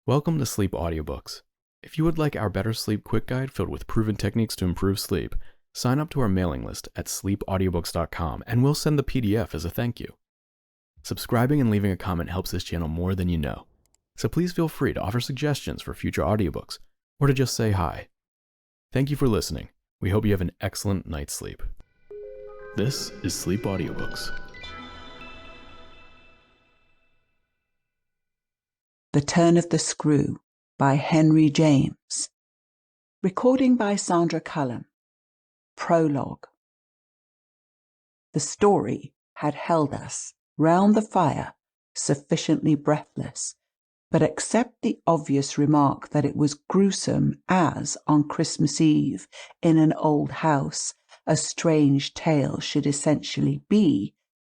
Welcome to Sleep Audiobooks. If you would like our Better Sleep Quick Guide filled with proven techniques to improve sleep, sign up to our mailing list at sleepaudiobooks.com and we'll send the PDF as a thank you. Subscribing and leaving a comment helps this channel more than you know, so please feel free to offer suggestions for future audiobooks or to just say hi. Thank you for listening. We hope you have an excellent night's sleep. This is Sleep Audiobooks. The Turn of the Screw by Henry James. Recording by Sandra Cullum. Prologue. The story had held us round the fire sufficiently breathless, but except the obvious remark that it was gruesome as, on Christmas Eve, in an old house, a strange tale should essentially be,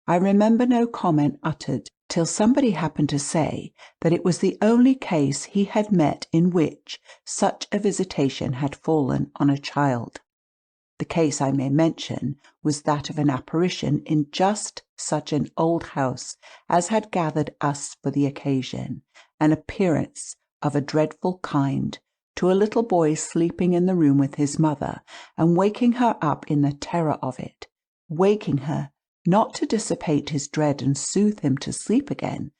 I remember no comment uttered till somebody happened to say that it was the only case he had met in which such a visitation had fallen on a child. The case, I may mention, was that of an apparition in just such an old house as had gathered us for the occasion, an appearance of a dreadful kind to a little boy sleeping in the room with his mother, and waking her up in the terror of it, waking her not to dissipate his dread and soothe him to sleep again,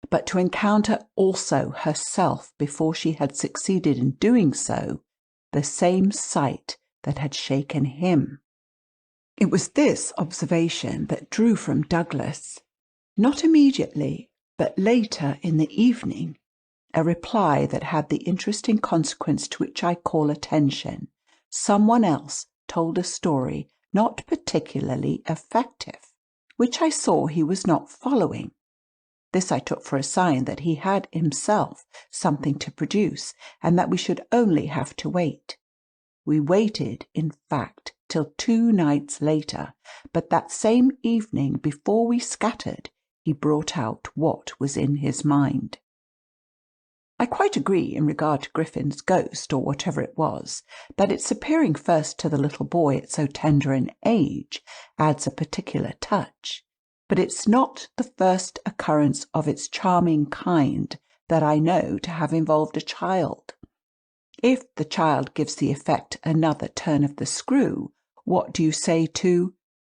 but to encounter also herself, before she had succeeded in doing so, the same sight that had shaken him. It was this observation that drew from Douglas, not immediately, but later in the evening, a reply that had the interesting consequence to which I call attention. Someone else told a story not particularly effective, which I saw he was not following. This I took for a sign that he had himself something to produce, and that we should only have to wait. We waited, in fact, till 2 nights later, but that same evening, before we scattered, he brought out what was in his mind. I quite agree in regard to Griffin's ghost, or whatever it was, that its appearing first to the little boy at so tender an age adds a particular touch, but it's not the first occurrence of its charming kind that I know to have involved a child. If the child gives the effect another turn of the screw, what do you say to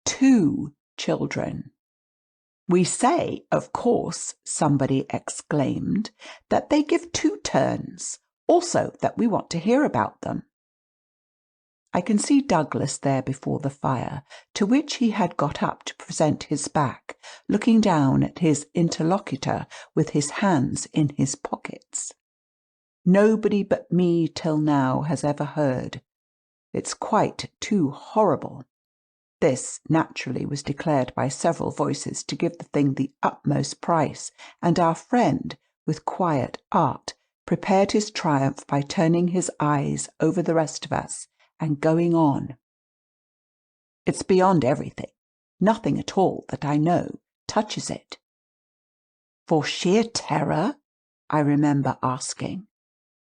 2 children? We say, of course, somebody exclaimed, that they give 2 turns, also that we want to hear about them. I can see Douglas there before the fire, to which he had got up to present his back, looking down at his interlocutor with his hands in his pockets. Nobody but me till now has ever heard. It's quite too horrible. This, naturally, was declared by several voices to give the thing the utmost price, and our friend, with quiet art, prepared his triumph by turning his eyes over the rest of us and going on. It's beyond everything. Nothing at all that I know touches it. For sheer terror? I remember asking.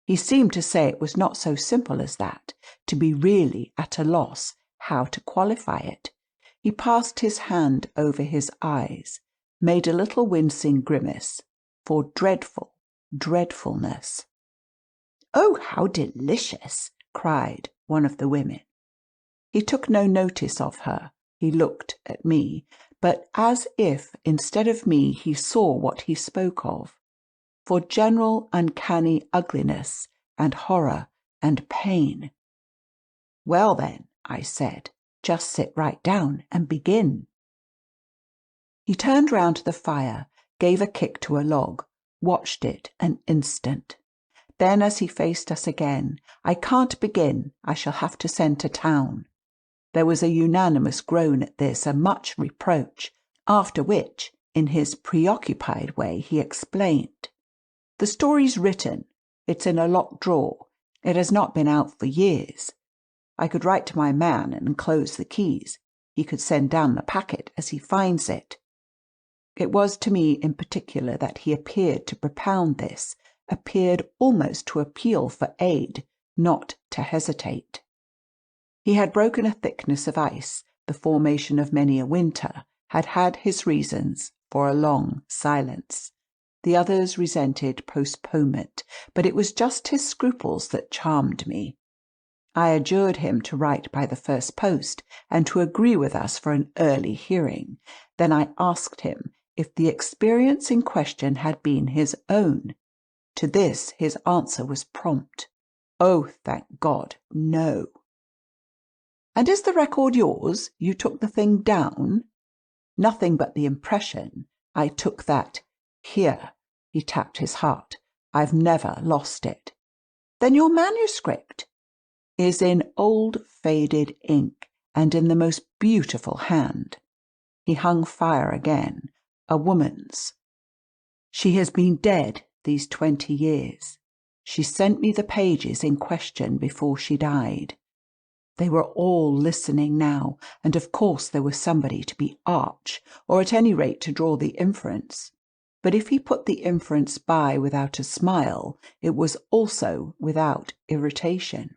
He seemed to say it was not so simple as that, to be really at a loss how to qualify it. He passed his hand over his eyes, made a little wincing grimace, for dreadfulness. "Oh, how delicious!" cried one of the women. He took no notice of her. He looked at me, but as if instead of me he saw what he spoke of. For general uncanny ugliness and horror and pain. "Well then," I said, "just sit right down and begin." He turned round to the fire, gave a kick to a log, watched it an instant. Then, as he faced us again, "I can't begin. I shall have to send to town." There was a unanimous groan at this, and much reproach, after which, in his preoccupied way, he explained. "The story's written. It's in a locked drawer. It has not been out for years. I could write to my man and enclose the keys. He could send down the packet as he finds it." It was to me in particular that he appeared to propound this, appeared almost to appeal for aid, not to hesitate. He had broken a thickness of ice, the formation of many a winter, had had his reasons for a long silence. The others resented postponement, but it was just his scruples that charmed me. I adjured him to write by the first post and to agree with us for an early hearing. Then I asked him if the experience in question had been his own. To this his answer was prompt. Oh, thank God, no. And is the record yours? You took the thing down? Nothing but the impression. I took that. Here. He tapped his heart. I've never lost it. Then your manuscript is in old faded ink and in the most beautiful hand. He hung fire again. A woman's. She has been dead these 20 years. She sent me the pages in question before she died. They were all listening now, and of course there was somebody to be arch, or at any rate to draw the inference. But if he put the inference by without a smile, it was also without irritation.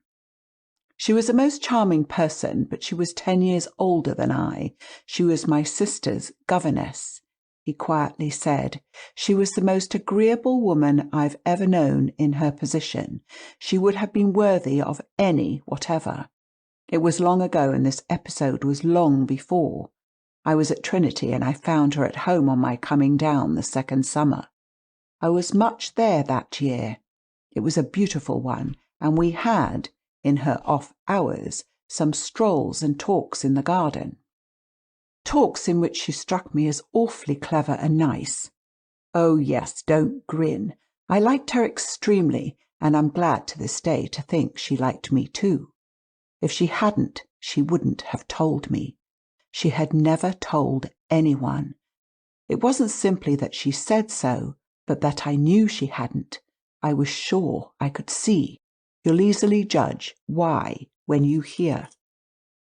She was a most charming person, but she was 10 years older than I. She was my sister's governess, he quietly said. She was the most agreeable woman I've ever known in her position. She would have been worthy of any whatever. It was long ago, and this episode was long before. I was at Trinity, and I found her at home on my coming down the second summer. I was much there that year. It was a beautiful one, and we had, in her off hours, some strolls and talks in the garden. Talks in which she struck me as awfully clever and nice. Oh yes, don't grin. I liked her extremely, and I'm glad to this day to think she liked me too. If she hadn't, she wouldn't have told me. She had never told anyone. It wasn't simply that she said so, but that I knew she hadn't. I was sure, I could see. You'll easily judge why when you hear.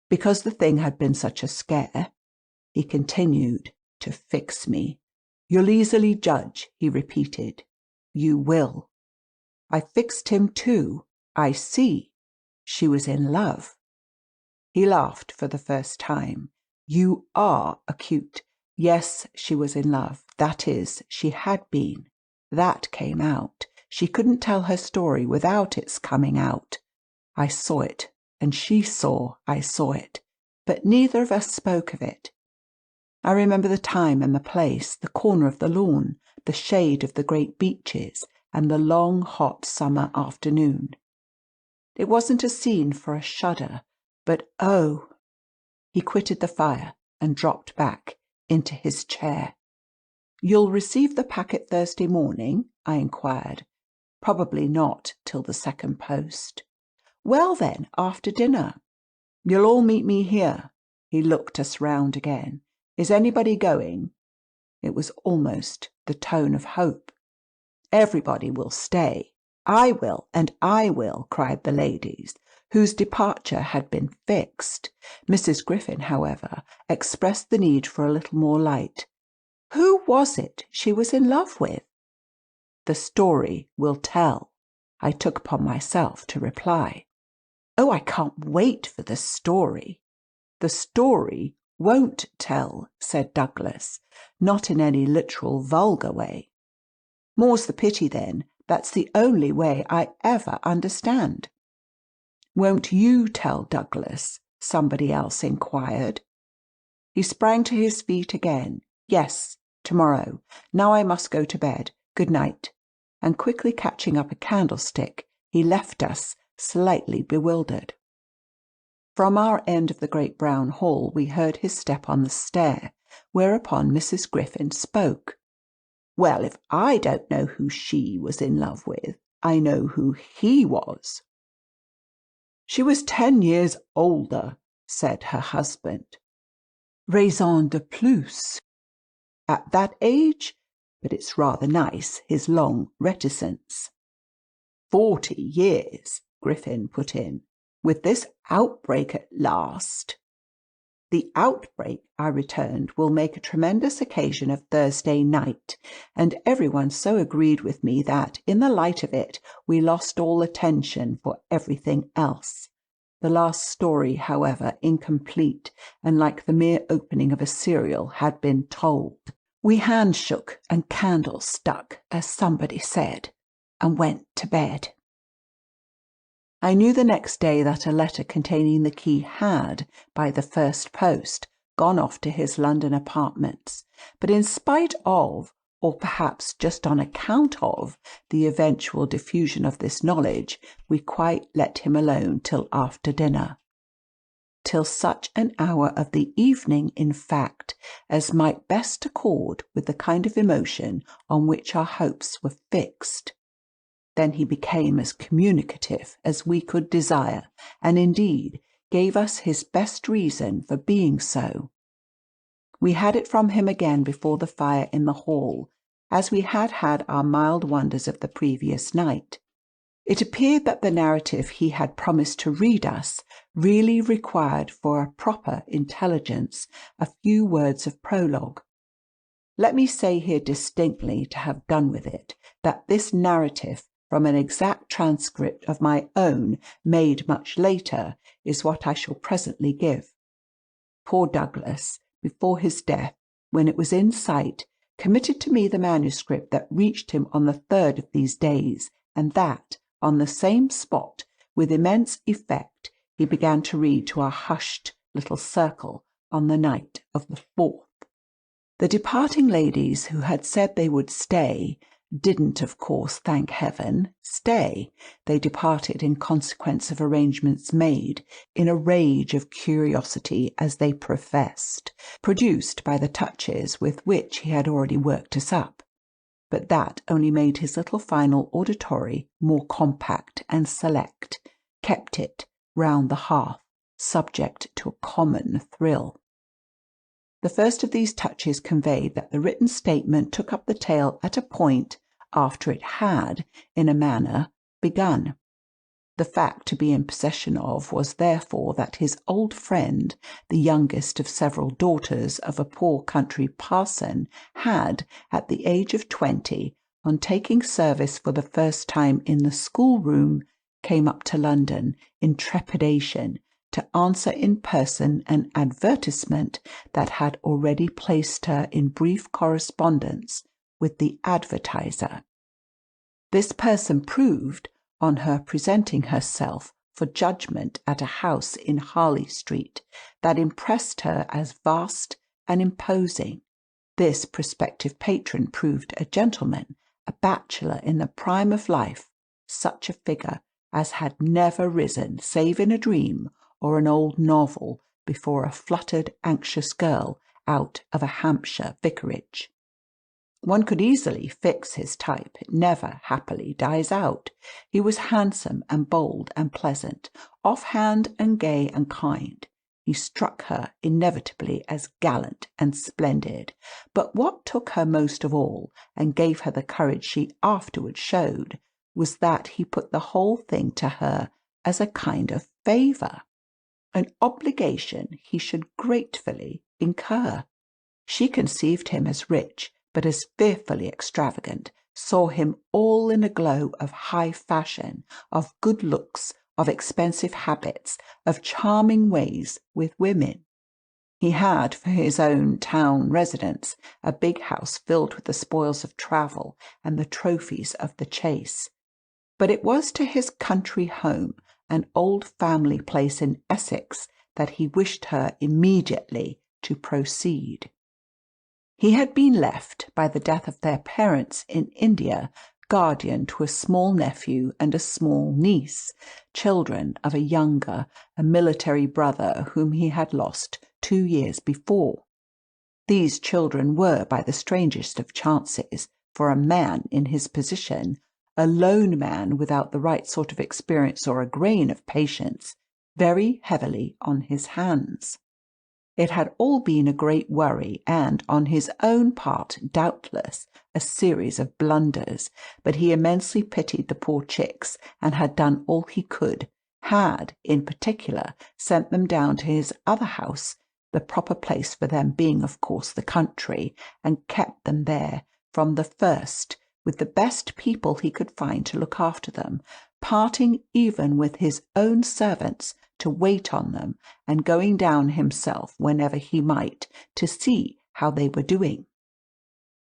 Because the thing had been such a scare, he continued to fix me. You'll easily judge, he repeated. You will. I fixed him too. I see. She was in love. He laughed for the first time. You are acute. Yes, she was in love. That is, she had been. That came out. She couldn't tell her story without its coming out. I saw it, and she saw I saw it, but neither of us spoke of it. I remember the time and the place, the corner of the lawn, the shade of the great beeches, and the long, hot summer afternoon. It wasn't a scene for a shudder, but oh! He quitted the fire and dropped back into his chair. You'll receive the packet Thursday morning? I inquired. Probably not till the second post. Well then, after dinner. You'll all meet me here. He looked us round again. Is anybody going? It was almost the tone of hope. Everybody will stay. I will, and I will, cried the ladies, whose departure had been fixed. Mrs. Griffin, however, expressed the need for a little more light. Who was it she was in love with? The story will tell, I took upon myself to reply. Oh, I can't wait for the story. The story won't tell, said Douglas, not in any literal vulgar way. More's the pity then, that's the only way I ever understand. Won't you tell Douglas? Somebody else inquired. He sprang to his feet again. Yes, tomorrow. Now I must go to bed. Good night. And quickly catching up a candlestick, he left us, slightly bewildered. From our end of the great brown hall we heard his step on the stair, whereupon Mrs. Griffin spoke. Well, if I don't know who she was in love with, I know who he was. She was 10 years older, said her husband. Raison de plus. At that age? But it's rather nice, his long reticence. 40 years, Griffin put in, with this outbreak at last. The outbreak, I returned, will make a tremendous occasion of Thursday night, and everyone so agreed with me that, in the light of it, we lost all attention for everything else. The last story, however, incomplete, and like the mere opening of a serial, had been told. We handshook and candles stuck, as somebody said, and went to bed. I knew the next day that a letter containing the key had, by the first post, gone off to his London apartments, but in spite of, or perhaps just on account of, the eventual diffusion of this knowledge, we quite let him alone till after dinner. Till such an hour of the evening, in fact, as might best accord with the kind of emotion on which our hopes were fixed. Then he became as communicative as we could desire, and indeed gave us his best reason for being so. We had it from him again before the fire in the hall, as we had had our mild wonders of the previous night. It appeared that the narrative he had promised to read us really required for a proper intelligence a few words of prologue. Let me say here distinctly, to have done with it, that this narrative from an exact transcript of my own, made much later, is what I shall presently give. Poor Douglas, before his death, when it was in sight, committed to me the manuscript that reached him on the 3rd of these days, and that, on the same spot, with immense effect, he began to read to our hushed little circle on the night of the 4th. The departing ladies, who had said they would stay, didn't, of course, thank heaven, stay. They departed in consequence of arrangements made, in a rage of curiosity, as they professed, produced by the touches with which he had already worked us up. But that only made his little final auditory more compact and select, kept it round the hearth, subject to a common thrill. The first of these touches conveyed that the written statement took up the tale at a point after it had, in a manner, begun. The fact to be in possession of was therefore that his old friend, the youngest of several daughters of a poor country parson, had, at the age of 20, on taking service for the first time in the schoolroom, came up to London in trepidation to answer in person an advertisement that had already placed her in brief correspondence with the advertiser. This person proved, on her presenting herself for judgment at a house in Harley Street, that impressed her as vast and imposing. This prospective patron proved a gentleman, a bachelor in the prime of life, such a figure as had never risen, save in a dream or an old novel, before a fluttered, anxious girl out of a Hampshire vicarage. One could easily fix his type. It never, happily, dies out. He was handsome and bold and pleasant, off-hand and gay and kind. He struck her inevitably as gallant and splendid. But what took her most of all, and gave her the courage she afterwards showed, was that he put the whole thing to her as a kind of favour, an obligation he should gratefully incur. She conceived him as rich, but as fearfully extravagant, saw him all in a glow of high fashion, of good looks, of expensive habits, of charming ways with women. He had, for his own town residence, a big house filled with the spoils of travel and the trophies of the chase. But it was to his country home, an old family place in Essex, that he wished her immediately to proceed. He had been left, by the death of their parents in India, guardian to a small nephew and a small niece, children of a younger, a military brother whom he had lost 2 years before. These children were, by the strangest of chances, for a man in his position, a lone man without the right sort of experience or a grain of patience, very heavily on his hands. It had all been a great worry, and, on his own part, doubtless, a series of blunders, but he immensely pitied the poor chicks, and had done all he could, had, in particular, sent them down to his other house, the proper place for them being, of course, the country, and kept them there from the first, with the best people he could find to look after them, parting even with his own servants to wait on them, and going down himself whenever he might to see how they were doing.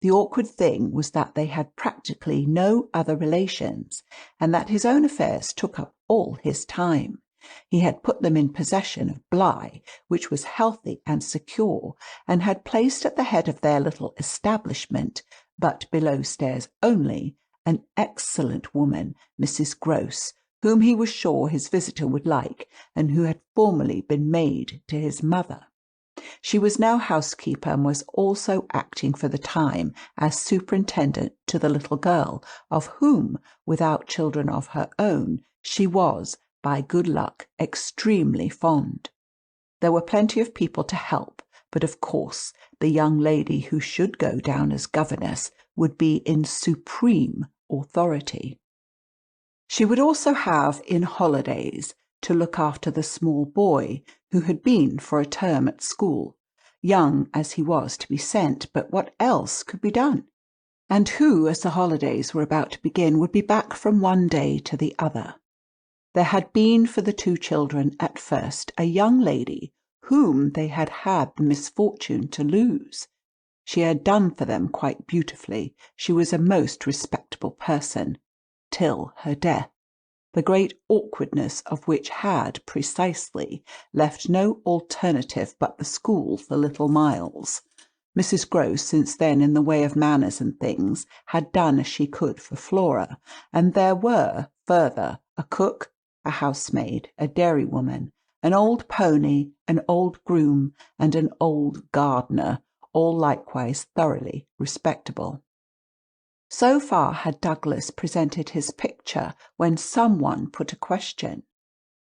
The awkward thing was that they had practically no other relations, and that his own affairs took up all his time. He had put them in possession of Bly, which was healthy and secure, and had placed at the head of their little establishment, but below stairs only, an excellent woman, Mrs. Gross, whom he was sure his visitor would like, and who had formerly been maid to his mother. She was now housekeeper, and was also acting for the time as superintendent to the little girl, of whom, without children of her own, she was, by good luck, extremely fond. There were plenty of people to help, but of course the young lady who should go down as governess would be in supreme authority. She would also have, in holidays, to look after the small boy who had been for a term at school, young as he was to be sent, but what else could be done? And who, as the holidays were about to begin, would be back from one day to the other. There had been for the two children at first a young lady whom they had had the misfortune to lose. She had done for them quite beautifully. She was a most respectable person, till her death, the great awkwardness of which had, precisely, left no alternative but the school for little Miles. Mrs. Gross, since then, in the way of manners and things, had done as she could for Flora, and there were, further, a cook, a housemaid, a dairywoman, an old pony, an old groom, and an old gardener, all likewise thoroughly respectable. So far had Douglas presented his picture when someone put a question.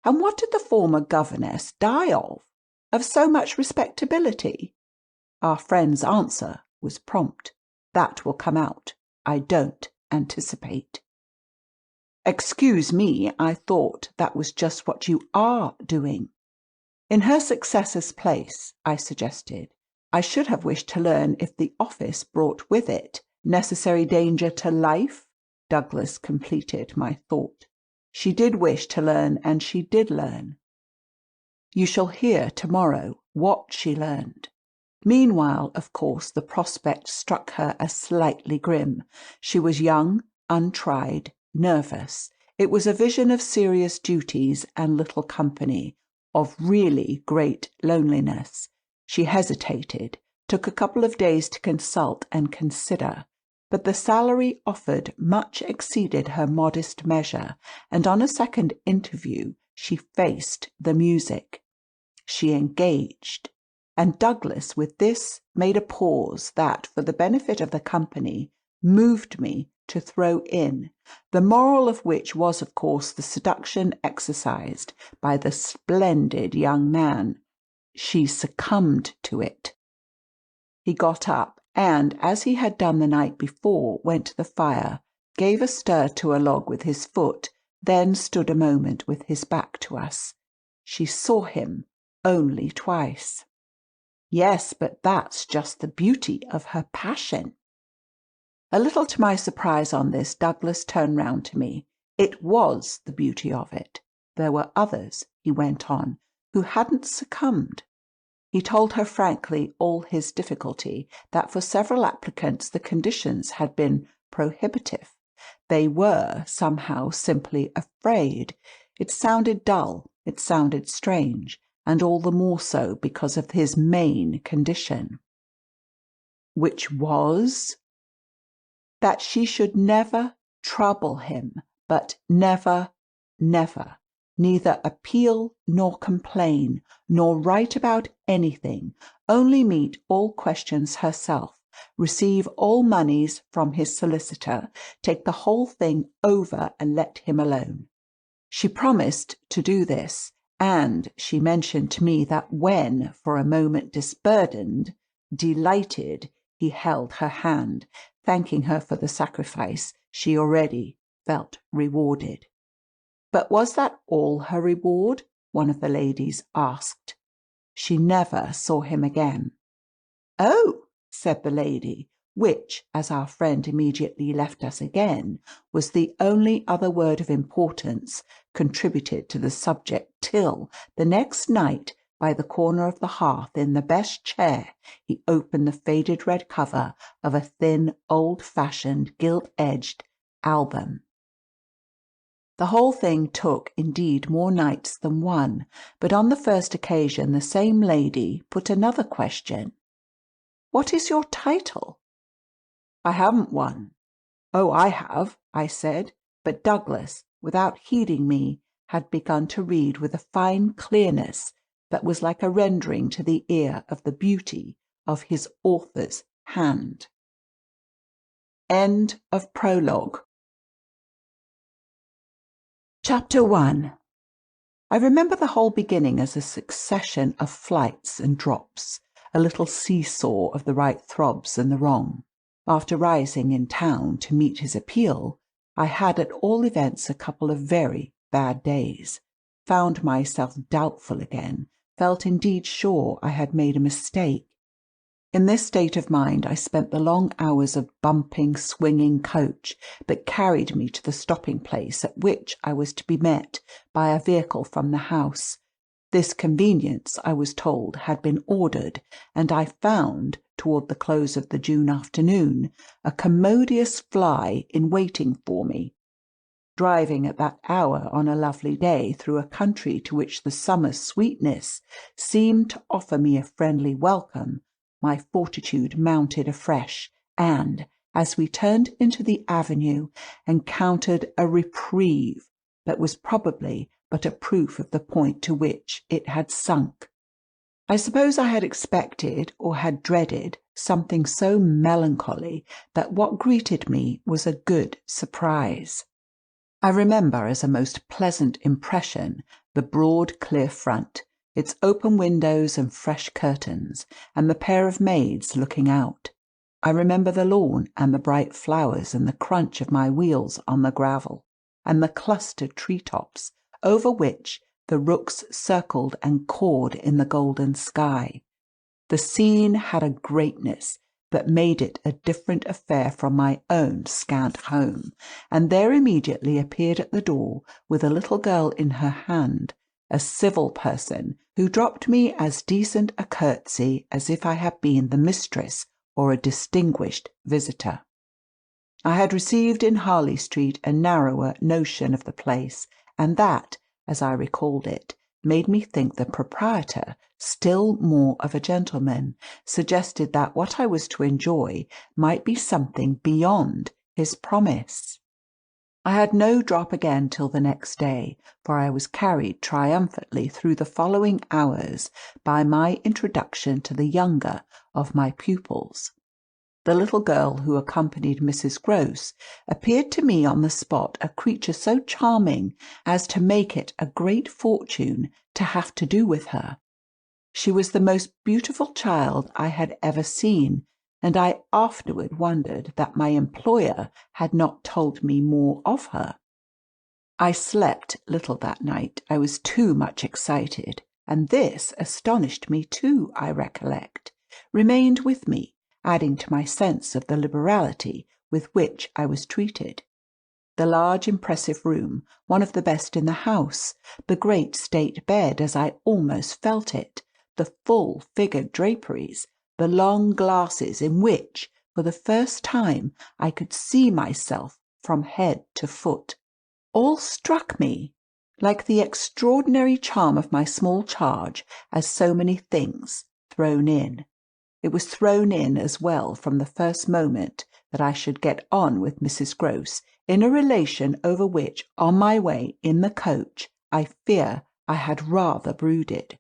And what did the former governess die of? Of so much respectability? Our friend's answer was prompt. That will come out. I don't anticipate. Excuse me, I thought that was just what you are doing. In her successor's place, I suggested, I should have wished to learn if the office brought with it necessary danger to life. Douglas completed my thought. She did wish to learn, and she did learn. You shall hear tomorrow what she learned. Meanwhile, of course, the prospect struck her as slightly grim. She was young, untried, nervous. It was a vision of serious duties and little company, of really great loneliness. She hesitated, took a couple of days to consult and consider, but the salary offered much exceeded her modest measure, and on a second interview she faced the music. She engaged, and Douglas with this made a pause that, for the benefit of the company, moved me to throw in, the moral of which was, of course, the seduction exercised by the splendid young man. She succumbed to it. He got up, and, as he had done the night before, went to the fire, gave a stir to a log with his foot, then stood a moment with his back to us. She saw him only twice. Yes, but that's just the beauty of her passion. A little to my surprise on this, Douglas turned round to me. It was the beauty of it. There were others, he went on, who hadn't succumbed. He told her frankly all his difficulty, that for several applicants the conditions had been prohibitive. They were, somehow, simply afraid. It sounded dull, it sounded strange, and all the more so because of his main condition. Which was? That she should never trouble him, but never, never, neither appeal nor complain, nor write about anything, only meet all questions herself, receive all moneys from his solicitor, take the whole thing over and let him alone. She promised to do this, and she mentioned to me that when, for a moment disburdened, delighted, he held her hand, thanking her for the sacrifice she already felt rewarded. But was that all her reward? One of the ladies asked. She never saw him again. Oh, said the lady, which, as our friend immediately left us again, was the only other word of importance contributed to the subject till the next night by the corner of the hearth in the best chair, he opened the faded red cover of a thin, old-fashioned, gilt-edged album. The whole thing took, indeed, more nights than one, but on the first occasion the same lady put another question. "What is your title?" "I haven't one." "Oh, I have," I said, but Douglas, without heeding me, had begun to read with a fine clearness that was like a rendering to the ear of the beauty of his author's hand. End of prologue. Chapter 1. I remember the whole beginning as a succession of flights and drops, a little seesaw of the right throbs and the wrong. After rising in town to meet his appeal, I had at all events a couple of very bad days, found myself doubtful again, felt indeed sure I had made a mistake. In this state of mind I spent the long hours of bumping, swinging coach that carried me to the stopping place at which I was to be met by a vehicle from the house. This conveyance, I was told, had been ordered, and I found, toward the close of the June afternoon, a commodious fly in waiting for me. Driving at that hour on a lovely day through a country to which the summer sweetness seemed to offer me a friendly welcome, my fortitude mounted afresh, and, as we turned into the avenue, encountered a reprieve that was probably but a proof of the point to which it had sunk. I suppose I had expected, or had dreaded, something so melancholy that what greeted me was a good surprise. I remember as a most pleasant impression the broad, clear front, its open windows and fresh curtains, and the pair of maids looking out. I remember the lawn and the bright flowers and the crunch of my wheels on the gravel, and the clustered tree-tops over which the rooks circled and cawed in the golden sky. The scene had a greatness that made it a different affair from my own scant home, and there immediately appeared at the door, with a little girl in her hand, a civil person who dropped me as decent a curtsy as if I had been the mistress or a distinguished visitor. I had received in Harley Street a narrower notion of the place, and that, as I recalled it, made me think the proprietor still more of a gentleman, suggested that what I was to enjoy might be something beyond his promise. I had no drop again till the next day, for I was carried triumphantly through the following hours by my introduction to the younger of my pupils. The little girl who accompanied Mrs. Grose appeared to me on the spot a creature so charming as to make it a great fortune to have to do with her. She was the most beautiful child I had ever seen, and I afterward wondered that my employer had not told me more of her. I slept little that night. I was too much excited, and this astonished me too, I recollect, remained with me, adding to my sense of the liberality with which I was treated. The large impressive room, one of the best in the house, the great state bed as I almost felt it, the full figured draperies, the long glasses in which, for the first time, I could see myself from head to foot, all struck me like the extraordinary charm of my small charge as so many things thrown in. It was thrown in as well from the first moment that I should get on with Mrs. Grose in a relation over which, on my way in the coach, I fear I had rather brooded.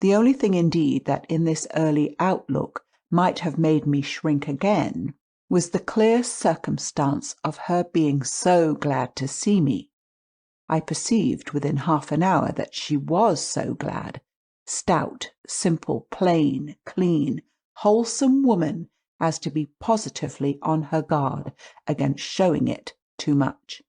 The only thing indeed that in this early outlook might have made me shrink again was the clear circumstance of her being so glad to see me. I perceived within half an hour that she was so glad. Stout, simple, plain, clean, wholesome woman as to be positively on her guard against showing it too much.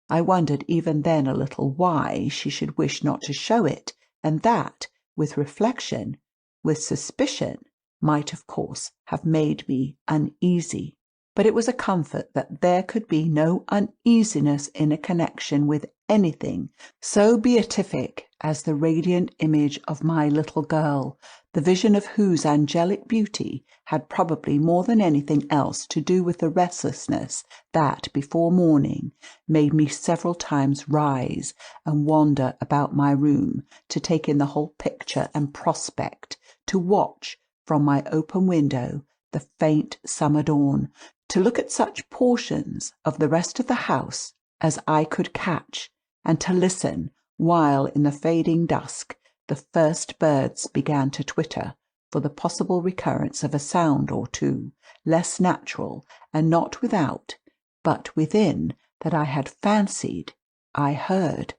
I wondered even then a little why she should wish not to show it, and that, with reflection, with suspicion, might of course have made me uneasy. But it was a comfort that there could be no uneasiness in a connection with anything so beatific as the radiant image of my little girl, the vision of whose angelic beauty had probably more than anything else to do with the restlessness that, before morning, made me several times rise and wander about my room to take in the whole picture and prospect, to watch from my open window the faint summer dawn, to look at such portions of the rest of the house as I could catch, and to listen while in the fading dusk the first birds began to twitter for the possible recurrence of a sound or two, less natural and not without, but within, that I had fancied I heard.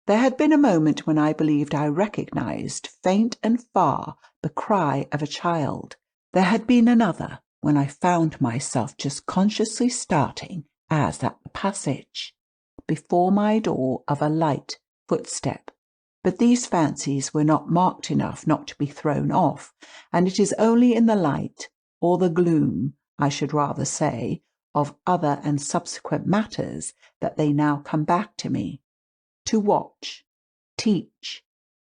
There had been a moment when I believed I recognized, faint and far, the cry of a child. There had been another when I found myself just consciously starting, as at the passage before my door of a light footstep. But these fancies were not marked enough not to be thrown off, and it is only in the light, or the gloom, I should rather say, of other and subsequent matters that they now come back to me. To watch, teach,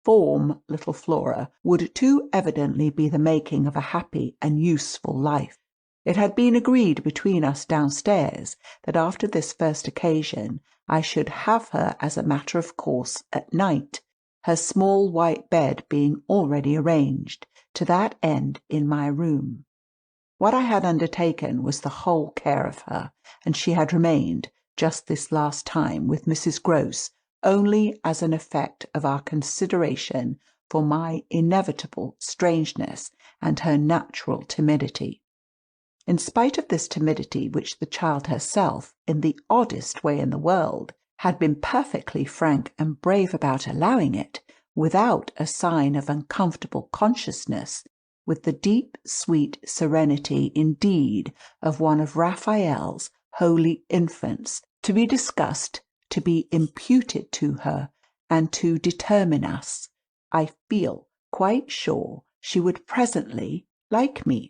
form little Flora would too evidently be the making of a happy and useful life. It had been agreed between us downstairs that after this first occasion I should have her as a matter of course at night, her small white bed being already arranged to that end in my room. What I had undertaken was the whole care of her, and she had remained, just this last time, with Mrs. Grose, only as an effect of our consideration for my inevitable strangeness and her natural timidity. In spite of this timidity, which the child herself, in the oddest way in the world, had been perfectly frank and brave about allowing it, without a sign of uncomfortable consciousness, with the deep, sweet serenity indeed of one of Raphael's holy infants, to be discussed, to be imputed to her, and to determine us, I feel quite sure she would presently like me.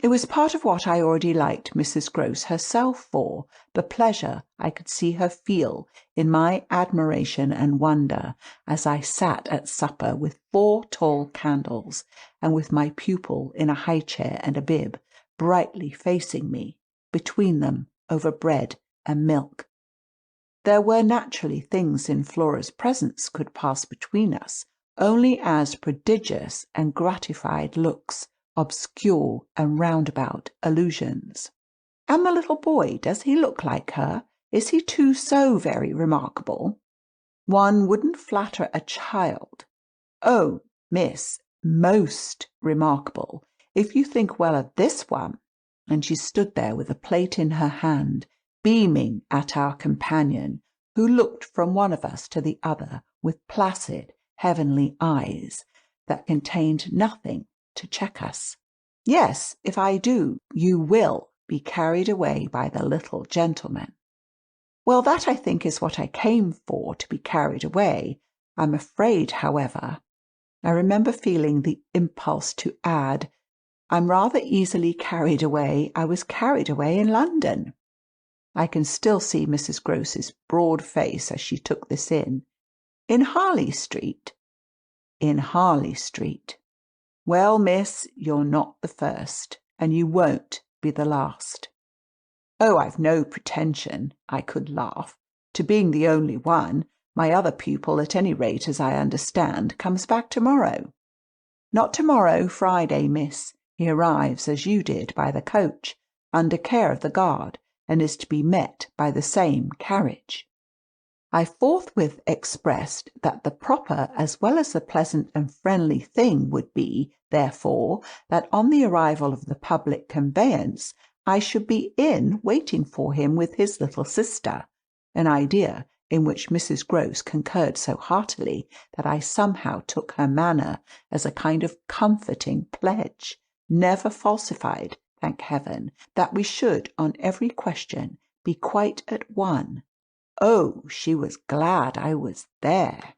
It was part of what I already liked Mrs. Grose herself for, the pleasure I could see her feel in my admiration and wonder as I sat at supper with 4 tall candles, and with my pupil in a high chair and a bib, brightly facing me, between them over bread and milk. There were naturally things in Flora's presence could pass between us only as prodigious and gratified looks, obscure and roundabout allusions. And the little boy, does he look like her? Is he too so very remarkable? One wouldn't flatter a child. Oh, miss, most remarkable, if you think well of this one. And she stood there with a plate in her hand, beaming at our companion, who looked from one of us to the other with placid, heavenly eyes that contained nothing to check us. Yes, if I do, you will be carried away by the little gentleman. Well, that I think is what I came for, to be carried away. I'm afraid, however, I remember feeling the impulse to add, I'm rather easily carried away. I was carried away in London. I can still see Mrs. Grose's broad face as she took this in. In Harley Street? In Harley Street. Well, miss, you're not the first, and you won't be the last. Oh, I've no pretension, I could laugh, to being the only one. My other pupil, at any rate, as I understand, comes back tomorrow. Not tomorrow, Friday, miss. He arrives, as you did, by the coach, under care of the guard, and is to be met by the same carriage. I forthwith expressed that the proper as well as the pleasant and friendly thing would be, therefore, that on the arrival of the public conveyance I should be in waiting for him with his little sister, an idea in which Mrs. Grose concurred so heartily that I somehow took her manner as a kind of comforting pledge, never falsified, thank heaven, that we should on every question be quite at one. Oh, she was glad I was there.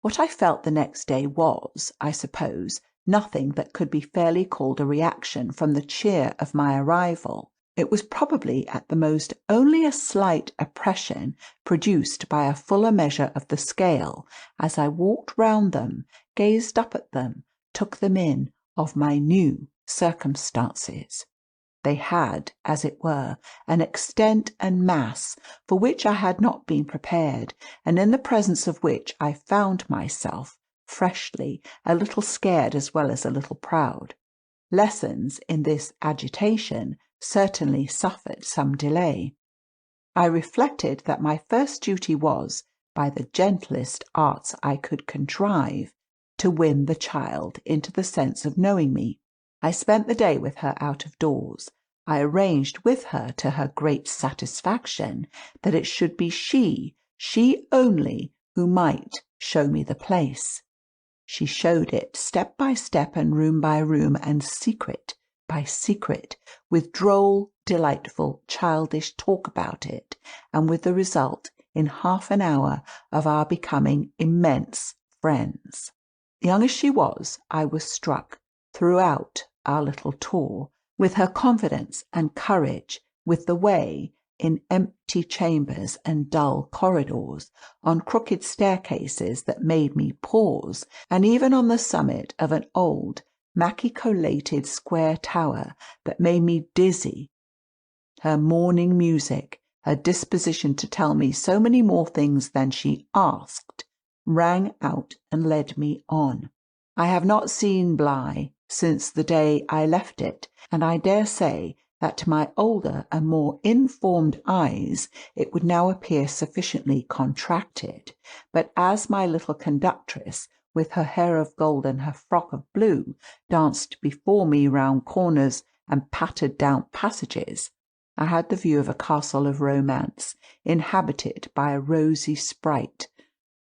What I felt the next day was, I suppose, nothing that could be fairly called a reaction from the cheer of my arrival, It was probably at the most only a slight oppression produced by a fuller measure of the scale as I walked round them, gazed up at them, took them in, of my new circumstances. They had, as it were, an extent and mass for which I had not been prepared, and in the presence of which I found myself, freshly, a little scared as well as a little proud. Lessons in this agitation certainly suffered some delay. I reflected that my first duty was, by the gentlest arts I could contrive, to win the child into the sense of knowing me. I spent the day with her out of doors. I arranged with her, to her great satisfaction, that it should be she only, who might show me the place. She showed it step by step and room by room and secret by secret, with droll, delightful, childish talk about it, and with the result, in half an hour, of our becoming immense friends. Young as she was, I was struck, throughout our little tour, with her confidence and courage, with the way, in empty chambers and dull corridors, on crooked staircases that made me pause, and even on the summit of an old machicolated square tower that made me dizzy. Her morning music, her disposition to tell me so many more things than she asked, rang out and led me on. I have not seen Bly since the day I left it, and I dare say that to my older and more informed eyes it would now appear sufficiently contracted, but as my little conductress, with her hair of gold and her frock of blue, danced before me round corners and pattered down passages, I had the view of a castle of romance, inhabited by a rosy sprite,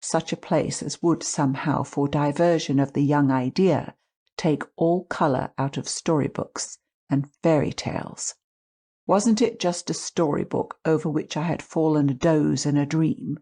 such a place as would somehow, for diversion of the young idea, take all colour out of storybooks and fairy tales. Wasn't it just a storybook over which I had fallen a doze in a dream?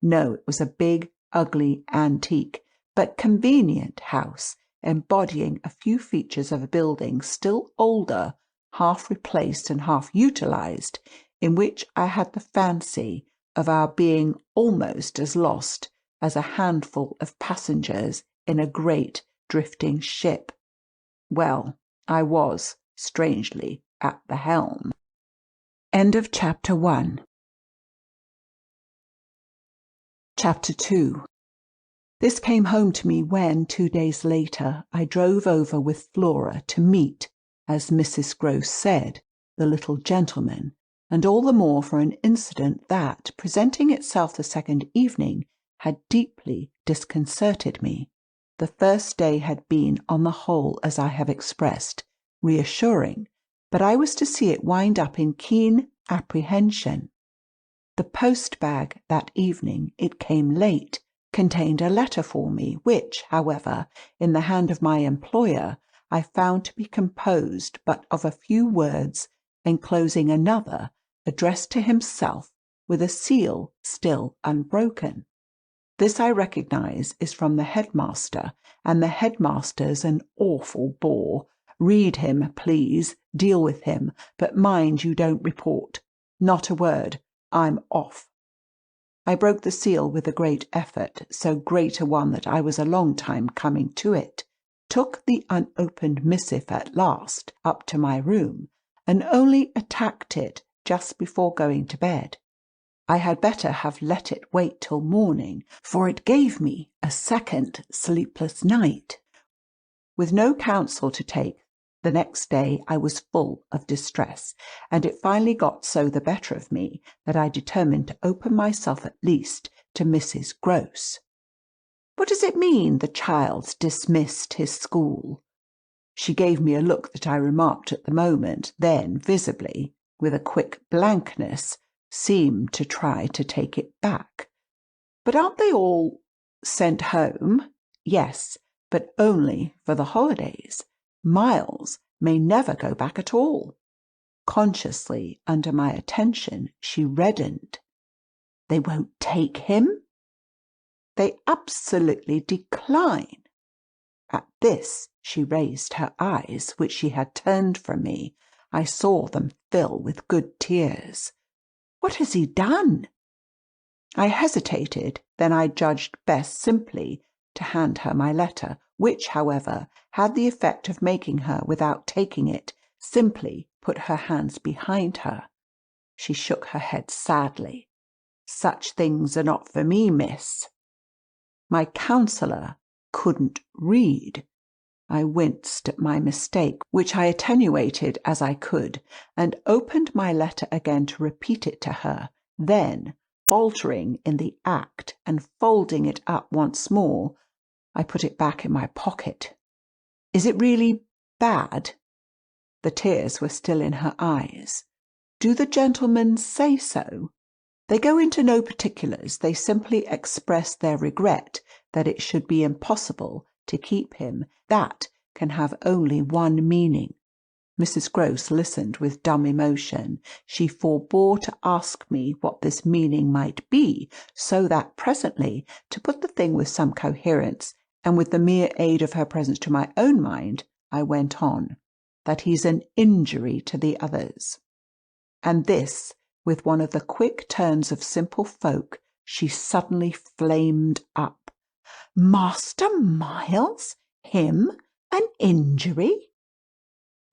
No, it was a big, ugly, antique, but convenient house, embodying a few features of a building still older, half replaced and half utilised, in which I had the fancy of our being almost as lost as a handful of passengers in a great drifting ship. Well, I was, strangely, at the helm. End of Chapter 1. Chapter 2. This came home to me when, 2 days later, I drove over with Flora to meet, as Mrs. Gross said, the little gentleman, and all the more for an incident that, presenting itself the second evening, had deeply disconcerted me. The first day had been, on the whole, as I have expressed, reassuring, but I was to see it wind up in keen apprehension. The post-bag that evening, it came late, contained a letter for me, which, however, in the hand of my employer, I found to be composed but of a few words, enclosing another, addressed to himself, with a seal still unbroken. This I recognise is from the headmaster, and the headmaster's an awful bore. Read him, please, deal with him, but mind you don't report. Not a word. I'm off. I broke the seal with a great effort, so great a one that I was a long time coming to it, took the unopened missive at last up to my room, and only attacked it just before going to bed. I had better have let it wait till morning, for it gave me a second sleepless night. With no counsel to take, the next day I was full of distress, and it finally got so the better of me that I determined to open myself at least to Mrs. Gross. What does it mean, the child's dismissed his school? She gave me a look that I remarked at the moment, then visibly, with a quick blankness, seemed to try to take it back. But aren't they all sent home? Yes, but only for the holidays. Miles may never go back at all. Consciously, under my attention, she reddened. They won't take him? They absolutely decline. At this she raised her eyes, which she had turned from me. I saw them fill with good tears. "What has he done?" I hesitated, then I judged best simply to hand her my letter, which, however, had the effect of making her, without taking it, simply put her hands behind her. She shook her head sadly. "Such things are not for me, miss." My counsellor couldn't read. I winced at my mistake, which I attenuated as I could, and opened my letter again to repeat it to her. Then, faltering in the act and folding it up once more, I put it back in my pocket. "Is it really bad?" The tears were still in her eyes. "Do the gentlemen say so?" "They go into no particulars. They simply express their regret that it should be impossible to keep him. That can have only one meaning." Mrs. Grose listened with dumb emotion. She forbore to ask me what this meaning might be, so that presently, to put the thing with some coherence, and with the mere aid of her presence to my own mind, I went on, "that he's an injury to the others." And this, with one of the quick turns of simple folk, she suddenly flamed up. "Master Miles? Him? An injury?"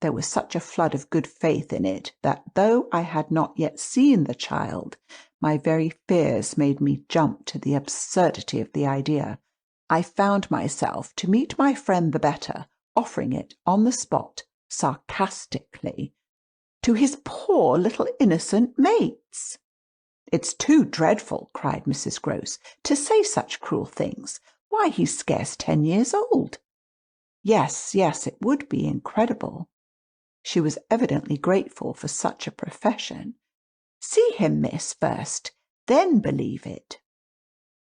There was such a flood of good faith in it that, though I had not yet seen the child, my very fears made me jump to the absurdity of the idea. I found myself, to meet my friend the better, offering it on the spot, sarcastically, "to his poor little innocent mates." "It's too dreadful," cried Mrs. Grose, "to say such cruel things. Why, he's scarce 10 years old." Yes, it would be incredible. She was evidently grateful for such a profession. "See him, miss, first, then believe it."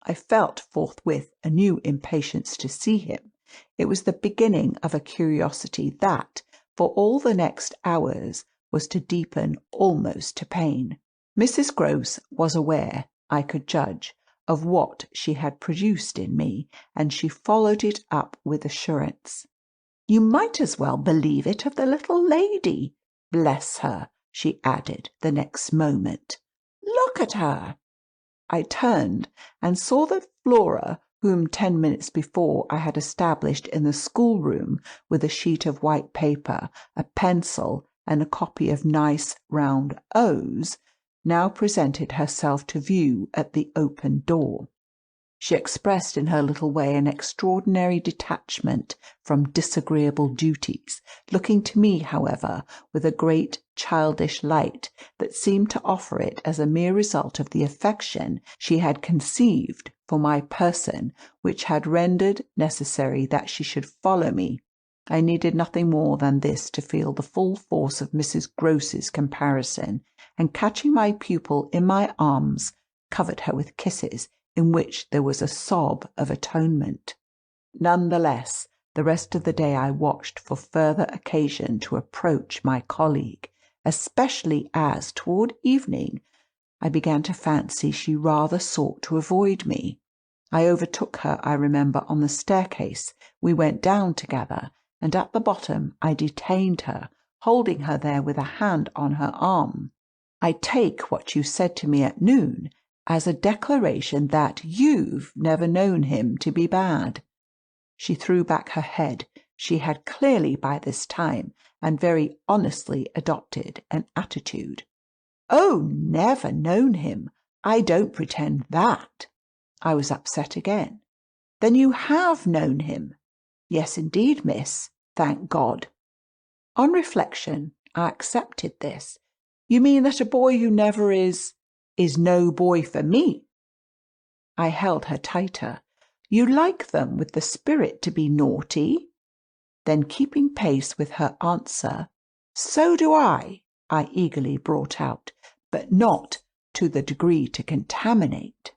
I felt forthwith a new impatience to see him. It was the beginning of a curiosity that, for all the next hours, was to deepen almost to pain. Mrs. Grose was aware, I could judge, of what she had produced in me, and she followed it up with assurance. "You might as well believe it of the little lady. Bless her," she added the next moment. "Look at her." I turned and saw that Flora, whom 10 minutes before I had established in the schoolroom with a sheet of white paper, a pencil, and a copy of nice round O's, now presented herself to view at the open door. She expressed in her little way an extraordinary detachment from disagreeable duties, looking to me, however, with a great childish light that seemed to offer it as a mere result of the affection she had conceived for my person, which had rendered necessary that she should follow me. I needed nothing more than this to feel the full force of Mrs. Grose's comparison, and catching my pupil in my arms, covered her with kisses, in which there was a sob of atonement. None the less, the rest of the day I watched for further occasion to approach my colleague, especially as, toward evening, I began to fancy she rather sought to avoid me. I overtook her, I remember, on the staircase. We went down together, and at the bottom I detained her, holding her there with a hand on her arm. "I take what you said to me at noon as a declaration that you've never known him to be bad." She threw back her head. She had clearly by this time, and very honestly, adopted an attitude. "Oh, never known him. I don't pretend that." I was upset again. "Then you have known him?" "Yes, indeed, miss. Thank God." On reflection, I accepted this. "You mean that a boy who never is no boy for me?" I held her tighter. "You like them with the spirit to be naughty?" Then, keeping pace with her answer, "So do I eagerly brought out, "but not to the degree to contaminate."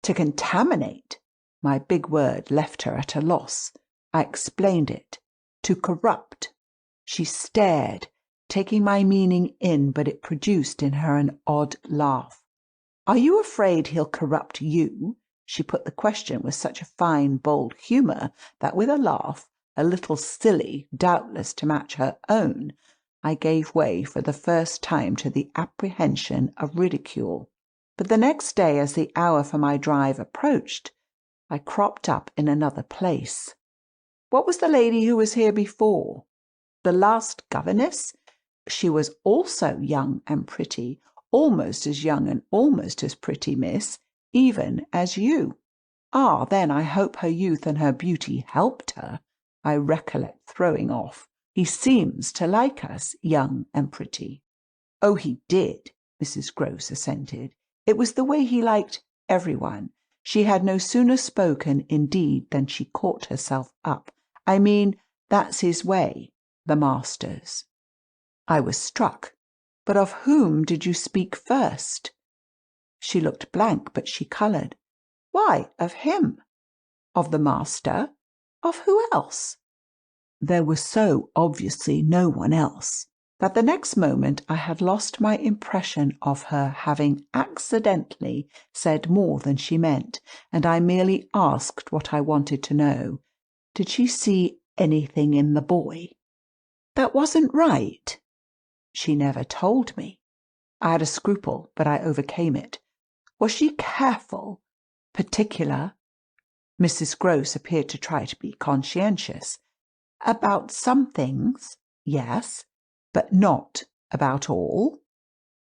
To contaminate! My big word left her at a loss. I explained it. To corrupt. She stared, taking my meaning in, but it produced in her an odd laugh. "Are you afraid he'll corrupt you?" She put the question with such a fine, bold humour that, with a laugh, a little silly, doubtless to match her own, I gave way for the first time to the apprehension of ridicule. But the next day, as the hour for my drive approached, I cropped up in another place. What was the lady who was here before? The last governess? She was also young and pretty, almost as young and almost as pretty, miss, even as you. Ah, then I hope her youth and her beauty helped her. I recollect throwing off. He seems to like us, young and pretty. Oh, he did, Mrs. Grose assented. It was the way he liked everyone. She had no sooner spoken, indeed, than she caught herself up. I mean, that's his way, the master's. I was struck. But of whom did you speak first? She looked blank, but she coloured. Why, of him. Of the master? Of who else? There was so obviously no one else that the next moment I had lost my impression of her having accidentally said more than she meant, and I merely asked what I wanted to know. Did she see anything in the boy that wasn't right? She never told me. I had a scruple, but I overcame it. Was she careful? Particular? Mrs. Grose appeared to try to be conscientious. About some things, yes, but not about all.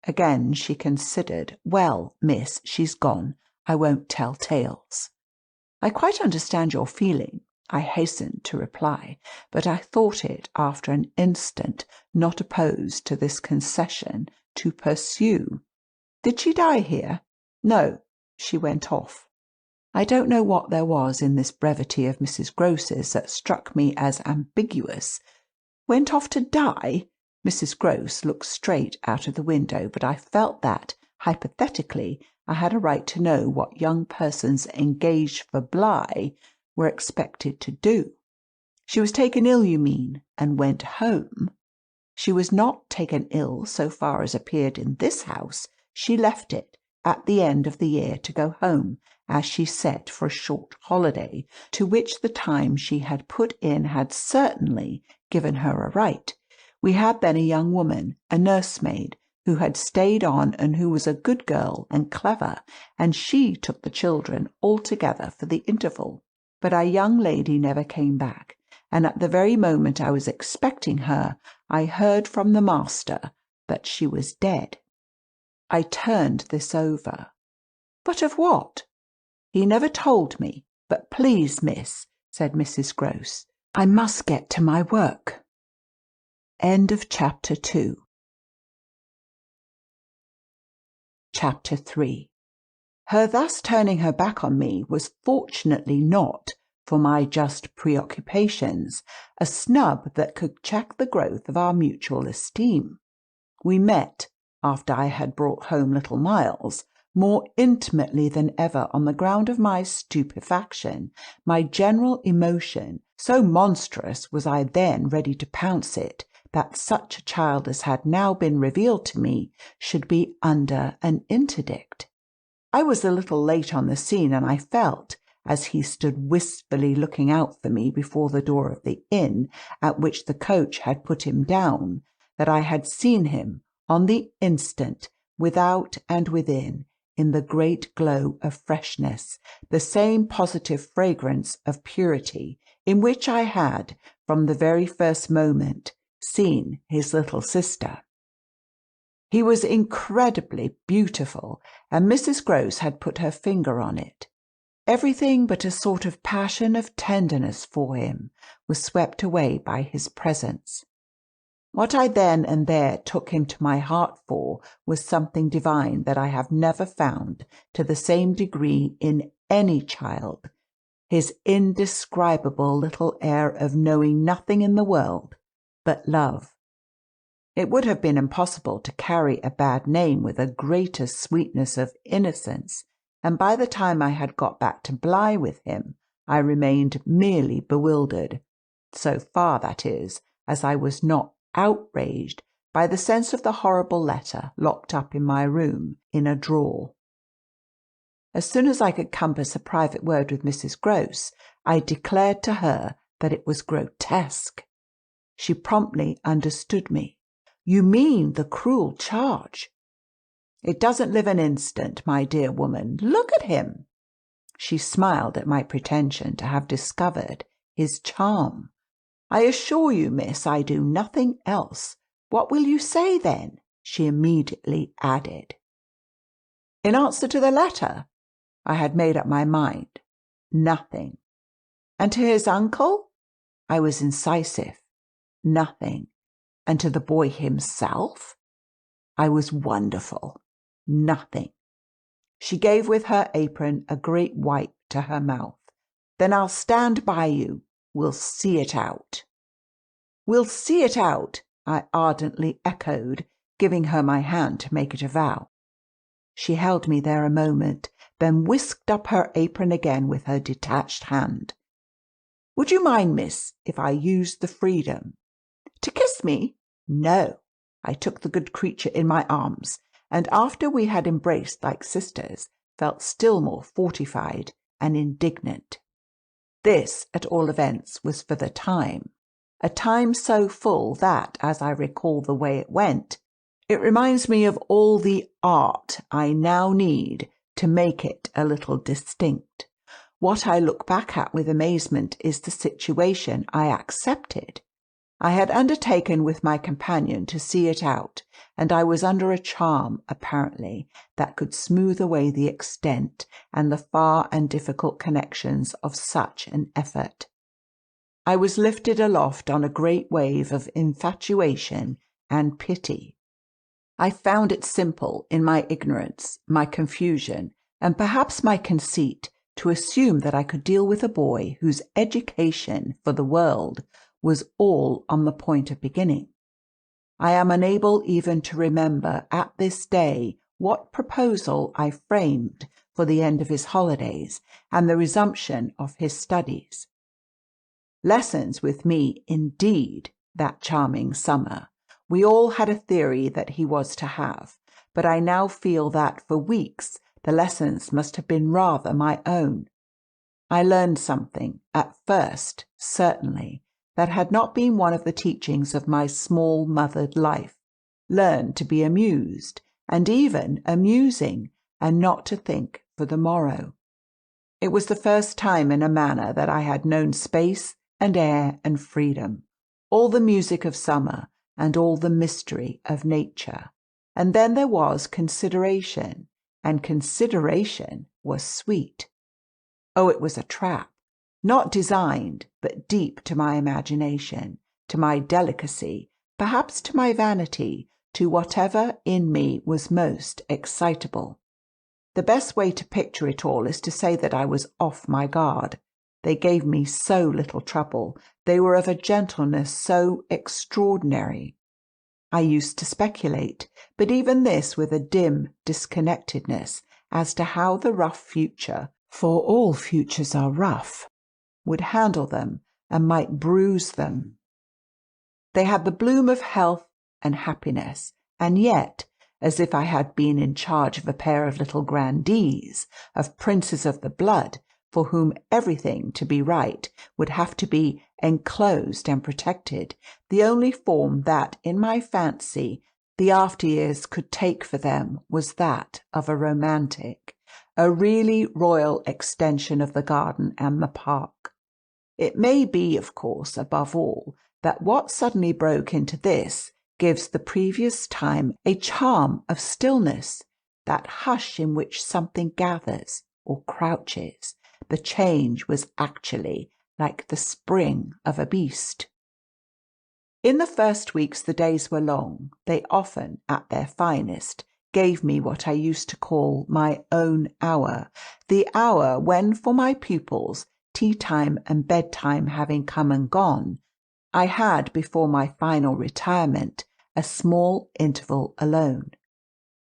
Again she considered. Well, miss, she's gone. I won't tell tales. I quite understand your feeling, I hastened to reply, but I thought it, after an instant, not opposed to this concession, to pursue. Did she die here? No, she went off. I don't know what there was in this brevity of Mrs. Grose's that struck me as ambiguous. Went off to die? Mrs. Grose looked straight out of the window, but I felt that, hypothetically, I had a right to know what young persons engaged for Bly were expected to do. She was taken ill, you mean, and went home? She was not taken ill so far as appeared in this house. She left it at the end of the year to go home, as she said, for a short holiday, to which the time she had put in had certainly given her a right. We had then a young woman, a nursemaid, who had stayed on and who was a good girl and clever, and she took the children altogether for the interval. But our young lady never came back, and at the very moment I was expecting her, I heard from the master that she was dead. I turned this over. But of what? He never told me. But please, miss, said Mrs. Grose, I must get to my work. End of chapter 2. Chapter 3. Her thus turning her back on me was fortunately not, for my just preoccupations, a snub that could check the growth of our mutual esteem. We met, after I had brought home little Miles, more intimately than ever on the ground of my stupefaction, my general emotion. So monstrous was I then ready to pounce it, that such a child as had now been revealed to me should be under an interdict. I was a little late on the scene, and I felt, as he stood wistfully looking out for me before the door of the inn at which the coach had put him down, that I had seen him, on the instant, without and within, in the great glow of freshness, the same positive fragrance of purity, in which I had, from the very first moment, seen his little sister. He was incredibly beautiful, and Mrs. Grose had put her finger on it. Everything but a sort of passion of tenderness for him was swept away by his presence. What I then and there took him to my heart for was something divine that I have never found to the same degree in any child, his indescribable little air of knowing nothing in the world but love. It would have been impossible to carry a bad name with a greater sweetness of innocence, and by the time I had got back to Bly with him, I remained merely bewildered, so far, that is, as I was not outraged by the sense of the horrible letter locked up in my room in a drawer. As soon as I could compass a private word with Mrs. Grose, I declared to her that it was grotesque. She promptly understood me. You mean the cruel charge. It doesn't live an instant, my dear woman. Look at him. She smiled at my pretension to have discovered his charm. I assure you, miss, I do nothing else. What will you say, then? She immediately added. In answer to the letter, I had made up my mind. Nothing. And to his uncle? I was incisive. Nothing. And to the boy himself? I was wonderful. Nothing. She gave with her apron a great wipe to her mouth. Then I'll stand by you. We'll see it out. We'll see it out, I ardently echoed, giving her my hand to make it a vow. She held me there a moment, then whisked up her apron again with her detached hand. Would you mind, miss, if I used the freedom? To kiss me? No. I took the good creature in my arms, and after we had embraced like sisters, felt still more fortified and indignant. This, at all events, was for the time, a time so full that, as I recall the way it went, it reminds me of all the art I now need to make it a little distinct. What I look back at with amazement is the situation I accepted. I had undertaken with my companion to see it out, and I was under a charm, apparently, that could smooth away the extent and the far and difficult connections of such an effort. I was lifted aloft on a great wave of infatuation and pity. I found it simple in my ignorance, my confusion, and perhaps my conceit to assume that I could deal with a boy whose education for the world was all on the point of beginning. I am unable even to remember at this day what proposal I framed for the end of his holidays and the resumption of his studies. Lessons with me, indeed, that charming summer. We all had a theory that he was to have, but I now feel that for weeks the lessons must have been rather my own. I learned something, at first, certainly, that had not been one of the teachings of my small mothered life. Learned to be amused, and even amusing, and not to think for the morrow. It was the first time in a manner that I had known space and air and freedom, all the music of summer and all the mystery of nature. And then there was consideration, and consideration was sweet. Oh, it was a trap. Not designed, but deep to my imagination, to my delicacy, perhaps to my vanity, to whatever in me was most excitable. The best way to picture it all is to say that I was off my guard. They gave me so little trouble. They were of a gentleness so extraordinary. I used to speculate, but even this with a dim disconnectedness, as to how the rough future, for all futures are rough, would handle them and might bruise them. They had the bloom of health and happiness, and yet, as if I had been in charge of a pair of little grandees, of princes of the blood, for whom everything to be right would have to be enclosed and protected, the only form that, in my fancy, the after years could take for them was that of a romantic, a really royal extension of the garden and the park. It may be, of course, above all, that what suddenly broke into this gives the previous time a charm of stillness, that hush in which something gathers or crouches. The change was actually like the spring of a beast. In the first weeks the days were long. They often, at their finest, gave me what I used to call my own hour, the hour when for my pupils, tea-time and bedtime having come and gone, I had, before my final retirement, a small interval alone.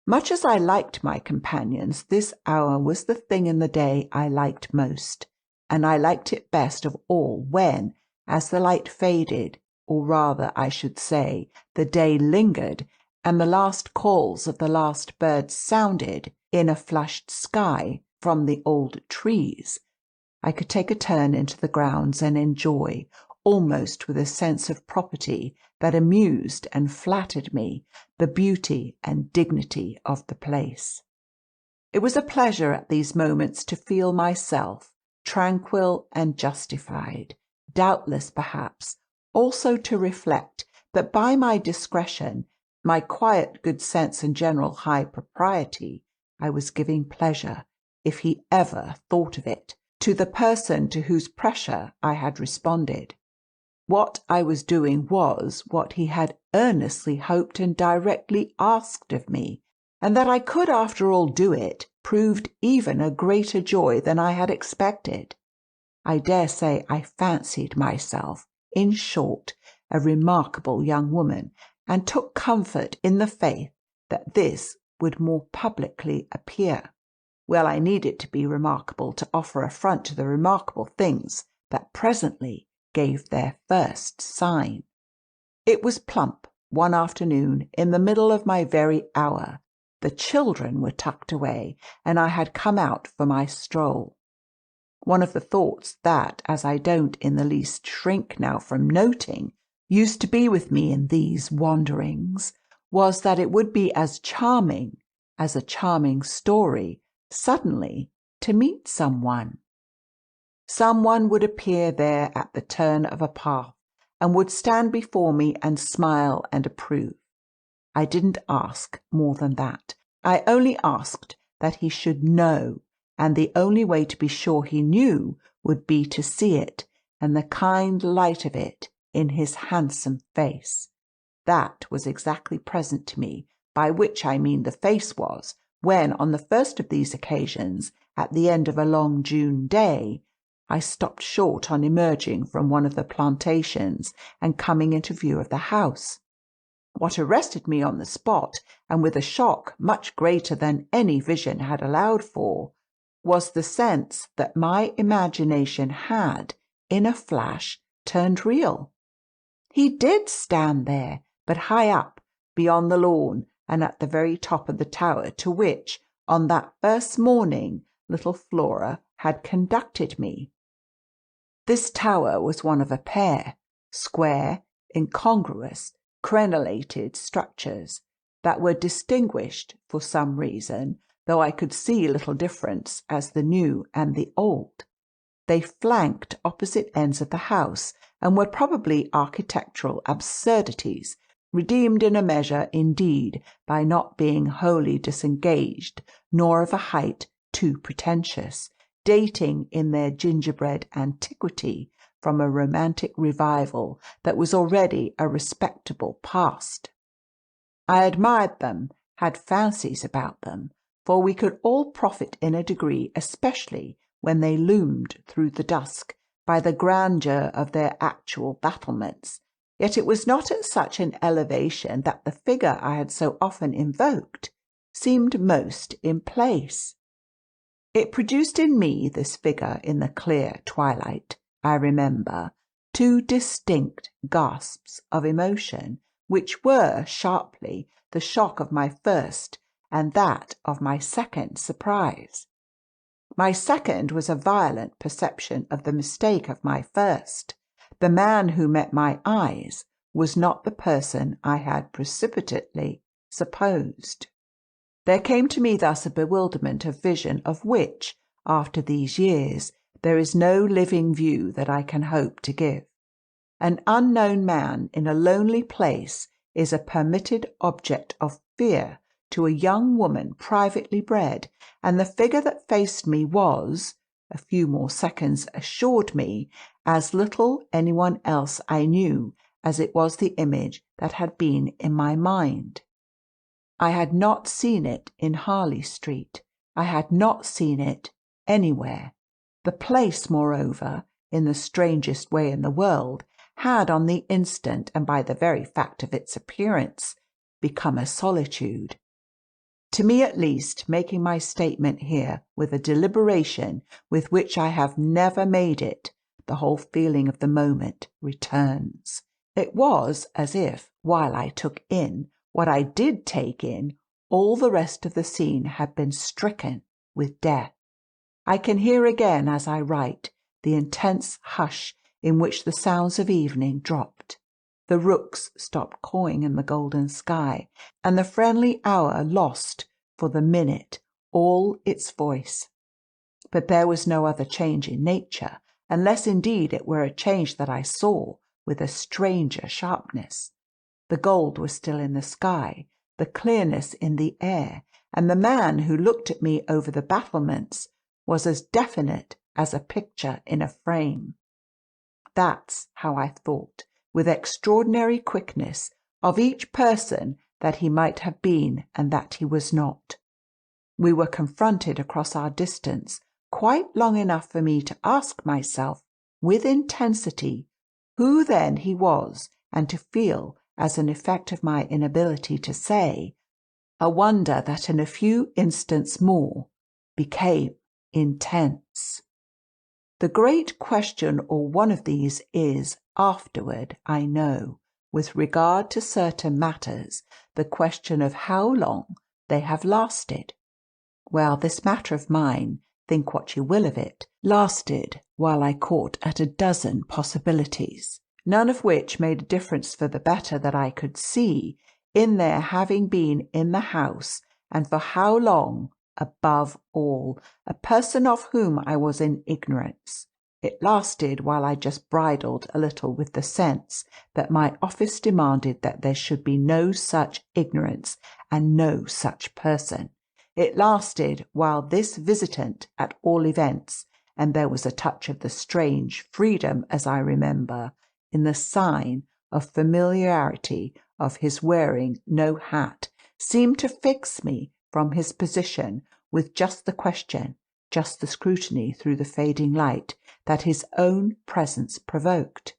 Much as I liked my companions, this hour was the thing in the day I liked most, and I liked it best of all when, as the light faded, or rather, I should say, the day lingered, and the last calls of the last birds sounded in a flushed sky from the old trees, I could take a turn into the grounds and enjoy, almost with a sense of property that amused and flattered me, the beauty and dignity of the place. It was a pleasure at these moments to feel myself tranquil and justified, doubtless perhaps also to reflect that by my discretion, my quiet good sense and general high propriety, I was giving pleasure, if he ever thought of it, to the person to whose pressure I had responded. What I was doing was what he had earnestly hoped and directly asked of me, and that I could after all do it proved even a greater joy than I had expected. I dare say I fancied myself, in short, a remarkable young woman, and took comfort in the faith that this would more publicly appear. Well, I needed to be remarkable to offer a front to the remarkable things that presently gave their first sign. It was plump one afternoon in the middle of my very hour. The children were tucked away, and I had come out for my stroll. One of the thoughts that, as I don't in the least shrink now from noting, used to be with me in these wanderings, was that it would be as charming as a charming story suddenly to meet someone. Someone would appear there at the turn of a path, and would stand before me and smile and approve. I didn't ask more than that. I only asked that he should know, and the only way to be sure he knew would be to see it, and the kind light of it in his handsome face. That was exactly present to me, by which I mean the face was, when on the first of these occasions, at the end of a long June day, I stopped short on emerging from one of the plantations and coming into view of the house. What arrested me on the spot, and with a shock much greater than any vision had allowed for, was the sense that my imagination had, in a flash, turned real. He did stand there, but high up, beyond the lawn, and at the very top of the tower to which, on that first morning, little Flora had conducted me. This tower was one of a pair, square, incongruous, crenellated structures, that were distinguished, for some reason, though I could see little difference, as the new and the old. They flanked opposite ends of the house, and were probably architectural absurdities, redeemed in a measure, indeed, by not being wholly disengaged, nor of a height too pretentious, dating in their gingerbread antiquity from a romantic revival that was already a respectable past. I admired them, had fancies about them, for we could all profit in a degree, especially when they loomed through the dusk, by the grandeur of their actual battlements. Yet it was not at such an elevation that the figure I had so often invoked seemed most in place. It produced in me, this figure in the clear twilight, I remember, two distinct gasps of emotion, which were, sharply, the shock of my first and that of my second surprise. My second was a violent perception of the mistake of my first. The man who met my eyes was not the person I had precipitately supposed. There came to me thus a bewilderment of vision of which, after these years, there is no living view that I can hope to give. An unknown man in a lonely place is a permitted object of fear to a young woman privately bred, and the figure that faced me was, a few more seconds assured me, as little anyone else I knew as it was the image that had been in my mind. I had not seen it in Harley Street. I had not seen it anywhere. The place, moreover, in the strangest way in the world, had on the instant, and by the very fact of its appearance, become a solitude. To me at least, making my statement here with a deliberation with which I have never made it, the whole feeling of the moment returns. It was as if, while I took in what I did take in, all the rest of the scene had been stricken with death. I can hear again, as I write, the intense hush in which the sounds of evening dropped. The rooks stopped cawing in the golden sky, and the friendly hour lost, for the minute, all its voice. But there was no other change in nature, unless indeed it were a change that I saw with a stranger sharpness. The gold was still in the sky, the clearness in the air, and the man who looked at me over the battlements was as definite as a picture in a frame. That's how I thought, with extraordinary quickness, of each person that he might have been and that he was not. We were confronted across our distance quite long enough for me to ask myself with intensity who then he was, and to feel, as an effect of my inability to say, a wonder that in a few instants more became intense. The great question, or one of these, is afterward, I know, with regard to certain matters, the question of how long they have lasted. Well, this matter of mine, think what you will of it, lasted while I caught at a dozen possibilities, none of which made a difference for the better that I could see in their having been in the house, and for how long, above all, a person of whom I was in ignorance. It lasted while I just bridled a little with the sense that my office demanded that there should be no such ignorance and no such person. It lasted while this visitant, at all events, and there was a touch of the strange freedom, as I remember, in the sign of familiarity of his wearing no hat, seemed to fix me from his position with just the question, just the scrutiny through the fading light that his own presence provoked.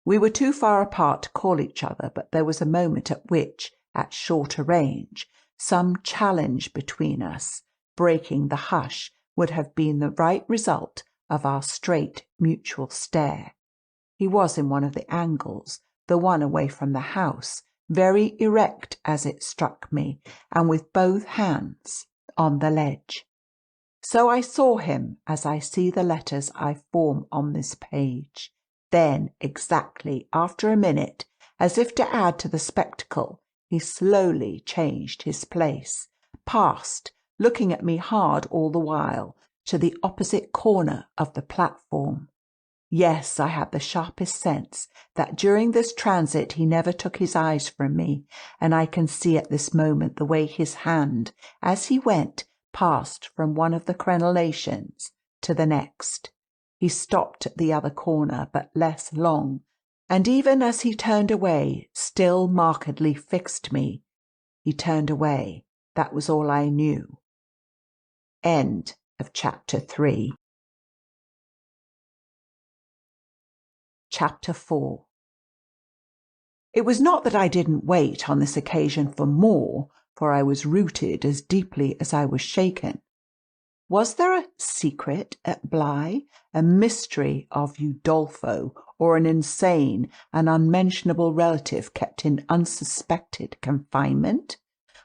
We were too far apart to call each other, but there was a moment at which, at shorter range, some challenge between us, breaking the hush, would have been the right result of our straight mutual stare. He was in one of the angles, the one away from the house, very erect as it struck me, and with both hands on the ledge. So I saw him as I see the letters I form on this page. Then, exactly after a minute, as if to add to the spectacle, he slowly changed his place, passed, looking at me hard all the while, to the opposite corner of the platform. Yes, I had the sharpest sense that during this transit he never took his eyes from me, and I can see at this moment the way his hand, as he went, passed from one of the crenellations to the next. He stopped at the other corner, but less long, and even as he turned away, still markedly fixed me. He turned away. That was all I knew. End of chapter 3. Chapter 4. It was not that I didn't wait on this occasion for more, for I was rooted as deeply as I was shaken. Was there a secret at Bly, a mystery of Udolpho, or an insane and unmentionable relative kept in unsuspected confinement?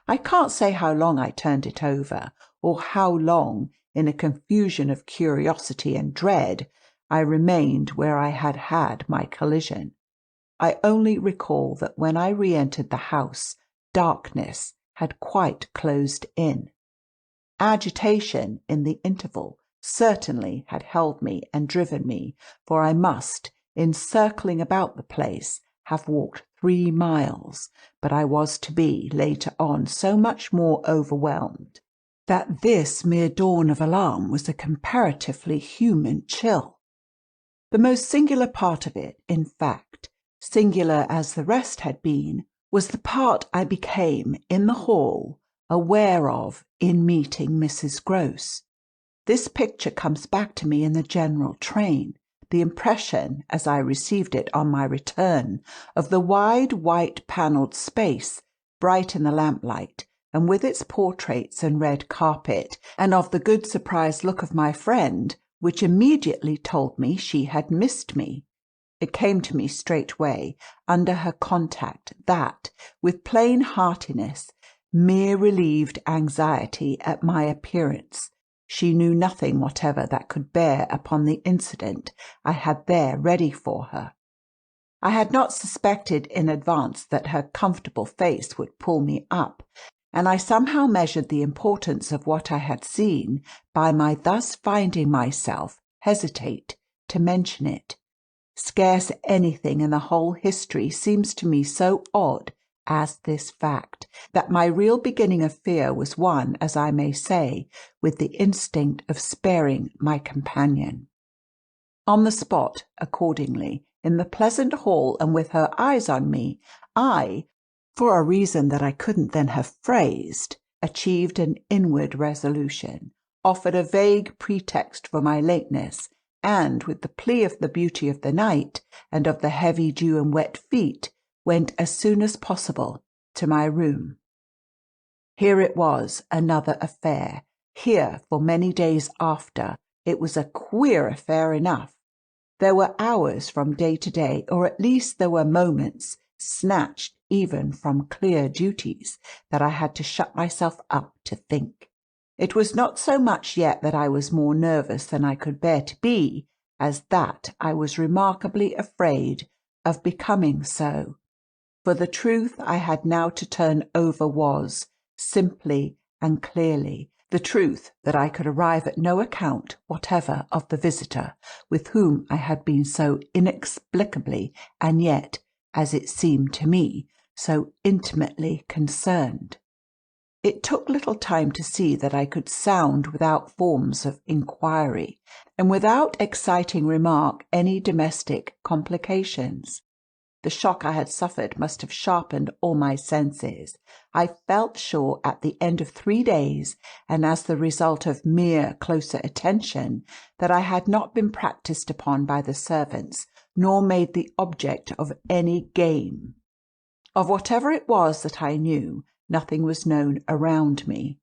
I can't say how long I turned it over, or how long, in a confusion of curiosity and dread, I remained where I had had my collision. I only recall that when I re-entered the house, darkness had quite closed in. Agitation in the interval certainly had held me and driven me, for I must, in circling about the place, have walked 3 miles, but I was to be, later on, so much more overwhelmed that this mere dawn of alarm was a comparatively human chill. The most singular part of it, in fact, singular as the rest had been, was the part I became, in the hall, aware of in meeting Mrs. Grose. This picture comes back to me in the general train, the impression, as I received it on my return, of the wide white-panelled space, bright in the lamplight, and with its portraits and red carpet, and of the good surprised look of my friend, which immediately told me she had missed me. It came to me straightway, under her contact, that, with plain heartiness, mere relieved anxiety at my appearance, She knew nothing whatever that could bear upon the incident I had there ready for her. I had not suspected in advance that her comfortable face would pull me up, and I somehow measured the importance of what I had seen by my thus finding myself hesitate to mention it. Scarce anything in the whole history seems to me so odd as this fact, that my real beginning of fear was one, as I may say, with the instinct of sparing my companion. On the spot, accordingly, in the pleasant hall and with her eyes on me, I, for a reason that I couldn't then have phrased, achieved an inward resolution, offered a vague pretext for my lateness, and, with the plea of the beauty of the night and of the heavy dew and wet feet, went as soon as possible to my room. Here it was, another affair. Here, for many days after, it was a queer affair enough. There were hours from day to day, or at least there were moments, snatched even from clear duties, that I had to shut myself up to think. It was not so much yet that I was more nervous than I could bear to be, as that I was remarkably afraid of becoming so. For the truth I had now to turn over was, simply and clearly, the truth that I could arrive at no account whatever of the visitor with whom I had been so inexplicably, and yet, as it seemed to me, so intimately concerned. It took little time to see that I could sound without forms of inquiry, and without exciting remark any domestic complications. The shock I had suffered must have sharpened all my senses. I felt sure at the end of 3 days, and as the result of mere closer attention, that I had not been practised upon by the servants, nor made the object of any game. Of whatever it was that I knew, nothing was known around me.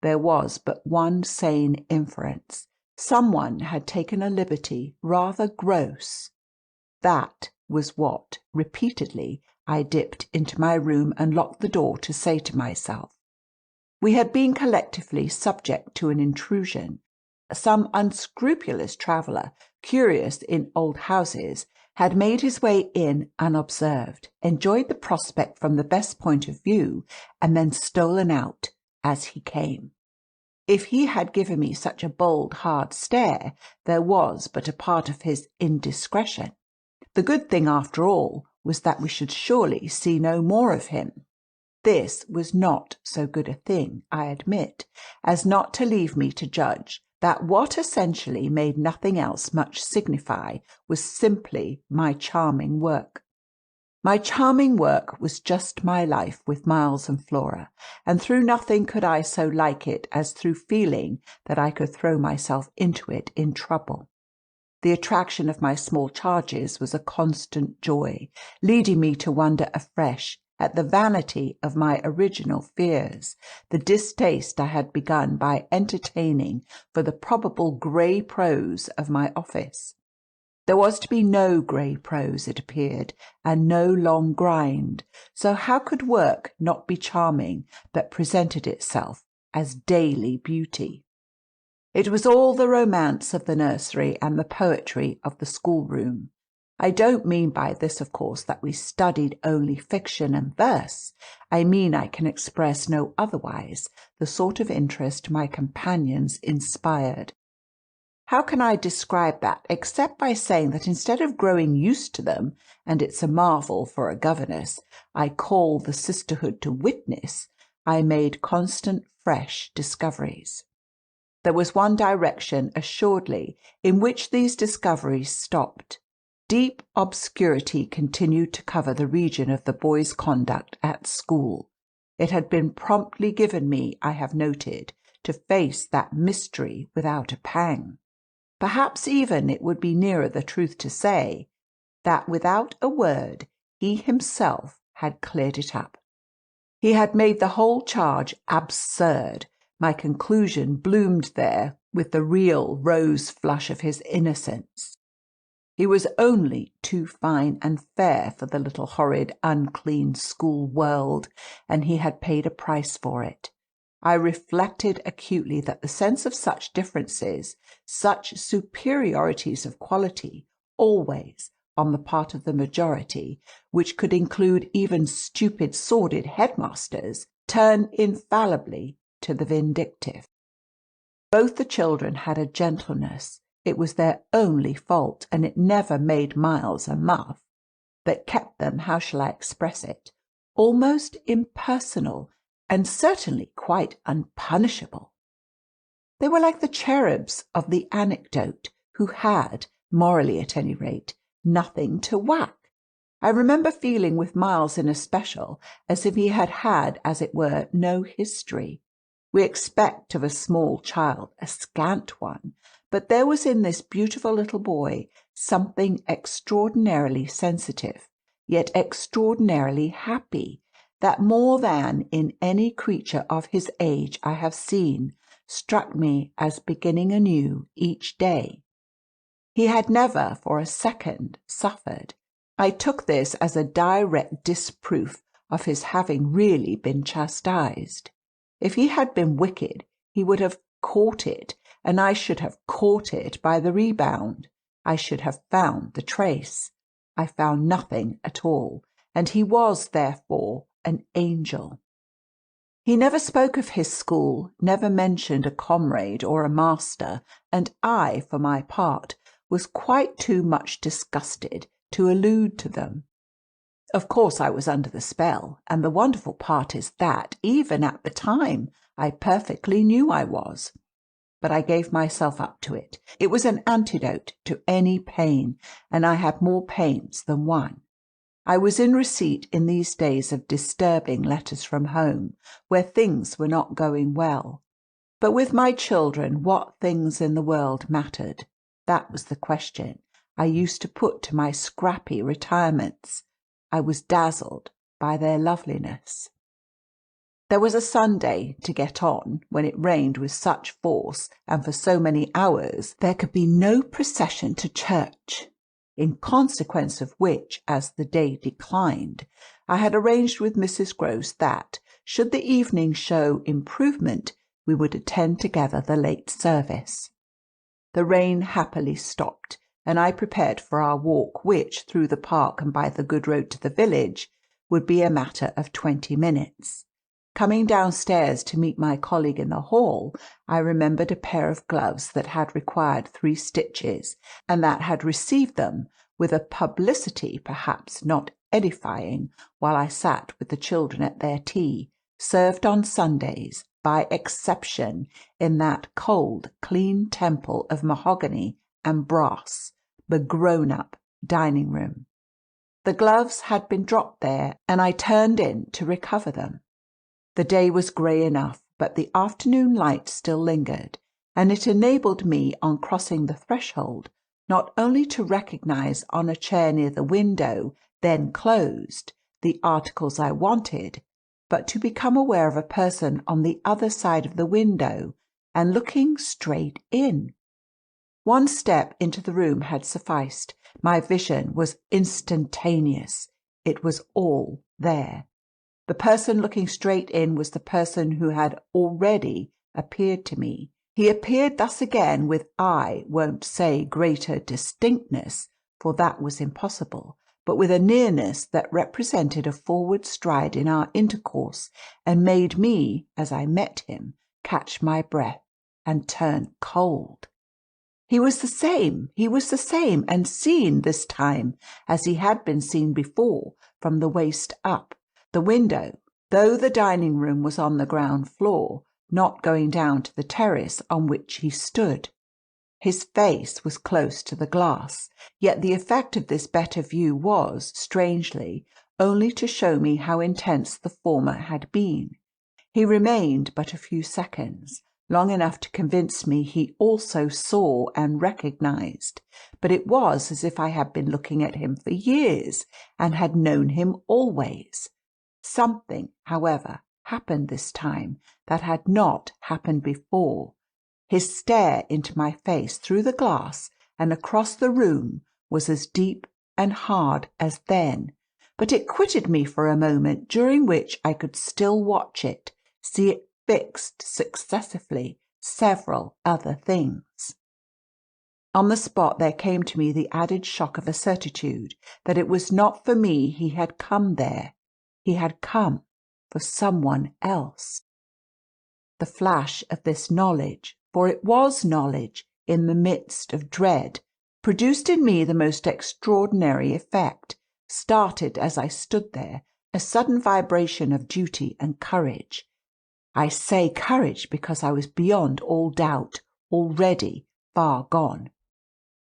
There was but one sane inference. Someone had taken a liberty rather gross. That was what, repeatedly, I dipped into my room and locked the door to say to myself. We had been collectively subject to an intrusion. Some unscrupulous traveller, curious in old houses, had made his way in unobserved, enjoyed the prospect from the best point of view, and then stolen out as he came. If he had given me such a bold, hard stare, there was but a part of his indiscretion. The good thing, after all, was that we should surely see no more of him. This was not so good a thing, I admit, as not to leave me to judge that what essentially made nothing else much signify was simply my charming work. My charming work was just my life with Miles and Flora, and through nothing could I so like it as through feeling that I could throw myself into it in trouble. The attraction of my small charges was a constant joy, leading me to wonder afresh at the vanity of my original fears, the distaste I had begun by entertaining for the probable grey prose of my office. There was to be no grey prose, it appeared, and no long grind, so how could work not be charming that presented itself as daily beauty? It was all the romance of the nursery and the poetry of the schoolroom. I don't mean by this, of course, that we studied only fiction and verse. I mean, I can express no otherwise, the sort of interest my companions inspired. How can I describe that except by saying that instead of growing used to them, and it's a marvel for a governess, I call the sisterhood to witness, I made constant fresh discoveries. There was one direction, assuredly, in which these discoveries stopped. Deep obscurity continued to cover the region of the boys' conduct at school. It had been promptly given me, I have noted, to face that mystery without a pang. Perhaps even it would be nearer the truth to say that without a word he himself had cleared it up. He had made the whole charge absurd. My conclusion bloomed there with the real rose flush of his innocence. He was only too fine and fair for the little horrid unclean school world, and he had paid a price for it. I reflected acutely that the sense of such differences, such superiorities of quality, always, on the part of the majority, which could include even stupid, sordid headmasters, turn infallibly to the vindictive. Both the children had a gentleness, it was their only fault, and it never made Miles a muff, that kept them, how shall I express it, almost impersonal, and certainly quite unpunishable. They were like the cherubs of the anecdote, who had, morally at any rate, nothing to whack. I remember feeling with Miles in especial as if he had had, as it were, no history. We expect of a small child a scant one, but there was in this beautiful little boy something extraordinarily sensitive, yet extraordinarily happy, that more than in any creature of his age I have seen, struck me as beginning anew each day. He had never for a second suffered. I took this as a direct disproof of his having really been chastised. If he had been wicked, he would have caught it, and I should have caught it by the rebound. I should have found the trace. I found nothing at all, and he was, therefore, an angel. He never spoke of his school, never mentioned a comrade or a master, and I, for my part, was quite too much disgusted to allude to them. Of course I was under the spell, and the wonderful part is that, even at the time, I perfectly knew I was. But I gave myself up to it. It was an antidote to any pain, and I had more pains than one. I was in receipt in these days of disturbing letters from home, where things were not going well. But with my children, what things in the world mattered? That was the question I used to put to my scrappy retirements. I was dazzled by their loveliness. There was a Sunday to get on, when it rained with such force, and for so many hours, there could be no procession to church. In consequence of which, as the day declined, I had arranged with Mrs. Grose that, should the evening show improvement, we would attend together the late service. The rain happily stopped, and I prepared for our walk, which, through the park and by the good road to the village, would be a matter of 20 minutes. Coming downstairs to meet my colleague in the hall, I remembered a pair of gloves that had required 3 stitches, and that had received them with a publicity perhaps not edifying, while I sat with the children at their tea, served on Sundays, by exception, in that cold, clean temple of mahogany and brass, the grown-up dining-room. The gloves had been dropped there, and I turned in to recover them. The day was grey enough, but the afternoon light still lingered, and it enabled me, on crossing the threshold, not only to recognise on a chair near the window, then closed, the articles I wanted, but to become aware of a person on the other side of the window and looking straight in. One step into the room had sufficed. My vision was instantaneous. It was all there. The person looking straight in was the person who had already appeared to me. He appeared thus again with, I won't say greater distinctness, for that was impossible, but with a nearness that represented a forward stride in our intercourse, and made me, as I met him, catch my breath and turn cold. He was the same, and seen this time as he had been seen before, from the waist up. The window, though the dining-room was on the ground floor, not going down to the terrace on which he stood. His face was close to the glass, yet the effect of this better view was, strangely, only to show me how intense the former had been. He remained but a few seconds, long enough to convince me he also saw and recognized, but it was as if I had been looking at him for years and had known him always. Something, however, happened this time that had not happened before. His stare into my face through the glass and across the room was as deep and hard as then, but it quitted me for a moment, during which I could still watch it, see it fixed successively several other things. On the spot there came to me the added shock of a certitude that it was not for me he had come there. He had come for someone else. The flash of this knowledge, for it was knowledge in the midst of dread, produced in me the most extraordinary effect, started as I stood there a sudden vibration of duty and courage. I say courage because I was beyond all doubt, already far gone.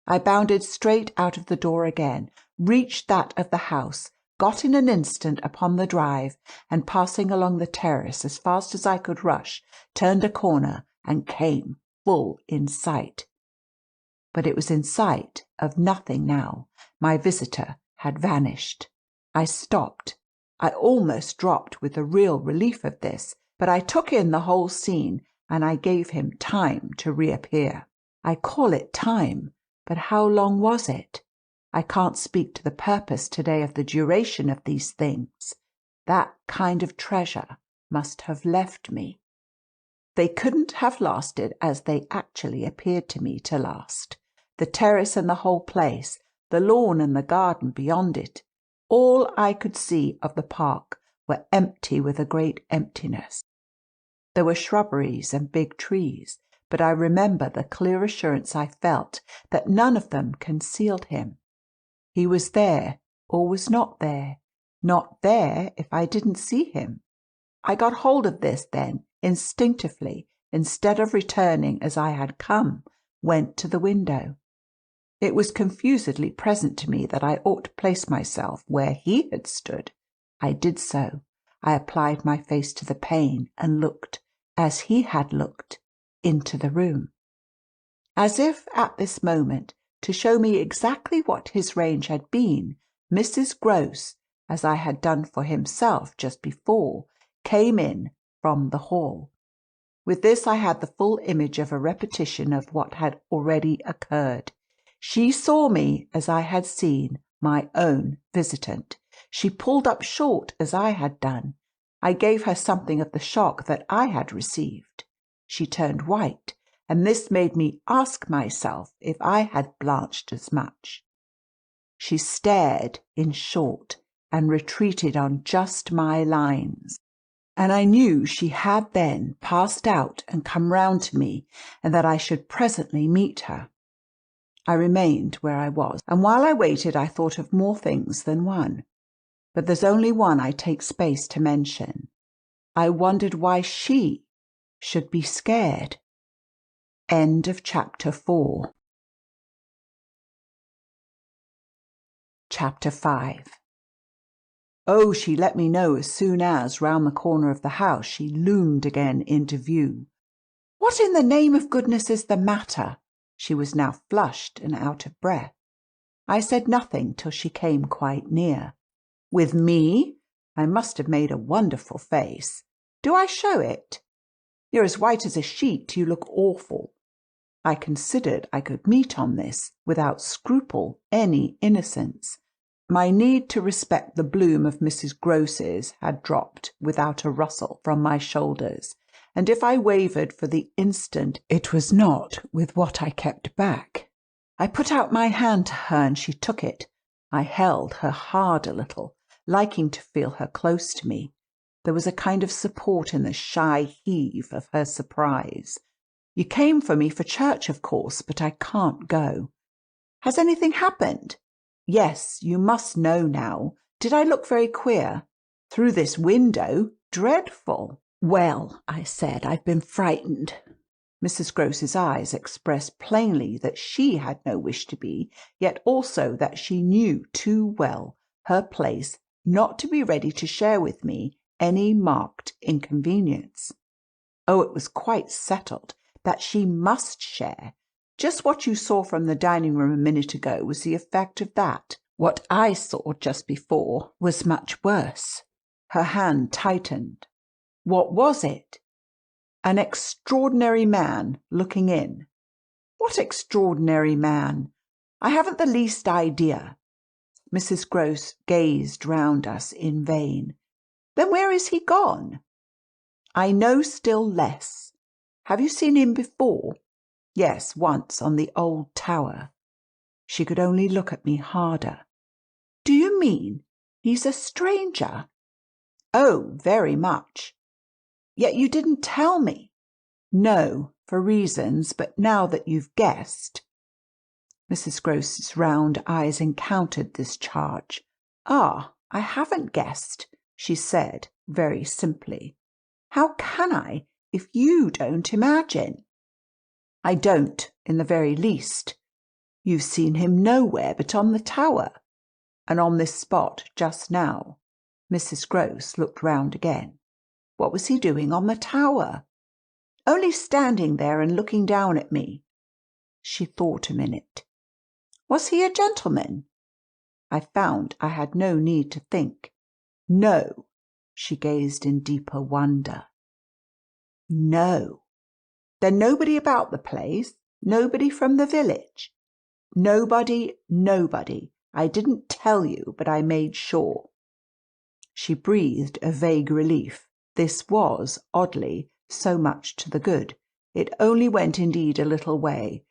I bounded straight out of the door again, reached that of the house, got in an instant upon the drive, and passing along the terrace as fast as I could rush, turned a corner and came full in sight. But it was in sight of nothing now. My visitor had vanished. I stopped. I almost dropped with the real relief of this, but I took in the whole scene, and I gave him time to reappear. I call it time, but how long was it? I can't speak to the purpose today of the duration of these things. That kind of treasure must have left me. They couldn't have lasted as they actually appeared to me to last. The terrace and the whole place, the lawn and the garden beyond it, all I could see of the park were empty with a great emptiness. There were shrubberies and big trees, but I remember the clear assurance I felt that none of them concealed him. He was there or was not there. Not there if I didn't see him. I got hold of this then, instinctively, instead of returning as I had come, went to the window. It was confusedly present to me that I ought to place myself where he had stood. I did so. I applied my face to the pane and looked, as he had looked, into the room. As if at this moment, to show me exactly what his range had been, Mrs. Grose, as I had done for himself just before, came in from the hall. With this I had the full image of a repetition of what had already occurred. She saw me as I had seen my own visitant. She pulled up short as I had done. I gave her something of the shock that I had received. She turned white, and this made me ask myself if I had blanched as much. She stared, in short, and retreated on just my lines. And I knew she had then passed out and come round to me, and that I should presently meet her. I remained where I was, and while I waited I thought of more things than one. But there's only one I take space to mention. I wondered why she should be scared. End of chapter 4. Chapter 5. Oh, she let me know as soon as, round the corner of the house, she loomed again into view. What in the name of goodness is the matter? She was now flushed and out of breath. I said nothing till she came quite near. With me? I must have made a wonderful face. Do I show it? You're as white as a sheet. You look awful. I considered I could meet on this, without scruple, any innocence. My need to respect the bloom of Mrs. Grose's had dropped without a rustle from my shoulders, and if I wavered for the instant, it was not with what I kept back. I put out my hand to her, and she took it. I held her hard a little, liking to feel her close to me. There was a kind of support in the shy heave of her surprise. You came for me for church, of course, but I can't go. Has anything happened? Yes, you must know now. Did I look very queer? Through this window? Dreadful. Well, I said, I've been frightened. Mrs. Grose's eyes expressed plainly that she had no wish to be, yet also that she knew too well her place not to be ready to share with me any marked inconvenience. Oh, it was quite settled that she must share. Just what you saw from the dining room a minute ago was the effect of that. What I saw just before was much worse. Her hand tightened. What was it? An extraordinary man looking in. What extraordinary man? I haven't the least idea. Mrs. Grose gazed round us in vain. Then where is he gone? I know still less. Have you seen him before? Yes, once on the old tower. She could only look at me harder. Do you mean he's a stranger? Oh, very much. Yet you didn't tell me. No, for reasons, but now that you've guessed. Mrs. Gross's round eyes encountered this charge. Ah, I haven't guessed, she said very simply. How can I if you don't imagine? I don't, in the very least. You've seen him nowhere but on the tower, and on this spot just now. Mrs. Gross looked round again. What was he doing on the tower? Only standing there and looking down at me. She thought a minute. Was he a gentleman? I found I had no need to think. No. She gazed in deeper wonder. No. Then nobody about the place? Nobody from the village? Nobody, nobody. I didn't tell you, but I made sure. She breathed a vague relief. This was, oddly, so much to the good. It only went indeed a little way.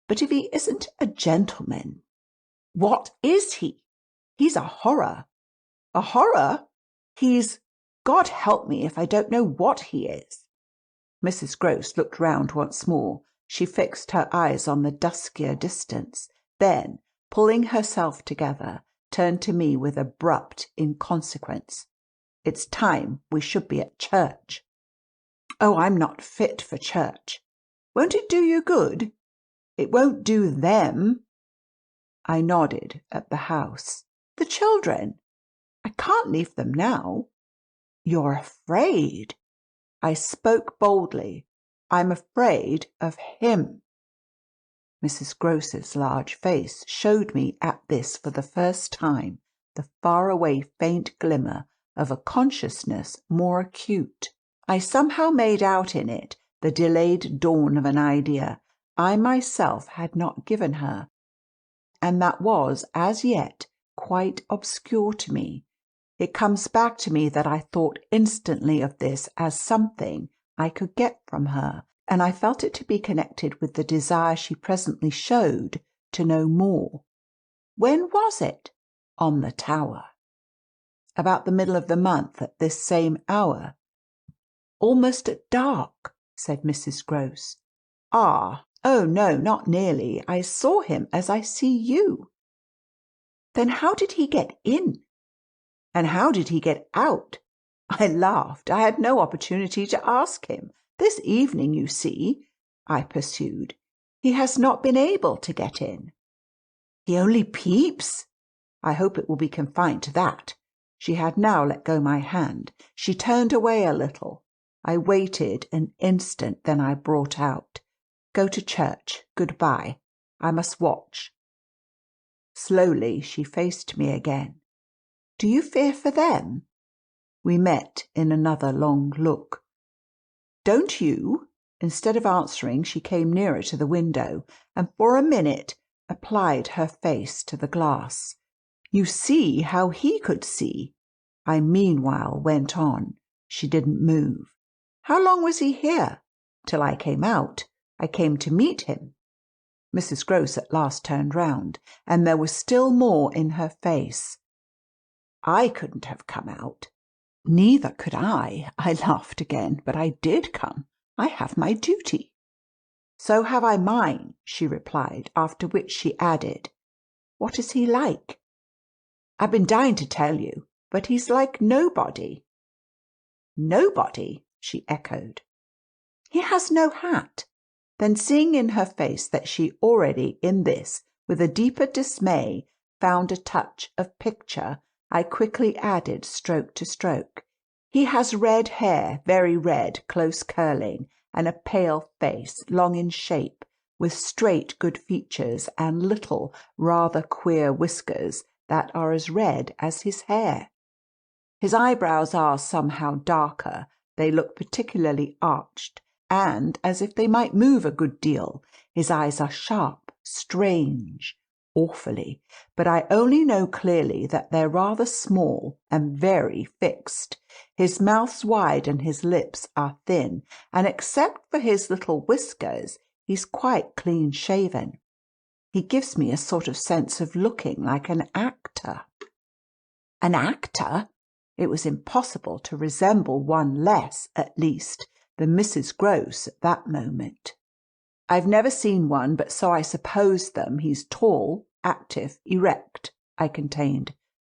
But if he isn't a gentleman, what is he? He's a horror. A horror? He's... God help me if I don't know what he is. Mrs. Gross looked round once more. She fixed her eyes on the duskier distance. Then, pulling herself together, turned to me with abrupt inconsequence. It's time we should be at church. Oh, I'm not fit for church. Won't it do you good? It won't do them. I nodded at the house. The children. I can't leave them now. You're afraid. I spoke boldly. I'm afraid of him. Mrs. Gross's large face showed me at this for the first time the far-away faint glimmer of a consciousness more acute. I somehow made out in it the delayed dawn of an idea I myself had not given her, and that was as yet quite obscure to me. It comes back to me that I thought instantly of this as something I could get from her, and I felt it to be connected with the desire she presently showed to know more. When was it? On the tower. About the middle of the month at this same hour. Almost at dark, said Mrs. Gross. Ah, oh no, not nearly. I saw him as I see you. Then how did he get in? And how did he get out? I laughed. I had no opportunity to ask him. This evening, you see, I pursued, he has not been able to get in. He only peeps? I hope it will be confined to that. She had now let go my hand. She turned away a little. I waited an instant, then I brought out, Go to church. Goodbye. I must watch. Slowly she faced me again. Do you fear for them? We met in another long look. Don't you? Instead of answering, she came nearer to the window, and for a minute applied her face to the glass. You see how he could see. I meanwhile went on. She didn't move. How long was he here? Till I came out. I came to meet him. Mrs. Gross at last turned round, and there was still more in her face. I couldn't have come out. Neither could I laughed again, but I did come. I have my duty. So have I mine, she replied, after which she added, What is he like? I've been dying to tell you, but he's like nobody. Nobody, she echoed. He has no hat. Then seeing in her face that she already, in this, with a deeper dismay, found a touch of picture, I quickly added, stroke to stroke, He has red hair, very red, close curling, and a pale face, long in shape, with straight good features and little, rather queer whiskers that are as red as his hair. His eyebrows are somehow darker, they look particularly arched, and as if they might move a good deal. His eyes are sharp, strange, awfully, but I only know clearly that they're rather small and very fixed. His mouth's wide and his lips are thin, and except for his little whiskers, he's quite clean-shaven. He gives me a sort of sense of looking like an actor. An actor? It was impossible to resemble one less, at least, than Mrs. Gross at that moment. I've never seen one, but so I suppose them. He's tall, active, erect, I contained,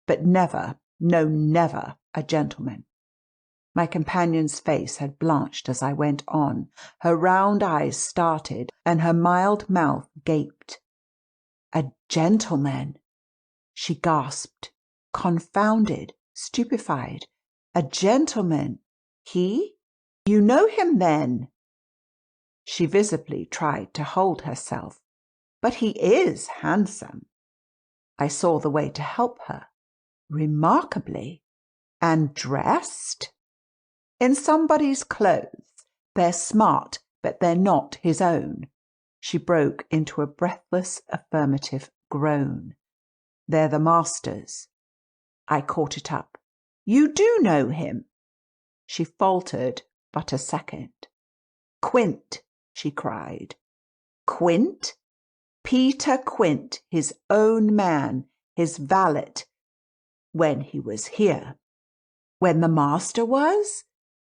but never, no, never a gentleman. My companion's face had blanched as I went on. Her round eyes started, and her mild mouth gaped. A gentleman! She gasped, confounded, stupefied. A gentleman! He? You know him, then? She visibly tried to hold herself. But he is handsome. I saw the way to help her. Remarkably. And dressed? In somebody's clothes. They're smart, but they're not his own. She broke into a breathless affirmative groan. They're the master's. I caught it up. You do know him? She faltered but a second. Quint, she cried. Quint? Peter Quint, his own man, his valet, when he was here. When the master was?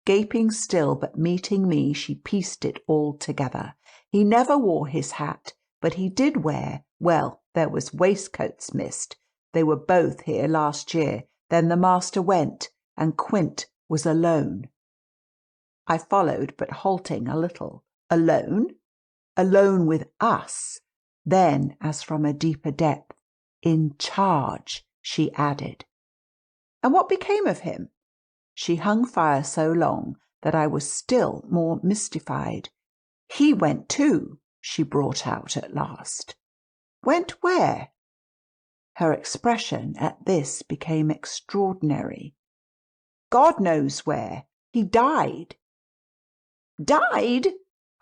Gaping still, but meeting me, she pieced it all together. He never wore his hat, but he did wear, well, there was waistcoats missed. They were both here last year. Then the master went, and Quint was alone. I followed, but halting a little. Alone? Alone with us. Then, as from a deeper depth, in charge, she added. And what became of him? She hung fire so long that I was still more mystified. He went too, she brought out at last. Went where? Her expression at this became extraordinary. God knows where. He died. Died?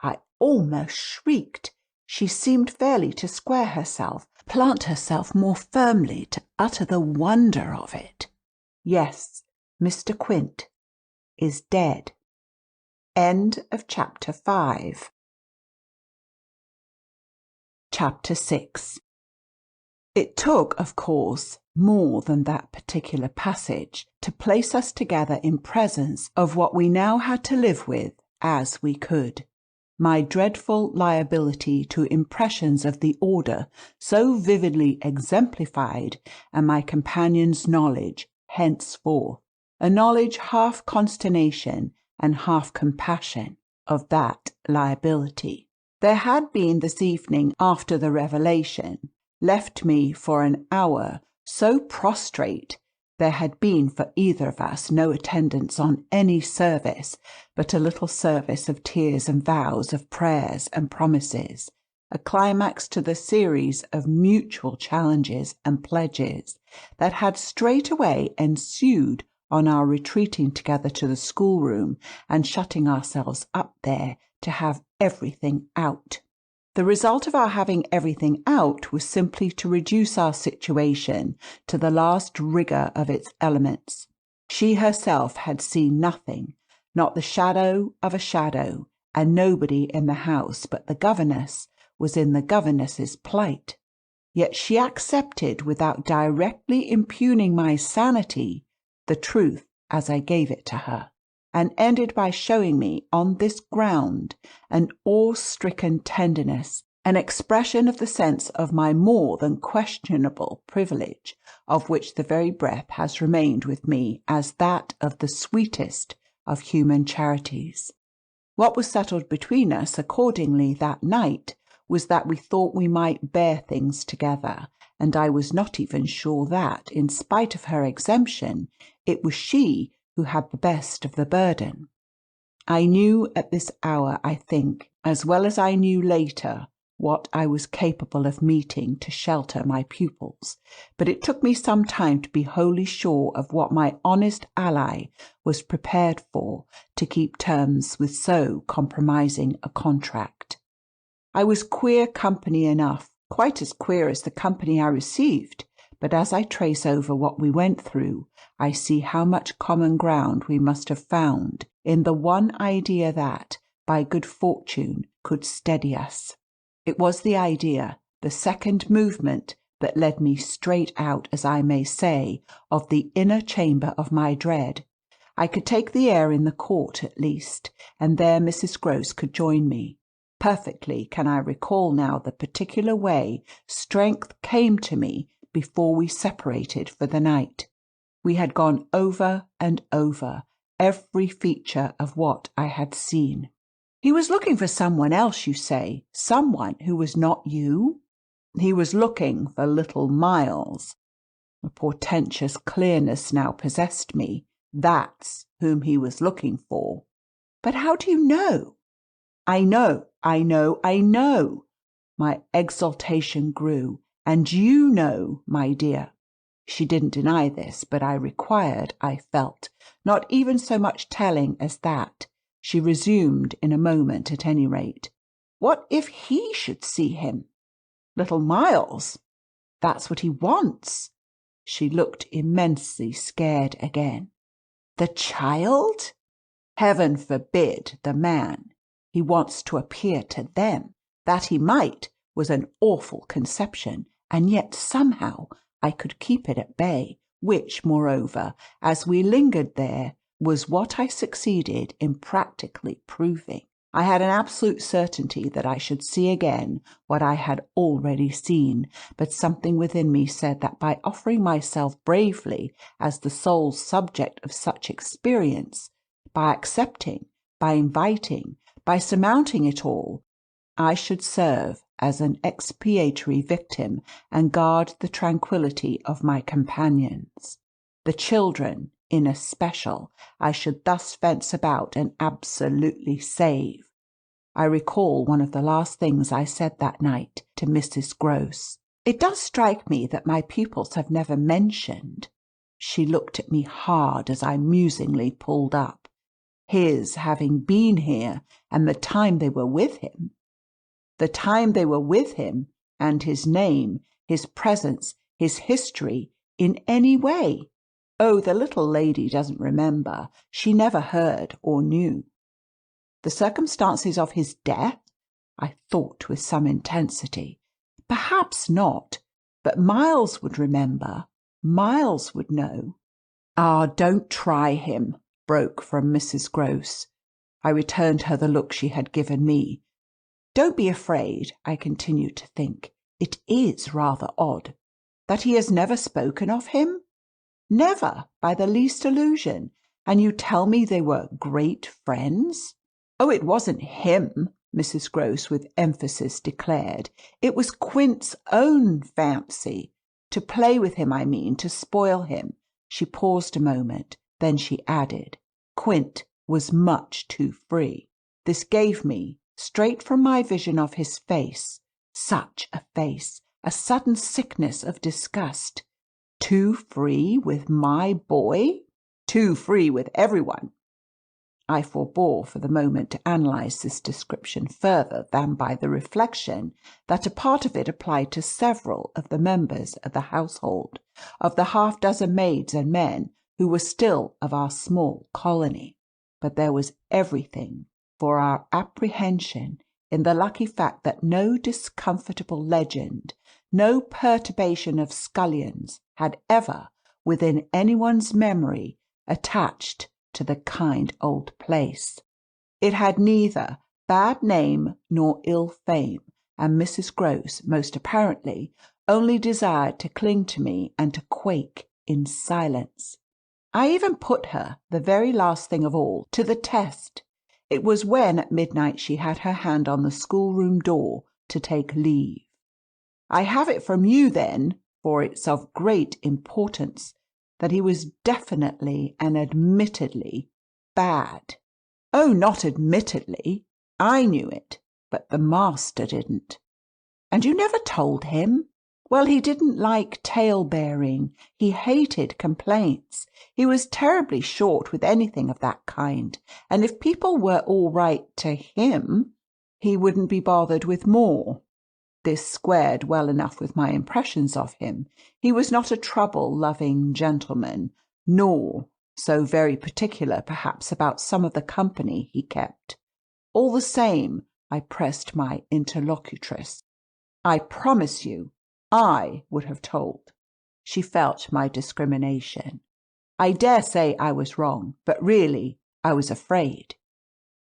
I almost shrieked. She seemed fairly to square herself, plant herself more firmly, to utter the wonder of it. Yes, Mr. Quint is dead. End of chapter 5. Chapter 6. It took, of course, more than that particular passage to place us together in presence of what we now had to live with as we could. My dreadful liability to impressions of the order so vividly exemplified, and my companion's knowledge henceforth, a knowledge half consternation and half compassion of that liability. There had been this evening, after the revelation, left me for an hour so prostrate there had been for either of us no attendance on any service but a little service of tears and vows, of prayers and promises, a climax to the series of mutual challenges and pledges that had straightway ensued on our retreating together to the schoolroom and shutting ourselves up there to have everything out. The result of our having everything out was simply to reduce our situation to the last rigour of its elements. She herself had seen nothing, not the shadow of a shadow, and nobody in the house but the governess was in the governess's plight. Yet she accepted, without directly impugning my sanity, the truth as I gave it to her, and ended by showing me on this ground an awe-stricken tenderness, an expression of the sense of my more than questionable privilege, of which the very breath has remained with me as that of the sweetest of human charities. What was settled between us accordingly that night was that we thought we might bear things together, and I was not even sure that, in spite of her exemption, it was she who had the best of the burden. I knew at this hour, I think, as well as I knew later, what I was capable of meeting to shelter my pupils, but it took me some time to be wholly sure of what my honest ally was prepared for to keep terms with so compromising a contract. I was queer company enough quite as queer as the company I received, but as I trace over what we went through, I see how much common ground we must have found in the one idea that, by good fortune, could steady us. It was the idea, the second movement, that led me straight out, as I may say, of the inner chamber of my dread. I could take the air in the court at least, and there Mrs. Grose could join me. Perfectly can I recall now the particular way strength came to me before we separated for the night. We had gone over and over every feature of what I had seen. He was looking for someone else, you say, someone who was not you? He was looking for little Miles. A portentous clearness now possessed me. That's whom he was looking for. But how do you know? I know. My exultation grew. And you know, my dear. She didn't deny this, but I felt, not even so much telling as that. She resumed in a moment, at any rate. What if he should see him? Little Miles. That's what he wants. She looked immensely scared again. The child? Heaven forbid the man. He wants to appear to them. That he might was an awful conception, and yet somehow I could keep it at bay, which, moreover, as we lingered there, was what I succeeded in practically proving. I had an absolute certainty that I should see again what I had already seen, but something within me said that by offering myself bravely as the sole subject of such experience, by accepting, by inviting, by surmounting it all, I should serve as an expiatory victim and guard the tranquillity of my companions. The children, in especial, I should thus fence about and absolutely save. I recall one of the last things I said that night to Mrs. Grose. It does strike me that my pupils have never mentioned. She looked at me hard as I musingly pulled up. His having been here and the time they were with him. The time they were with him and his name, his presence, his history, in any way. Oh, the little lady doesn't remember. She never heard or knew. The circumstances of his death? I thought with some intensity. Perhaps not, but Miles would remember. Miles would know. Ah, don't try him, broke from Mrs. Grose. I returned her the look she had given me. Don't be afraid, I continued to think. It is rather odd. That he has never spoken of him? Never, by the least allusion. And you tell me they were great friends? Oh, it wasn't him, Mrs. Grose with emphasis declared. It was Quint's own fancy. To play with him, I mean, to spoil him. She paused a moment. Then she added, Quint was much too free. This gave me, straight from my vision of his face, such a face, a sudden sickness of disgust. Too free with my boy? Too free with everyone. I forbore for the moment to analyse this description further than by the reflection that a part of it applied to several of the members of the household, of the half-dozen maids and men who were still of our small colony. But there was everything for our apprehension in the lucky fact that no discomfortable legend, no perturbation of scullions had ever, within anyone's memory, attached to the kind old place. It had neither bad name nor ill fame, and Mrs. Grose, most apparently, only desired to cling to me and to quake in silence. I even put her, the very last thing of all, to the test. It was when at midnight she had her hand on the schoolroom door to take leave. I have it from you then, for it's of great importance, that he was definitely and admittedly bad. Oh, not admittedly. I knew it, but the master didn't. And you never told him? Well, he didn't like tale-bearing. He hated complaints. He was terribly short with anything of that kind. And if people were all right to him, he wouldn't be bothered with more. This squared well enough with my impressions of him. He was not a trouble-loving gentleman, nor so very particular, perhaps, about some of the company he kept. All the same, I pressed my interlocutress. I promise you, I would have told. She felt my discrimination. I dare say I was wrong, but really I was afraid.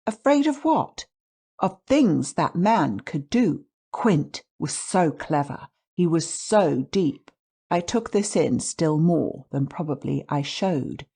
Afraid of what? Of things that man could do. Quint was so clever. He was so deep. I took this in still more than probably I showed.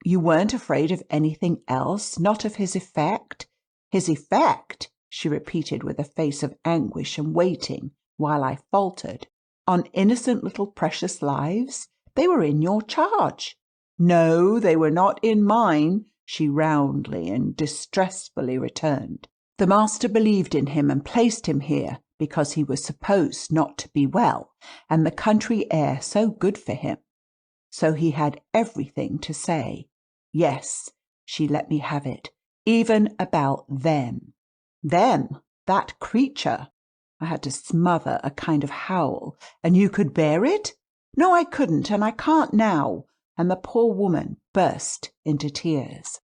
You weren't afraid of anything else? Not of his effect? His effect? She repeated with a face of anguish and waiting while I faltered. On innocent little precious lives? They were in your charge. No, they were not in mine, she roundly and distressfully returned. The master believed in him and placed him here because he was supposed not to be well, and the country air so good for him. So he had everything to say. Yes, she let me have it, even about them. Them? That creature? I had to smother a kind of howl. And you could bear it? No, I couldn't, and I can't now. And the poor woman burst into tears.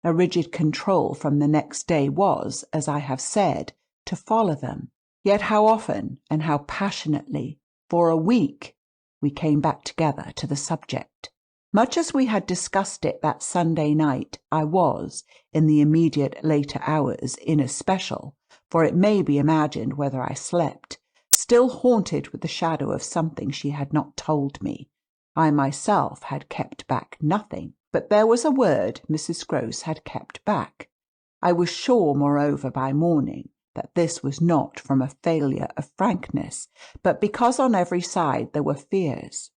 A rigid control from the next day was, as I have said, to follow them. Yet how often and how passionately, for a week, we came back together to the subject. Much as we had discussed it that Sunday night, I was, in the immediate later hours in especial, for it may be imagined whether I slept, still haunted with the shadow of something she had not told me. I myself had kept back nothing, but there was a word Mrs. Grose had kept back. I was sure, moreover, by morning, that this was not from a failure of frankness, but because on every side there were fears.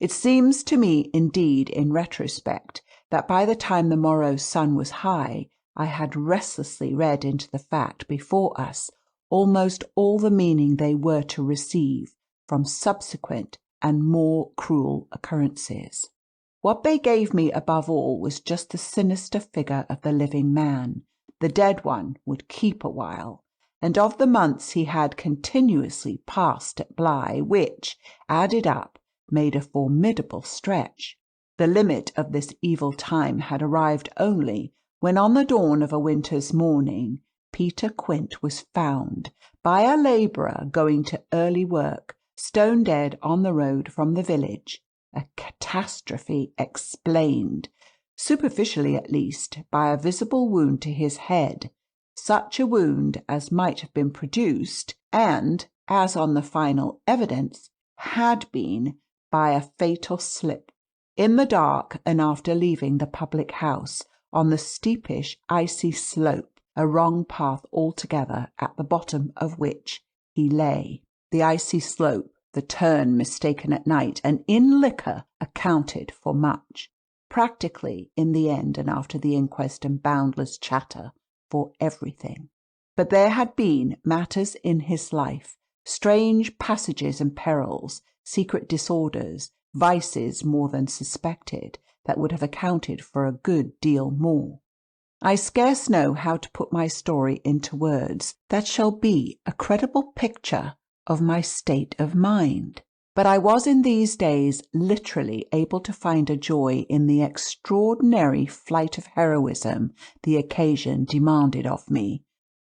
It seems to me, indeed, in retrospect, that by the time the morrow's sun was high, I had restlessly read into the fact before us almost all the meaning they were to receive from subsequent and more cruel occurrences. What they gave me above all was just the sinister figure of the living man. The dead one would keep a while, and of the months he had continuously passed at Bly, which, added up, made a formidable stretch. The limit of this evil time had arrived only when, on the dawn of a winter's morning, Peter Quint was found by a labourer going to early work, stone dead on the road from the village, a catastrophe explained, superficially at least, by a visible wound to his head, such a wound as might have been produced, and, as on the final evidence, had been, by a fatal slip, in the dark and after leaving the public house, on the steepish, icy slope, a wrong path altogether, at the bottom of which he lay. The icy slope, the turn mistaken at night, and in liquor accounted for much. Practically, in the end and after the inquest and boundless chatter, for everything. But there had been matters in his life, strange passages and perils, secret disorders, vices more than suspected, that would have accounted for a good deal more. I scarce know how to put my story into words that shall be a credible picture of my state of mind. But I was in these days literally able to find a joy in the extraordinary flight of heroism the occasion demanded of me.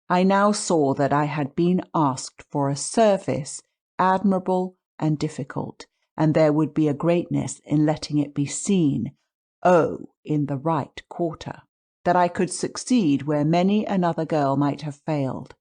I now saw that I had been asked for a service admirable and difficult, and there would be a greatness in letting it be seen, in the right quarter, that I could succeed where many another girl might have failed.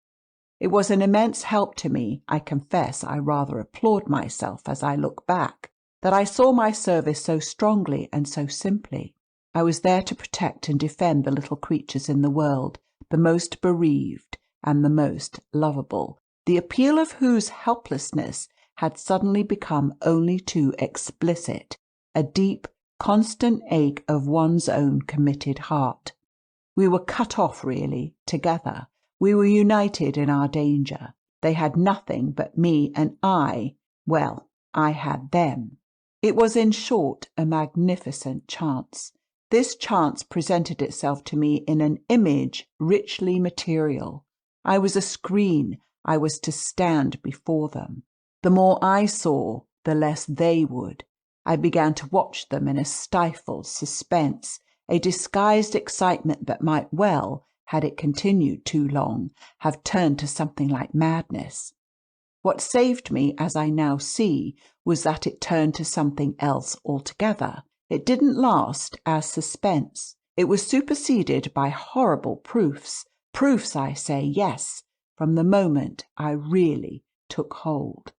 It was an immense help to me. I confess I rather applaud myself as I look back, that I saw my service so strongly and so simply. I was there to protect and defend the little creatures in the world, the most bereaved and the most lovable, the appeal of whose helplessness had suddenly become only too explicit, a deep, constant ache of one's own committed heart. We were cut off, really, together. We were united in our danger. They had nothing but me, and I had them. It was, in short, a magnificent chance. This chance presented itself to me in an image richly material. I was a screen, I was to stand before them. The more I saw, the less they would. I began to watch them in a stifled suspense, a disguised excitement that might well, had it continued too long, have turned to something like madness. What saved me, as I now see, was that it turned to something else altogether. It didn't last as suspense. It was superseded by horrible proofs. Proofs, I say, yes, from the moment I really took hold.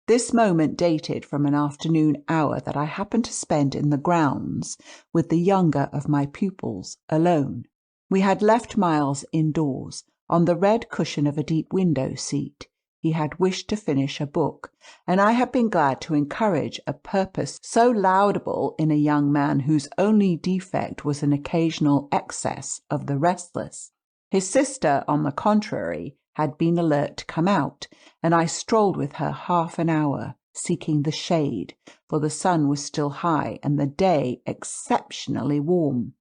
This moment dated from an afternoon hour that I happened to spend in the grounds with the younger of my pupils, alone. We had left Miles indoors, on the red cushion of a deep window seat. He had wished to finish a book, and I had been glad to encourage a purpose so laudable in a young man whose only defect was an occasional excess of the restless. His sister, on the contrary, had been alert to come out, and I strolled with her half an hour, seeking the shade, for the sun was still high and the day exceptionally warm.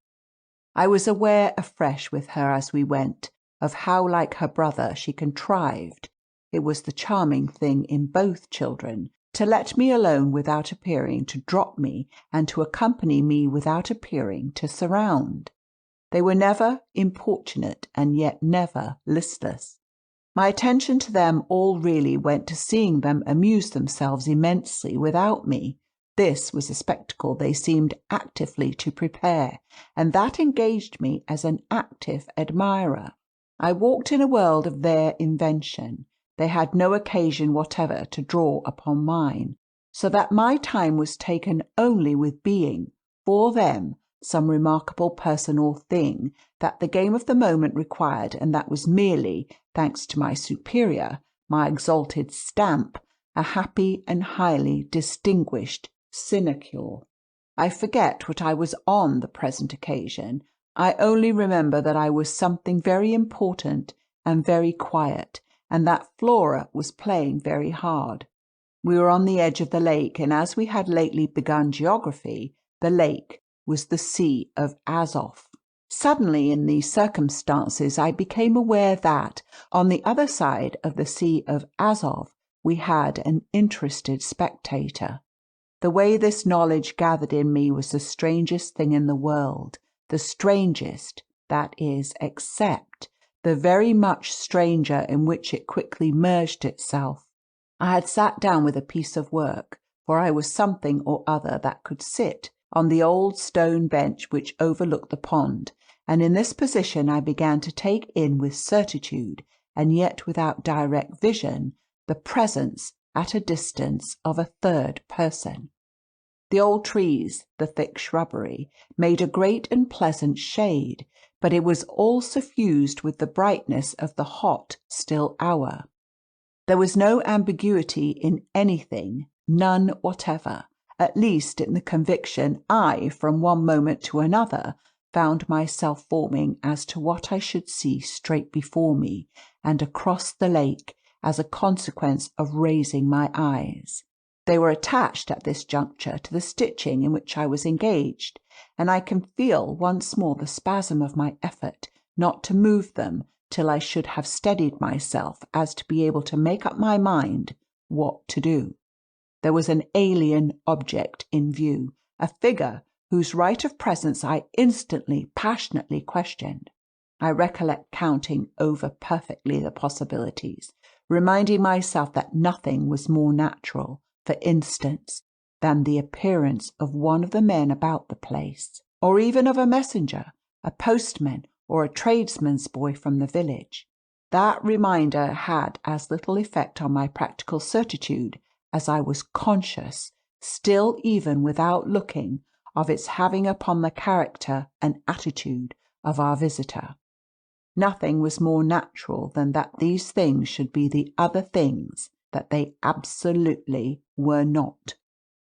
I was aware afresh with her as we went of how like her brother she contrived, it was the charming thing in both children, to let me alone without appearing to drop me, and to accompany me without appearing to surround. They were never importunate and yet never listless. My attention to them all really went to seeing them amuse themselves immensely without me. This was a spectacle they seemed actively to prepare, and that engaged me as an active admirer. I walked in a world of their invention. They had no occasion whatever to draw upon mine, so that my time was taken only with being, for them, some remarkable person or thing that the game of the moment required, and that was merely, thanks to my superior, my exalted stamp, a happy and highly distinguished sinecure. I forget what I was on the present occasion. I only remember that I was something very important and very quiet, and that Flora was playing very hard. We were on the edge of the lake, and as we had lately begun geography, the lake was the Sea of Azov. Suddenly, in these circumstances, I became aware that, on the other side of the Sea of Azov, we had an interested spectator. The way this knowledge gathered in me was the strangest thing in the world, the strangest, that is, except the very much stranger in which it quickly merged itself. I had sat down with a piece of work, for I was something or other that could sit on the old stone bench which overlooked the pond, and in this position I began to take in with certitude, and yet without direct vision, the presence at a distance of a third person. The old trees, the thick shrubbery, made a great and pleasant shade, but it was all suffused with the brightness of the hot, still hour. There was no ambiguity in anything, none whatever, at least in the conviction I, from one moment to another, found myself forming as to what I should see straight before me and across the lake as a consequence of raising my eyes. They were attached at this juncture to the stitching in which I was engaged, and I can feel once more the spasm of my effort not to move them till I should have steadied myself as to be able to make up my mind what to do. There was an alien object in view, a figure whose right of presence I instantly, passionately questioned. I recollect counting over perfectly the possibilities, reminding myself that nothing was more natural, for instance, than the appearance of one of the men about the place, or even of a messenger, a postman, or a tradesman's boy from the village. That reminder had as little effect on my practical certitude as I was conscious, still even without looking, of its having upon the character and attitude of our visitor. Nothing was more natural than that these things should be the other things that they absolutely were not.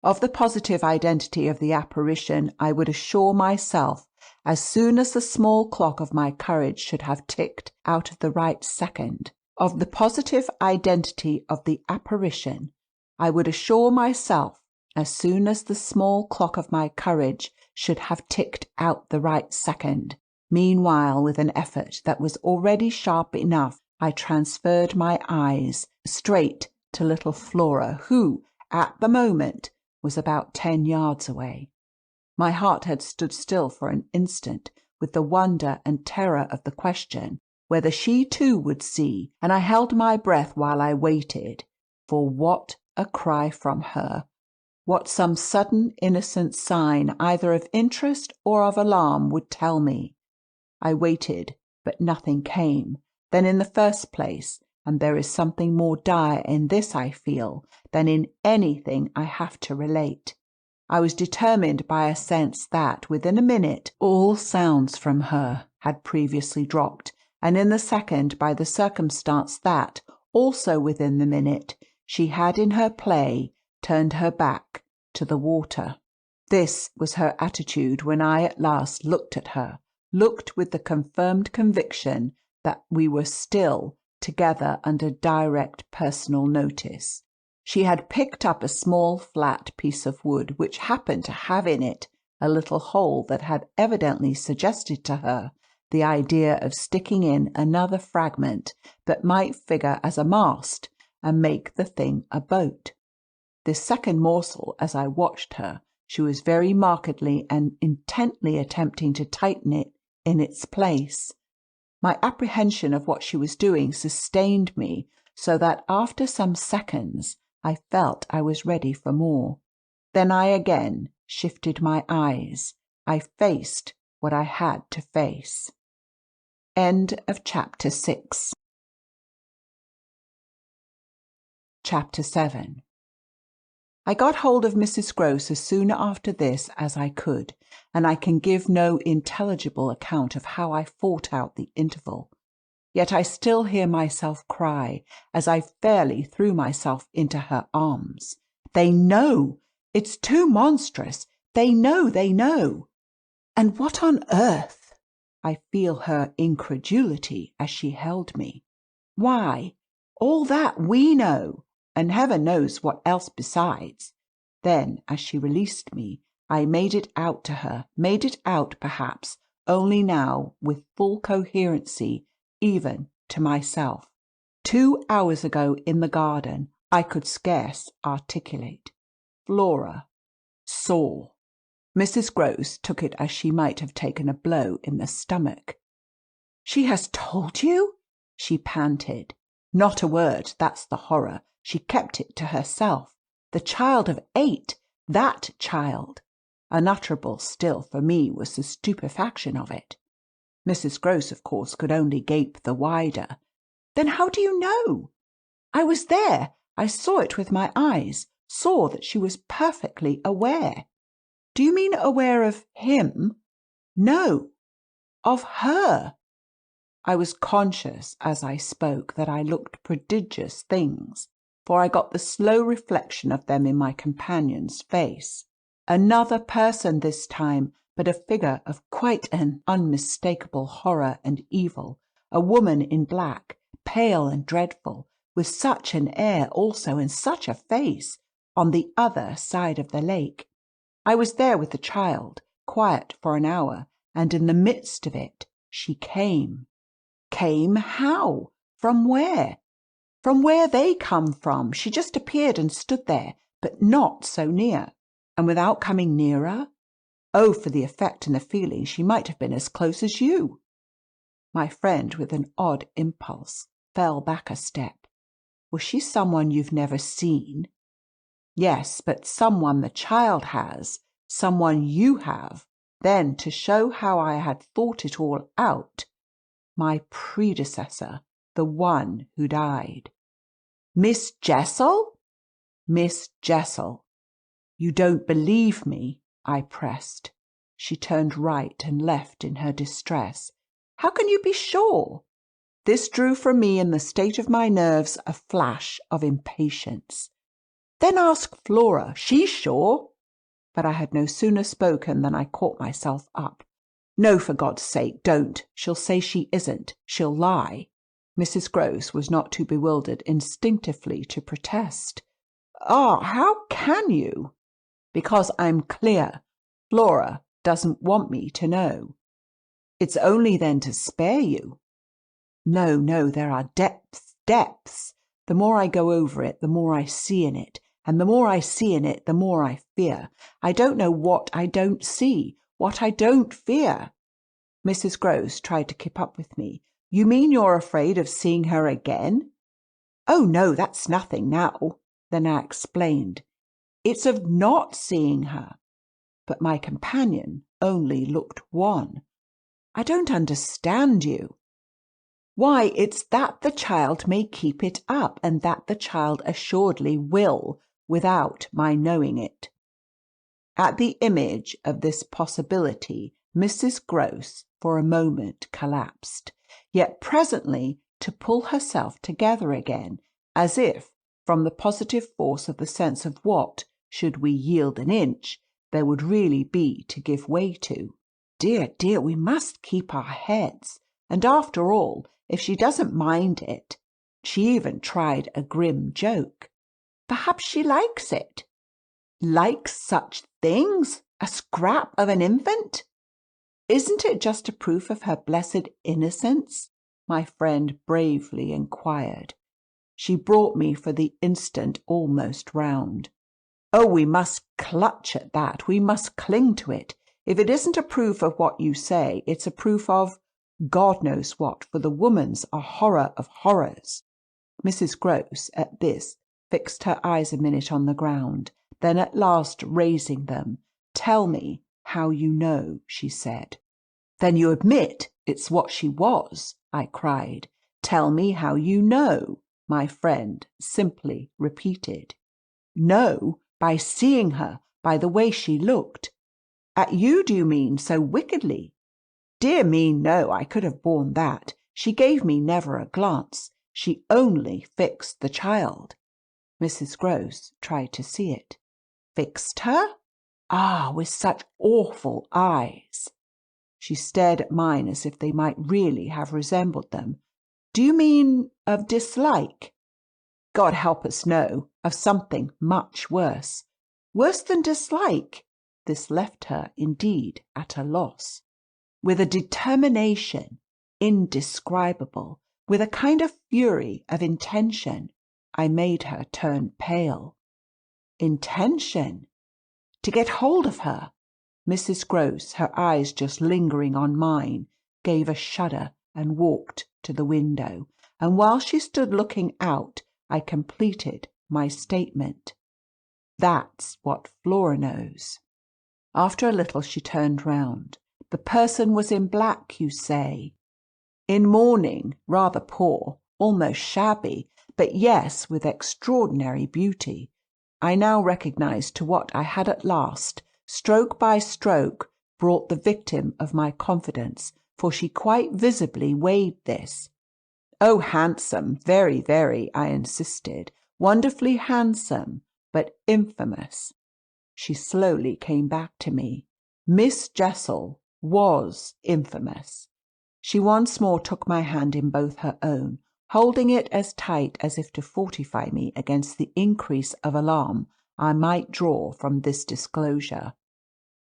Of the positive identity of the apparition I would assure myself as soon as the small clock of my courage should have ticked out of the right second. Of the positive identity of the apparition I would assure myself as soon as the small clock of my courage should have ticked out the right second. Meanwhile, with an effort that was already sharp enough I transferred my eyes straight to little Flora, who, at the moment, was about 10 yards away. My heart had stood still for an instant with the wonder and terror of the question whether she too would see, and I held my breath while I waited for what a cry from her, what some sudden innocent sign either of interest or of alarm would tell me. I waited, but nothing came. Then in the first place, and there is something more dire in this, I feel, than in anything I have to relate, I was determined by a sense that within a minute all sounds from her had previously dropped, and in the second by the circumstance that, also within the minute, she had in her play turned her back to the water. This was her attitude when I at last looked at her, looked with the confirmed conviction that we were still together under direct personal notice. She had picked up a small flat piece of wood which happened to have in it a little hole that had evidently suggested to her the idea of sticking in another fragment that might figure as a mast and make the thing a boat. This second morsel, as I watched her, she was very markedly and intently attempting to tighten it in its place. My apprehension of what she was doing sustained me so that after some seconds I felt I was ready for more. Then I again shifted my eyes. I faced what I had to face. End of chapter 6. Chapter 7. I got hold of Mrs. Grose as soon after this as I could, and I can give no intelligible account of how I fought out the interval. Yet I still hear myself cry as I fairly threw myself into her arms. They know! It's too monstrous! They know! They know! And what on earth? I feel her incredulity as she held me. Why, all that we know, and heaven knows what else besides. Then, as she released me, I made it out to her, made it out, perhaps, only now with full coherency, even to myself. 2 hours ago in the garden I could scarce articulate. Flora saw. Mrs. Grose took it as she might have taken a blow in the stomach. "She has told you?" she panted. Not a word, that's the horror. She kept it to herself. The child of 8, that child! Unutterable still for me was the stupefaction of it. Mrs. Grose, of course, could only gape the wider. "Then how do you know?" "I was there. I saw it with my eyes, saw that she was perfectly aware." "Do you mean aware of him?" "No, of her." I was conscious as I spoke that I looked prodigious things, for I got the slow reflection of them in my companion's face. Another person this time, but a figure of quite an unmistakable horror and evil, a woman in black, pale and dreadful, with such an air also and such a face, on the other side of the lake. I was there with the child, quiet for an hour, and in the midst of it she came. Came how? From where? From where they come from. She just appeared and stood there, but not so near. And without coming nearer? Oh, for the effect and the feeling, she might have been as close as you. My friend, with an odd impulse, fell back a step. Was she someone you've never seen? Yes, but someone the child has, someone you have. Then, to show how I had thought it all out, my predecessor, the one who died. "Miss Jessel?" "Miss Jessel." "You don't believe me?" I pressed. She turned right and left in her distress. "How can you be sure?" This drew from me in the state of my nerves a flash of impatience. "Then ask Flora. She's sure." But I had no sooner spoken than I caught myself up. "No, for God's sake, don't. She'll say she isn't. She'll lie." Mrs. Grose was not too bewildered instinctively to protest. "Ah, how can you?" "Because I'm clear. Flora doesn't want me to know." "It's only then to spare you." No, no, there are depths, depths. The more I go over it, the more I see in it. And the more I see in it, the more I fear. I don't know what I don't see, what I don't fear. Mrs. Gross tried to keep up with me. You mean you're afraid of seeing her again? Oh, no, that's nothing now. Then I explained. It's of not seeing her. But my companion only looked wan. I don't understand you. Why, it's that the child may keep it up, and that the child assuredly will, without my knowing it. At the image of this possibility, Mrs. Gross for a moment collapsed, yet presently to pull herself together again, as if, from the positive force of the sense of what, should we yield an inch, there would really be to give way to. Dear, dear, we must keep our heads. And after all, if she doesn't mind it, she even tried a grim joke. Perhaps she likes it. Likes such things? A scrap of an infant? Isn't it just a proof of her blessed innocence? My friend bravely inquired. She brought me for the instant almost round. Oh, we must clutch at that. We must cling to it. If it isn't a proof of what you say, it's a proof of God knows what, for the woman's a horror of horrors. Mrs. Gross, at this, fixed her eyes a minute on the ground, then at last raising them, "Tell me how you know," she said. "Then you admit it's what she was?" I cried. "Tell me how you know," my friend simply repeated. "Know? By seeing her, by the way she looked." "At you, do you mean, so wickedly?" "Dear me, no, I could have borne that. She gave me never a glance. She only fixed the child." Mrs. Gross tried to see it. "Fixed her? Ah, with such awful eyes." She stared at mine as if they might really have resembled them. "Do you mean of dislike?" "God help us, no. Of something much worse." "Worse than dislike?" This left her, indeed, at a loss. With a determination indescribable, with a kind of fury of intention, I made her turn pale. Intention? To get hold of her? Mrs. Gross, her eyes just lingering on mine, gave a shudder and walked to the window. And while she stood looking out, I completed my statement. "That's what Flora knows." After a little she turned round. "The person was in black, you say?" "In mourning, rather poor, almost shabby, but yes, with extraordinary beauty." I now recognised to what I had at last, stroke by stroke, brought the victim of my confidence, for she quite visibly weighed this. "Oh, handsome, very, very," I insisted. "Wonderfully handsome, but infamous." She slowly came back to me. Miss Jessel was infamous. She once more took my hand in both her own, holding it as tight as if to fortify me against the increase of alarm I might draw from this disclosure.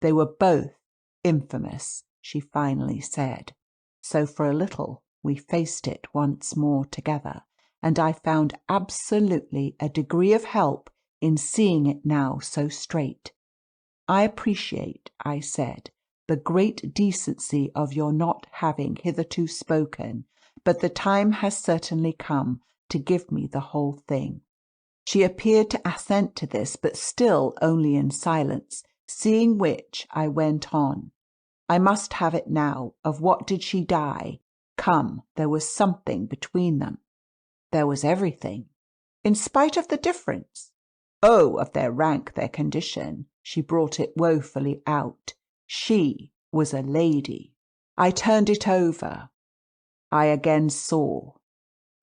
"They were both infamous," she finally said. So for a little we faced it once more together, and I found absolutely a degree of help in seeing it now so straight. "I appreciate," I said, "the great decency of your not having hitherto spoken, but the time has certainly come to give me the whole thing." She appeared to assent to this, but still only in silence, seeing which I went on. "I must have it now. Of what did she die? Come, there was something between them." "There was everything." "In spite of the difference?" "Oh, of their rank, their condition." She brought it woefully out. "She was a lady." I turned it over. I again saw.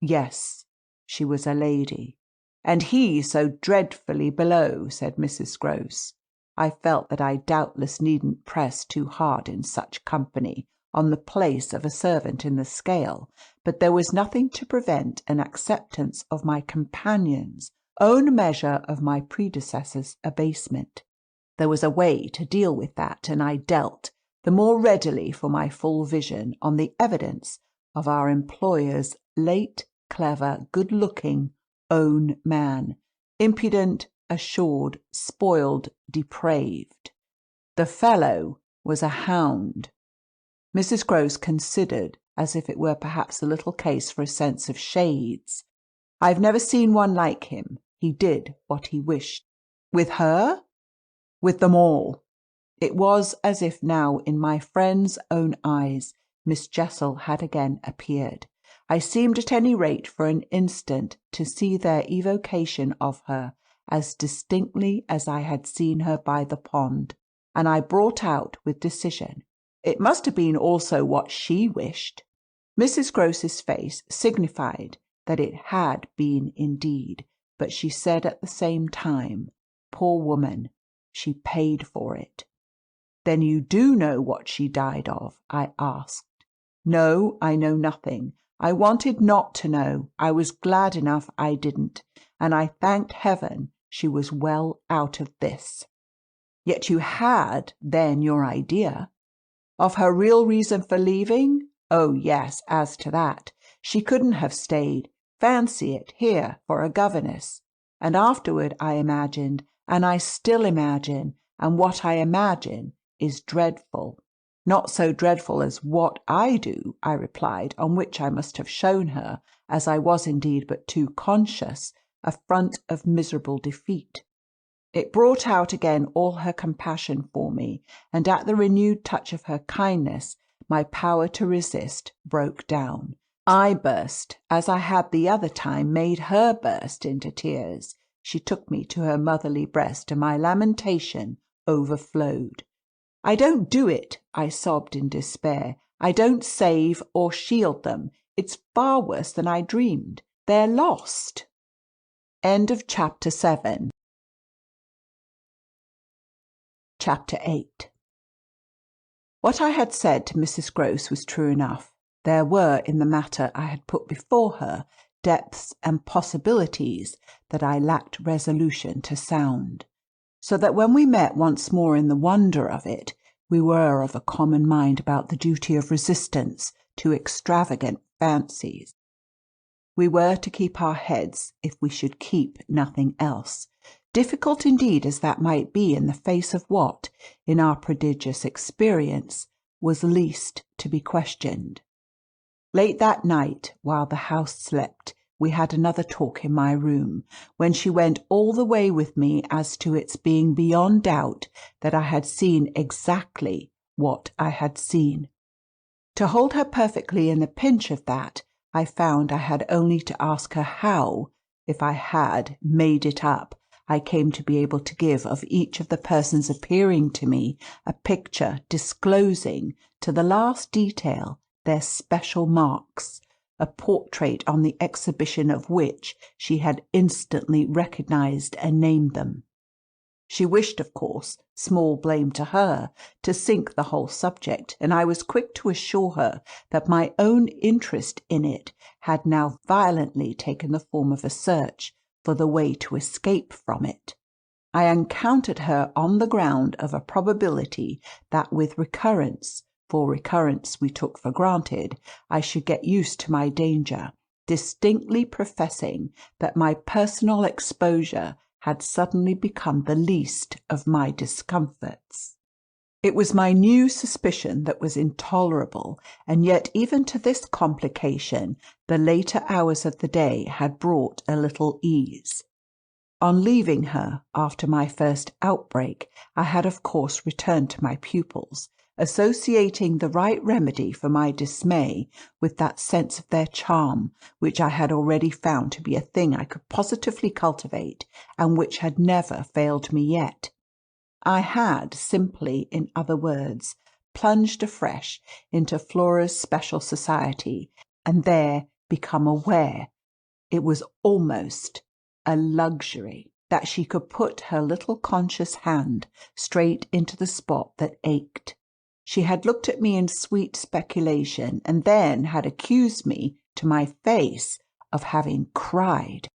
Yes, she was a lady. "And he so dreadfully below," said Mrs. Gross. I felt that I doubtless needn't press too hard in such company on the place of a servant in the scale, but there was nothing to prevent an acceptance of my companion's own measure of my predecessor's abasement. There was a way to deal with that, and I dealt, the more readily for my full vision, on the evidence of our employer's late, clever, good-looking own man, impudent, assured, spoiled, depraved. The fellow was a hound. Mrs. Grose considered, as if it were perhaps a little case for a sense of shades. I've never seen one like him. He did what he wished. With her? With them all. It was as if now, in my friend's own eyes, Miss Jessel had again appeared. I seemed at any rate for an instant to see their evocation of her as distinctly as I had seen her by the pond, and I brought out with decision, it must have been also what she wished. Mrs. Grose's face signified that it had been indeed, but she said at the same time, poor woman, she paid for it. Then you do know what she died of? I asked. No, I know nothing. I wanted not to know. I was glad enough I didn't, and I thanked heaven she was well out of this. Yet you had then your idea of her real reason for leaving? Oh, yes, as to that. She couldn't have stayed. Fancy it, here, for a governess. And afterward I imagined, and I still imagine, and what I imagine is dreadful. Not so dreadful as what I do, I replied, on which I must have shown her, as I was indeed but too conscious, a front of miserable defeat. It brought out again all her compassion for me, and at the renewed touch of her kindness, my power to resist broke down. I burst, as I had the other time made her burst into tears. She took me to her motherly breast, and my lamentation overflowed. I don't do it, I sobbed in despair. I don't save or shield them. It's far worse than I dreamed. They're lost. End of chapter 7. Chapter 8. What I had said to Mrs. Grose was true enough. There were in the matter I had put before her depths and possibilities that I lacked resolution to sound, so that when we met once more in the wonder of it, we were of a common mind about the duty of resistance to extravagant fancies. We were to keep our heads if we should keep nothing else, difficult indeed as that might be in the face of what, in our prodigious experience, was least to be questioned. Late that night, while the house slept, we had another talk in my room, when she went all the way with me as to its being beyond doubt that I had seen exactly what I had seen. To hold her perfectly in the pinch of that, I found I had only to ask her how, if I had made it up, I came to be able to give of each of the persons appearing to me a picture disclosing to the last detail their special marks, a portrait on the exhibition of which she had instantly recognized and named them. She wished, of course, small blame to her, to sink the whole subject, and I was quick to assure her that my own interest in it had now violently taken the form of a search for the way to escape from it. I encountered her on the ground of a probability that with recurrence, for recurrence we took for granted, I should get used to my danger, distinctly professing that my personal exposure had suddenly become the least of my discomforts. It was my new suspicion that was intolerable, and yet even to this complication the later hours of the day had brought a little ease. On leaving her, after my first outbreak, I had of course returned to my pupils, associating the right remedy for my dismay with that sense of their charm which I had already found to be a thing I could positively cultivate, and which had never failed me yet. I had simply, in other words, plunged afresh into Flora's special society, and there become aware, it was almost a luxury, that she could put her little conscious hand straight into the spot that ached. She had looked at me in sweet speculation, and then had accused me to my face of having cried.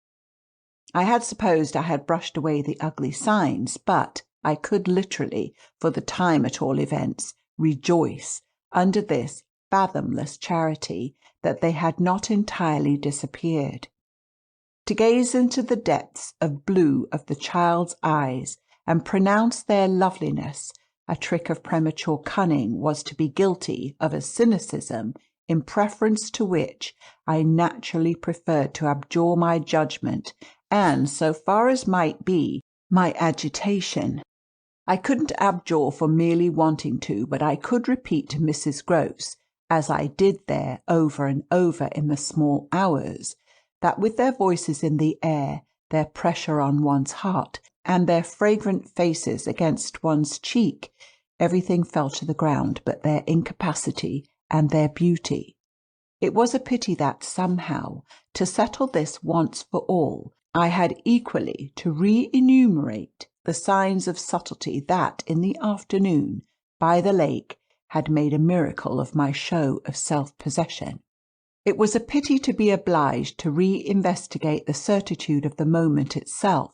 I had supposed I had brushed away the ugly signs, but I could literally, for the time at all events, rejoice under this fathomless charity that they had not entirely disappeared. To gaze into the depths of blue of the child's eyes and pronounce their loveliness a trick of premature cunning was to be guilty of a cynicism in preference to which I naturally preferred to abjure my judgment and, so far as might be, my agitation. I couldn't abjure for merely wanting to, but I could repeat to Mrs. Gross, as I did there over and over in the small hours, that with their voices in the air, their pressure on one's heart, and their fragrant faces against one's cheek, everything fell to the ground but their incapacity and their beauty. It was a pity that somehow, to settle this once for all, I had equally to re-enumerate the signs of subtlety that, in the afternoon, by the lake, had made a miracle of my show of self-possession. It was a pity to be obliged to re-investigate the certitude of the moment itself,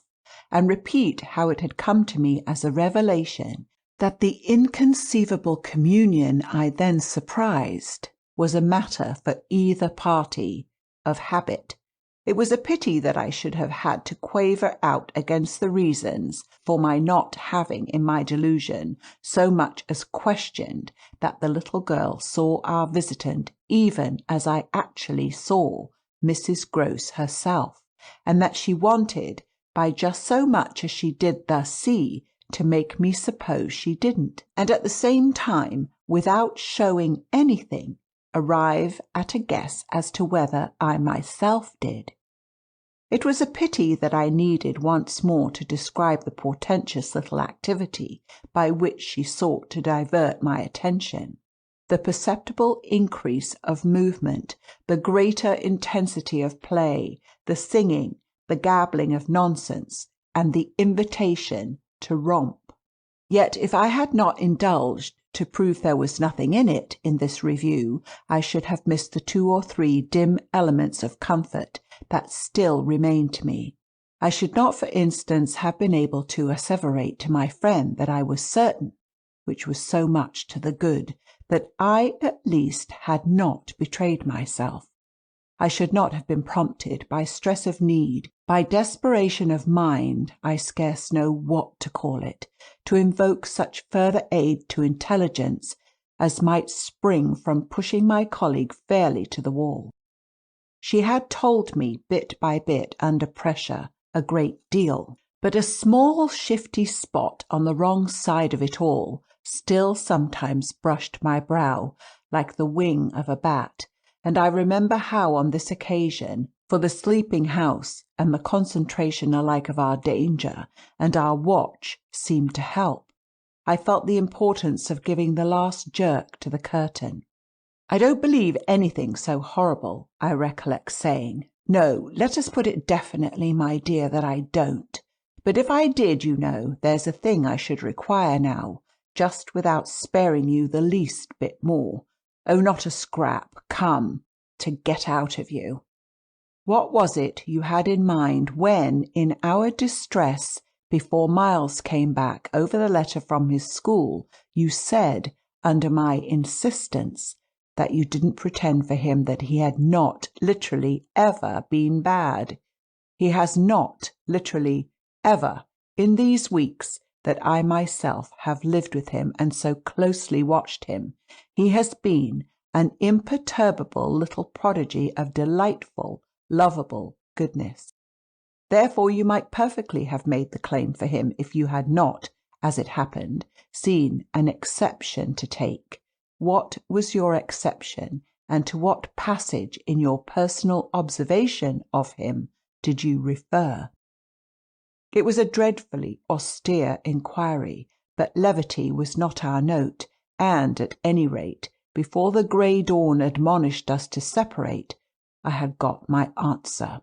and repeat how it had come to me as a revelation that the inconceivable communion I then surprised was a matter for either party of habit. It was a pity that I should have had to quaver out against the reasons for my not having, in my delusion, so much as questioned that the little girl saw our visitant even as I actually saw Mrs. Gross herself, and that she wanted, by just so much as she did thus see, to make me suppose she didn't, and at the same time, without showing anything, arrive at a guess as to whether I myself did. It was a pity that I needed once more to describe the portentous little activity by which she sought to divert my attention. The perceptible increase of movement, the greater intensity of play, the singing, the gabbling of nonsense, and the invitation to romp. Yet if I had not indulged, to prove there was nothing in it, in this review, I should have missed the 2 or 3 dim elements of comfort that still remained to me. I should not, for instance, have been able to asseverate to my friend that I was certain, which was so much to the good, that I at least had not betrayed myself. I should not have been prompted by stress of need, by desperation of mind, I scarce know what to call it, to invoke such further aid to intelligence as might spring from pushing my colleague fairly to the wall. She had told me bit by bit, under pressure, a great deal, but a small shifty spot on the wrong side of it all still sometimes brushed my brow like the wing of a bat, and I remember how on this occasion, for the sleeping house and the concentration alike of our danger and our watch seemed to help, I felt the importance of giving the last jerk to the curtain. "I don't believe anything so horrible," I recollect saying. "No, let us put it definitely, my dear, that I don't. But if I did, you know, there's a thing I should require now, just without sparing you the least bit more. Oh, not a scrap, come, to get out of you." What was it you had in mind when, in our distress, before Miles came back over the letter from his school, you said, under my insistence, that you didn't pretend for him that he had not literally ever been bad? He has not literally ever, in these weeks that I myself have lived with him and so closely watched him, he has been an imperturbable little prodigy of delightful, lovable goodness. Therefore you might perfectly have made the claim for him if you had not, as it happened, seen an exception to take. What was your exception, and to what passage in your personal observation of him did you refer? It was a dreadfully austere inquiry, but levity was not our note, and, at any rate, before the grey dawn admonished us to separate, I had got my answer.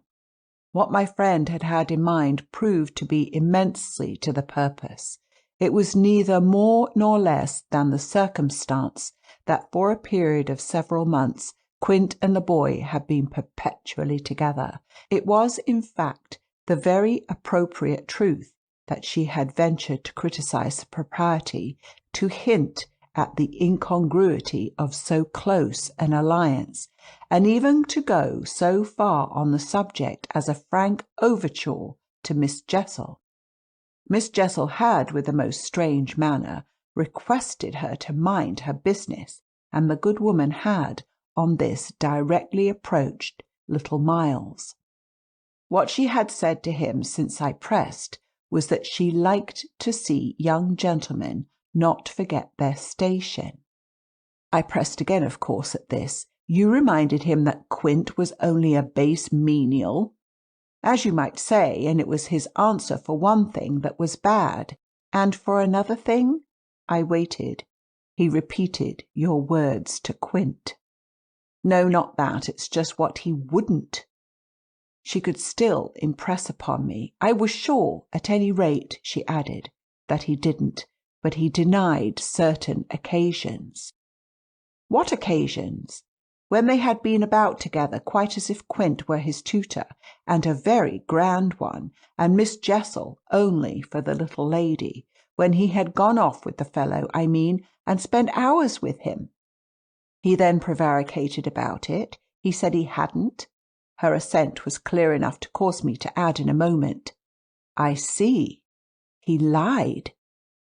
What my friend had had in mind proved to be immensely to the purpose. It was neither more nor less than the circumstance that for a period of several months Quint and the boy had been perpetually together. It was, in fact, the very appropriate truth that she had ventured to criticize the propriety, to hint at the incongruity of so close an alliance, and even to go so far on the subject as a frank overture to Miss Jessel. Miss Jessel had, with a most strange manner, requested her to mind her business, and the good woman had, on this, directly approached little Miles. What she had said to him since I pressed was that she liked to see young gentlemen not forget their station. I pressed again, of course, at this. You reminded him that Quint was only a base menial, as you might say, and it was his answer for one thing that was bad. And for another thing? I waited. He repeated your words to Quint. No, not that. It's just what he wouldn't. She could still impress upon me. I was sure, at any rate, she added, that he didn't, but he denied certain occasions. What occasions? When they had been about together, quite as if Quint were his tutor, and a very grand one, and Miss Jessel only for the little lady, when he had gone off with the fellow, I mean, and spent hours with him. He then prevaricated about it. He said he hadn't. Her assent was clear enough to cause me to add in a moment, I see. He lied.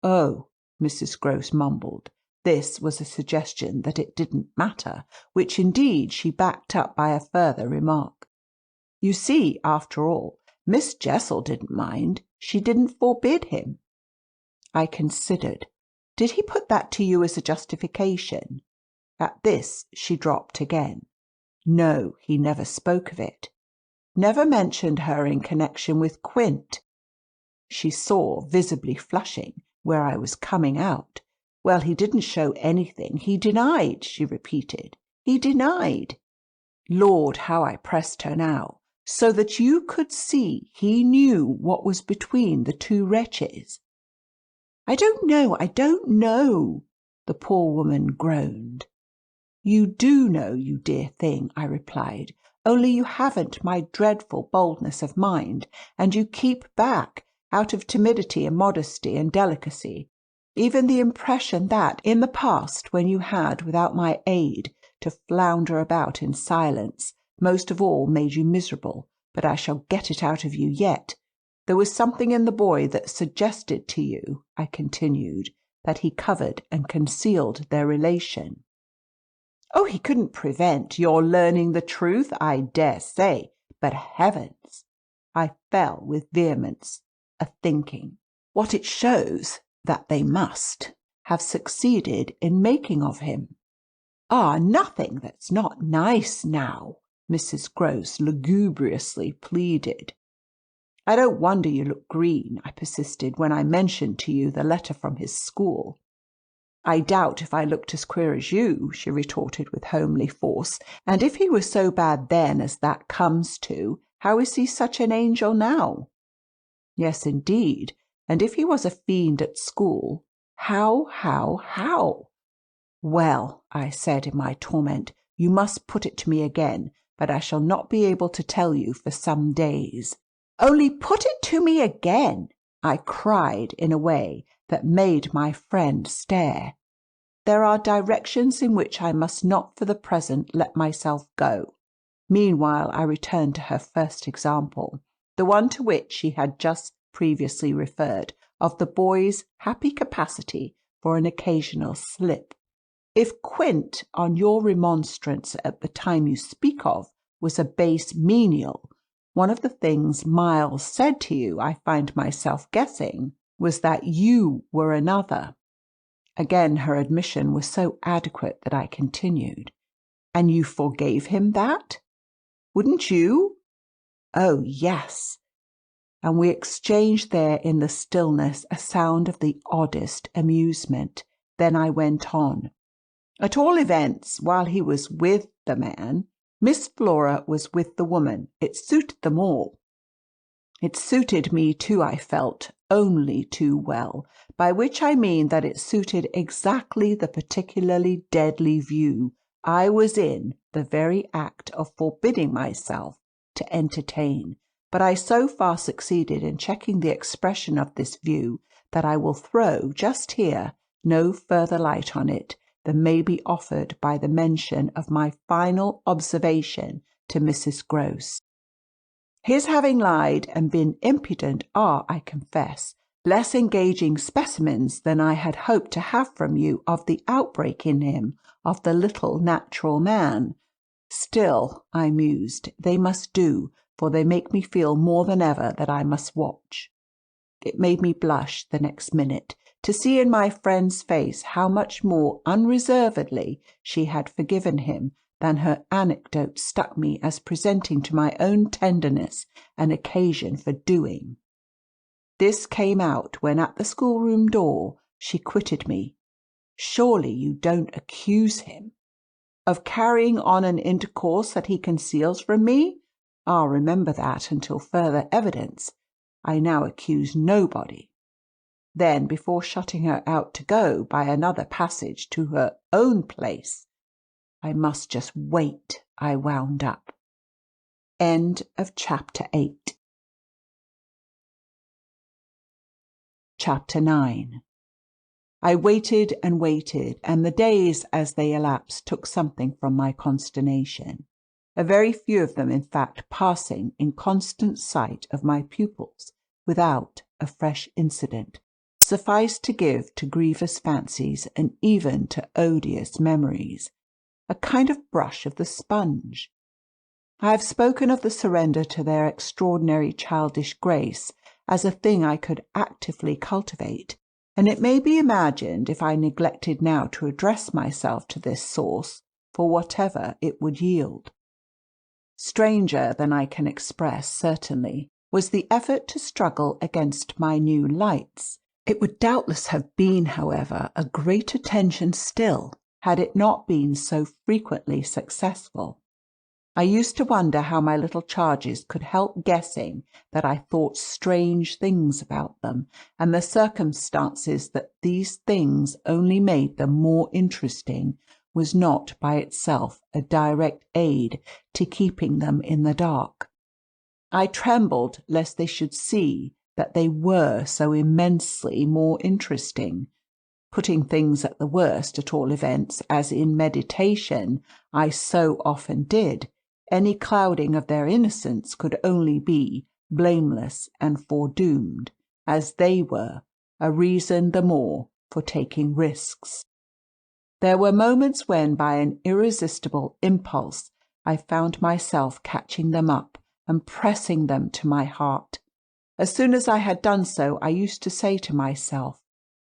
Oh, Mrs. Grose mumbled. This was a suggestion that it didn't matter, which indeed she backed up by a further remark. You see, after all, Miss Jessel didn't mind. She didn't forbid him. I considered. Did he put that to you as a justification? At this she dropped again. No, he never spoke of it. Never mentioned her in connection with Quint. She saw, visibly flushing, where I was coming out. Well, he didn't show anything. He denied, she repeated. He denied. Lord, how I pressed her now, so that you could see he knew what was between the two wretches. I don't know, the poor woman groaned. You do know, you dear thing, I replied, only you haven't my dreadful boldness of mind, and you keep back, out of timidity and modesty and delicacy, even the impression that, in the past, when you had, without my aid, to flounder about in silence, most of all made you miserable, but I shall get it out of you yet. There was something in the boy that suggested to you, I continued, that he covered and concealed their relation. Oh, he couldn't prevent your learning the truth, I dare say, but heavens! I fell with vehemence a-thinking. What it shows that they must have succeeded in making of him. Ah, nothing that's not nice now, Mrs. Grose lugubriously pleaded. I don't wonder you look green, I persisted, when I mentioned to you the letter from his school. I doubt if I looked as queer as you, she retorted with homely force, and if he was so bad then as that comes to, how is he such an angel now? Yes, indeed, and if he was a fiend at school, how? Well, I said in my torment, you must put it to me again, but I shall not be able to tell you for some days. Only put it to me again, I cried in a way that made my friend stare. There are directions in which I must not for the present let myself go. Meanwhile I returned to her first example, the one to which she had just previously referred, of the boy's happy capacity for an occasional slip. If Quint, on your remonstrance at the time you speak of, was a base menial, one of the things Miles said to you, I find myself guessing, was that you were another. Again her admission was so adequate that I continued. And you forgave him that? Wouldn't you? Oh, yes. And we exchanged there in the stillness a sound of the oddest amusement. Then I went on. At all events, while he was with the man, Miss Flora was with the woman. It suited them all. It suited me too, I felt, only too well, by which I mean that it suited exactly the particularly deadly view I was in the very act of forbidding myself to entertain. But I so far succeeded in checking the expression of this view that I will throw just here no further light on it than may be offered by the mention of my final observation to Mrs. Grose. His having lied and been impudent are, I confess, less engaging specimens than I had hoped to have from you of the outbreak in him of the little natural man. Still, I mused, they must do, for they make me feel more than ever that I must watch. It made me blush the next minute to see in my friend's face how much more unreservedly she had forgiven him than her anecdote struck me as presenting to my own tenderness an occasion for doing. This came out when at the schoolroom door she quitted me. Surely you don't accuse him of carrying on an intercourse that he conceals from me? I'll remember that until further evidence. I now accuse nobody. Then, before shutting her out to go by another passage to her own place, I must just wait, I wound up. End of Chapter 8. Chapter 9. I waited and waited, and the days as they elapsed took something from my consternation. A very few of them, in fact, passing in constant sight of my pupils without a fresh incident, sufficed to give to grievous fancies and even to odious memories a kind of brush of the sponge. I have spoken of the surrender to their extraordinary childish grace as a thing I could actively cultivate, and it may be imagined if I neglected now to address myself to this source for whatever it would yield. Stranger than I can express, certainly, was the effort to struggle against my new lights. It would doubtless have been, however, a greater tension still, had it not been so frequently successful. I used to wonder how my little charges could help guessing that I thought strange things about them, and the circumstances that these things only made them more interesting was not by itself a direct aid to keeping them in the dark. I trembled lest they should see that they were so immensely more interesting. Putting things at the worst, at all events, as in meditation I so often did, any clouding of their innocence could only be blameless and foredoomed, as they were, a reason the more for taking risks. There were moments when, by an irresistible impulse, I found myself catching them up and pressing them to my heart. As soon as I had done so, I used to say to myself,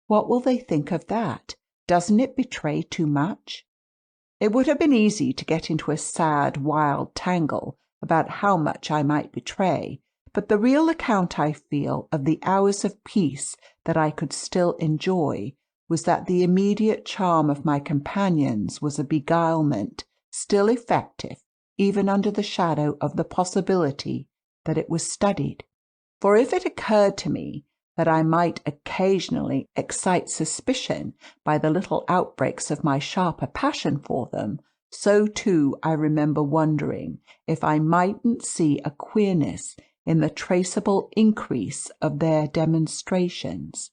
"What will they think of that? Doesn't it betray too much?" It would have been easy to get into a sad, wild tangle about how much I might betray, but the real account, I feel, of the hours of peace that I could still enjoy was that the immediate charm of my companions was a beguilement still effective, even under the shadow of the possibility that it was studied. For if it occurred to me that I might occasionally excite suspicion by the little outbreaks of my sharper passion for them, so too I remember wondering if I mightn't see a queerness in the traceable increase of their demonstrations.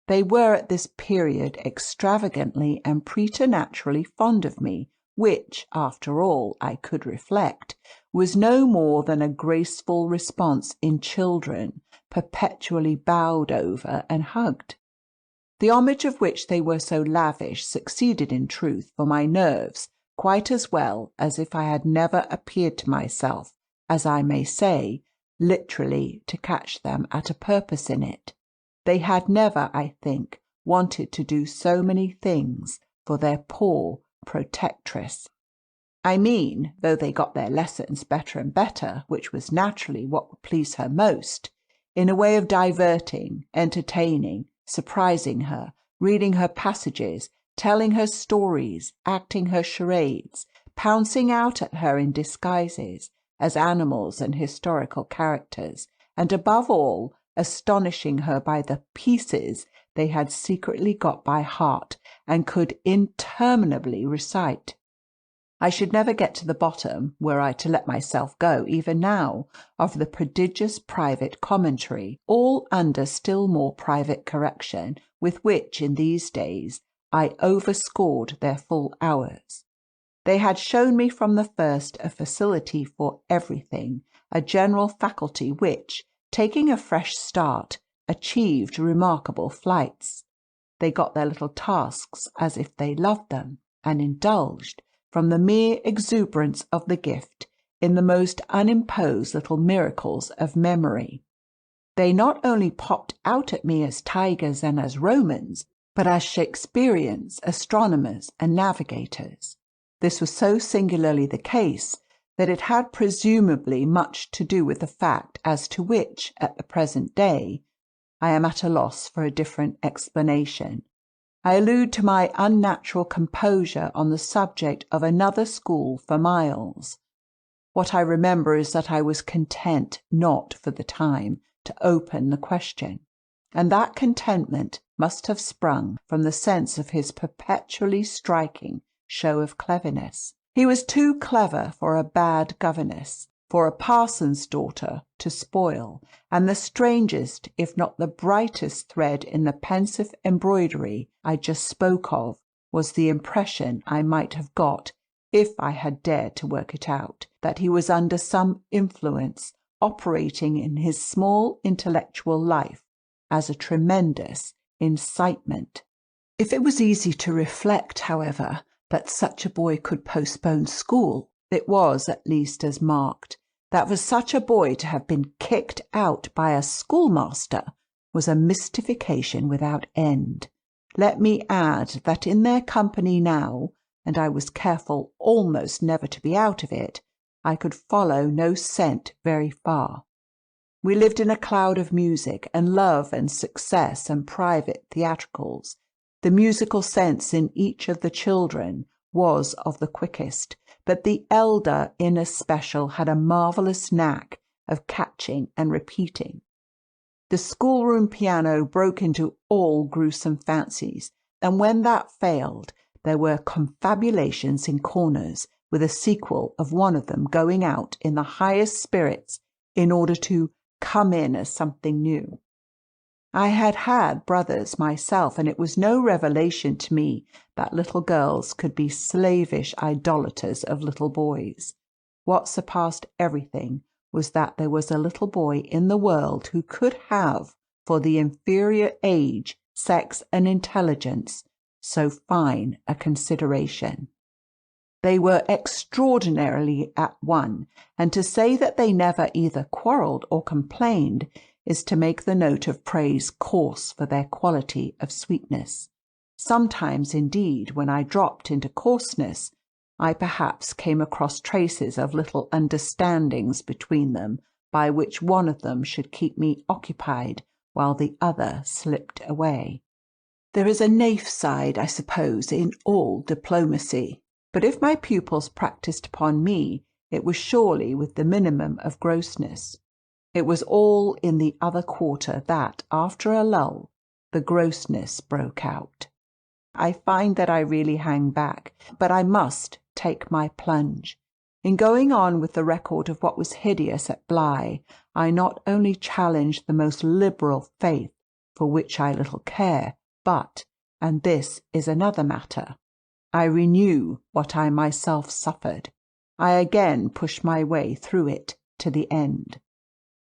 They were at this period extravagantly and preternaturally fond of me, which, after all, I could reflect, was no more than a graceful response in children, perpetually bowed over and hugged. The homage of which they were so lavish succeeded in truth for my nerves quite as well as if I had never appeared to myself, as I may say, literally to catch them at a purpose in it. They had never, I think, wanted to do so many things for their poor protectress. I mean, though they got their lessons better and better, which was naturally what would please her most, in a way of diverting, entertaining, surprising her, reading her passages, telling her stories, acting her charades, pouncing out at her in disguises, as animals and historical characters, and above all, astonishing her by the pieces they had secretly got by heart and could interminably recite. I should never get to the bottom, were I to let myself go, even now, of the prodigious private commentary, all under still more private correction, with which, in these days, I overscored their full hours. They had shown me from the first a facility for everything, a general faculty which, taking a fresh start, achieved remarkable flights. They got their little tasks as if they loved them, and indulged, from the mere exuberance of the gift, in the most unimposed little miracles of memory. They not only popped out at me as tigers and as Romans, but as Shakespeareans, astronomers, and navigators. This was so singularly the case that it had presumably much to do with the fact as to which, at the present day, I am at a loss for a different explanation. I allude to my unnatural composure on the subject of another school for miles. What I remember is that I was content not, for the time, to open the question, and that contentment must have sprung from the sense of his perpetually striking show of cleverness. He was too clever for a bad governess, for a parson's daughter to spoil, and the strangest, if not the brightest thread in the pensive embroidery I just spoke of was the impression I might have got, if I had dared to work it out, that he was under some influence operating in his small intellectual life as a tremendous incitement. If it was easy to reflect, however, that such a boy could postpone school, it was at least as marked that for such a boy to have been kicked out by a schoolmaster was a mystification without end. Let me add that in their company now, and I was careful almost never to be out of it, I could follow no scent very far. We lived in a cloud of music and love and success and private theatricals. The musical sense in each of the children was of the quickest, but the elder in especial had a marvellous knack of catching and repeating. The schoolroom piano broke into all gruesome fancies, and when that failed, there were confabulations in corners, with a sequel of one of them going out in the highest spirits in order to come in as something new. I had had brothers myself, and it was no revelation to me that little girls could be slavish idolaters of little boys. What surpassed everything was that there was a little boy in the world who could have, for the inferior age, sex, and intelligence, so fine a consideration. They were extraordinarily at one, and to say that they never either quarrelled or complained is to make the note of praise coarse for their quality of sweetness. Sometimes, indeed, when I dropped into coarseness, I perhaps came across traces of little understandings between them by which one of them should keep me occupied while the other slipped away. There is a naif side, I suppose, in all diplomacy, but if my pupils practised upon me, it was surely with the minimum of grossness. It was all in the other quarter that, after a lull, the grossness broke out. I find that I really hang back, but I must take my plunge. In going on with the record of what was hideous at Bly, I not only challenged the most liberal faith, for which I little care, but, and this is another matter, I renew what I myself suffered. I again pushed my way through it to the end.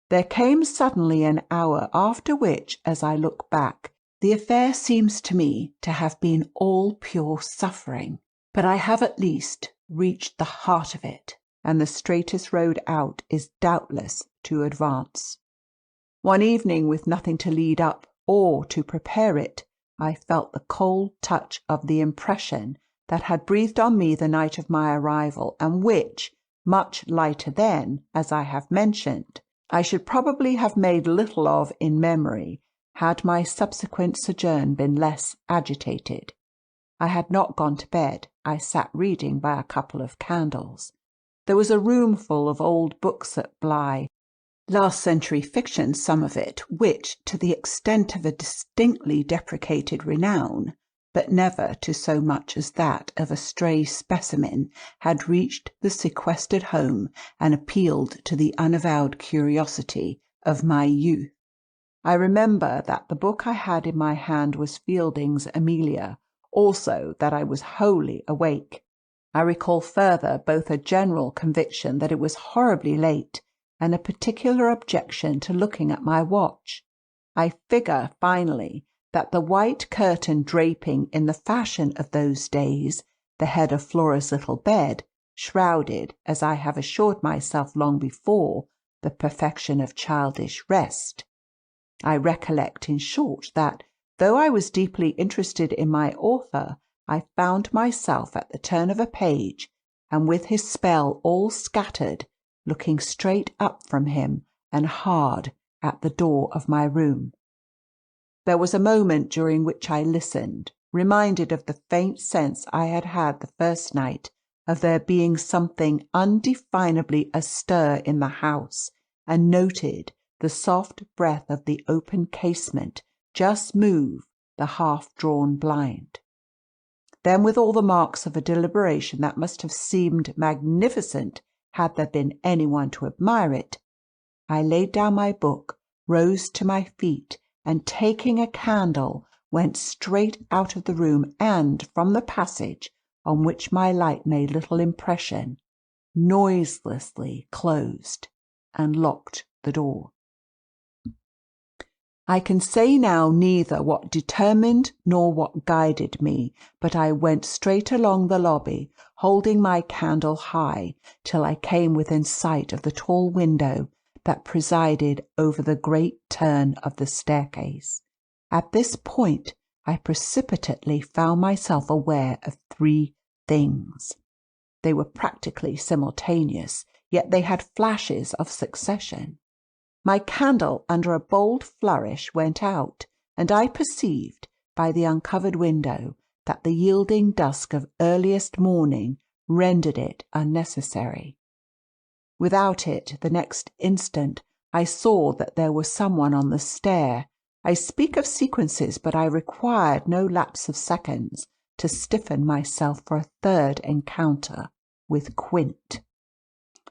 There came suddenly an hour after which, as I look back, the affair seems to me to have been all pure suffering. But I have at least reached the heart of it, and the straightest road out is doubtless to advance. One evening, with nothing to lead up or to prepare it, I felt the cold touch of the impression that had breathed on me the night of my arrival, and which, much lighter then, as I have mentioned, I should probably have made little of in memory had my subsequent sojourn been less agitated. I had not gone to bed. I sat reading by a couple of candles. There was a room full of old books at Bly, last century fiction, some of it, which, to the extent of a distinctly deprecated renown, but never to so much as that of a stray specimen, had reached the sequestered home and appealed to the unavowed curiosity of my youth. I remember that the book I had in my hand was Fielding's Amelia, also that I was wholly awake. I recall further both a general conviction that it was horribly late and a particular objection to looking at my watch. I figure, finally, that the white curtain draping in the fashion of those days the head of Flora's little bed shrouded, as I have assured myself long before, the perfection of childish rest. I recollect, in short, that, though I was deeply interested in my author, I found myself at the turn of a page, and with his spell all scattered, looking straight up from him and hard at the door of my room. There was a moment during which I listened, reminded of the faint sense I had had the first night of there being something undefinably astir in the house, and noted the soft breath of the open casement just move the half-drawn blind. Then, with all the marks of a deliberation that must have seemed magnificent had there been anyone to admire it, I laid down my book, rose to my feet, and taking a candle, went straight out of the room and from the passage, on which my light made little impression, noiselessly closed and locked the door. I can say now neither what determined nor what guided me, but I went straight along the lobby, holding my candle high, till I came within sight of the tall window that presided over the great turn of the staircase. At this point I precipitately found myself aware of three things. They were practically simultaneous, yet they had flashes of succession. My candle, under a bold flourish, went out, and I perceived, by the uncovered window, that the yielding dusk of earliest morning rendered it unnecessary. Without it, the next instant, I saw that there was someone on the stair. I speak of sequences, but I required no lapse of seconds to stiffen myself for a third encounter with Quint.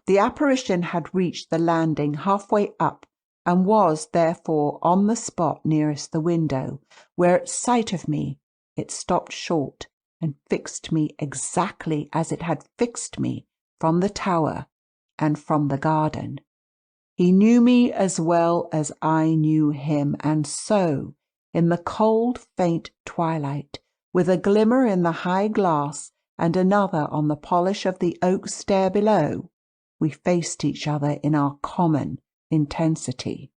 The apparition had reached the landing halfway up, and was, therefore, on the spot nearest the window, where at sight of me it stopped short and fixed me exactly as it had fixed me from the tower and from the garden. He knew me as well as I knew him, and so, in the cold, faint twilight, with a glimmer in the high glass and another on the polish of the oak stair below, we faced each other in our common intensity.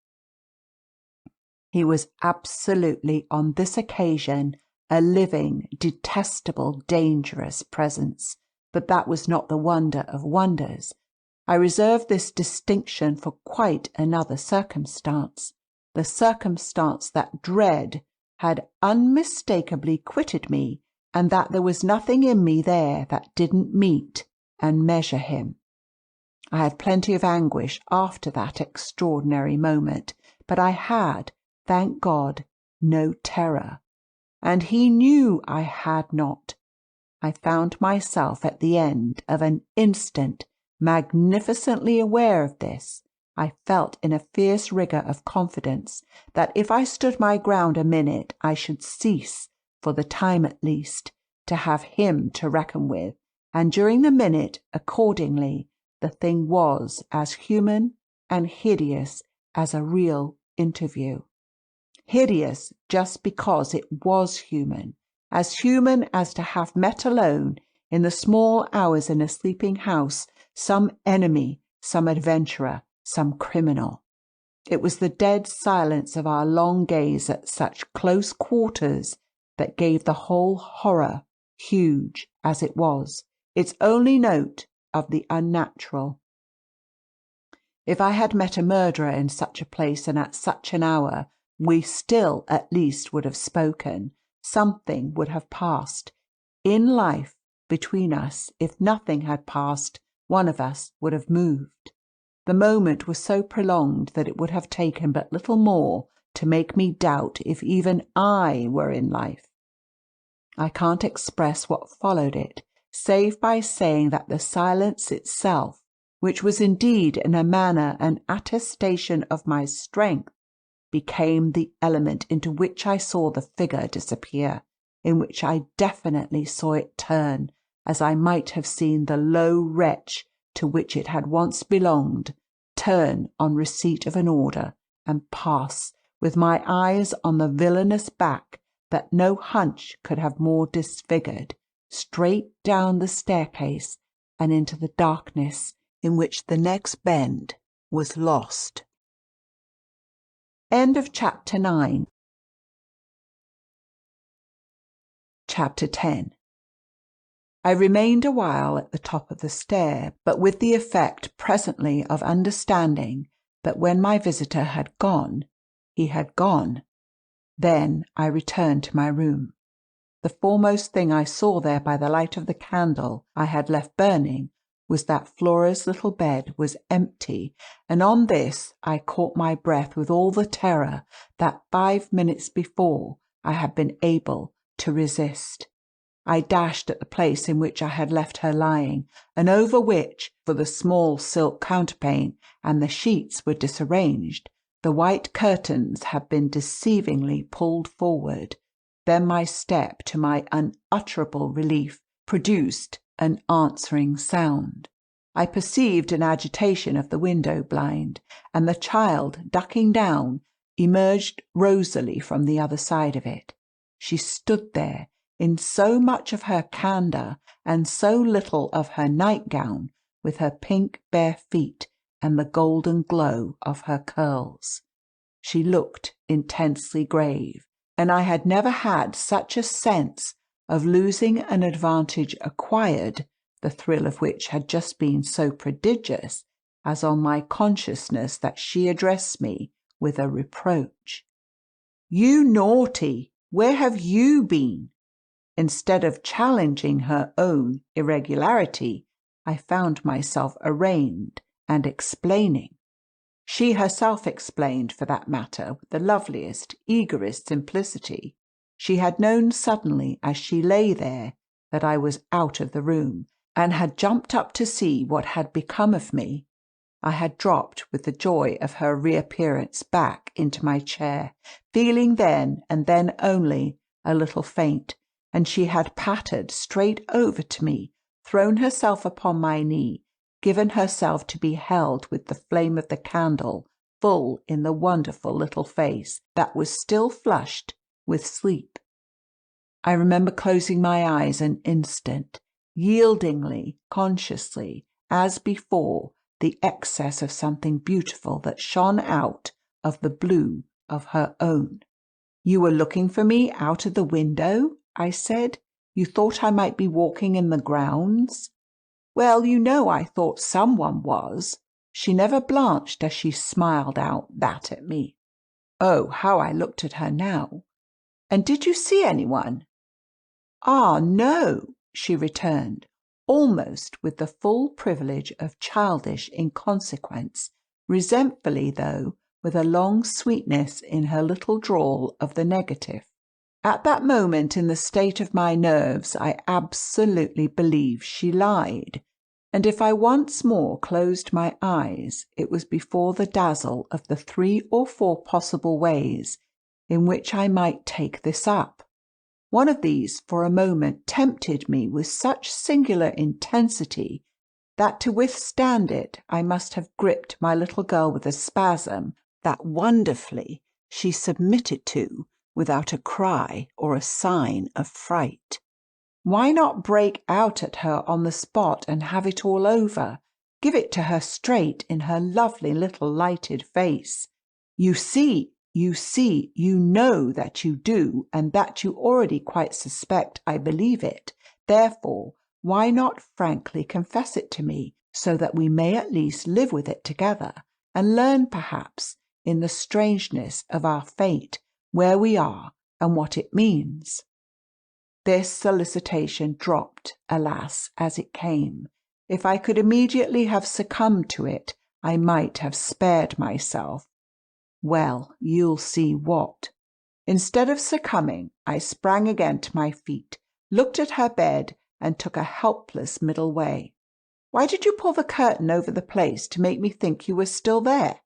He was absolutely, on this occasion, a living, detestable, dangerous presence, but that was not the wonder of wonders. I reserve this distinction for quite another circumstance, the circumstance that dread had unmistakably quitted me, and that there was nothing in me there that didn't meet and measure him. I had plenty of anguish after that extraordinary moment, but I had, thank God, no terror. And he knew I had not. I found myself at the end of an instant magnificently aware of this. I felt in a fierce rigour of confidence that if I stood my ground a minute I should cease, for the time at least, to have him to reckon with, and during the minute, accordingly, the thing was as human and hideous as a real interview. Hideous just because it was human as to have met alone in the small hours in a sleeping house some enemy, some adventurer, some criminal. It was the dead silence of our long gaze at such close quarters that gave the whole horror, huge as it was, its only note of the unnatural. If I had met a murderer in such a place and at such an hour, we still at least would have spoken. Something would have passed in life between us. If nothing had passed, one of us would have moved. The moment was so prolonged that it would have taken but little more to make me doubt if even I were in life. I can't express what followed it, save by saying that the silence itself, which was indeed in a manner an attestation of my strength, became the element into which I saw the figure disappear, in which I definitely saw it turn, as I might have seen the low wretch to which it had once belonged turn on receipt of an order, and pass, with my eyes on the villainous back that no hunch could have more disfigured, straight down the staircase and into the darkness in which the next bend was lost. End of Chapter 9. Chapter 10. I remained a while at the top of the stair, but with the effect presently of understanding that when my visitor had gone, he had gone. Then I returned to my room. The foremost thing I saw there by the light of the candle I had left burning was that Flora's little bed was empty, and on this I caught my breath with all the terror that 5 minutes before I had been able to resist. I dashed at the place in which I had left her lying, and over which, for the small silk counterpane and the sheets were disarranged, the white curtains had been deceivingly pulled forward. Then my step, to my unutterable relief, produced an answering sound. I perceived an agitation of the window blind, and the child, ducking down, emerged rosily from the other side of it. She stood there, in so much of her candour and so little of her nightgown, with her pink bare feet and the golden glow of her curls. She looked intensely grave, and I had never had such a sense of losing an advantage acquired, the thrill of which had just been so prodigious, as on my consciousness that she addressed me with a reproach. "You naughty! Where have you been?" Instead of challenging her own irregularity, I found myself arraigned and explaining. She herself explained, for that matter, with the loveliest, eagerest simplicity. She had known suddenly, as she lay there, that I was out of the room, and had jumped up to see what had become of me. I had dropped, with the joy of her reappearance, back into my chair, feeling then, and then only, a little faint, and she had pattered straight over to me, thrown herself upon my knee, given herself to be held with the flame of the candle full in the wonderful little face that was still flushed with sleep. I remember closing my eyes an instant, yieldingly, consciously, as before, the excess of something beautiful that shone out of the blue of her own. "You were looking for me out of the window?" I said. "You thought I might be walking in the grounds?" "Well, you know I thought someone was." She never blanched as she smiled out that at me. Oh, how I looked at her now! "And did you see anyone?" "Ah, no," she returned, almost with the full privilege of childish inconsequence, resentfully though, with a long sweetness in her little drawl of the negative. At that moment, in the state of my nerves, I absolutely believe she lied, and if I once more closed my eyes, it was before the dazzle of the 3 or 4 possible ways in which I might take this up. One of these, for a moment, tempted me with such singular intensity that to withstand it I must have gripped my little girl with a spasm that wonderfully she submitted to without a cry or a sign of fright. Why not break out at her on the spot and have it all over? Give it to her straight in her lovely little lighted face. You see, you know that you do, and that you already quite suspect I believe it. Therefore, why not frankly confess it to me, so that we may at least live with it together, and learn perhaps, in the strangeness of our fate, where we are and what it means? This solicitation dropped, alas, as it came. If I could immediately have succumbed to it, I might have spared myself. Well, you'll see what. Instead of succumbing, I sprang again to my feet, looked at her bed, and took a helpless middle way. "Why did you pull the curtain over the place to make me think you were still there?"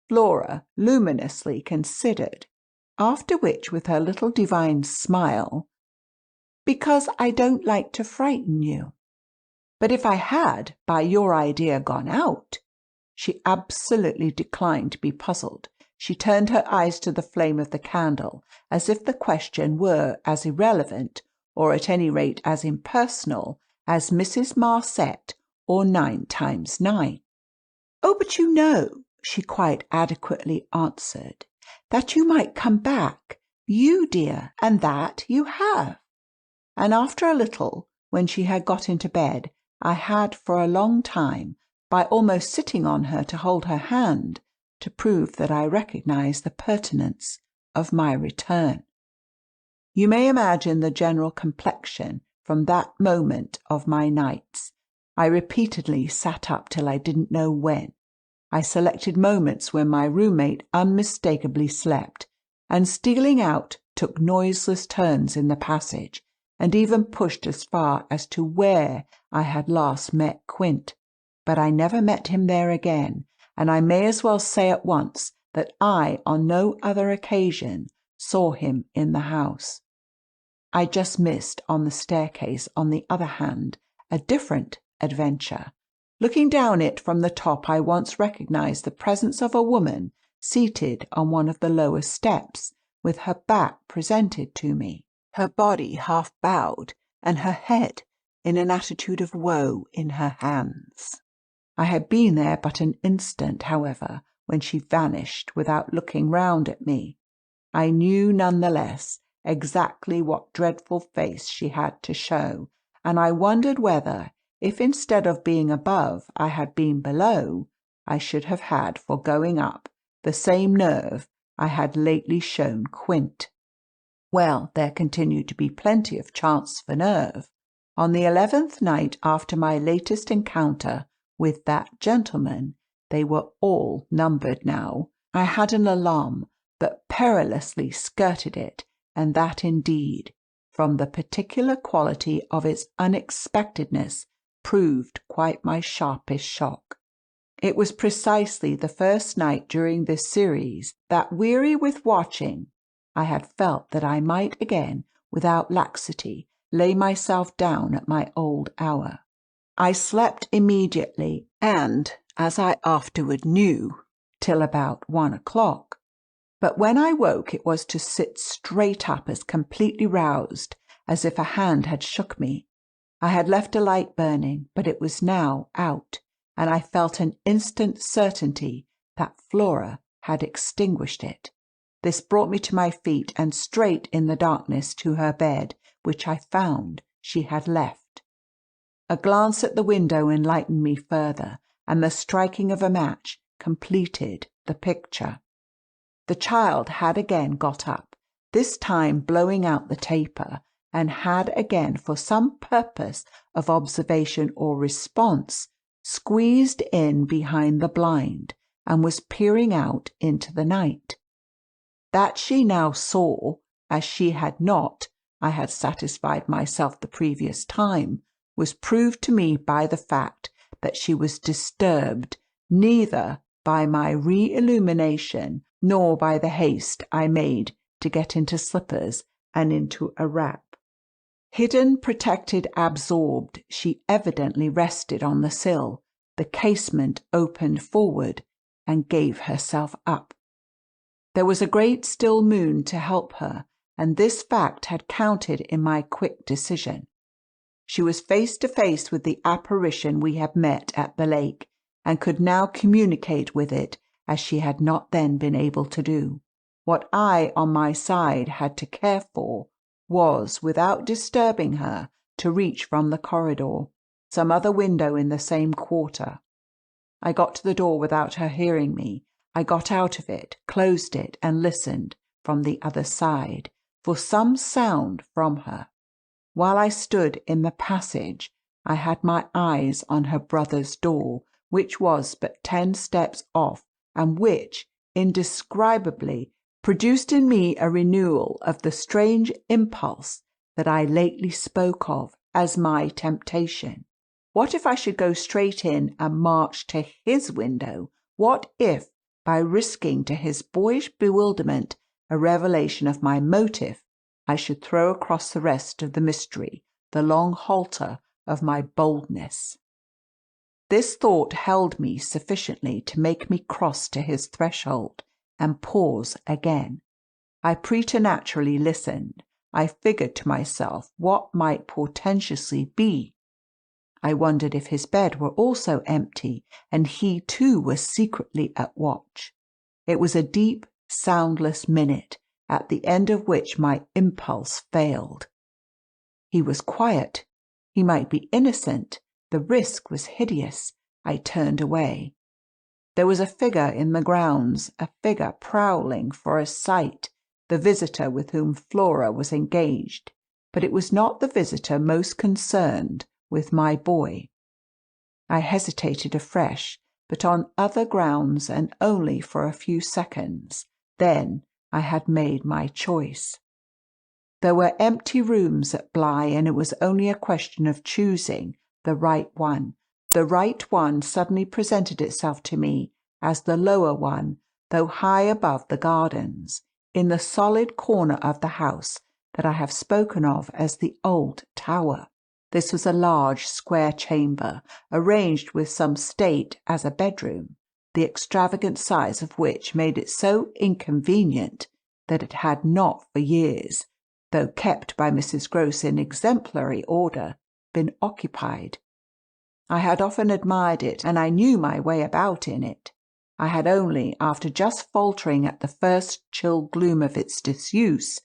Flora luminously considered, after which, with her little divine smile, "Because I don't like to frighten you." "But if I had, by your idea, gone out—" She absolutely declined to be puzzled. She turned her eyes to the flame of the candle, as if the question were as irrelevant, or at any rate as impersonal, as Mrs. Marset or 9 times 9. "Oh, but you know," she quite adequately answered, "that you might come back, you dear, and that you have." And after a little, when she had got into bed, I had for a long time, by almost sitting on her to hold her hand, to prove that I recognized the pertinence of my return. You may imagine the general complexion from that moment of my nights. I repeatedly sat up till I didn't know when. I selected moments when my roommate unmistakably slept, and stealing out took noiseless turns in the passage, and even pushed as far as to where I had last met Quint. But I never met him there again, and I may as well say at once that I on no other occasion saw him in the house. I just missed on the staircase, on the other hand, a different adventure. Looking down it from the top, I once recognized the presence of a woman seated on one of the lower steps, with her back presented to me, her body half bowed, and her head in an attitude of woe in her hands. I had been there but an instant, however, when she vanished without looking round at me. I knew none the less exactly what dreadful face she had to show, and I wondered whether, if instead of being above I had been below, I should have had for going up the same nerve I had lately shown Quint. Well, there continued to be plenty of chance for nerve. On the 11th night after my latest encounter with that gentleman, they were all numbered now, I had an alarm that perilously skirted it, and that indeed, from the particular quality of its unexpectedness, proved quite my sharpest shock. It was precisely the first night during this series that, weary with watching, I had felt that I might again, without laxity, lay myself down at my old hour. I slept immediately, and, as I afterward knew, till about 1 o'clock. But when I woke, it was to sit straight up, as completely roused as if a hand had shook me. I had left a light burning, but it was now out, and I felt an instant certainty that Flora had extinguished it. This brought me to my feet, and straight in the darkness to her bed, which I found she had left. A glance at the window enlightened me further, and the striking of a match completed the picture. The child had again got up, this time blowing out the taper, and had again, for some purpose of observation or response, squeezed in behind the blind, and was peering out into the night. That she now saw, as she had not, I had satisfied myself the previous time, was proved to me by the fact that she was disturbed neither by my re-illumination nor by the haste I made to get into slippers and into a wrap. Hidden, protected, absorbed, she evidently rested on the sill, the casement opened forward, and gave herself up. There was a great still moon to help her, and this fact had counted in my quick decision. She was face to face with the apparition we had met at the lake, and could now communicate with it as she had not then been able to do. What I, on my side, had to care for was, without disturbing her, to reach from the corridor some other window in the same quarter. I got to the door without her hearing me. I got out of it, closed it, and listened from the other side for some sound from her. While I stood in the passage, I had my eyes on her brother's door, which was but 10 steps off, and which, indescribably, produced in me a renewal of the strange impulse that I lately spoke of as my temptation? What if I should go straight in and march to his window? What if, by risking to his boyish bewilderment a revelation of my motive, I should throw across the rest of the mystery the long halter of my boldness? This thought held me sufficiently to make me cross to his threshold and pause again. I preternaturally listened. I figured to myself what might portentously be. I wondered if his bed were also empty and he too was secretly at watch. It was a deep, soundless minute, at the end of which my impulse failed. He was quiet. He might be innocent. The risk was hideous. I turned away. There was a figure in the grounds, a figure prowling for a sight, the visitor with whom Flora was engaged. But it was not the visitor most concerned with my boy. I hesitated afresh, but on other grounds and only for a few seconds. Then I had made my choice. There were empty rooms at Bly, and it was only a question of choosing the right one. The right one suddenly presented itself to me as the lower one, though high above the gardens, in the solid corner of the house that I have spoken of as the old tower. This was a large square chamber, arranged with some state as a bedroom, the extravagant size of which made it so inconvenient that it had not for years, though kept by Mrs. Grose in exemplary order, been occupied. I had often admired it, and I knew my way about in it. I had only, after just faltering at the first chill gloom of its disuse,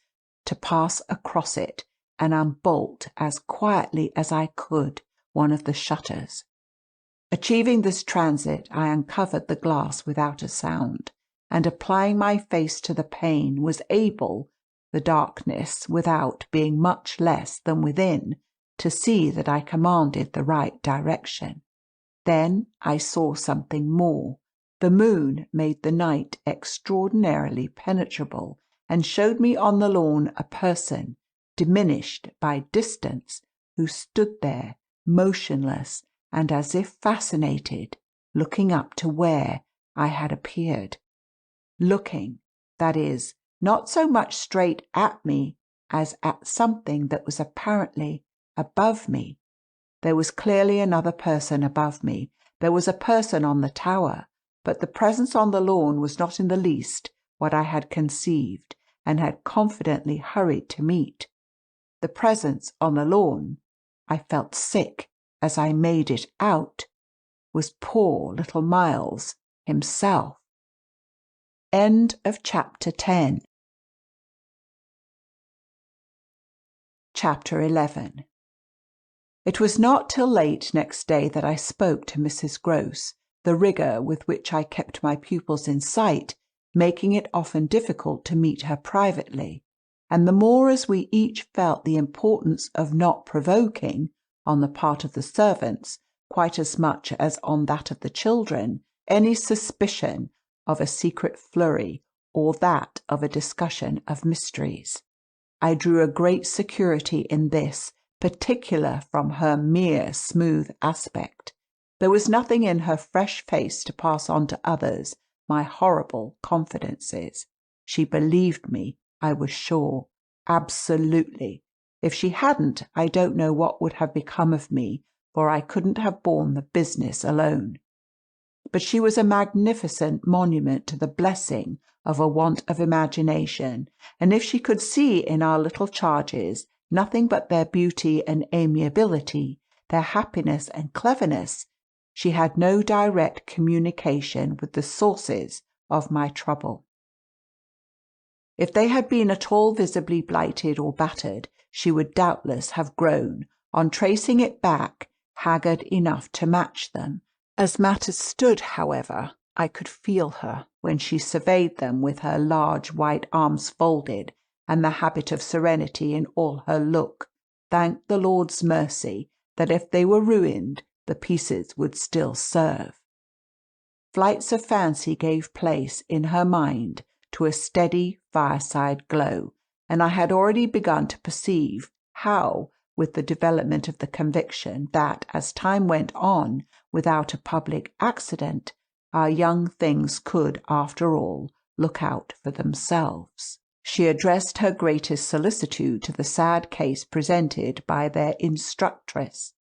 to pass across it and unbolt as quietly as I could one of the shutters. Achieving this transit, I uncovered the glass without a sound, and applying my face to the pane, was able, the darkness without being much less than within, to see that I commanded the right direction. Then I saw something more. The moon made the night extraordinarily penetrable, and showed me on the lawn a person, diminished by distance, who stood there, motionless and as if fascinated, looking up to where I had appeared. Looking, that is, not so much straight at me as at something that was apparently above me. There was clearly another person above me. There was a person on the tower, but the presence on the lawn was not in the least what I had conceived and had confidently hurried to meet. The presence on the lawn, I felt sick as I made it out, was poor little Miles himself. End of chapter 10. Chapter 11. It was not till late next day that I spoke to Mrs. Grose, the rigour with which I kept my pupils in sight making it often difficult to meet her privately, and the more as we each felt the importance of not provoking, on the part of the servants, quite as much as on that of the children, any suspicion of a secret flurry or that of a discussion of mysteries. I drew a great security in this, particular from her mere smooth aspect. There was nothing in her fresh face to pass on to others my horrible confidences. She believed me, I was sure, absolutely. If she hadn't, I don't know what would have become of me, for I couldn't have borne the business alone. But she was a magnificent monument to the blessing of a want of imagination, and if she could see in our little charges nothing but their beauty and amiability, their happiness and cleverness, she had no direct communication with the sources of my trouble. If they had been at all visibly blighted or battered, she would doubtless have grown, on tracing it back, haggard enough to match them. As matters stood, however, I could feel her when she surveyed them with her large white arms folded, and the habit of serenity in all her look. Thank the Lord's mercy that if they were ruined, the pieces would still serve. Flights of fancy gave place in her mind to a steady fireside glow, and I had already begun to perceive how, with the development of the conviction that, as time went on without a public accident, our young things could, after all, look out for themselves, she addressed her greatest solicitude to the sad case presented by their instructress.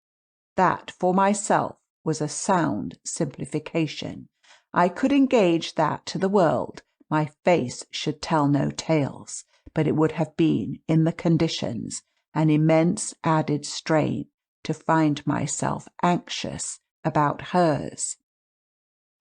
That, for myself, was a sound simplification. I could engage that to the world my face should tell no tales, but it would have been, in the conditions, an immense added strain to find myself anxious about hers.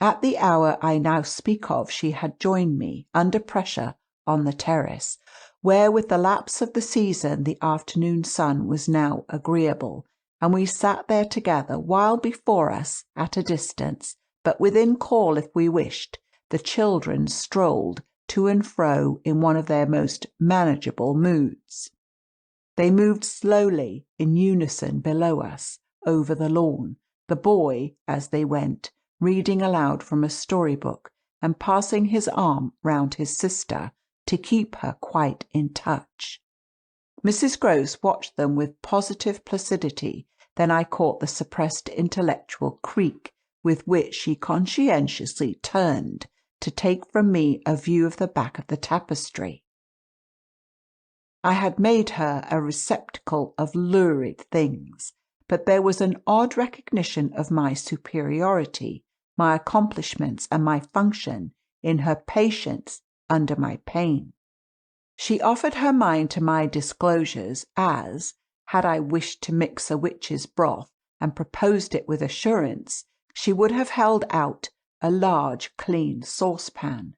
At the hour I now speak of, she had joined me, under pressure, on the terrace, where with the lapse of the season the afternoon sun was now agreeable, and we sat there together, while before us, at a distance, but within call if we wished, the children strolled to and fro in one of their most manageable moods. They moved slowly, in unison below us, over the lawn, the boy, as they went, reading aloud from a storybook and passing his arm round his sister to keep her quite in touch. Mrs. Grose watched them with positive placidity. Then I caught the suppressed intellectual creak with which she conscientiously turned to take from me a view of the back of the tapestry. I had made her a receptacle of lurid things, but there was an odd recognition of my superiority, my accomplishments, and my function in her patience under my pain. She offered her mind to my disclosures as, had I wished to mix a witch's broth and proposed it with assurance, she would have held out a large clean saucepan.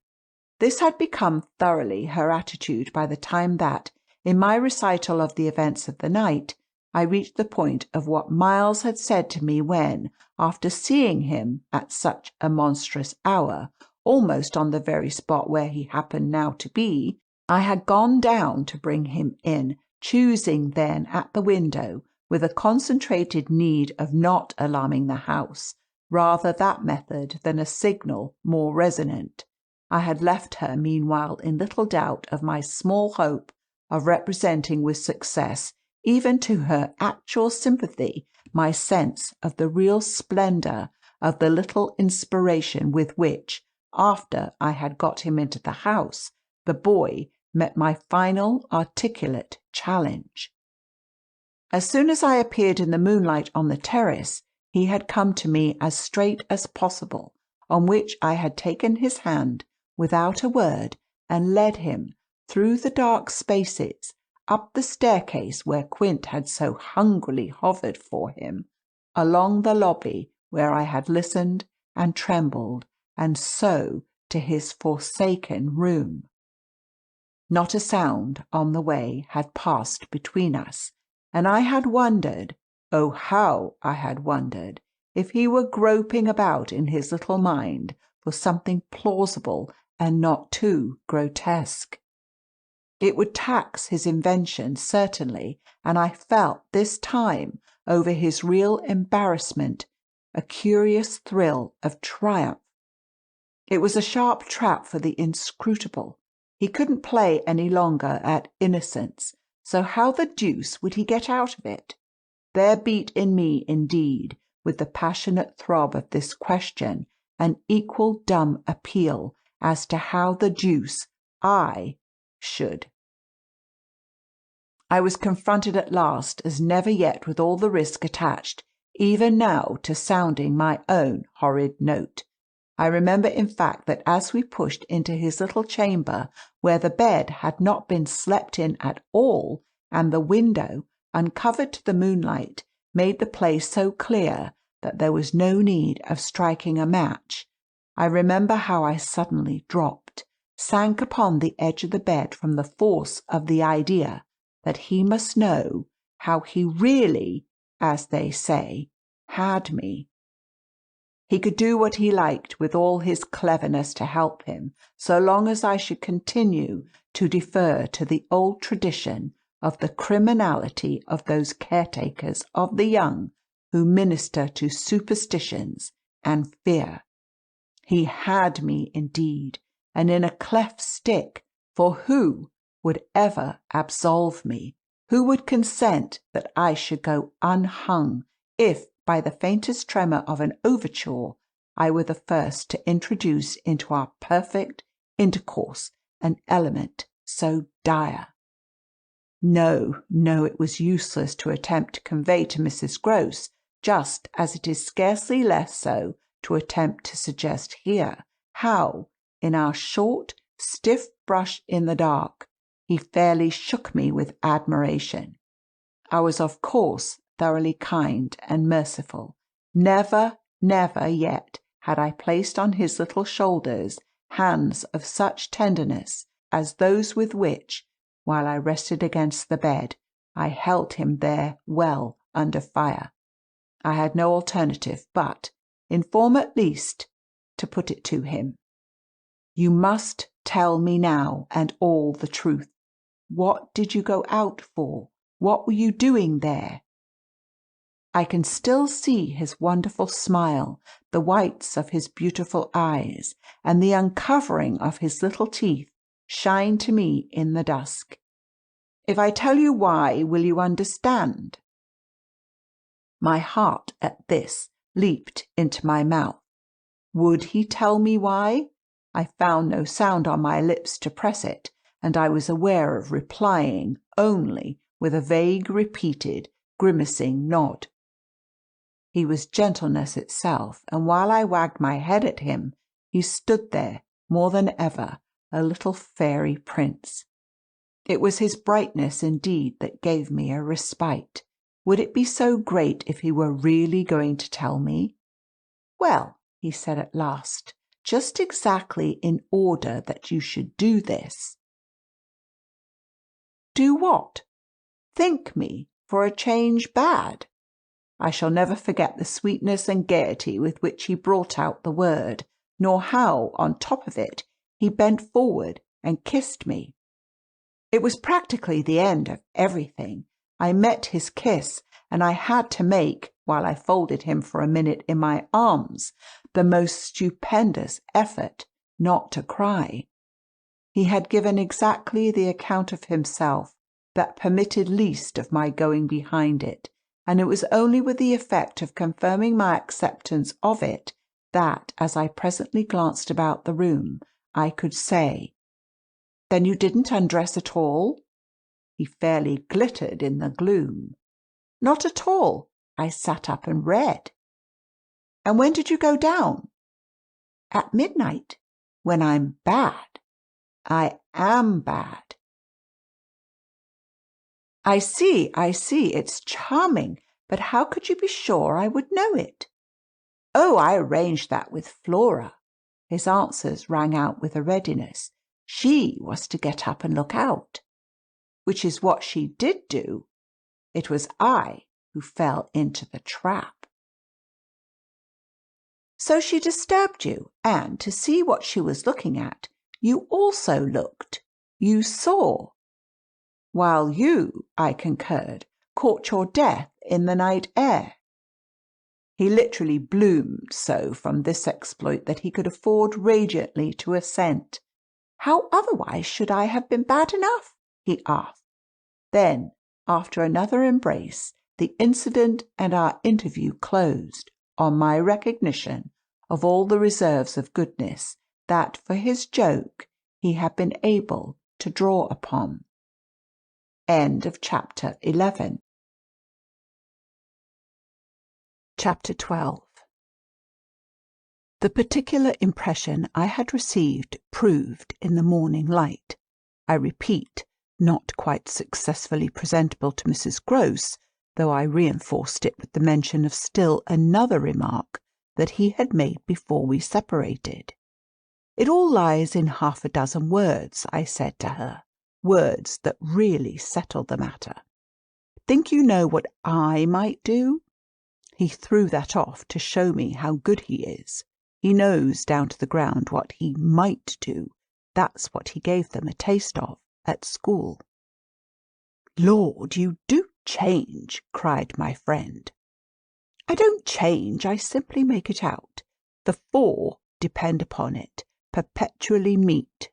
This had become thoroughly her attitude by the time that, in my recital of the events of the night, I reached the point of what Miles had said to me when, after seeing him at such a monstrous hour, almost on the very spot where he happened now to be, I had gone down to bring him in, choosing then at the window, with a concentrated need of not alarming the house, rather that method than a signal more resonant. I had left her meanwhile in little doubt of my small hope of representing with success, even to her actual sympathy, my sense of the real splendour of the little inspiration with which, after I had got him into the house, the boy met my final articulate challenge. As soon as I appeared in the moonlight on the terrace, he had come to me as straight as possible, on which I had taken his hand without a word and led him through the dark spaces, up the staircase where Quint had so hungrily hovered for him, along the lobby where I had listened and trembled, and so to his forsaken room. Not a sound on the way had passed between us, and I had wondered, oh how I had wondered, if he were groping about in his little mind for something plausible and not too grotesque. It would tax his invention, certainly, and I felt this time, over his real embarrassment, a curious thrill of triumph. It was a sharp trap for the inscrutable. He couldn't play any longer at innocence, so how the deuce would he get out of it? There beat in me, indeed, with the passionate throb of this question, an equal dumb appeal as to how the deuce I should. I was confronted at last, as never yet, with all the risk attached, even now, to sounding my own horrid note. I remember, in fact, that as we pushed into his little chamber, where the bed had not been slept in at all, and the window, uncovered to the moonlight, made the place so clear that there was no need of striking a match, I remember how I suddenly dropped, sank upon the edge of the bed from the force of the idea that he must know how he really, as they say, had me. He could do what he liked with all his cleverness to help him, so long as I should continue to defer to the old tradition of the criminality of those caretakers of the young who minister to superstitions and fear. He had me indeed, and in a cleft stick, for who would ever absolve me Who would consent that I should go unhung if, by the faintest tremor of an overture, I were the first to introduce into our perfect intercourse an element so dire? No, no, it was useless to attempt to convey to Mrs. Grose, just as it is scarcely less so to attempt to suggest here, how, in our short, stiff brush in the dark, he fairly shook me with admiration. I was, of course, thoroughly kind and merciful. Never, never yet had I placed on his little shoulders hands of such tenderness as those with which, while I rested against the bed, I held him there well under fire. I had no alternative but, in form at least, to put it to him. You must tell me now and all the truth. What did you go out for? What were you doing there? I can still see his wonderful smile, the whites of his beautiful eyes, and the uncovering of his little teeth shine to me in the dusk. If I tell you why, will you understand? My heart at this leaped into my mouth. Would he tell me why? I found no sound on my lips to press it, and I was aware of replying only with a vague, repeated, grimacing nod. He was gentleness itself, and while I wagged my head at him, he stood there, more than ever, a little fairy prince. It was his brightness, indeed, that gave me a respite. Would it be so great if he were really going to tell me? Well, he said at last, just exactly in order that you should do this. Do what? Think me, for a change, bad? I shall never forget the sweetness and gaiety with which he brought out the word, nor how, on top of it, he bent forward and kissed me. It was practically the end of everything. I met his kiss, and I had to make, while I folded him for a minute in my arms, the most stupendous effort not to cry. He had given exactly the account of himself that permitted least of my going behind it, and it was only with the effect of confirming my acceptance of it that, as I presently glanced about the room, I could say, "Then you didn't undress at all?" He fairly glittered in the gloom. "Not at all. I sat up and read." "And when did you go down?" "At midnight. When I'm bad. I am bad." I see. It's charming. But how could you be sure I would know it?" "Oh, I arranged that with Flora." His answers rang out with a readiness. "She was to get up and look out." "Which is what she did do. It was I who fell into the trap." "So she disturbed you, and, to see what she was looking at, you also looked. You saw." "While you," I concurred, "caught your death in the night air." He literally bloomed so from this exploit that he could afford radiantly to assent. "How otherwise should I have been bad enough?" he asked. Then, after another embrace, the incident and our interview closed on my recognition of all the reserves of goodness that, for his joke, he had been able to draw upon. End of chapter 11. Chapter 12. The particular impression I had received proved in the morning light, I repeat, not quite successfully presentable to Mrs. Grose, though I reinforced it with the mention of still another remark that he had made before we separated. "It all lies in half a dozen words," I said to her, "words that really settle the matter. Think you know what I might do?" He threw that off to show me how good he is. He knows down to the ground what he might do. That's what he gave them a taste of at school. "Lord, you do change," cried my friend. "I don't change, I simply make it out. The four, depend upon it, perpetually meet.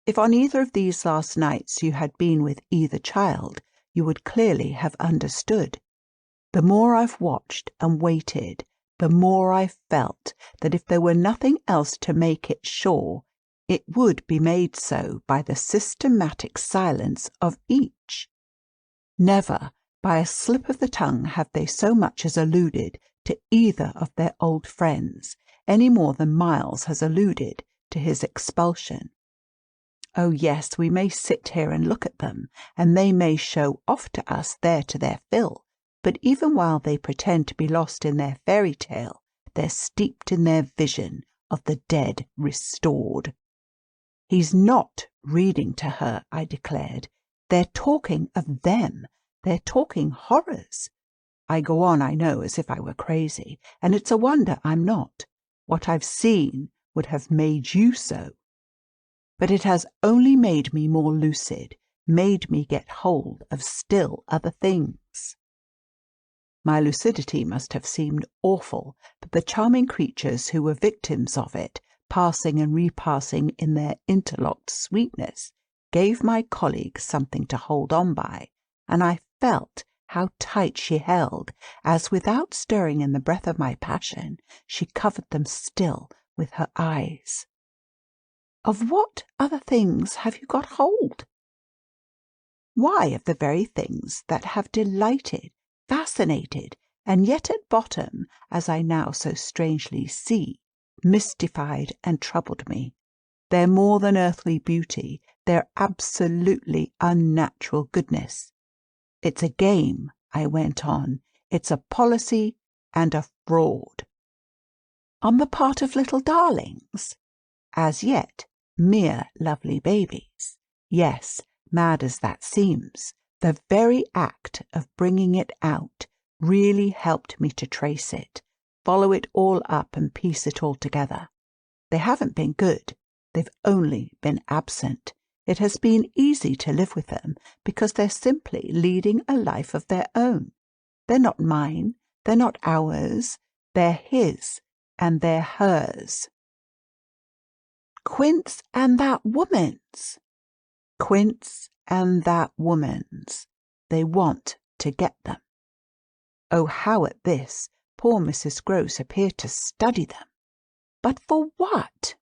If on either of these last nights you had been with either child, you would clearly have understood. The more I've watched and waited, the more I've felt that if there were nothing else to make it sure, it would be made so by the systematic silence of each. Never by a slip of the tongue have they so much as alluded to either of their old friends, any more than Miles has alluded to his expulsion. Oh yes, we may sit here and look at them, and they may show off to us there to their fill, but even while they pretend to be lost in their fairy tale, they're steeped in their vision of the dead restored. He's not reading to her, I declared. They're talking of them. They're talking horrors. I go on, I know, as if I were crazy, and it's a wonder I'm not. What I've seen would have made you so. But it has only made me more lucid, made me get hold of still other things. My lucidity must have seemed awful, but the charming creatures who were victims of it, passing and repassing in their interlocked sweetness, gave my colleague something to hold on by, and I felt how tight she held, as without stirring in the breath of my passion, she covered them still with her eyes. Of what other things have you got hold? Why, of the very things that have delighted, fascinated, and yet at bottom, as I now so strangely see, mystified and troubled me. Their more than earthly beauty, their absolutely unnatural goodness. It's a game, I went on. It's a policy and a fraud. On the part of little darlings? As yet, mere lovely babies. Yes, mad as that seems, the very act of bringing it out really helped me to trace it, follow it all up and piece it all together. They haven't been good. They've only been absent. It has been easy to live with them because they're simply leading a life of their own. They're not mine. They're not ours. They're his, and they're hers. Quince and that woman's. Quince and that woman's. They want to get them. Oh, how at this poor Mrs. Gross appeared to study them. But for what?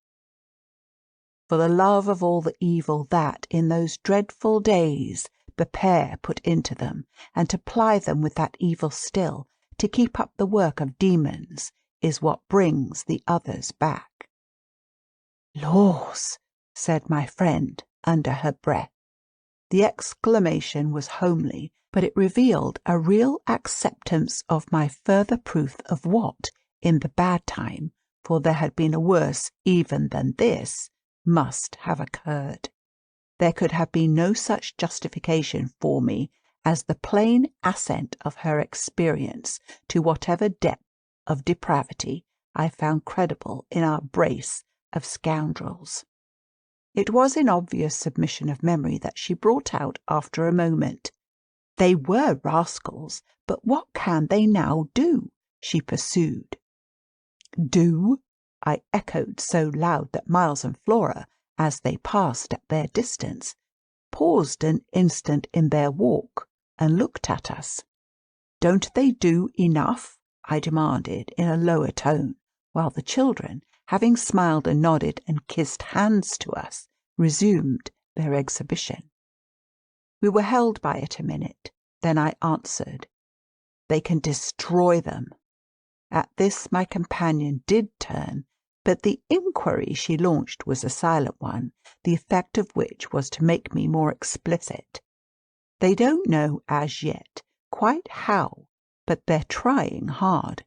For the love of all the evil that, in those dreadful days, the pair put into them, and to ply them with that evil still, to keep up the work of demons, is what brings the others back. Laws, said my friend under her breath. The exclamation was homely, but it revealed a real acceptance of my further proof of what, in the bad time, for there had been a worse even than this, must have occurred. There could have been no such justification for me as the plain assent of her experience to whatever depth of depravity I found credible in our brace of scoundrels. It was in obvious submission of memory that she brought out after a moment. They were rascals, but what can they now do? She pursued. Do? I echoed so loud that Miles and Flora, as they passed at their distance, paused an instant in their walk and looked at us. Don't they do enough? I demanded in a lower tone, while the children, having smiled and nodded and kissed hands to us, resumed their exhibition. We were held by it a minute. Then I answered, They can destroy them. At this my companion did turn, but the inquiry she launched was a silent one, the effect of which was to make me more explicit. They don't know as yet quite how, but they're trying hard.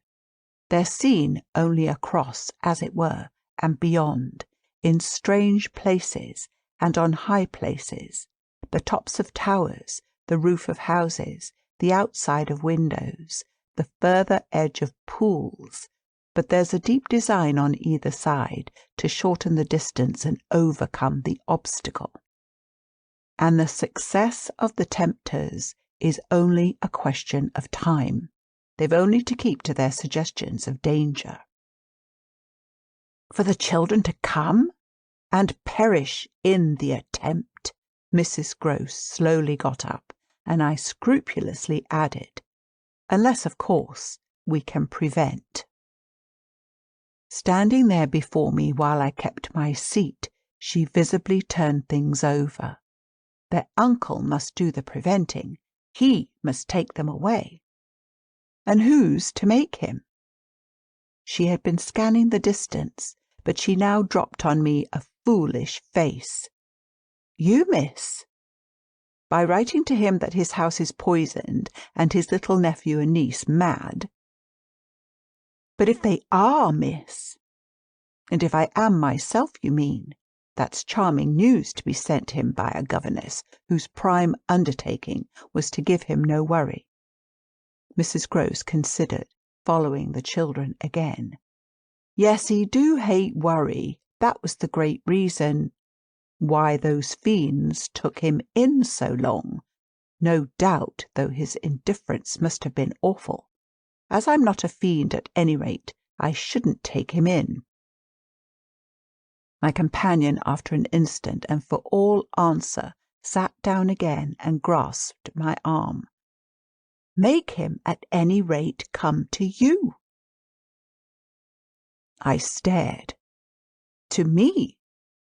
They're seen only across, as it were, and beyond, in strange places and on high places, the tops of towers, the roof of houses, the outside of windows, the further edge of pools, but there's a deep design on either side to shorten the distance and overcome the obstacle. And the success of the tempters is only a question of time. They've only to keep to their suggestions of danger. For the children to come and perish in the attempt, Mrs. Gross slowly got up and I scrupulously added, unless, of course, we can prevent. Standing there before me while I kept my seat, she visibly turned things over. Their uncle must do the preventing. He must take them away. And who's to make him? She had been scanning the distance, but she now dropped on me a foolish face. You, miss? By writing to him that his house is poisoned and his little nephew and niece mad. But if they are, miss, and if I am myself, you mean, that's charming news to be sent him by a governess whose prime undertaking was to give him no worry. Mrs. Grose considered, following the children again. Yes, he do hate worry. That was the great reason why those fiends took him in so long. No doubt, though his indifference must have been awful. As I'm not a fiend at any rate, I shouldn't take him in. My companion, after an instant, and for all answer, sat down again and grasped my arm. Make him at any rate come to you. I stared. To me?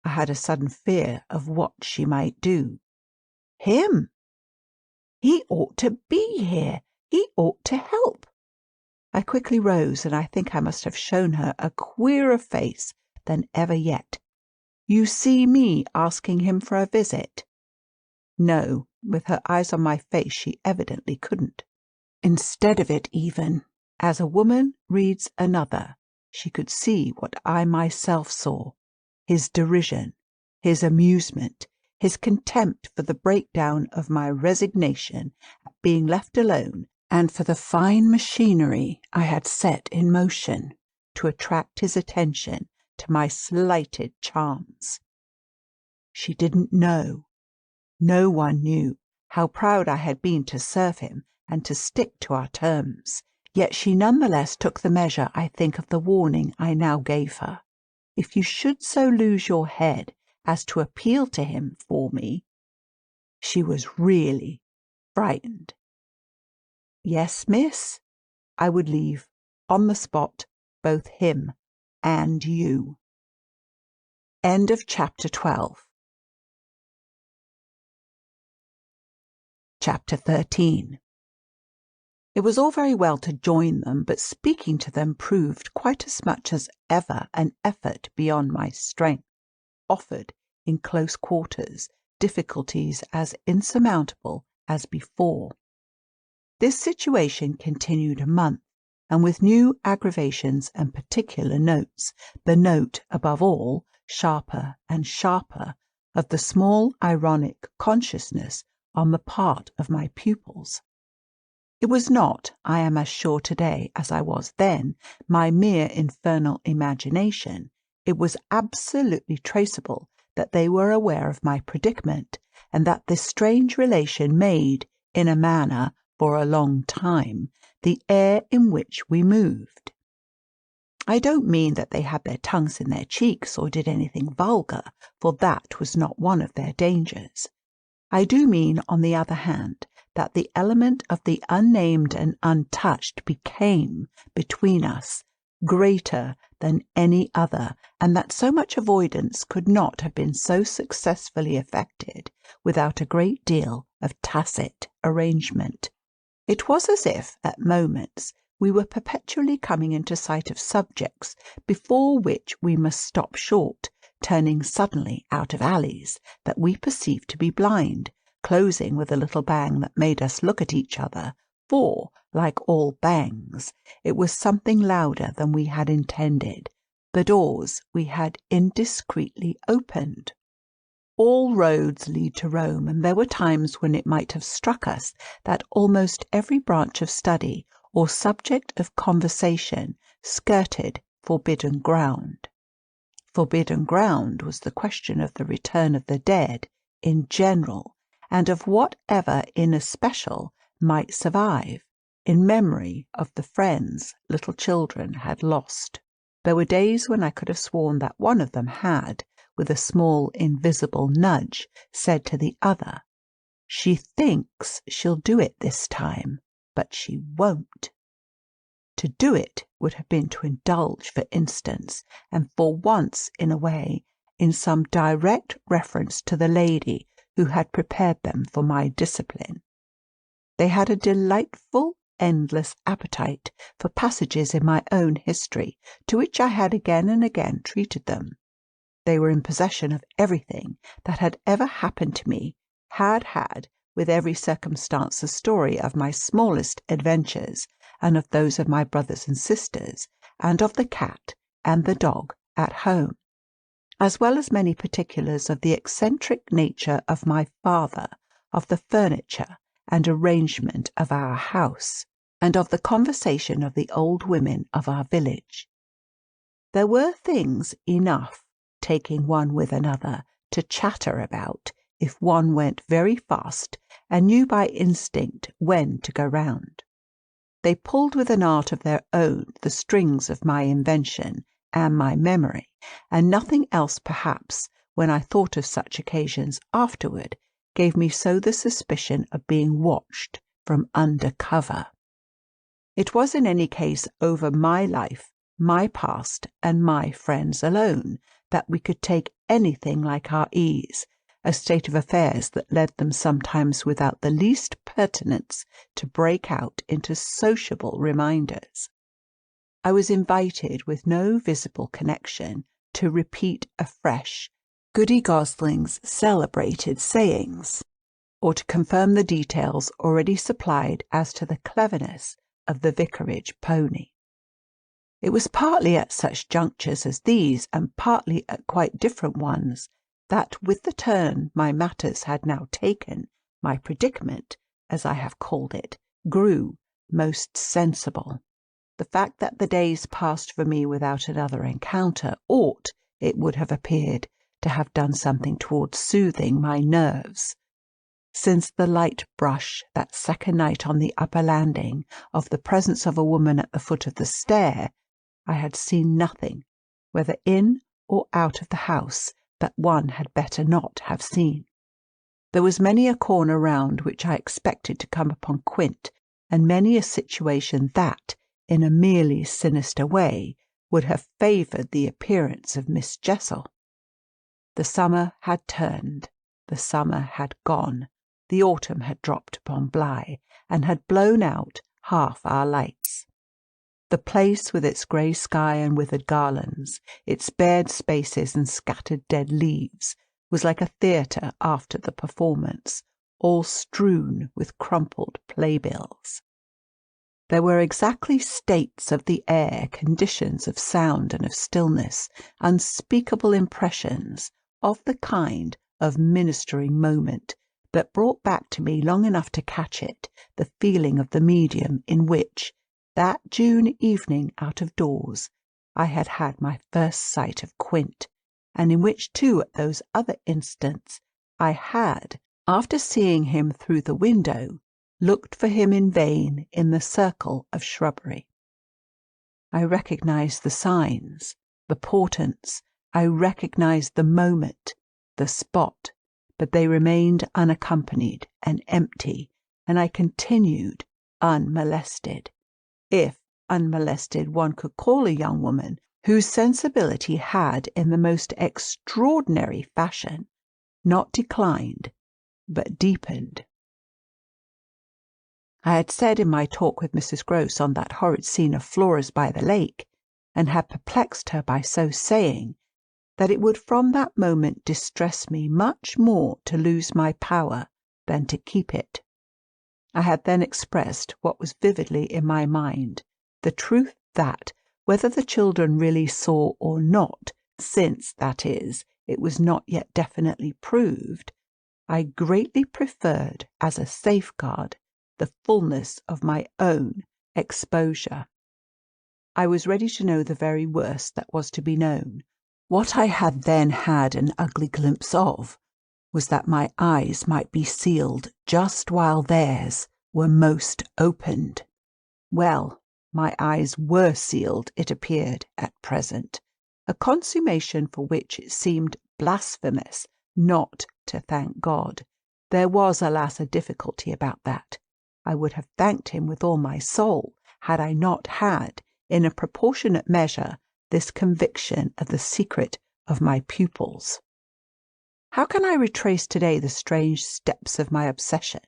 I had a sudden fear of what she might do. Him? He ought to be here. He ought to help. I quickly rose, and I think I must have shown her a queerer face than ever yet. You see me asking him for a visit? No, with her eyes on my face she evidently couldn't. Instead of it even, as a woman reads another, she could see what I myself saw, his derision, his amusement, his contempt for the breakdown of my resignation at being left alone, and for the fine machinery I had set in motion to attract his attention to my slighted charms. She didn't know, no one knew, how proud I had been to serve him and to stick to our terms, yet she nonetheless took the measure, I think, of the warning I now gave her. If you should so lose your head as to appeal to him for me. She was really frightened. Yes, miss, I would leave, on the spot, both him and you. End of chapter 12. Chapter 13. It was all very well to join them, but speaking to them proved quite as much as ever an effort beyond my strength, offered in close quarters difficulties as insurmountable as before. This situation continued a month, and with new aggravations and particular notes, the note, above all, sharper and sharper, of the small ironic consciousness on the part of my pupils. It was not, I am as sure today as I was then, my mere infernal imagination. It was absolutely traceable that they were aware of my predicament, and that this strange relation made, in a manner, for a long time, the air in which we moved. I don't mean that they had their tongues in their cheeks or did anything vulgar, for that was not one of their dangers. I do mean, on the other hand, that the element of the unnamed and untouched became, between us, greater than any other, and that so much avoidance could not have been so successfully effected without a great deal of tacit arrangement. It was as if, at moments, we were perpetually coming into sight of subjects before which we must stop short, turning suddenly out of alleys that we perceived to be blind, closing with a little bang that made us look at each other, for, like all bangs, it was something louder than we had intended, the doors we had indiscreetly opened. All roads lead to Rome, and there were times when it might have struck us that almost every branch of study or subject of conversation skirted forbidden ground. Forbidden ground was the question of the return of the dead in general, and of whatever in especial might survive, in memory of the friends little children had lost. There were days when I could have sworn that one of them had, with a small invisible nudge, said to the other, She thinks she'll do it this time, but she won't. To do it would have been to indulge, for instance, and for once in a way, in some direct reference to the lady who had prepared them for my discipline. They had a delightful, endless appetite for passages in my own history, to which I had again and again treated them. They were in possession of everything that had ever happened to me, had, with every circumstance, the story of my smallest adventures, and of those of my brothers and sisters, and of the cat and the dog at home, as well as many particulars of the eccentric nature of my father, of the furniture and arrangement of our house, and of the conversation of the old women of our village. There were things enough, taking one with another, to chatter about if one went very fast and knew by instinct when to go round. They pulled with an art of their own the strings of my invention and my memory, and nothing else perhaps, when I thought of such occasions afterward, gave me so the suspicion of being watched from under cover. It was in any case over my life, my past, and my friends alone, that we could take anything like our ease, a state of affairs that led them sometimes without the least pertinence to break out into sociable reminders. I was invited with no visible connection to repeat afresh Goody Gosling's celebrated sayings, or to confirm the details already supplied as to the cleverness of the vicarage pony. It was partly at such junctures as these, and partly at quite different ones, that with the turn my matters had now taken, my predicament, as I have called it, grew most sensible. The fact that the days passed for me without another encounter ought, it would have appeared, to have done something towards soothing my nerves. Since the light brush that second night on the upper landing of the presence of a woman at the foot of the stair, I had seen nothing, whether in or out of the house, that one had better not have seen. There was many a corner round which I expected to come upon Quint, and many a situation that, in a merely sinister way, would have favoured the appearance of Miss Jessel. The summer had turned, the summer had gone, the autumn had dropped upon Bly, and had blown out half our lights. The place, with its grey sky and withered garlands, its bared spaces and scattered dead leaves, was like a theatre after the performance, all strewn with crumpled playbills. There were exactly states of the air, conditions of sound and of stillness, unspeakable impressions of the kind of ministering moment that brought back to me, long enough to catch it, the feeling of the medium in which, that June evening out of doors, I had had my first sight of Quint, and in which too at those other instants I had, after seeing him through the window, looked for him in vain in the circle of shrubbery. I recognized the signs, the portents, I recognized the moment, the spot, but they remained unaccompanied and empty, and I continued unmolested, if unmolested one could call a young woman whose sensibility had, in the most extraordinary fashion, not declined, but deepened. I had said in my talk with Mrs. Grose on that horrid scene of Flora's by the lake, and had perplexed her by so saying, that it would from that moment distress me much more to lose my power than to keep it. I had then expressed what was vividly in my mind, the truth that, whether the children really saw or not, since, that is, it was not yet definitely proved, I greatly preferred, as a safeguard, the fullness of my own exposure. I was ready to know the very worst that was to be known. What I had then had an ugly glimpse of was that my eyes might be sealed just while theirs were most opened. Well, my eyes were sealed, it appeared, at present, a consummation for which it seemed blasphemous not to thank God, There was, alas, a difficulty about that. I would have thanked him with all my soul had I not had, in a proportionate measure, this conviction of the secret of my pupils. How can I retrace today the strange steps of my obsession?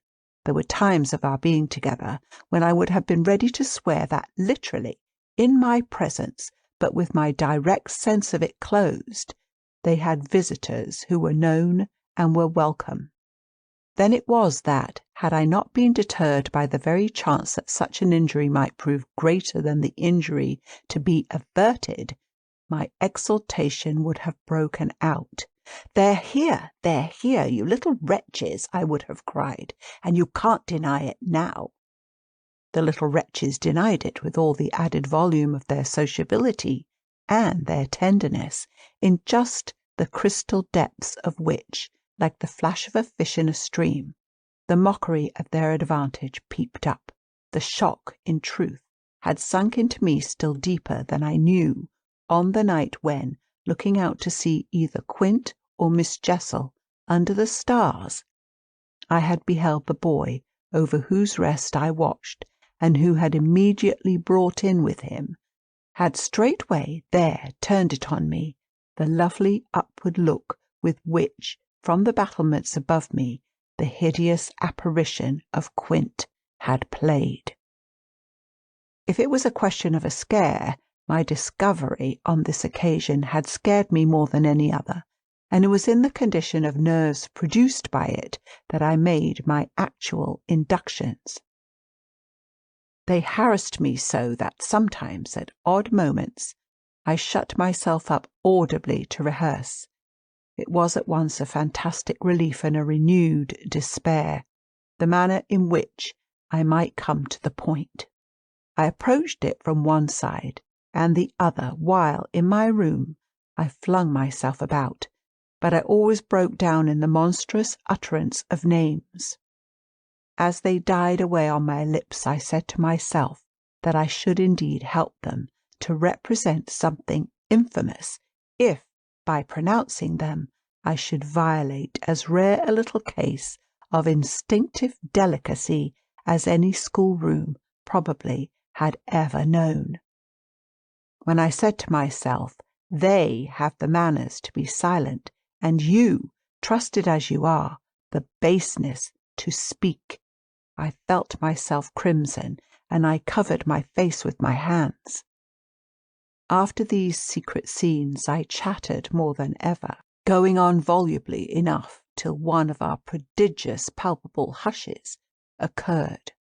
There were times of our being together when I would have been ready to swear that literally, in my presence, but with my direct sense of it closed, they had visitors who were known and were welcome. Then it was that, had I not been deterred by the very chance that such an injury might prove greater than the injury to be averted, my exultation would have broken out. They're here, you little wretches, I would have cried, and you can't deny it now. The little wretches denied it with all the added volume of their sociability and their tenderness, in just the crystal depths of which, like the flash of a fish in a stream, the mockery of their advantage peeped up. The shock, in truth, had sunk into me still deeper than I knew on the night when, looking out to see either Quint or Miss Jessel under the stars, I had beheld the boy over whose rest I watched, and who had immediately brought in with him, had straightway there turned it on me, the lovely upward look with which, from the battlements above me, the hideous apparition of Quint had played. If it was a question of a scare, my discovery on this occasion had scared me more than any other, and it was in the condition of nerves produced by it that I made my actual inductions. They harassed me so that sometimes, at odd moments, I shut myself up audibly to rehearse. It was at once a fantastic relief and a renewed despair, the manner in which I might come to the point. I approached it from one side and the other while, in my room, I flung myself about, but I always broke down in the monstrous utterance of names. As they died away on my lips, I said to myself that I should indeed help them to represent something infamous if, by pronouncing them, I should violate as rare a little case of instinctive delicacy as any schoolroom probably had ever known. When I said to myself, they have the manners to be silent, and you, trusted as you are, the baseness to speak, I felt myself crimson, and I covered my face with my hands. After these secret scenes I chattered more than ever, going on volubly enough till one of our prodigious palpable hushes occurred.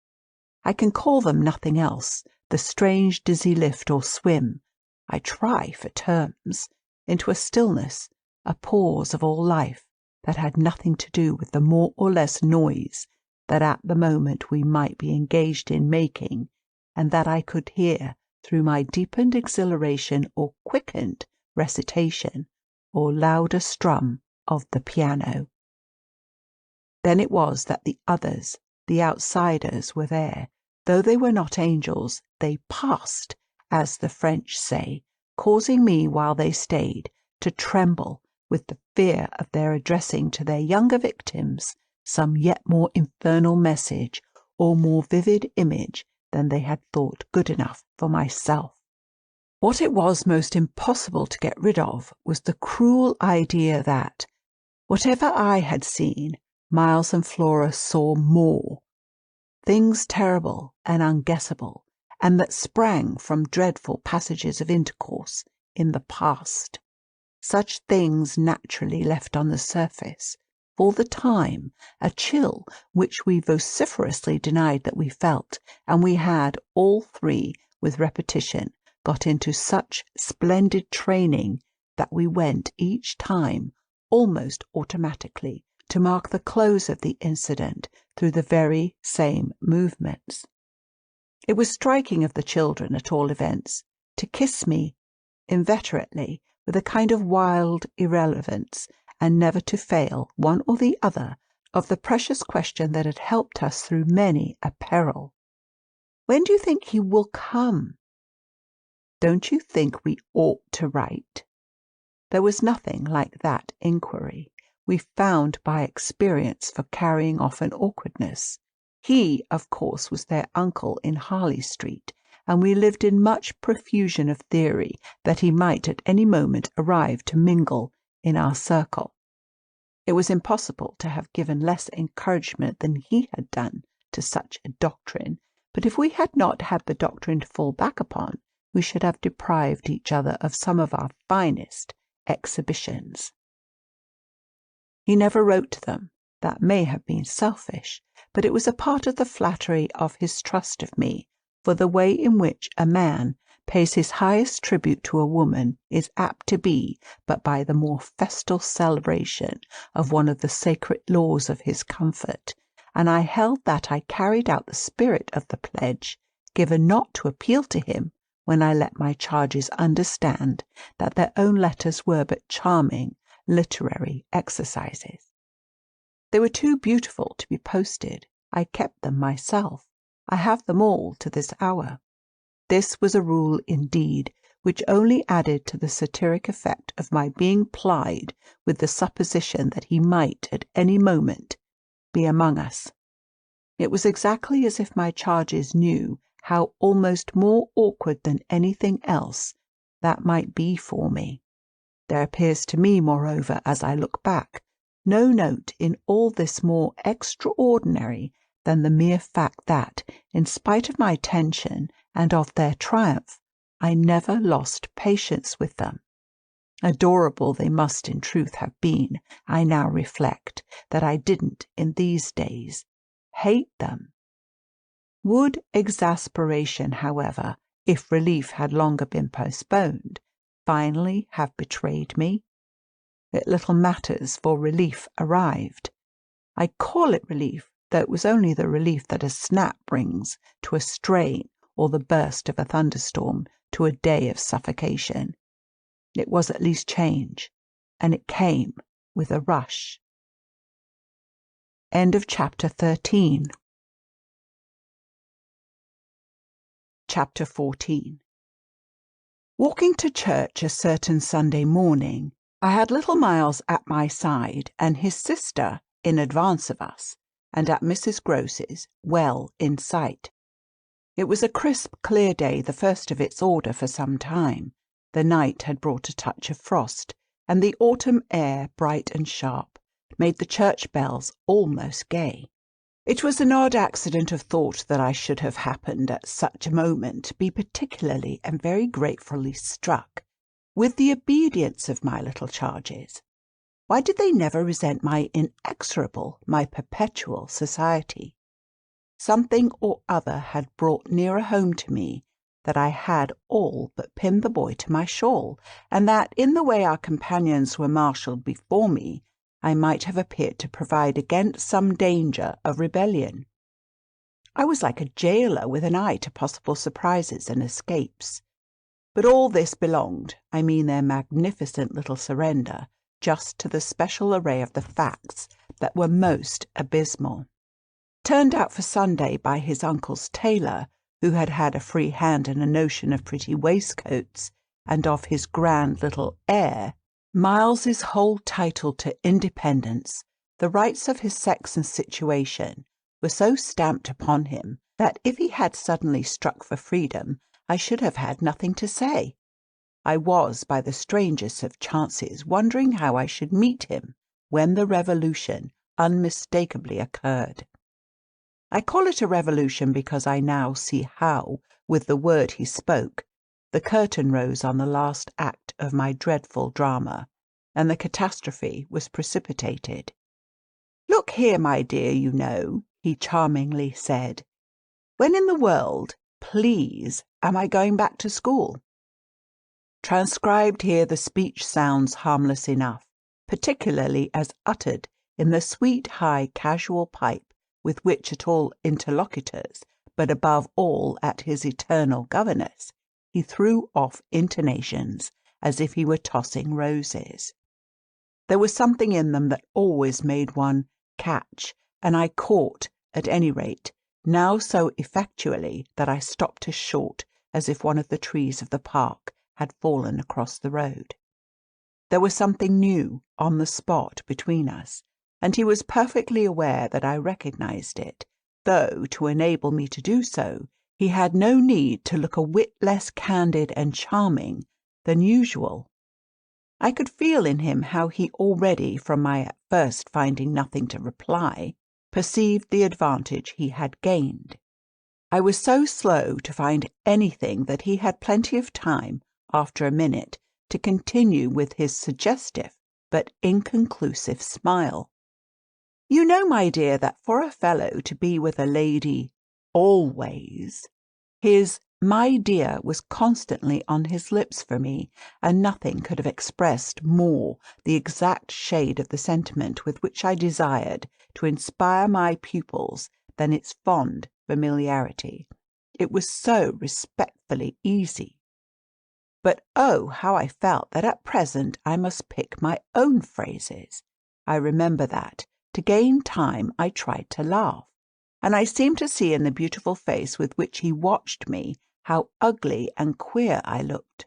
I can call them nothing else, the strange dizzy lift or swim, I try for terms, into a stillness, a pause of all life, that had nothing to do with the more or less noise that at the moment we might be engaged in making, and that I could hear through my deepened exhilaration or quickened recitation, or louder strum of the piano. Then it was that the others, the outsiders, were there. Though they were not angels, they passed, as the French say, causing me, while they stayed, to tremble with the fear of their addressing to their younger victims some yet more infernal message or more vivid image than they had thought good enough for myself. What it was most impossible to get rid of was the cruel idea that, whatever I had seen, Miles and Flora saw more, things terrible and unguessable, and that sprang from dreadful passages of intercourse in the past. Such things naturally left on the surface, for the time, a chill which we vociferously denied that we felt, and we had all three, with repetition, got into such splendid training that we went each time, almost automatically, to mark the close of the incident through the very same movements. It was striking of the children, at all events, to kiss me inveterately with a kind of wild irrelevance, and never to fail, one or the other, of the precious question that had helped us through many a peril. When do you think he will come? Don't you think we ought to write? There was nothing like that inquiry. we found by experience for carrying off an awkwardness. He, of course, was their uncle in Harley Street, and we lived in much profusion of theory that he might at any moment arrive to mingle in our circle. It was impossible to have given less encouragement than he had done to such a doctrine, but if we had not had the doctrine to fall back upon, we should have deprived each other of some of our finest exhibitions. He never wrote to them. That may have been selfish, but it was a part of the flattery of his trust of me, for the way in which a man pays his highest tribute to a woman is apt to be but by the more festal celebration of one of the sacred laws of his comfort, and I held that I carried out the spirit of the pledge given not to appeal to him when I let my charges understand that their own letters were but charming literary exercises. They were too beautiful to be posted. I kept them myself. I have them all to this hour. This was a rule indeed, which only added to the satiric effect of my being plied with the supposition that he might at any moment be among us. It was exactly as if my charges knew how almost more awkward than anything else that might be for me. There appears to me, moreover, as I look back, no note in all this more extraordinary than the mere fact that, in spite of my tension and of their triumph, I never lost patience with them. Adorable they must in truth have been, I now reflect, that I didn't, in these days, hate them. Would exasperation, however, if relief had longer been postponed, finally have betrayed me? It little matters, for relief arrived. I call it relief, though it was only the relief that a snap brings to a strain or the burst of a thunderstorm to a day of suffocation. It was at least change, and it came with a rush. End of chapter 13. Chapter 14. Walking to church a certain Sunday morning, I had little Miles at my side and his sister in advance of us, and at Mrs. Groce's well in sight. It was a crisp, clear day, the first of its order for some time. The night had brought a touch of frost, and the autumn air, bright and sharp, made the church bells almost gay. It was an odd accident of thought that I should have happened at such a moment be particularly and very gratefully struck with the obedience of my little charges. Why did they never resent my inexorable, my perpetual society? Something or other had brought nearer home to me that I had all but pinned the boy to my shawl, and that in the way our companions were marshalled before me, I might have appeared to provide against some danger of rebellion. I was like a jailer with an eye to possible surprises and escapes. But all this belonged, I mean their magnificent little surrender, just to the special array of the facts that were most abysmal. Turned out for Sunday by his uncle's tailor, who had had a free hand and a notion of pretty waistcoats, and of his grand little heir, Miles's whole title to independence, the rights of his sex and situation, were so stamped upon him that if he had suddenly struck for freedom, I should have had nothing to say. I was, by the strangest of chances, wondering how I should meet him when the revolution unmistakably occurred. I call it a revolution because I now see how, with the word he spoke, the curtain rose on the last act of my dreadful drama, and the catastrophe was precipitated. "Look here, my dear, you know," he charmingly said, "when in the world, please, am I going back to school?" Transcribed here, the speech sounds harmless enough, particularly as uttered in the sweet, high, casual pipe with which at all interlocutors, but above all at his eternal governess, he threw off intonations as if he were tossing roses. There was something in them that always made one catch, and I caught, at any rate, now so effectually that I stopped as short as if one of the trees of the park had fallen across the road. There was something new on the spot between us, and he was perfectly aware that I recognised it, though, to enable me to do so, he had no need to look a whit less candid and charming than usual. I could feel in him how he already, from my at first finding nothing to reply, perceived the advantage he had gained. I was so slow to find anything that he had plenty of time, after a minute, to continue with his suggestive but inconclusive smile. "You know, my dear, that for a fellow to be with a lady always," his "my dear" was constantly on his lips for me, and nothing could have expressed more the exact shade of the sentiment with which I desired to inspire my pupils than its fond familiarity. It was so respectfully easy. But oh, how I felt that at present I must pick my own phrases. I remember that, to gain time, I tried to laugh, and I seemed to see in the beautiful face with which he watched me how ugly and queer I looked.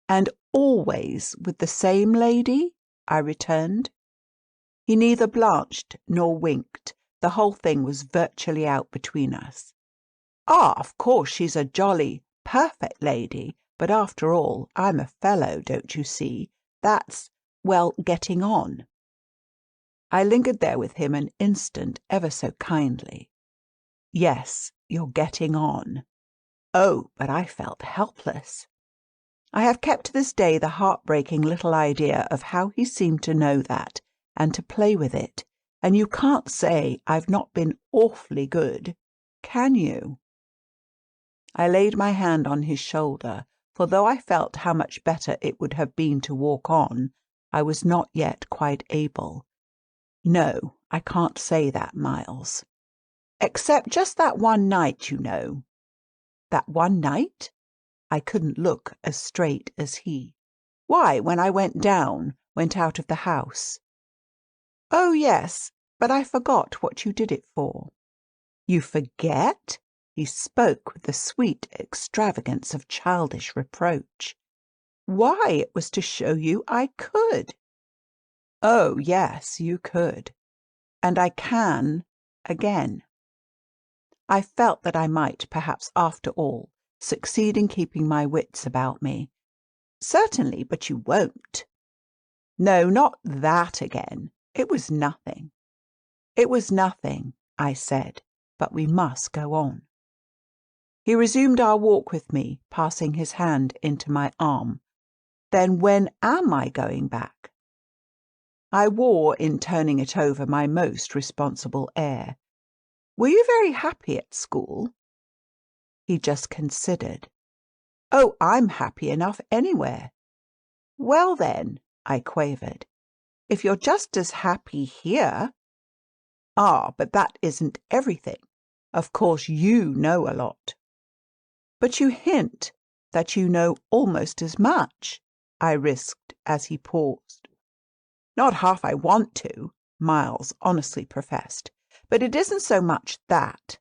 "And always with the same lady?" I returned. He neither blanched nor winked. The whole thing was virtually out between us. "Ah, of course she's a jolly, perfect lady, but after all, I'm a fellow, don't you see? That's, well, getting on." I lingered there with him an instant, ever so kindly. "Yes, you're getting on." Oh, but I felt helpless. I have kept to this day the heartbreaking little idea of how he seemed to know that, and to play with it, and you can't say I've not been awfully good, can you? I laid my hand on his shoulder, for though I felt how much better it would have been to walk on, I was not yet quite able. "No, I can't say that, Miles. Except just that one night, you know." "That one night?" I couldn't look as straight as he. "Why, when I went out of the house." "Oh, yes, but I forgot what you did it for." "You forget?" He spoke with the sweet extravagance of childish reproach. "Why, it was to show you I could." "Oh, yes, you could. And I can again." I felt that I might, perhaps after all, succeed in keeping my wits about me. "Certainly, but you won't." "No, not that again. It was nothing." "It was nothing," I said, "but we must go on." He resumed our walk with me, passing his hand into my arm. "Then when am I going back?" I wore, in turning it over, my most responsible air. "Were you very happy at school?" He just considered. "Oh, I'm happy enough anywhere." "Well, then," I quavered, "if you're just as happy here—" "Ah, but that isn't everything. Of course you know a lot." "But you hint that you know almost as much," I risked as he paused. "Not half I want to," Miles honestly professed. "But it isn't so much that."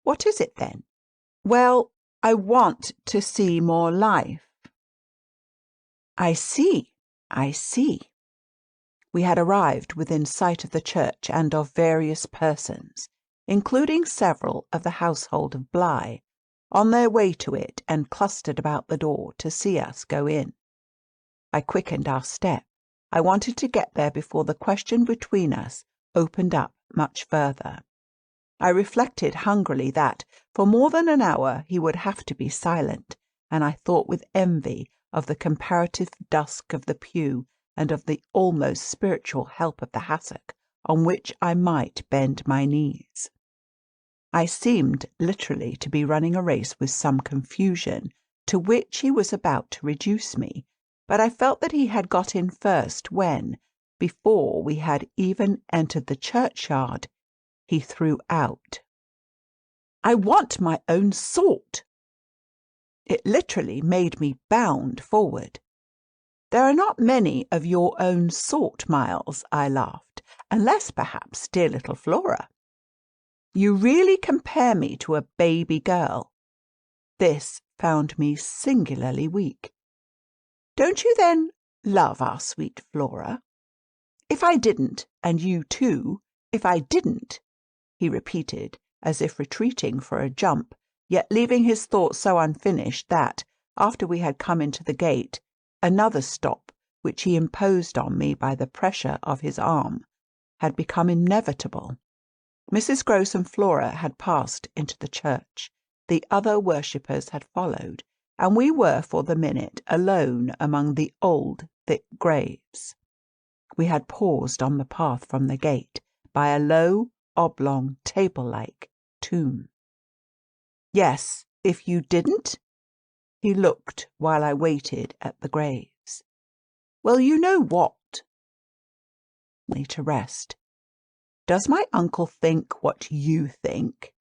"What is it then?" "Well, I want to see more life." I see. We had arrived within sight of the church and of various persons, including several of the household of Bligh, on their way to it and clustered about the door to see us go in. I quickened our step. I wanted to get there before the question between us opened up much further. I reflected hungrily that for more than an hour he would have to be silent, and I thought with envy of the comparative dusk of the pew and of the almost spiritual help of the hassock on which I might bend my knees. I seemed literally to be running a race with some confusion to which he was about to reduce me, but I felt that he had got in first when, before we had even entered the churchyard, he threw out, "I want my own sort." It literally made me bound forward. "There are not many of your own sort, Miles," I laughed, "unless perhaps dear little Flora." "You really compare me to a baby girl." This found me singularly weak. "Don't you then love our sweet Flora. If I didn't, and you too, if I didn't, he repeated, as if retreating for a jump, yet leaving his thoughts so unfinished that, after we had come into the gate, another stop, which he imposed on me by the pressure of his arm, had become inevitable. Mrs. Grose and Flora had passed into the church. The other worshippers had followed, and we were for the minute alone among the old, thick graves. We had paused on the path from the gate by a low, oblong, table-like tomb. Yes, if you didn't? He looked while I waited at the graves. Well, you know what? To rest. Does my uncle think what you think?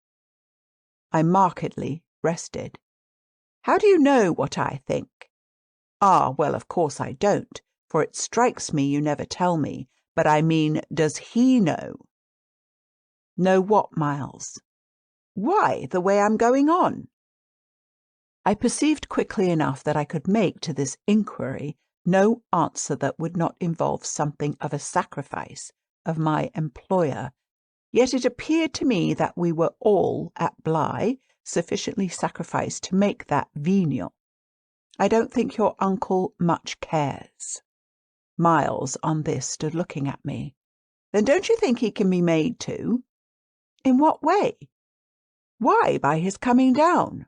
I markedly rested. How do you know what I think? Ah, well, of course I don't, for it strikes me you never tell me, but I mean, does he know? Know what, Miles? Why, the way I'm going on. I perceived quickly enough that I could make to this inquiry no answer that would not involve something of a sacrifice of my employer, yet it appeared to me that we were all, at Bly, sufficiently sacrificed to make that venial. I don't think your uncle much cares. Miles, on this, stood looking at me. Then don't you think he can be made to? In what way? Why, by his coming down.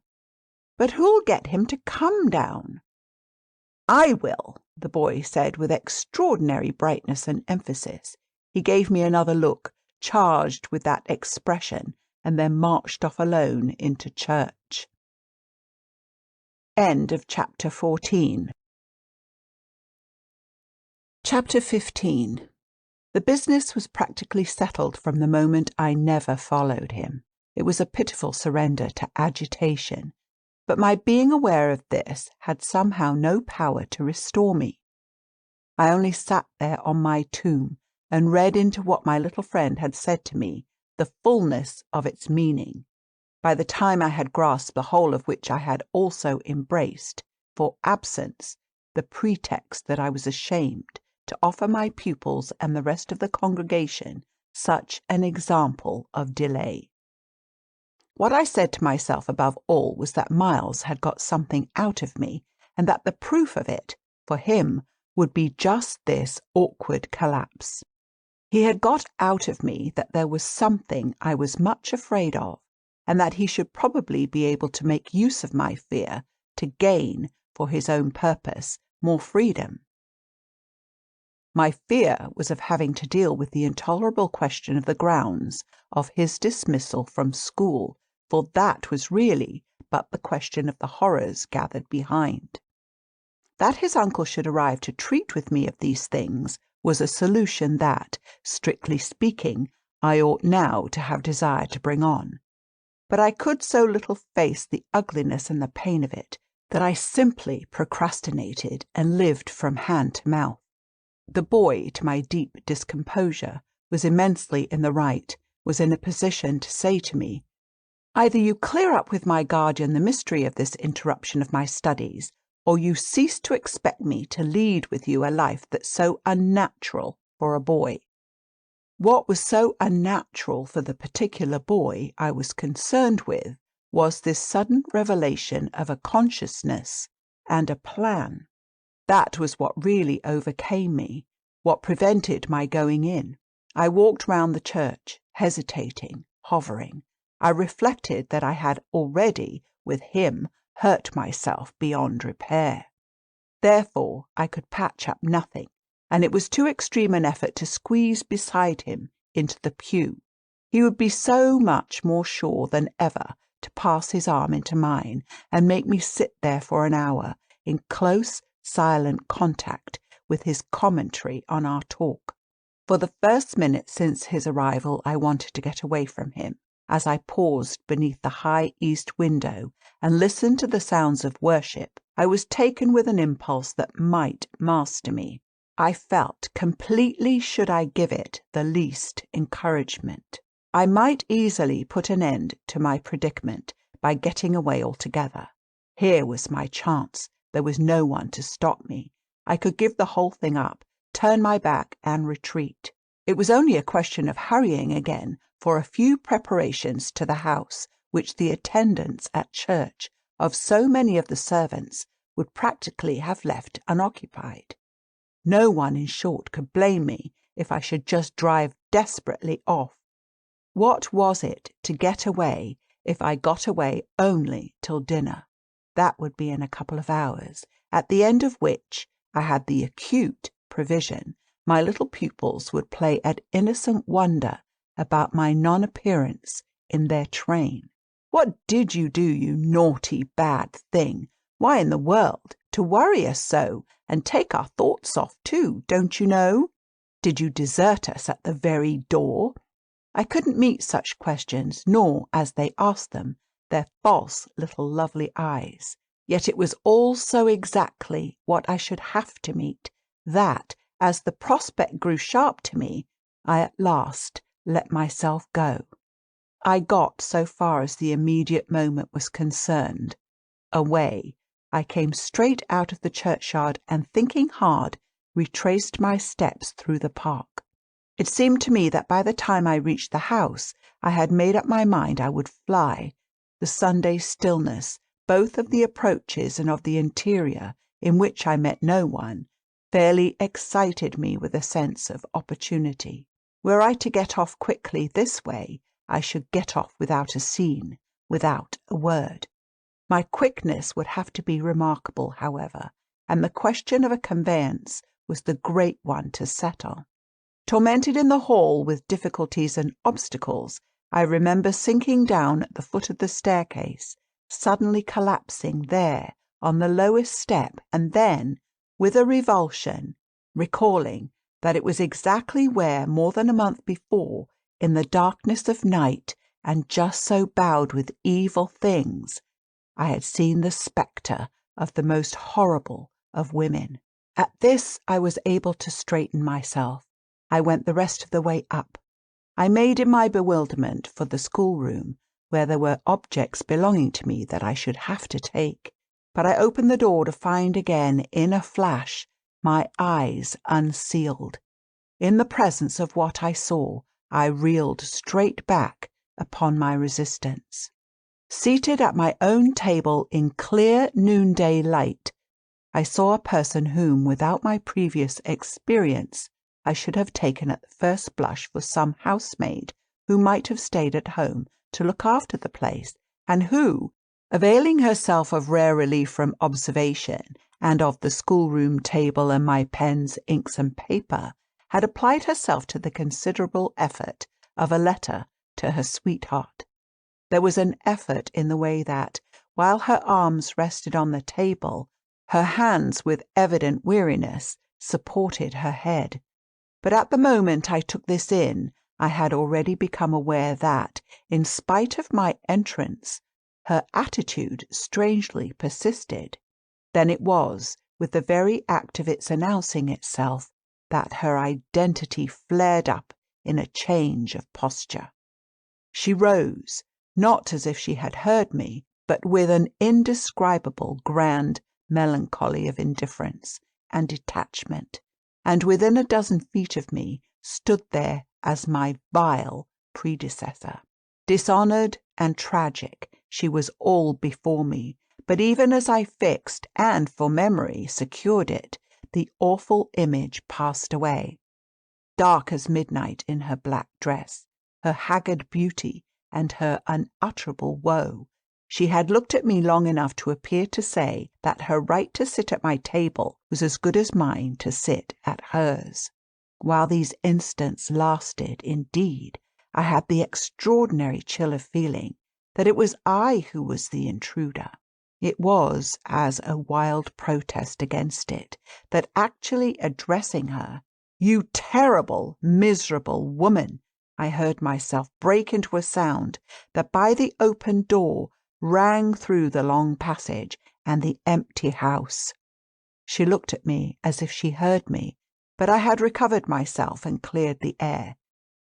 But who'll get him to come down? I will, the boy said with extraordinary brightness and emphasis. He gave me another look, charged with that expression, and then marched off alone into church. End of chapter 14. Chapter 15. The business was practically settled from the moment I never followed him. It was a pitiful surrender to agitation, but my being aware of this had somehow no power to restore me. I only sat there on my tomb and read into what my little friend had said to me the fullness of its meaning. By the time I had grasped the whole of which I had also embraced, for absence, the pretext that I was ashamed to offer my pupils and the rest of the congregation such an example of delay. What I said to myself above all was that Miles had got something out of me, and that the proof of it, for him, would be just this awkward collapse. He had got out of me that there was something I was much afraid of, and that he should probably be able to make use of my fear to gain, for his own purpose, more freedom. My fear was of having to deal with the intolerable question of the grounds of his dismissal from school, for that was really but the question of the horrors gathered behind. That his uncle should arrive to treat with me of these things was a solution that, strictly speaking, I ought now to have desired to bring on. But I could so little face the ugliness and the pain of it that I simply procrastinated and lived from hand to mouth. The boy, to my deep discomposure, was immensely in the right, was in a position to say to me, "Either you clear up with my guardian the mystery of this interruption of my studies, or you cease to expect me to lead with you a life that's so unnatural for a boy." What was so unnatural for the particular boy I was concerned with was this sudden revelation of a consciousness and a plan. That was what really overcame me, what prevented my going in. I walked round the church, hesitating, hovering. I reflected that I had already, with him, hurt myself beyond repair. Therefore I could patch up nothing, and it was too extreme an effort to squeeze beside him into the pew. He would be so much more sure than ever to pass his arm into mine and make me sit there for an hour in close, silent contact with his commentary on our talk. For the first minute since his arrival I wanted to get away from him. As I paused beneath the high east window and listened to the sounds of worship, I was taken with an impulse that might master me. I felt completely, should I give it the least encouragement, I might easily put an end to my predicament by getting away altogether. Here was my chance. There was no one to stop me. I could give the whole thing up, turn my back and retreat. It was only a question of hurrying again for a few preparations to the house which the attendance at church of so many of the servants would practically have left unoccupied. No one, in short, could blame me if I should just drive desperately off. What was it to get away if I got away only till dinner? That would be in a couple of hours, at the end of which I had the acute prevision my little pupils would play at innocent wonder about my non-appearance in their train. "What did you do, you naughty, bad thing? Why in the world, to worry us so, and take our thoughts off too, don't you know? Did you desert us at the very door?" I couldn't meet such questions, nor, as they asked them, their false little lovely eyes. Yet it was all so exactly what I should have to meet, that, as the prospect grew sharp to me, I at last let myself go. I got so far as the immediate moment was concerned. Away. I came straight out of the churchyard and, thinking hard, retraced my steps through the park. It seemed to me that by the time I reached the house I had made up my mind I would fly. The Sunday stillness, both of the approaches and of the interior, in which I met no one, fairly excited me with a sense of opportunity. Were I to get off quickly this way, I should get off without a scene, without a word. My quickness would have to be remarkable, however, and the question of a conveyance was the great one to settle. Tormented in the hall with difficulties and obstacles, I remember sinking down at the foot of the staircase, suddenly collapsing there on the lowest step, and then, with a revulsion, recalling that it was exactly where, more than a month before, in the darkness of night, and just so bowed with evil things, I had seen the spectre of the most horrible of women. At this I was able to straighten myself. I went the rest of the way up. I made in my bewilderment for the schoolroom, where there were objects belonging to me that I should have to take, but I opened the door to find again, in a flash, my eyes unsealed. In the presence of what I saw, I reeled straight back upon my resistance. Seated at my own table in clear noonday light, I saw a person whom, without my previous experience, I should have taken at the first blush for some housemaid who might have stayed at home to look after the place, and who, availing herself of rare relief from observation, and of the schoolroom table and my pens, inks, and paper, had applied herself to the considerable effort of a letter to her sweetheart. There was an effort in the way that, while her arms rested on the table, her hands, with evident weariness, supported her head. But at the moment I took this in, I had already become aware that, in spite of my entrance, her attitude strangely persisted. Then it was, with the very act of its announcing itself, that her identity flared up in a change of posture. She rose, not as if she had heard me, but with an indescribable grand melancholy of indifference and detachment, and within a dozen feet of me stood there as my vile predecessor. Dishonoured and tragic, she was all before me, but even as I fixed and, for memory, secured it, the awful image passed away. Dark as midnight in her black dress, her haggard beauty, and her unutterable woe, she had looked at me long enough to appear to say that her right to sit at my table was as good as mine to sit at hers. While these instants lasted, indeed, I had the extraordinary chill of feeling that it was I who was the intruder. It was as a wild protest against it that, actually addressing her, "You terrible, miserable woman," I heard myself break into a sound that, by the open door, rang through the long passage and the empty house. She looked at me as if she heard me, but I had recovered myself and cleared the air.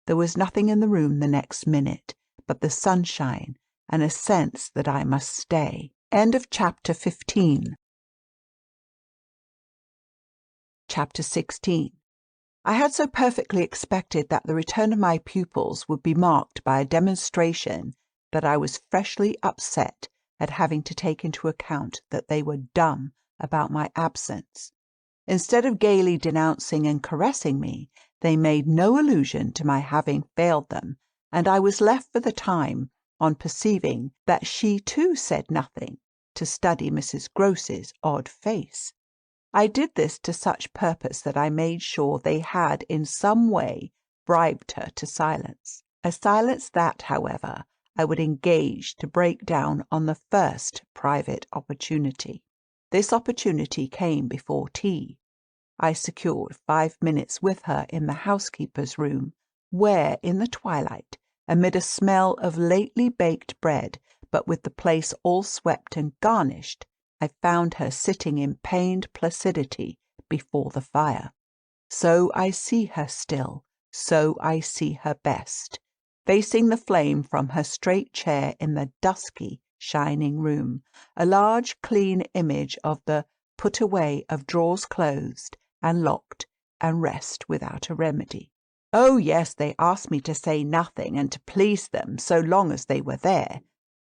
There was nothing in the room the next minute but the sunshine and a sense that I must stay. End of chapter 15. Chapter 16. I had so perfectly expected that the return of my pupils would be marked by a demonstration that I was freshly upset at having to take into account that they were dumb about my absence. Instead of gaily denouncing and caressing me, they made no allusion to my having failed them, and I was left for the time, on perceiving that she too said nothing, to study Mrs. Groce's odd face. I did this to such purpose that I made sure they had in some way bribed her to silence. A silence that, however, I would engage to break down on the first private opportunity. This opportunity came before tea. I secured 5 minutes with her in the housekeeper's room, where, in the twilight, amid a smell of lately baked bread, but with the place all swept and garnished, I found her sitting in pained placidity before the fire. So I see her still, so I see her best, facing the flame from her straight chair in the dusky, shining room, a large, clean image of the put away of drawers closed and locked and rest without a remedy. Oh, yes, they asked me to say nothing and to please them so long as they were there.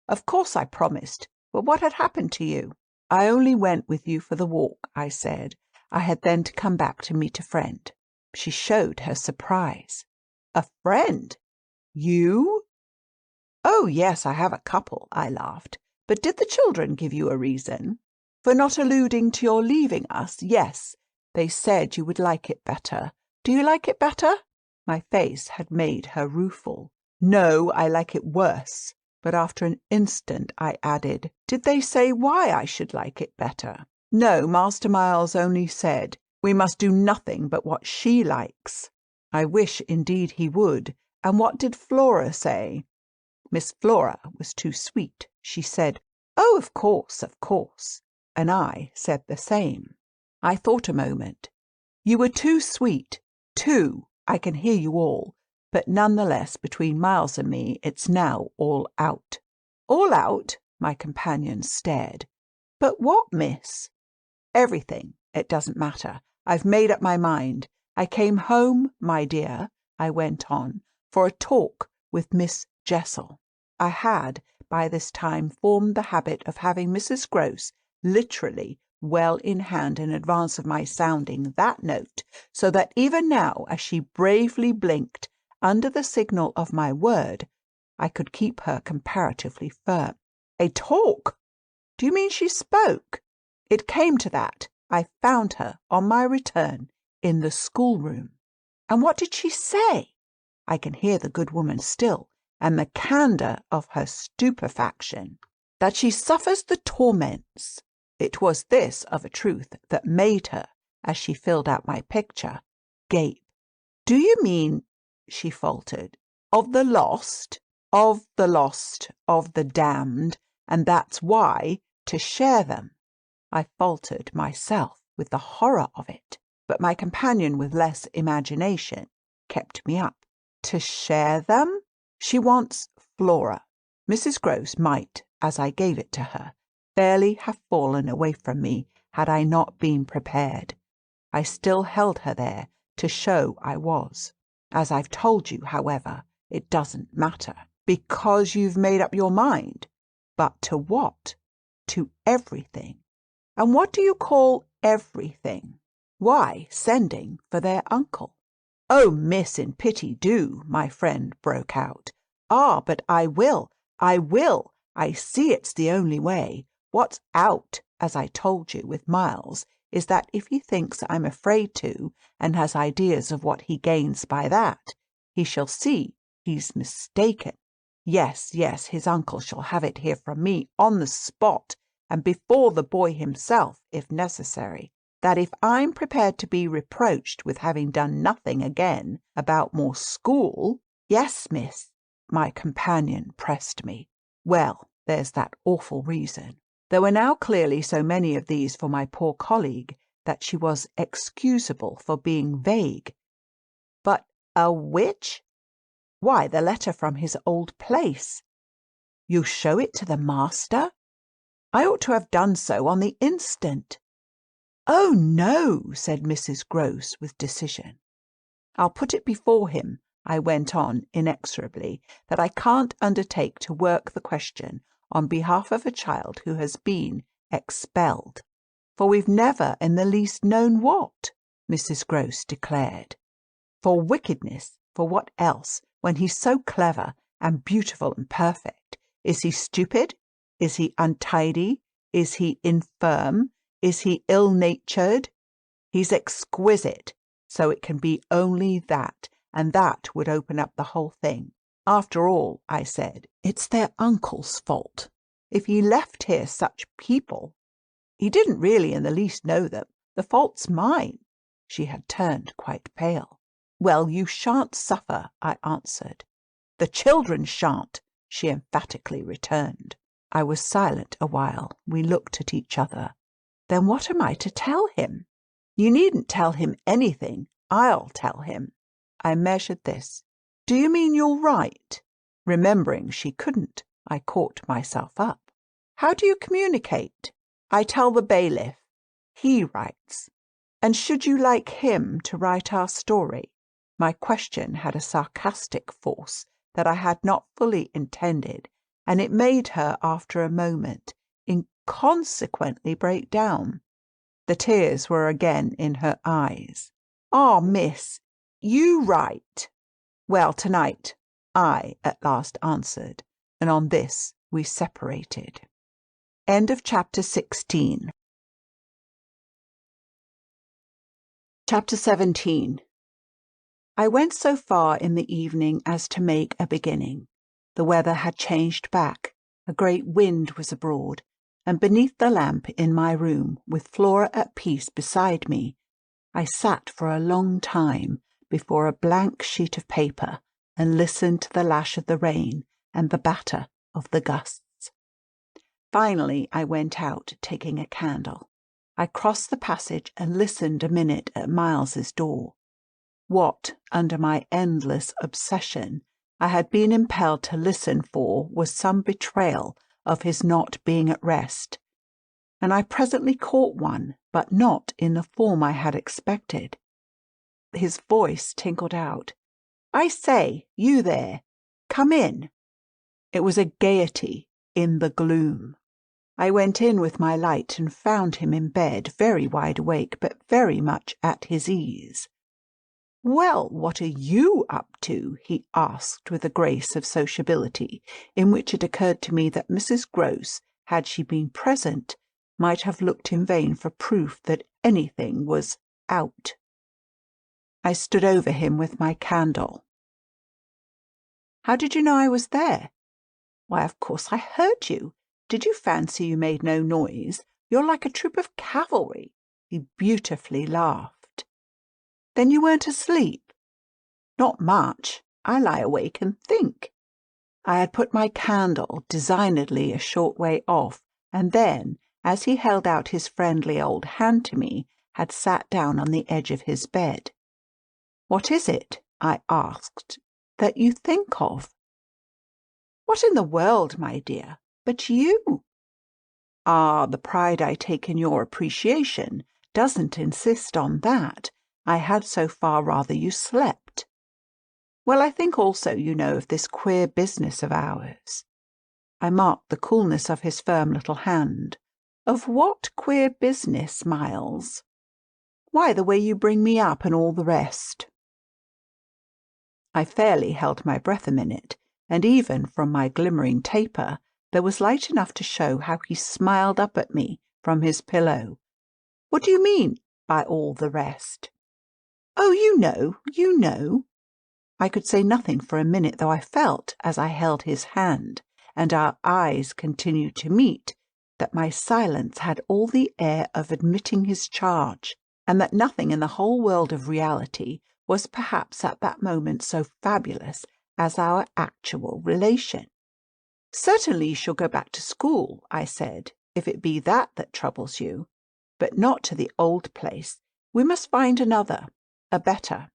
Of course I promised, but what had happened to you? I only went with you for the walk, I said. I had then to come back to meet a friend. She showed her surprise. A friend? You? Oh, yes, I have a couple, I laughed. But did the children give you a reason? For not alluding to your leaving us? Yes, they said you would like it better. Do you like it better? My face had made her rueful. No, I like it worse. But after an instant I added, did they say why I should like it better? No, Master Miles only said, we must do nothing but what she likes. I wish indeed he would. And what did Flora say? Miss Flora was too sweet. She said, oh, of course, of course. And I said the same. I thought a moment. You were too sweet. Too. I can hear you all. But nonetheless, between Miles and me, it's now all out. All out? My companion stared. But what, miss? Everything. It doesn't matter. I've made up my mind. I came home, my dear, I went on, for a talk with Miss Jessel. I had, by this time, formed the habit of having Mrs. Groce literally well in hand in advance of my sounding that note, so that even now, as she bravely blinked under the signal of my word, I could keep her comparatively firm. A talk? Do you mean she spoke? It came to that. I found her, on my return, in the schoolroom. And what did she say? I can hear the good woman still, and the candour of her stupefaction. That she suffers the torments. It was this, of a truth, that made her, as she filled out my picture, gape. Do you mean, she faltered, of the lost, of the damned, and that's why, to share them? I faltered myself with the horror of it, but my companion, with less imagination, kept me up. To share them? She wants Flora. Mrs. Groce might, as I gave it to her, fairly have fallen away from me had I not been prepared. I still held her there to show I was. As I've told you, however, it doesn't matter, because you've made up your mind. But to what? To everything. And what do you call everything? Why, sending for their uncle. Oh, miss, in pity do, my friend broke out. Ah, but I will. I see it's the only way. What's out, as I told you, with Miles, is that if he thinks I'm afraid to, and has ideas of what he gains by that, he shall see he's mistaken. Yes, his uncle shall have it here from me on the spot, and before the boy himself, if necessary, that if I'm prepared to be reproached with having done nothing again about more school— Yes, miss, my companion pressed me. Well, there's that awful reason. There were now clearly so many of these for my poor colleague that she was excusable for being vague. But a which? Why, the letter from his old place. You show it to the master? I ought to have done so on the instant. "Oh, no," said Mrs. Grose with decision. "I'll put it before him," I went on inexorably, "that I can't undertake to work the question on behalf of a child who has been expelled. For we've never in the least known what," Mrs. Grose declared. "For wickedness, for what else, when he's so clever and beautiful and perfect? Is he stupid? Is he untidy? Is he infirm? Is he ill-natured? He's exquisite, so it can be only that, and that would open up the whole thing. After all," I said, "it's their uncle's fault. If he left here such people, he didn't really in the least know them. The fault's mine." She had turned quite pale. "Well, you shan't suffer," I answered. "The children shan't," she emphatically returned. I was silent a while. We looked at each other. "Then what am I to tell him?" "You needn't tell him anything. I'll tell him." I measured this. "Do you mean you'll write?" Remembering she couldn't, I caught myself up. "How do you communicate?" "I tell the bailiff. He writes." "And should you like him to write our story?" My question had a sarcastic force that I had not fully intended, and it made her, after a moment, inconsequently break down. The tears were again in her eyes. "Ah, miss, you write." "Well, tonight," I at last answered, and on this we separated. End of chapter 16. Chapter 17. I went so far in the evening as to make a beginning. The weather had changed back. A great wind was abroad, and beneath the lamp in my room, with Flora at peace beside me, I sat for a long time before a blank sheet of paper and listened to the lash of the rain and the batter of the gusts. Finally I went out, taking a candle. I crossed the passage and listened a minute at Miles's door. What, under my endless obsession, I had been impelled to listen for was some betrayal of his not being at rest, and I presently caught one, but not in the form I had expected. His voice tinkled out, "I say, you there, come in." It was a gaiety in the gloom. I went in with my light and found him in bed, very wide awake, but very much at his ease. "Well, what are you up to?" he asked with a grace of sociability, in which it occurred to me that Mrs. Grose, had she been present, might have looked in vain for proof that anything was out. I stood over him with my candle. "How did you know I was there?" "Why, of course I heard you. Did you fancy you made no noise? You're like a troop of cavalry." He beautifully laughed. "Then you weren't asleep?" "Not much. I lie awake and think." I had put my candle designedly a short way off, and then, as he held out his friendly old hand to me, had sat down on the edge of his bed. "What is it," I asked, "that you think of?" "What in the world, my dear, but you?" "Ah, the pride I take in your appreciation doesn't insist on that. I had so far rather you slept." "Well, I think also, you know, of this queer business of ours." I marked the coolness of his firm little hand. "Of what queer business, Miles?" "Why, the way you bring me up and all the rest." I fairly held my breath a minute, and even from my glimmering taper there was light enough to show how he smiled up at me from his pillow. "What do you mean by all the rest?" "Oh, you know, you know." I could say nothing for a minute, though I felt, as I held his hand, and our eyes continued to meet, that my silence had all the air of admitting his charge, and that nothing in the whole world of reality was perhaps at that moment so fabulous as our actual relation. "Certainly you shall go back to school," I said, "if it be that that troubles you. But not to the old place. We must find another, a better.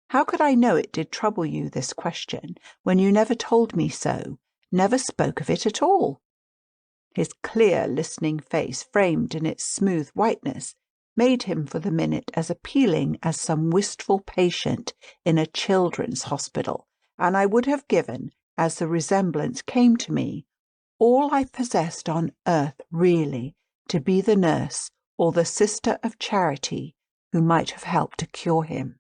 How could I know it did trouble you, this question, when you never told me so, never spoke of it at all?" His clear, listening face, framed in its smooth whiteness, made him for the minute as appealing as some wistful patient in a children's hospital, and I would have given, as the resemblance came to me, all I possessed on earth really to be the nurse or the sister of charity who might have helped to cure him.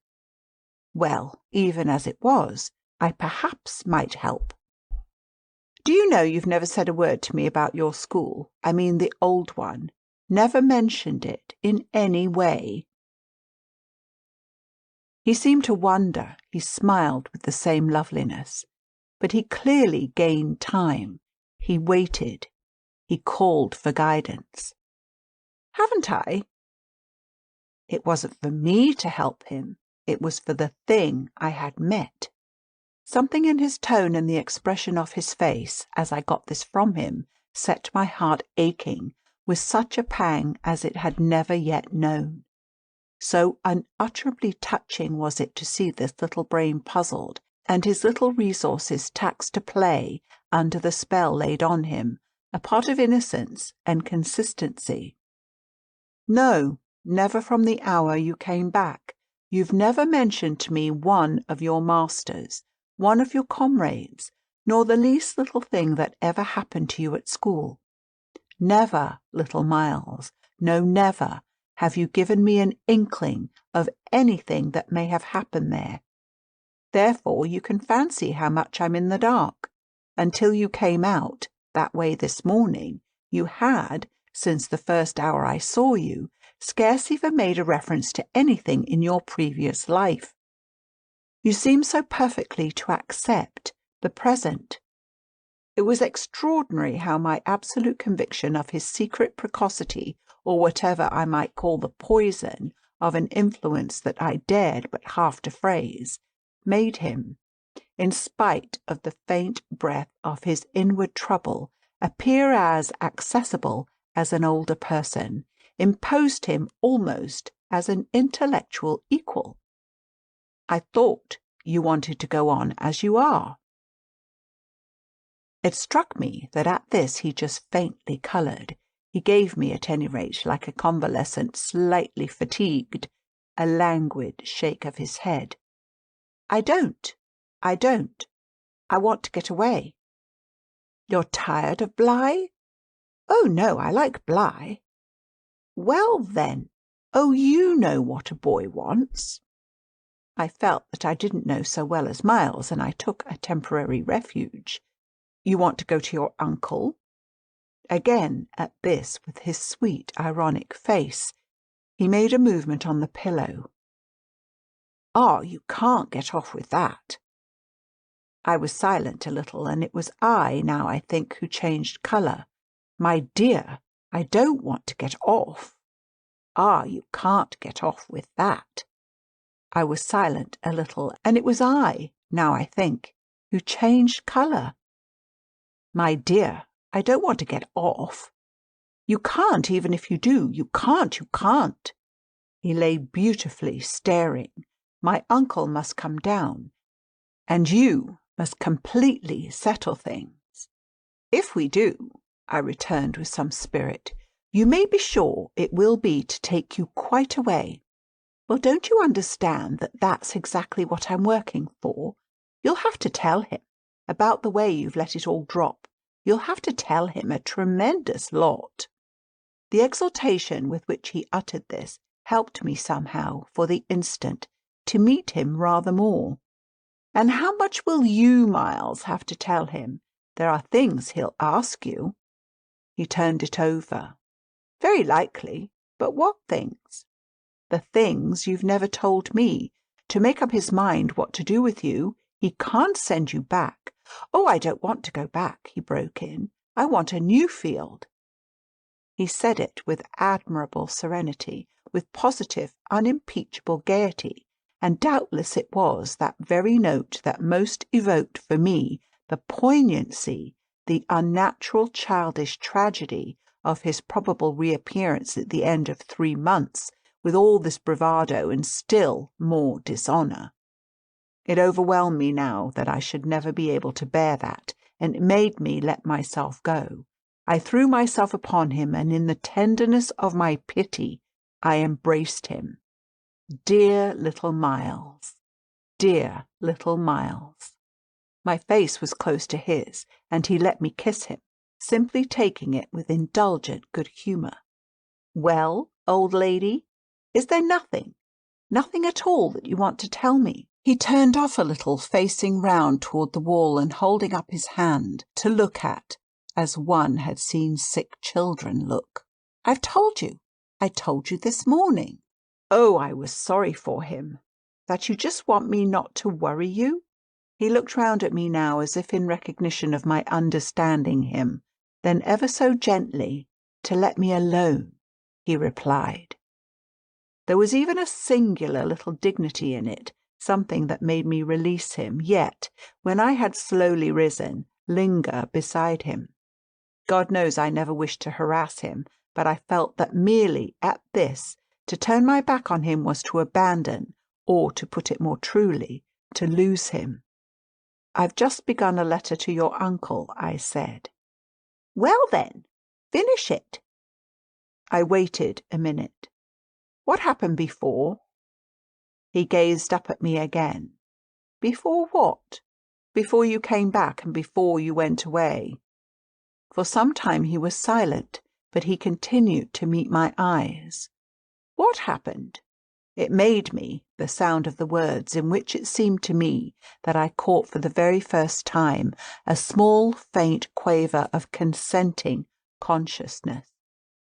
Well, even as it was, I perhaps might help. Do you know you've never said a word to me about your school? I mean the old one. Never mentioned it in any way. He seemed to wonder. He smiled with the same loveliness. But he clearly gained time. He waited. He called for guidance. Haven't I? It wasn't for me to help him. It was for the thing I had met. Something in his tone and the expression of his face, as I got this from him, set my heart aching with such a pang as it had never yet known. So unutterably touching was it to see this little brain puzzled, and his little resources taxed to play under the spell laid on him, a pot of innocence and consistency. No, never from the hour you came back. You've never mentioned to me one of your masters, one of your comrades, nor the least little thing that ever happened to you at school. Never, little Miles, no, never, have you given me an inkling of anything that may have happened there. Therefore you can fancy how much I'm in the dark. Until you came out, that way this morning, you had, since the first hour I saw you, scarce even made a reference to anything in your previous life. You seem so perfectly to accept the present. It was extraordinary how my absolute conviction of his secret precocity, or whatever I might call the poison of an influence that I dared but half to phrase, made him, in spite of the faint breath of his inward trouble, appear as accessible as an older person, imposed him almost as an intellectual equal. I thought you wanted to go on as you are. It struck me that at this he just faintly coloured. He gave me, at any rate, like a convalescent slightly fatigued, a languid shake of his head. I don't. I want to get away. You're tired of Bly? Oh, no, I like Bly. Well, then, oh, you know what a boy wants. I felt that I didn't know so well as Miles, and I took a temporary refuge. You want to go to your uncle? Again, at this, with his sweet, ironic face, he made a movement on the pillow. Ah, you can't get off with that. I was silent a little, and it was I, now I think, who changed colour. My dear, I don't want to get off. Ah, you can't get off with that. I was silent a little, and it was I, now I think, who changed colour. My dear, I don't want to get off. You can't, even if you do. You can't. He lay beautifully staring. My uncle must come down, and you must completely settle things. If we do, I returned with some spirit, you may be sure it will be to take you quite away. Well, don't you understand that that's exactly what I'm working for? You'll have to tell him about the way you've let it all drop. You'll have to tell him a tremendous lot. The exultation with which he uttered this helped me somehow, for the instant, to meet him rather more. And how much will you, Miles, have to tell him? There are things he'll ask you. He turned it over. Very likely, but what things? The things you've never told me. To make up his mind what to do with you, he can't send you back. Oh, I don't want to go back, he broke in. I want a new field. He said it with admirable serenity, with positive, unimpeachable gaiety, and doubtless it was that very note that most evoked for me the poignancy, the unnatural childish tragedy of his probable reappearance at the end of 3 months, with all this bravado and still more dishonour. It overwhelmed me now that I should never be able to bear that, and it made me let myself go. I threw myself upon him, and in the tenderness of my pity I embraced him. Dear little Miles. Dear little Miles. My face was close to his, and he let me kiss him, simply taking it with indulgent good humour. Well, old lady, is there nothing at all that you want to tell me? He turned off a little, facing round toward the wall and holding up his hand to look at, as one had seen sick children look. I've told you. I told you this morning. Oh, I was sorry for him. That you just want me not to worry you? He looked round at me now as if in recognition of my understanding him, then ever so gently, to let me alone, he replied. There was even a singular little dignity in it, something that made me release him, yet, when I had slowly risen, linger beside him. God knows I never wished to harass him, but I felt that merely at this, to turn my back on him was to abandon, or to put it more truly, to lose him. I've just begun a letter to your uncle, I said. Well then, finish it. I waited a minute. What happened before? He gazed up at me again. Before what? Before you came back and before you went away. For some time he was silent, but he continued to meet my eyes. What happened? It made me, the sound of the words, in which it seemed to me that I caught for the very first time a small, faint quaver of consenting consciousness.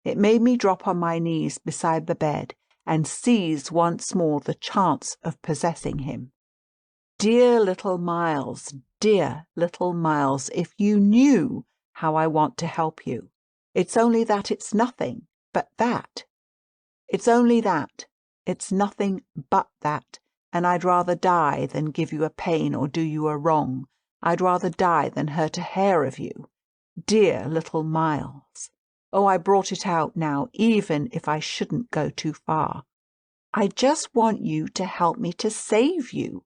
It made me drop on my knees beside the bed and seize once more the chance of possessing him. Dear little Miles, if you knew how I want to help you. It's only that it's nothing but that. It's only that. It's nothing but that, and I'd rather die than give you a pain or do you a wrong. I'd rather die than hurt a hair of you. Dear little Miles. Oh, I brought it out now, even if I shouldn't go too far. I just want you to help me to save you.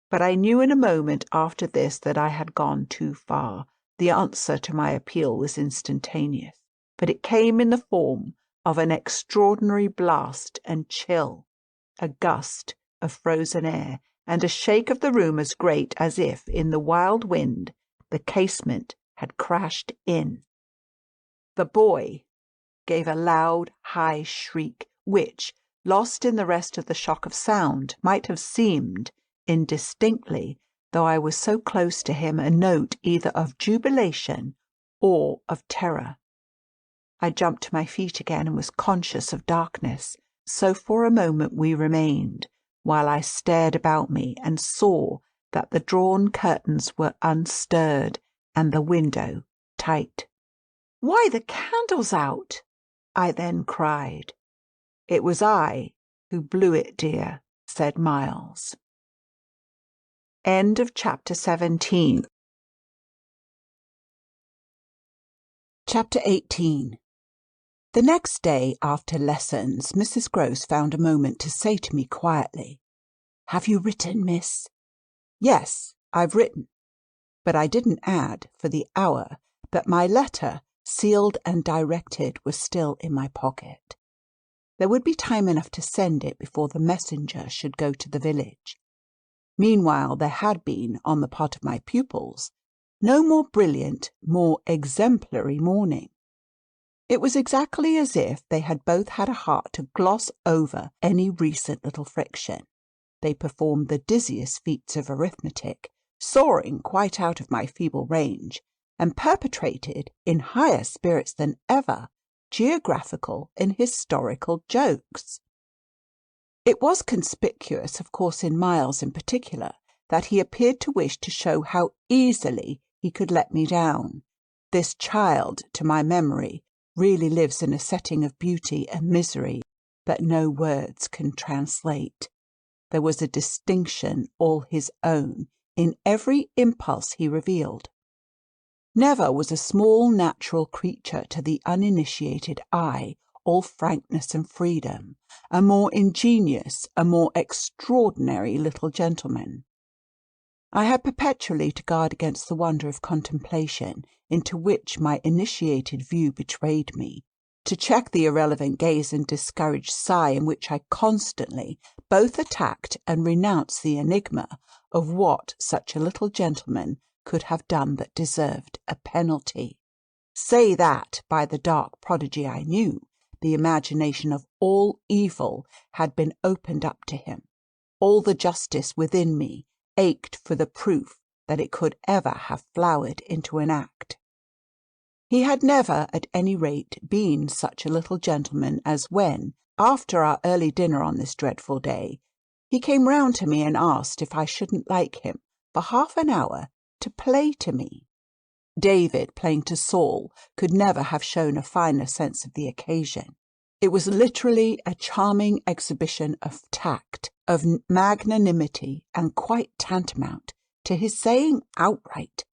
But I knew in a moment after this that I had gone too far. The answer to my appeal was instantaneous, but it came in the form of an extraordinary blast and chill, a gust of frozen air, and a shake of the room as great as if, in the wild wind, the casement had crashed in. The boy gave a loud, high shriek, which, lost in the rest of the shock of sound, might have seemed, indistinctly, though I was so close to him, a note either of jubilation or of terror. I jumped to my feet again and was conscious of darkness, so for a moment we remained, while I stared about me and saw that the drawn curtains were unstirred and the window tight. "Why, the candle's out!" I then cried. "It was I who blew it, dear," said Miles. End of chapter 17. Chapter 18. The next day after lessons, Mrs. Grose found a moment to say to me quietly, "Have you written, miss?" "Yes, I've written." But I didn't add, for the hour, that my letter, sealed and directed, was still in my pocket. There would be time enough to send it before the messenger should go to the village. Meanwhile, there had been, on the part of my pupils, no more brilliant, more exemplary morning. It was exactly as if they had both had a heart to gloss over any recent little friction. They performed the dizziest feats of arithmetic, soaring quite out of my feeble range, and perpetrated, in higher spirits than ever, geographical and historical jokes. It was conspicuous, of course, in Miles in particular, that he appeared to wish to show how easily he could let me down. This child, to my memory, really lives in a setting of beauty and misery that no words can translate. There was a distinction all his own in every impulse he revealed. Never was a small natural creature to the uninitiated eye all frankness and freedom, a more ingenious, a more extraordinary little gentleman. I had perpetually to guard against the wonder of contemplation into which my initiated view betrayed me, to check the irrelevant gaze and discouraged sigh in which I constantly both attacked and renounced the enigma of what such a little gentleman could have done that deserved a penalty. Say that, by the dark prodigy I knew, the imagination of all evil had been opened up to him. All the justice within me ached for the proof that it could ever have flowered into an act. He had never, at any rate, been such a little gentleman as when, after our early dinner on this dreadful day, he came round to me and asked if I shouldn't like him, for half an hour, to play to me. David playing to Saul could never have shown a finer sense of the occasion. It was literally a charming exhibition of tact, of magnanimity, and quite tantamount to his saying outright,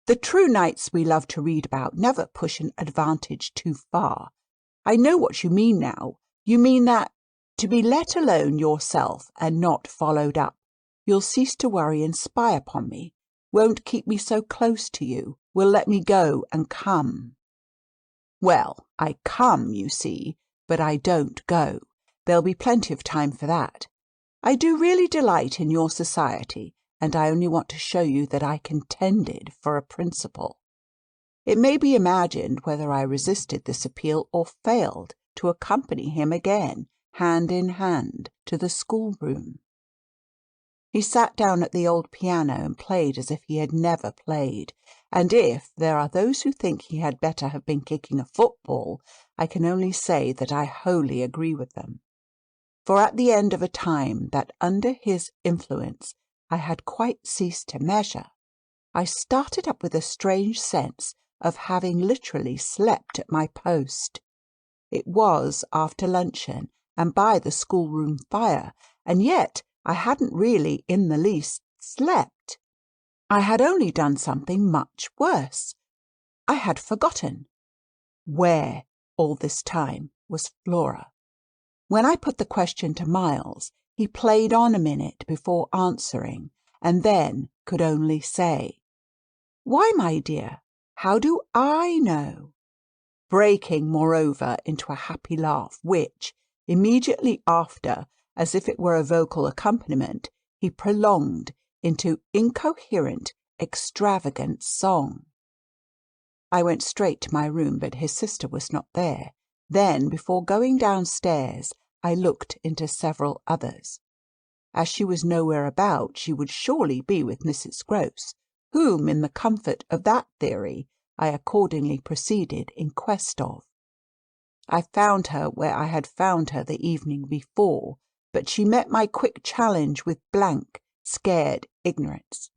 "The true knights we love to read about never push an advantage too far. I know what you mean now. You mean that, to be let alone yourself and not followed up, you'll cease to worry and spy upon me, won't keep me so close to you, will let me go and come." Well, I come, you see, but I don't go. There'll be plenty of time for that. I do really delight in your society, and I only want to show you that I contended for a principle. It may be imagined whether I resisted this appeal or failed to accompany him again, hand in hand, to the schoolroom. He sat down at the old piano and played as if he had never played, and if there are those who think he had better have been kicking a football, I can only say that I wholly agree with them. For at the end of a time that under his influence I had quite ceased to measure, I started up with a strange sense of having literally slept at my post. It was after luncheon and by the schoolroom fire, and yet I hadn't really in the least slept. I had only done something much worse. I had forgotten. Where, all this time, was Flora? When I put the question to Miles, he played on a minute before answering, and then could only say, "Why, my dear, how do I know?" breaking, moreover, into a happy laugh, which, immediately after, as if it were a vocal accompaniment, he prolonged into incoherent, extravagant song. I went straight to my room, but his sister was not there. Then, before going downstairs, I looked into several others. As she was nowhere about, she would surely be with Mrs. Grose, whom, in the comfort of that theory, I accordingly proceeded in quest of. I found her where I had found her the evening before, but she met my quick challenge with blank, scared ignorance.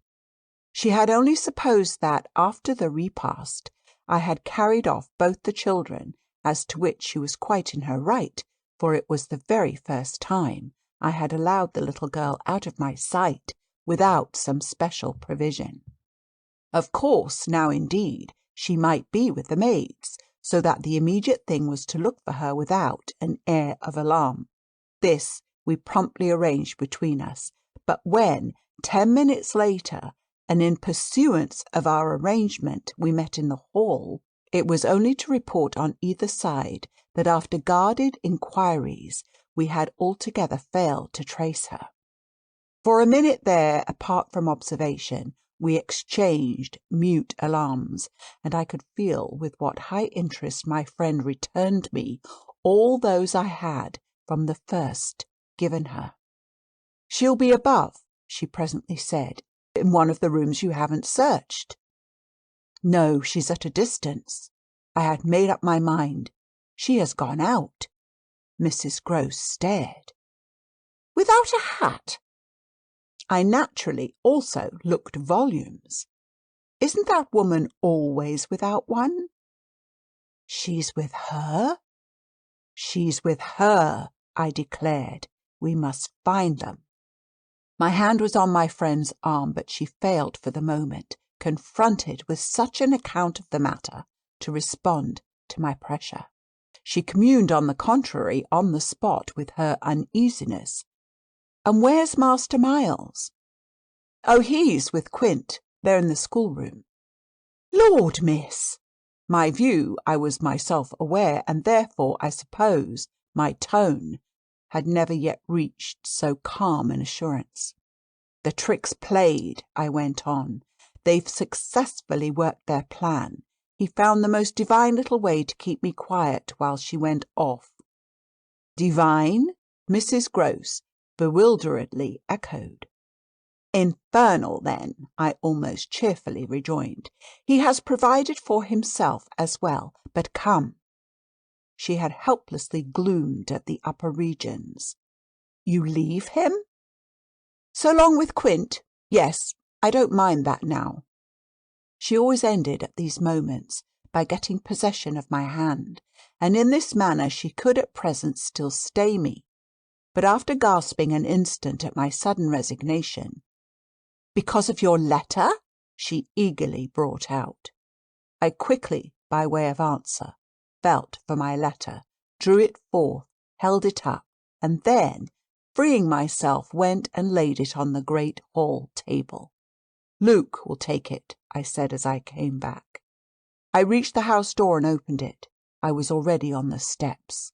She had only supposed that, after the repast, I had carried off both the children, as to which she was quite in her right, for it was the very first time I had allowed the little girl out of my sight without some special provision. Of course, now indeed, she might be with the maids, so that the immediate thing was to look for her without an air of alarm. This we promptly arranged between us, but when, 10 minutes later, and in pursuance of our arrangement, we met in the hall, it was only to report on either side that after guarded inquiries we had altogether failed to trace her. For a minute there, apart from observation, we exchanged mute alarms, and I could feel with what high interest my friend returned me all those I had, from the first, given her. "She'll be above," she presently said, "in one of the rooms you haven't searched." "No, she's at a distance. I had made up my mind. She has gone out." Mrs. Grose stared. "Without a hat?" I naturally also looked volumes. "Isn't that woman always without one?" "She's with her?" "She's with her," I declared. "We must find them." My hand was on my friend's arm, but she failed for the moment, confronted with such an account of the matter, to respond to my pressure. She communed, on the contrary, on the spot, with her uneasiness. "And where's Master Miles?" "Oh, he's with Quint. They're in the schoolroom." "Lord, miss!" My view, I was myself aware, and therefore, I suppose, my tone had never yet reached so calm an assurance. "The trick's played," I went on. "They've successfully worked their plan. He found the most divine little way to keep me quiet while she went off." "Divine?" Mrs. Grose bewilderedly echoed. "Infernal, then," I almost cheerfully rejoined. "He has provided for himself as well. But come." She had helplessly gloomed at the upper regions. "You leave him?" "So long with Quint. Yes, I don't mind that now." She always ended at these moments by getting possession of my hand, and in this manner she could at present still stay me. But after gasping an instant at my sudden resignation, "Because of your letter?" she eagerly brought out. I quickly, by way of answer, felt for my letter, drew it forth, held it up, and then, freeing myself, went and laid it on the great hall table. "Luke will take it," I said as I came back. I reached the house door and opened it. I was already on the steps.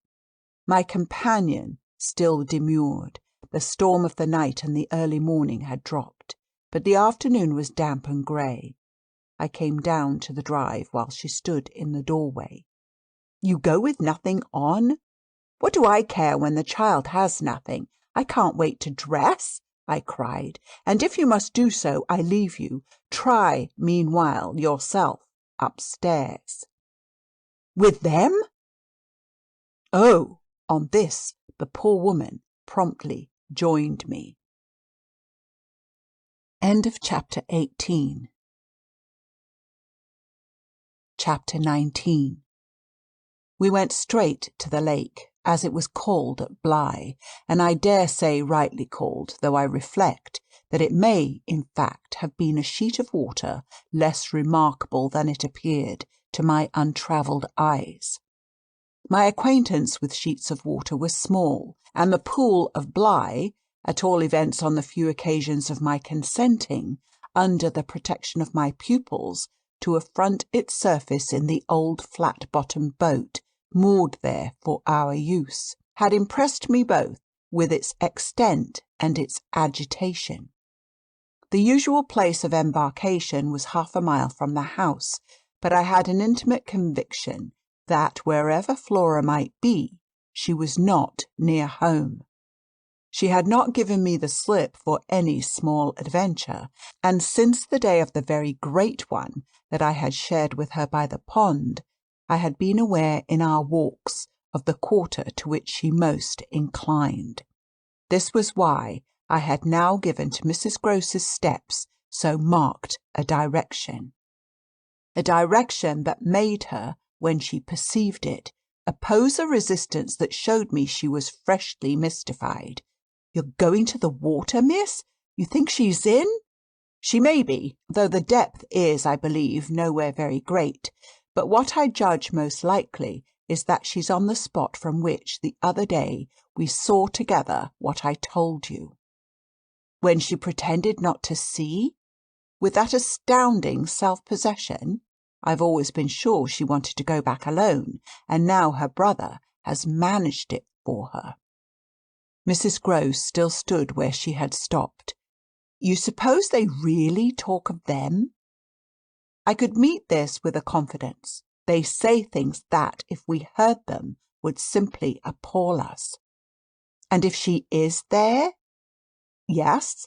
My companion still demurred. The storm of the night and the early morning had dropped, but the afternoon was damp and grey. I came down to the drive while she stood in the doorway. "You go with nothing on?" "What do I care when the child has nothing? I can't wait to dress," I cried. "And if you must do so, I leave you. Try, meanwhile, yourself upstairs." "With them?" "Oh!" On this the poor woman promptly joined me. End of chapter 18. Chapter 19. We went straight to the lake, as it was called at Bly, and I dare say rightly called, though I reflect that it may, in fact, have been a sheet of water less remarkable than it appeared to my untravelled eyes. My acquaintance with sheets of water was small, and the pool of Bly, at all events on the few occasions of my consenting, under the protection of my pupils, to affront its surface in the old flat-bottomed boat moored there for our use, had impressed me both with its extent and its agitation. The usual place of embarkation was half a mile from the house, but I had an intimate conviction that wherever Flora might be, she was not near home. She had not given me the slip for any small adventure, and since the day of the very great one that I had shared with her by the pond, I had been aware in our walks of the quarter to which she most inclined. This was why I had now given to Mrs. Grose's steps so marked a direction that made her, when she perceived it, oppose a resistance that showed me she was freshly mystified. "You're going to the water, miss? You think she's in?" "She may be, though the depth is, I believe, nowhere very great. But what I judge most likely is that she's on the spot from which, the other day, we saw together what I told you." "When she pretended not to see?" "With that astounding self-possession? I've always been sure she wanted to go back alone, and now her brother has managed it for her." Mrs. Grose still stood where she had stopped. "You suppose they really talk of them?" I could meet this with a confidence. "They say things that, if we heard them, would simply appall us." "And if she is there?" "Yes."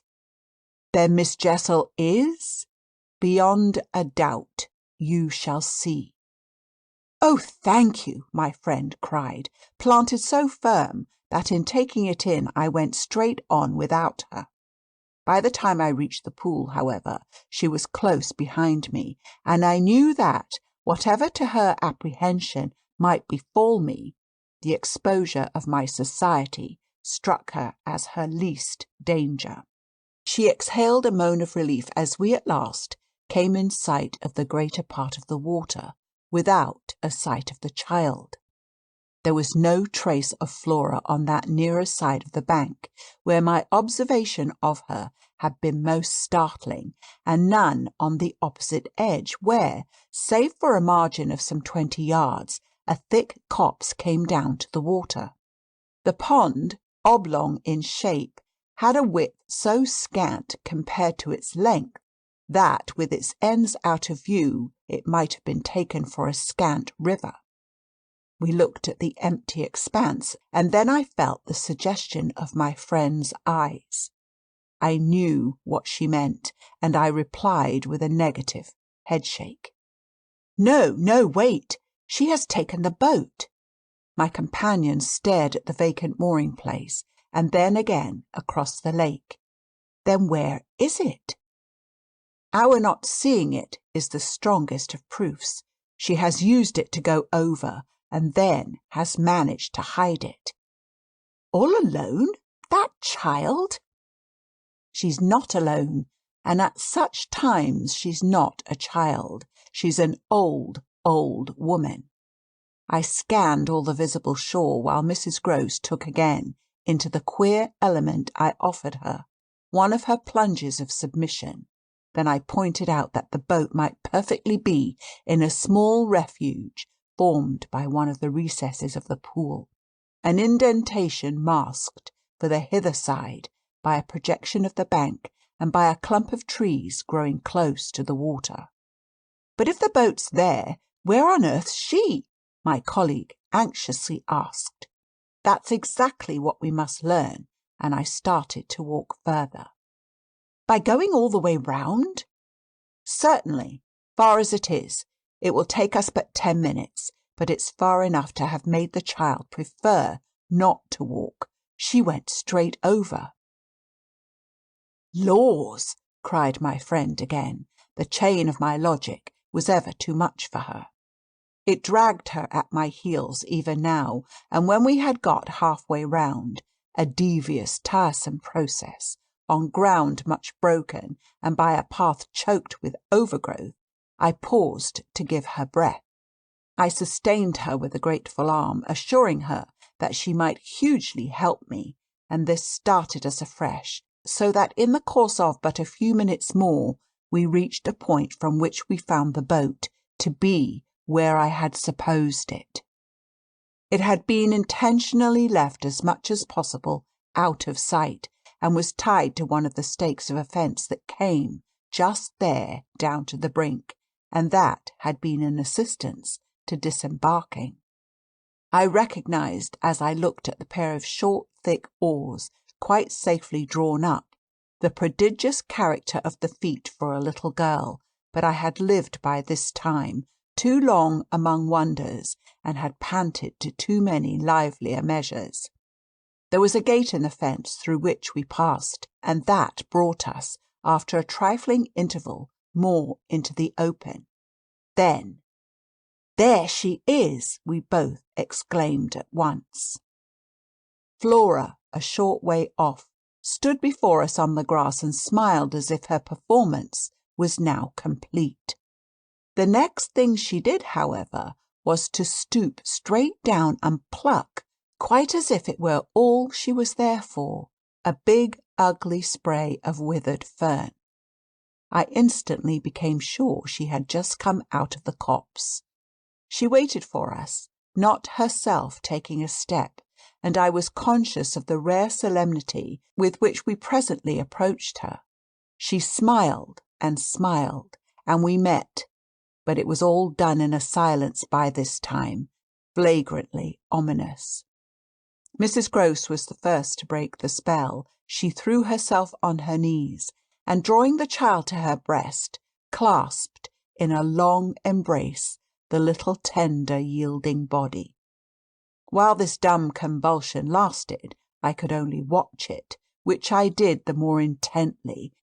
"Then Miss Jessel is?" "Beyond a doubt. You shall see." "Oh, thank you!" my friend cried, planted so firm that in taking it in I went straight on without her. By the time I reached the pool, however, she was close behind me, and I knew that, whatever to her apprehension might befall me, the exposure of my society struck her as her least danger. She exhaled a moan of relief as we at last came in sight of the greater part of the water, without a sight of the child. There was no trace of Flora on that nearer side of the bank, where my observation of her had been most startling, and none on the opposite edge, where, save for a margin of some 20 yards, a thick copse came down to the water. The pond, oblong in shape, had a width so scant compared to its length that, with its ends out of view, it might have been taken for a scant river. We looked at the empty expanse, and then I felt the suggestion of my friend's eyes. I knew what she meant, and I replied with a negative headshake. No, wait! She has taken the boat. My companion stared at the vacant mooring place, and then again across the lake. Then where is it? Our not seeing it is the strongest of proofs. She has used it to go over, and then has managed to hide it. All alone? That child? She's not alone, and at such times she's not a child. She's an old woman. I scanned all the visible shore while Mrs. Grose took again, into the queer element I offered her, one of her plunges of submission. Then I pointed out that the boat might perfectly be in a small refuge formed by one of the recesses of the pool, an indentation masked for the hither side by a projection of the bank and by a clump of trees growing close to the water. But if the boat's there, where on earth's she? My colleague anxiously asked. That's exactly what we must learn, and I started to walk further. By going all the way round? Certainly, far as it is. It will take us but 10 minutes, but it's far enough to have made the child prefer not to walk. She went straight over. Laws! Cried my friend again. The chain of my logic was ever too much for her. It dragged her at my heels even now, and when we had got halfway round, a devious, tiresome process, on ground much broken, and by a path choked with overgrowth, I paused to give her breath. I sustained her with a grateful arm, assuring her that she might hugely help me, and this started us afresh, so that in the course of but a few minutes more we reached a point from which we found the boat to be where I had supposed it. It had been intentionally left as much as possible out of sight, and was tied to one of the stakes of a fence that came just there down to the brink, and that had been an assistance to disembarking. I recognised, as I looked at the pair of short, thick oars quite safely drawn up, the prodigious character of the feat for a little girl, but I had lived by this time too long among wonders, and had panted to too many livelier measures. There was a gate in the fence through which we passed, and that brought us, after a trifling interval, more into the open. Then, "There she is!" we both exclaimed at once. Flora, a short way off, stood before us on the grass and smiled as if her performance was now complete. The next thing she did, however, was to stoop straight down and pluck, quite as if it were all she was there for, a big, ugly spray of withered fern. I instantly became sure she had just come out of the copse. She waited for us, not herself taking a step, and I was conscious of the rare solemnity with which we presently approached her. She smiled and smiled, and we met, but it was all done in a silence by this time, flagrantly ominous. Mrs. Grose was the first to break the spell. She threw herself on her knees, and drawing the child to her breast, clasped in a long embrace the little tender yielding body. While this dumb convulsion lasted, I could only watch it, which I did the more intently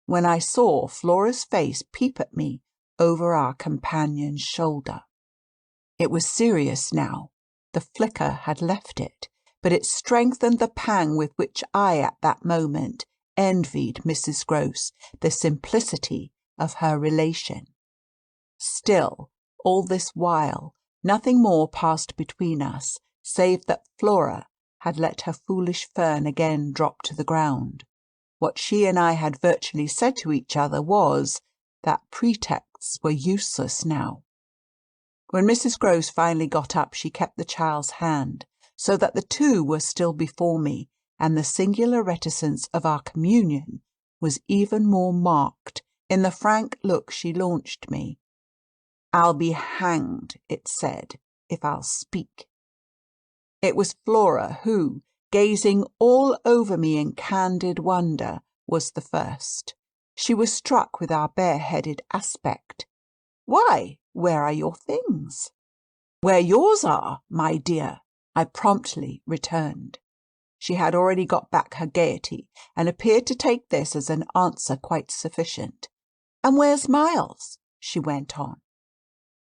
when I saw Flora's face peep at me over our companion's shoulder. It was serious now. The flicker had left it, but it strengthened the pang with which I at that moment envied Mrs. Grose the simplicity of her relation. Still, all this while, nothing more passed between us, save that Flora had let her foolish fern again drop to the ground. What she and I had virtually said to each other was that pretexts were useless now. When Mrs. Grose finally got up, she kept the child's hand, so that the two were still before me, and the singular reticence of our communion was even more marked in the frank look she launched me. "I'll be hanged," it said, "if I'll speak." It was Flora who, gazing all over me in candid wonder, was the first. She was struck with our bareheaded aspect. "Why, where are your things?" "Where yours are, my dear," I promptly returned. She had already got back her gaiety, and appeared to take this as an answer quite sufficient. "And where's Miles?" she went on.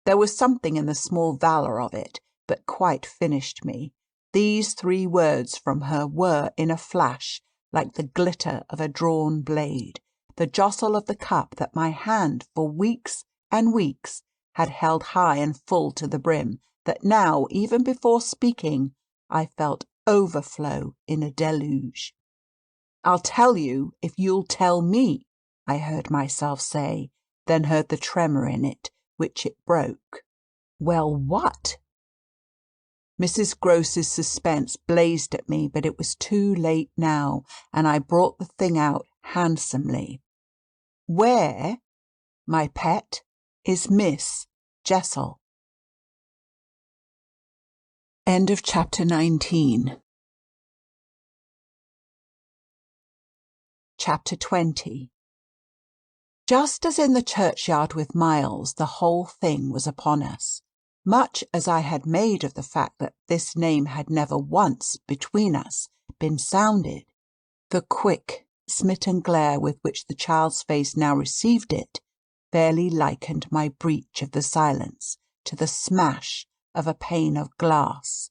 There was something in the small valour of it that quite finished me. These 3 words from her were, in a flash, like the glitter of a drawn blade, the jostle of the cup that my hand for weeks and weeks had held high and full to the brim, that now, even before speaking, I felt overflow in a deluge. "I'll tell you if you'll tell me," I heard myself say, then heard the tremor in it, which it broke. "Well, what?" Mrs. Grose's suspense blazed at me, but it was too late now, and I brought the thing out handsomely. "Where, my pet, is Miss Jessel?" End of chapter 19. Chapter 20. Just as in the churchyard with Miles, the whole thing was upon us. Much as I had made of the fact that this name had never once, between us, been sounded, the quick, smitten glare with which the child's face now received it fairly likened my breach of the silence to the smash of a pane of glass.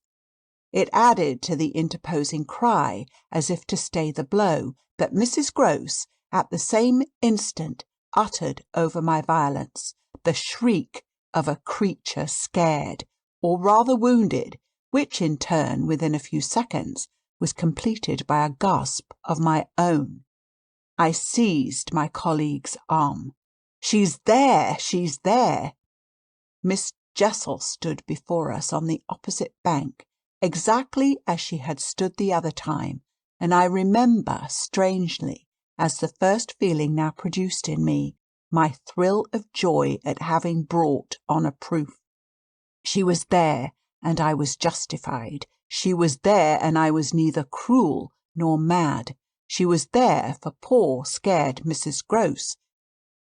It added to the interposing cry, as if to stay the blow, that Mrs. Grose at the same instant uttered over my violence, the shriek of a creature scared, or rather wounded, which in turn, within a few seconds, was completed by a gasp of my own. I seized my colleague's arm. "She's there! She's there!" Miss Jessel stood before us on the opposite bank, exactly as she had stood the other time, and I remember, strangely, as the first feeling now produced in me, my thrill of joy at having brought on a proof. She was there, and I was justified. She was there, and I was neither cruel nor mad. She was there for poor, scared Mrs. Grose,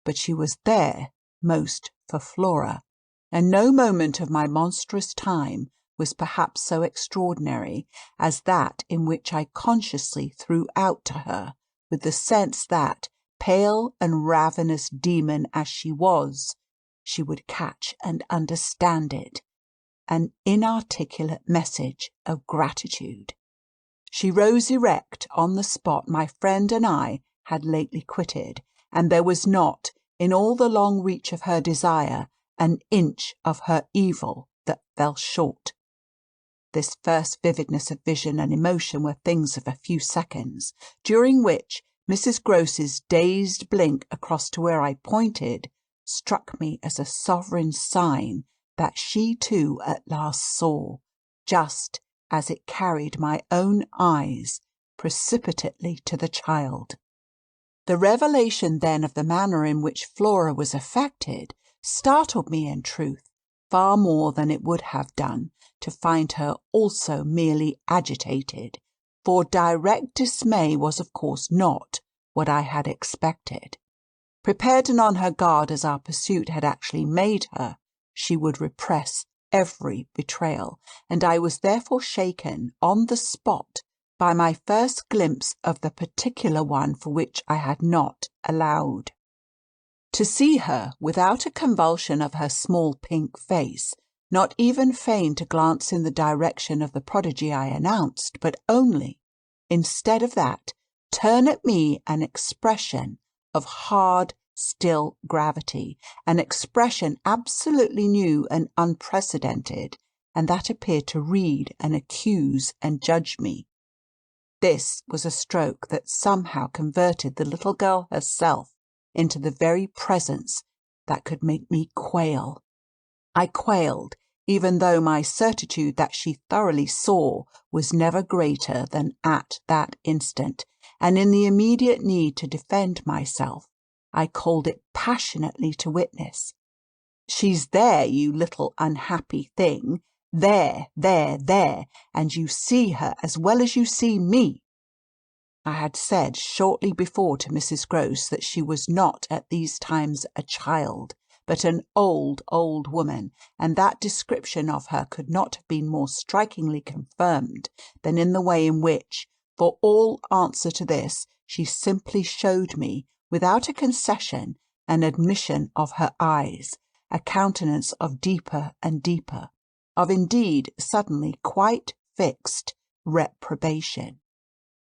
but she was there most for Flora, and no moment of my monstrous time was perhaps so extraordinary as that in which I consciously threw out to her, with the sense that, pale and ravenous demon as she was, she would catch and understand it, an inarticulate message of gratitude. She rose erect on the spot my friend and I had lately quitted, and there was not, in all the long reach of her desire, an inch of her evil that fell short. This first vividness of vision and emotion were things of a few seconds, during which Mrs. Grose's dazed blink across to where I pointed struck me as a sovereign sign that she too at last saw, just as it carried my own eyes precipitately to the child. The revelation then of the manner in which Flora was affected startled me in truth far more than it would have done to find her also merely agitated, for direct dismay was of course not what I had expected. Prepared and on her guard as our pursuit had actually made her, she would repress every betrayal, and I was therefore shaken on the spot by my first glimpse of the particular one for which I had not allowed. To see her, without a convulsion of her small pink face, not even feign to glance in the direction of the prodigy I announced, but only, instead of that, turn at me an expression of hard, still gravity, an expression absolutely new and unprecedented, and that appeared to read and accuse and judge me. This was a stroke that somehow converted the little girl herself into the very presence that could make me quail. I quailed, even though my certitude that she thoroughly saw was never greater than at that instant, and in the immediate need to defend myself, I called it passionately to witness. "She's there, you little unhappy thing. There, and you see her as well as you see me." I had said shortly before to Mrs. Grose that she was not at these times a child, but an old woman, and that description of her could not have been more strikingly confirmed than in the way in which, for all answer to this, she simply showed me, without a concession, an admission of her eyes, a countenance of deeper and deeper, of indeed suddenly quite fixed reprobation.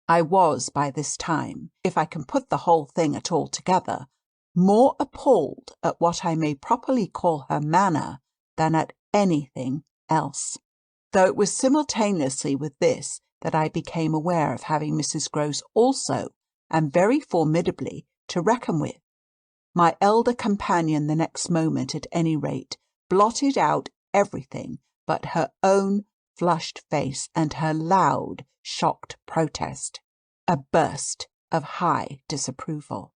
I was by this time, if I can put the whole thing at all together, more appalled at what I may properly call her manner than at anything else, though it was simultaneously with this that I became aware of having Mrs. Grose also, and very formidably, to reckon with. My elder companion the next moment, at any rate, blotted out everything but her own flushed face and her loud, shocked protest. A burst of high disapproval.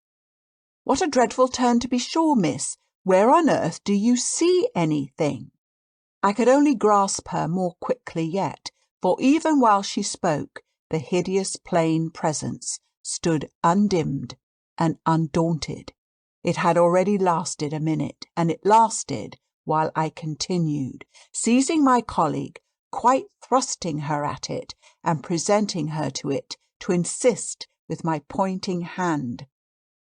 "What a dreadful turn, to be sure, miss! Where on earth do you see anything?" I could only grasp her more quickly yet, for even while she spoke, the hideous plain presence stood undimmed and undaunted. It had already lasted a minute, and it lasted while I continued, seizing my colleague, quite thrusting her at it, and presenting her to it, to insist with my pointing hand.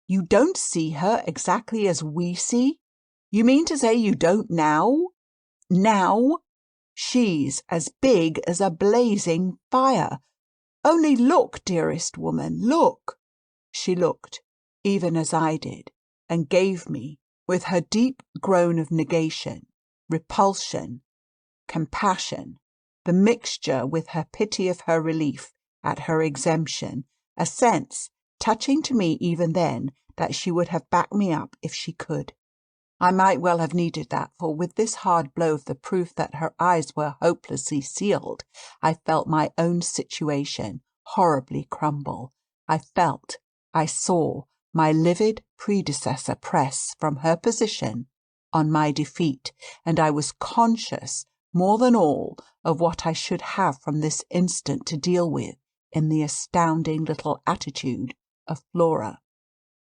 "You don't see her exactly as we see? You mean to say you don't now? Now? She's as big as a blazing fire. Only look, dearest woman, look." She looked, even as I did, and gave me, with her deep groan of negation, repulsion, compassion, the mixture with her pity of her relief at her exemption, a sense, touching to me even then, that she would have backed me up if she could. I might well have needed that, for with this hard blow of the proof that her eyes were hopelessly sealed, I felt my own situation horribly crumble. I saw my livid predecessor press from her position on my defeat, and I was conscious, more than all, of what I should have from this instant to deal with in the astounding little attitude of Flora.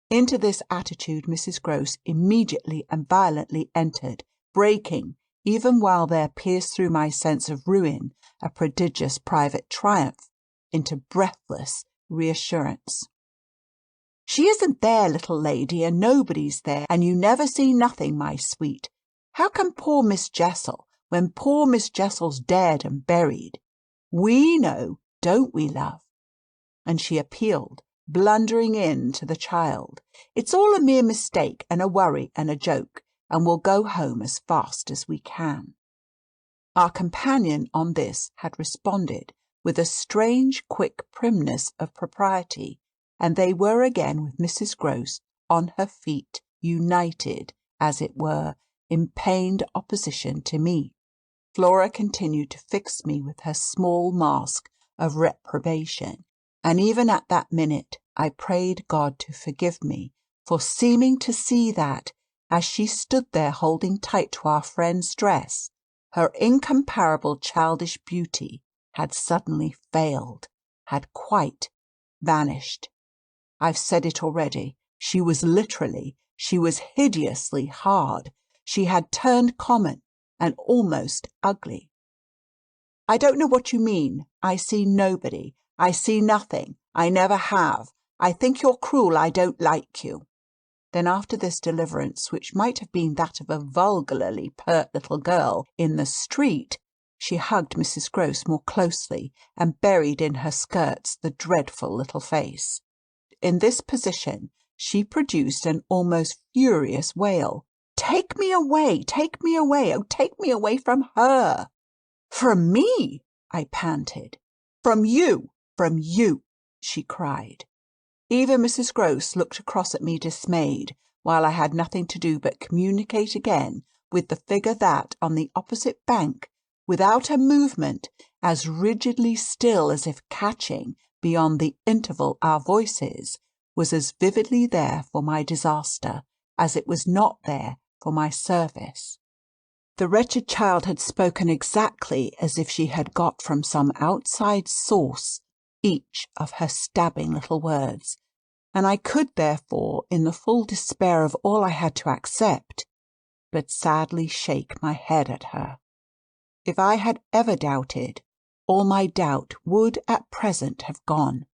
Into this attitude Mrs. Grose immediately and violently entered, breaking, even while there pierced through my sense of ruin a prodigious private triumph, into breathless reassurance. "She isn't there, little lady, and nobody's there, and you never see nothing, my sweet. How can poor Miss Jessel, when poor Miss Jessel's dead and buried? We know, don't we, love?" And she appealed, blundering in to the child. "It's all a mere mistake and a worry and a joke, and we'll go home as fast as we can." Our companion on this had responded with a strange quick primness of propriety, and they were again with Mrs. Grose on her feet, united, as it were, in pained opposition to me. Flora continued to fix me with her small mask of reprobation, and even at that minute I prayed God to forgive me for seeming to see that, as she stood there holding tight to our friend's dress, her incomparable childish beauty had suddenly failed, had quite vanished. I've said it already. She was hideously hard. She had turned common and almost ugly. "I don't know what you mean. I see nobody. I see nothing. I never have. I think you're cruel. I don't like you." Then after this deliverance, which might have been that of a vulgarly pert little girl in the street, she hugged Mrs. Grose more closely and buried in her skirts the dreadful little face. In this position she produced an almost furious wail. "Take me away! Take me away! Oh, take me away from her!" "From me!" I panted. From you!" she cried. Even Mrs. Gross looked across at me dismayed, while I had nothing to do but communicate again with the figure that, on the opposite bank, without a movement, as rigidly still as if catching, beyond the interval, our voices, was as vividly there for my disaster as it was not there for my service. The wretched child had spoken exactly as if she had got from some outside source each of her stabbing little words, and I could therefore, in the full despair of all I had to accept, but sadly shake my head at her. If I had ever doubted, all my doubt would at present have gone.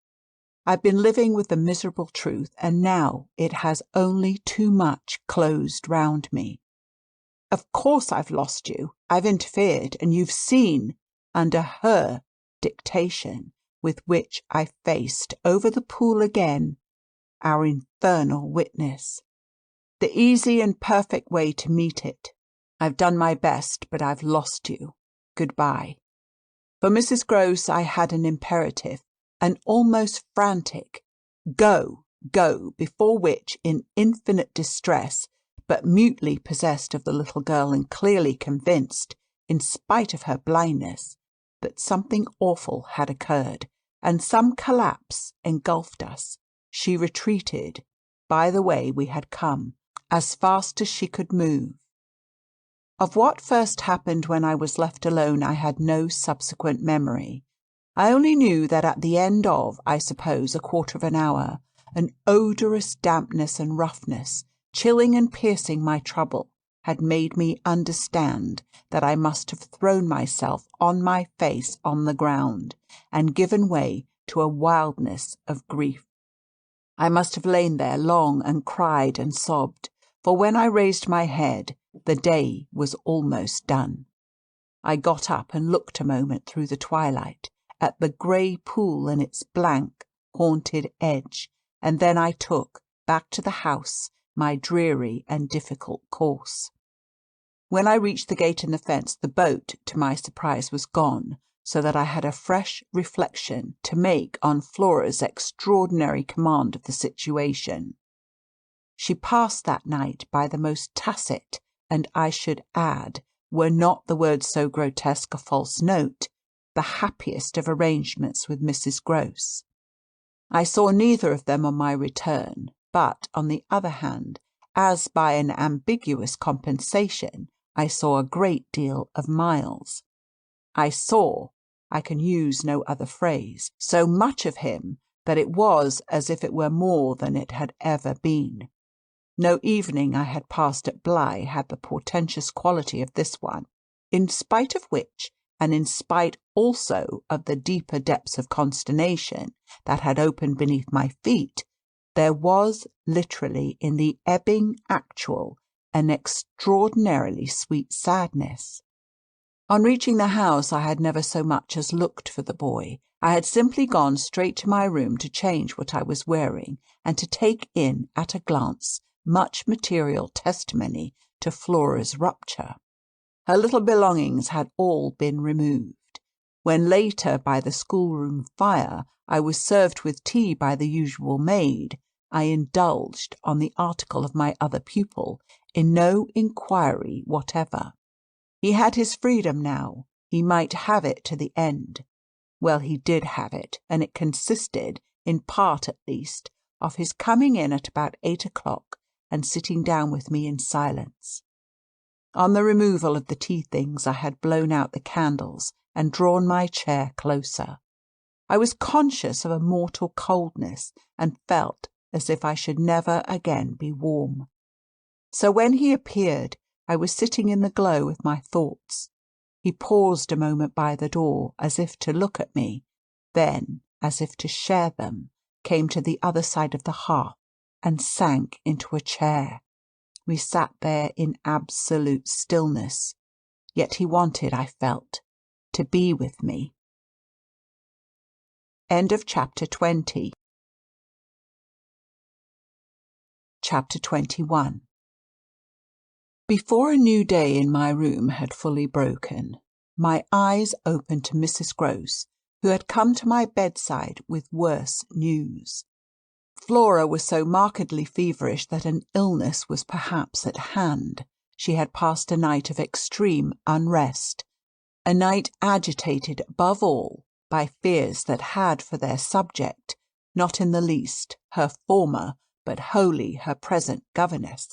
I've been living with the miserable truth, and now it has only too much closed round me. Of course I've lost you. I've interfered, and you've seen, under her dictation, with which I faced over the pool again, our infernal witness. The easy and perfect way to meet it. I've done my best, but I've lost you. Goodbye. For Mrs. Gross I had an imperative, an almost frantic, go, go, before which, in infinite distress, but mutely possessed of the little girl and clearly convinced, in spite of her blindness, that something awful had occurred, and some collapse engulfed us, she retreated, by the way we had come, as fast as she could move. Of what first happened when I was left alone I had no subsequent memory. I only knew that at the end of, I suppose, a quarter of an hour, an odorous dampness and roughness, chilling and piercing my trouble, had made me understand that I must have thrown myself on my face on the ground, and given way to a wildness of grief. I must have lain there long and cried and sobbed, for when I raised my head, the day was almost done. I got up and looked a moment through the twilight at the grey pool and its blank, haunted edge, and then I took, back to the house, my dreary and difficult course. When I reached the gate in the fence, the boat, to my surprise, was gone, so that I had a fresh reflection to make on Flora's extraordinary command of the situation. She passed that night by the most tacit, and I should add, were not the words so grotesque a false note, the happiest of arrangements with Mrs. Gross. I saw neither of them on my return, but, on the other hand, as by an ambiguous compensation, I saw a great deal of Miles. I saw, I can use no other phrase, so much of him that it was as if it were more than it had ever been. No evening I had passed at Bly had the portentous quality of this one, in spite of which, and in spite also of the deeper depths of consternation that had opened beneath my feet, there was literally in the ebbing actual an extraordinarily sweet sadness. On reaching the house I had never so much as looked for the boy. I had simply gone straight to my room to change what I was wearing, and to take in at a glance much material testimony to Flora's rupture. Her little belongings had all been removed. When later, by the schoolroom fire, I was served with tea by the usual maid, I indulged, on the article of my other pupil, in no inquiry whatever. He had his freedom now. He might have it to the end. Well, he did have it, and it consisted, in part at least, of his coming in at about 8 o'clock and sitting down with me in silence. On the removal of the tea things I had blown out the candles and drawn my chair closer. I was conscious of a mortal coldness, and felt as if I should never again be warm. So when he appeared, I was sitting in the glow with my thoughts. He paused a moment by the door, as if to look at me, then, as if to share them, came to the other side of the hearth and sank into a chair. We sat there in absolute stillness, yet he wanted, I felt, to be with me. End of chapter 20. Chapter 21. Before a new day in my room had fully broken, my eyes opened to Mrs. Grose, who had come to my bedside with worse news. Flora was so markedly feverish that an illness was perhaps at hand. She had passed a night of extreme unrest, a night agitated above all by fears that had for their subject, not in the least, her former, but wholly her present governess.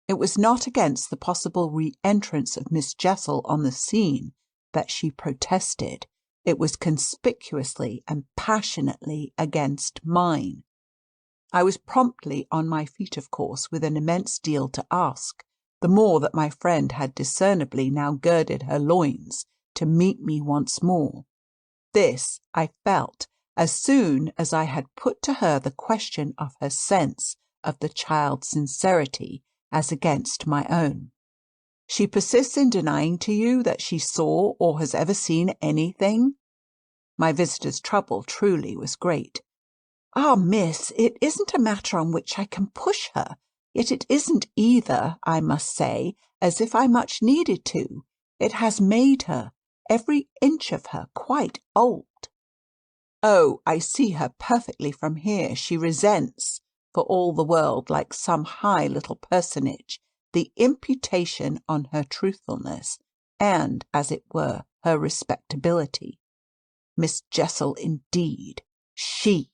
It was not against the possible re-entrance of Miss Jessel on the scene that she protested. It was conspicuously and passionately against mine. I was promptly on my feet, of course, with an immense deal to ask, the more that my friend had discernibly now girded her loins to meet me once more. This I felt as soon as I had put to her the question of her sense of the child's sincerity as against my own. She persists in denying to you that she saw or has ever seen anything? My visitor's trouble truly was great. Ah, miss, it isn't a matter on which I can push her, yet it isn't either, I must say, as if I much needed to. It has made her, every inch of her, quite old. Oh, I see her perfectly from here. She resents, for all the world like some high little personage, the imputation on her truthfulness, and, as it were, her respectability. Miss Jessel, indeed. She!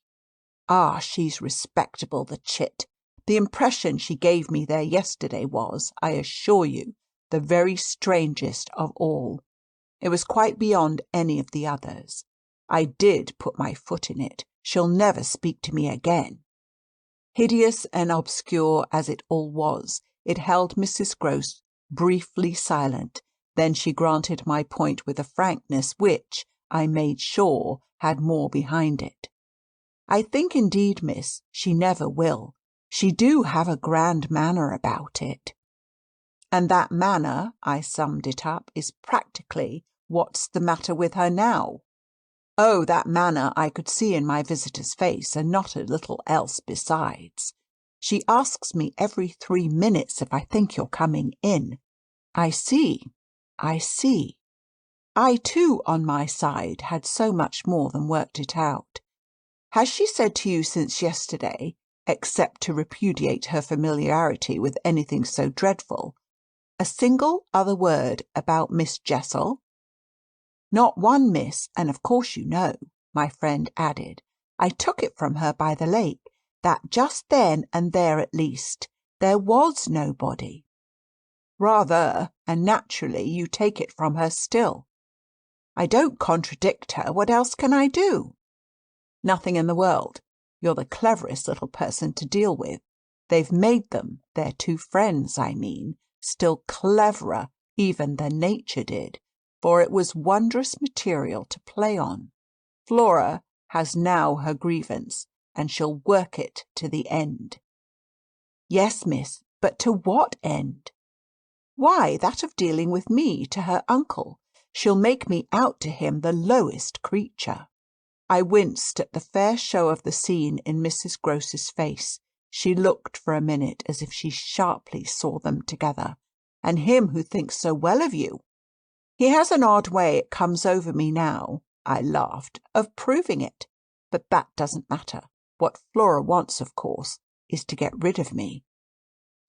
Ah, she's respectable, the chit. The impression she gave me there yesterday was, I assure you, the very strangest of all. It was quite beyond any of the others. I did put my foot in it. She'll never speak to me again. Hideous and obscure as it all was, it held Mrs. Grose briefly silent. Then she granted my point with a frankness which, I made sure, had more behind it. I think indeed, miss, she never will. She do have a grand manner about it. And that manner, I summed it up, is practically what's the matter with her now. Oh, that manner I could see in my visitor's face, and not a little else besides. She asks me every 3 minutes if I think you're coming in. I see. I too, on my side, had so much more than worked it out. Has she said to you since yesterday, except to repudiate her familiarity with anything so dreadful, a single other word about Miss Jessel? Not one, miss, and of course you know, my friend added, I took it from her by the lake, that just then and there at least, there was nobody. Rather, and naturally you take it from her still. I don't contradict her. What else can I do? Nothing in the world. You're the cleverest little person to deal with. They've made them, their two friends, I mean, still cleverer even than nature did, for it was wondrous material to play on. Flora has now her grievance, and she'll work it to the end. Yes, miss, but to what end? Why, that of dealing with me to her uncle. She'll make me out to him the lowest creature. I winced at the fair show of the scene in Mrs. Grose's face. She looked for a minute as if she sharply saw them together. And him who thinks so well of you. He has an odd way, it comes over me now, I laughed, of proving it. But that doesn't matter. What Flora wants, of course, is to get rid of me.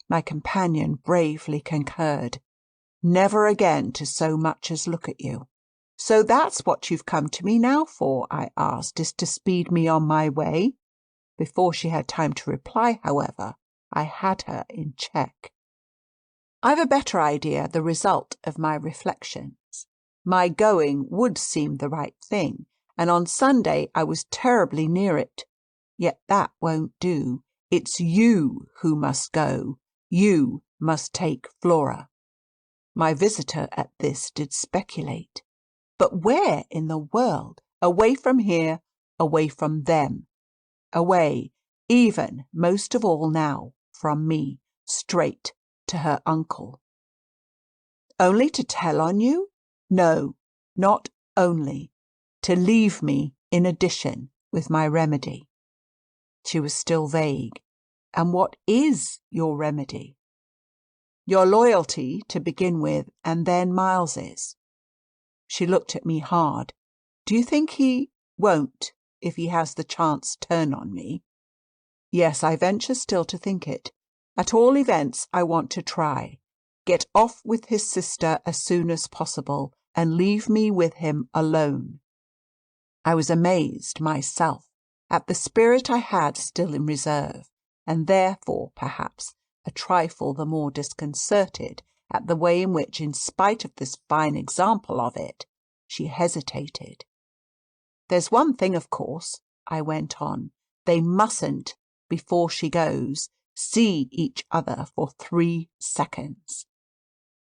My companion bravely concurred. Never again to so much as look at you. So that's what you've come to me now for, I asked, is to speed me on my way? Before she had time to reply, however, I had her in check. I've a better idea the result of my reflections. My going would seem the right thing, and on Sunday I was terribly near it. Yet that won't do. It's you who must go. You must take Flora. My visitor at this did speculate. But where in the world? Away from here, away from them. Away, even, most of all now, from me, straight to her uncle. Only to tell on you? No, not only. To leave me, in addition, with my remedy. She was still vague. And what is your remedy? Your loyalty, to begin with, and then Miles's. She looked at me hard. Do you think he won't, if he has the chance, turn on me? Yes, I venture still to think it. At all events, I want to try. Get off with his sister as soon as possible, and leave me with him alone. I was amazed myself at the spirit I had still in reserve, and therefore, perhaps, a trifle the more disconcerted at the way in which, in spite of this fine example of it, she hesitated. There's one thing, of course, I went on. They mustn't, before she goes, see each other for 3 seconds.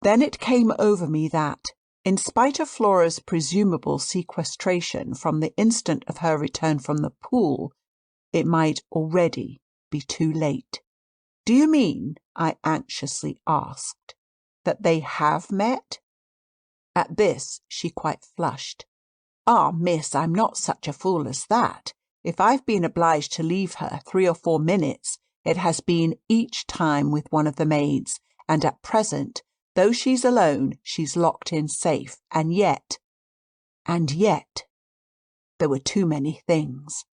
Then it came over me that, in spite of Flora's presumable sequestration from the instant of her return from the pool, it might already be too late. Do you mean, I anxiously asked, that they have met? At this she quite flushed. Ah, miss, I'm not such a fool as that. If I've been obliged to leave her 3 or 4 minutes, it has been each time with one of the maids, and at present, though she's alone, she's locked in safe, and yet, there were too many things.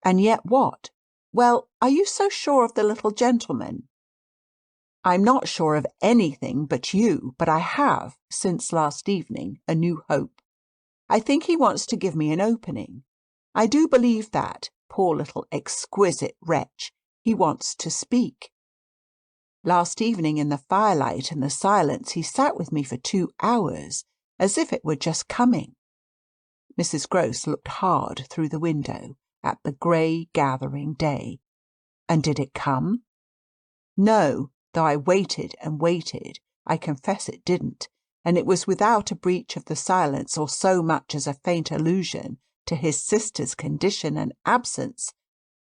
And yet what? Well, are you so sure of the little gentleman? I'm not sure of anything but you, but I have, since last evening, a new hope. I think he wants to give me an opening. I do believe that, poor little exquisite wretch, he wants to speak. Last evening in the firelight and the silence he sat with me for 2 hours, as if it were just coming. Mrs. Grose looked hard through the window at the grey gathering day. And did it come? No, though I waited and waited, I confess it didn't, and it was without a breach of the silence or so much as a faint allusion to his sister's condition and absence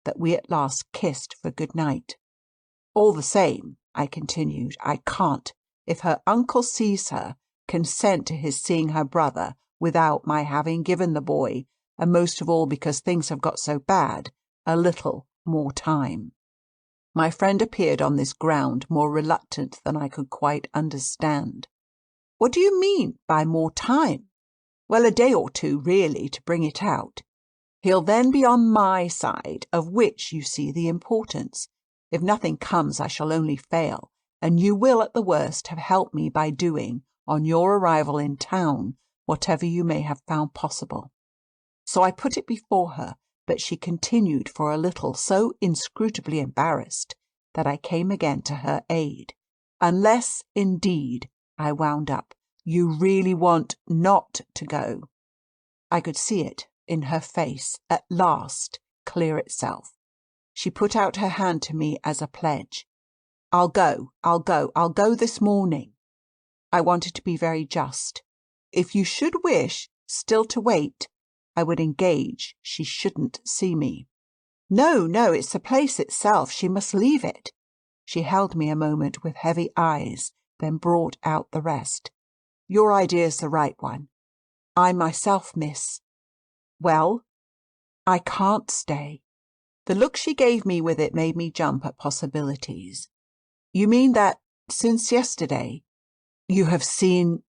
that we at last kissed for good night. All the same, I continued, I can't, if her uncle sees her, consent to his seeing her brother without my having given the boy, and most of all because things have got so bad, a little more time. My friend appeared on this ground more reluctant than I could quite understand. What do you mean by more time? Well, a day or 2, really, to bring it out. He'll then be on my side, of which you see the importance. If nothing comes, I shall only fail, and you will at the worst have helped me by doing, on your arrival in town, whatever you may have found possible. So I put it before her, but she continued for a little so inscrutably embarrassed that I came again to her aid. Unless, indeed, I wound up, you really want not to go. I could see it in her face at last clear itself. She put out her hand to me as a pledge. I'll go this morning. I wanted to be very just. If you should wish still to wait, I would engage she shouldn't see me. No, it's the place itself. She must leave it. She held me a moment with heavy eyes, then brought out the rest. Your idea's the right one. I myself, miss. Well, I can't stay. The look she gave me with it made me jump at possibilities. You mean that, since yesterday, you have seen...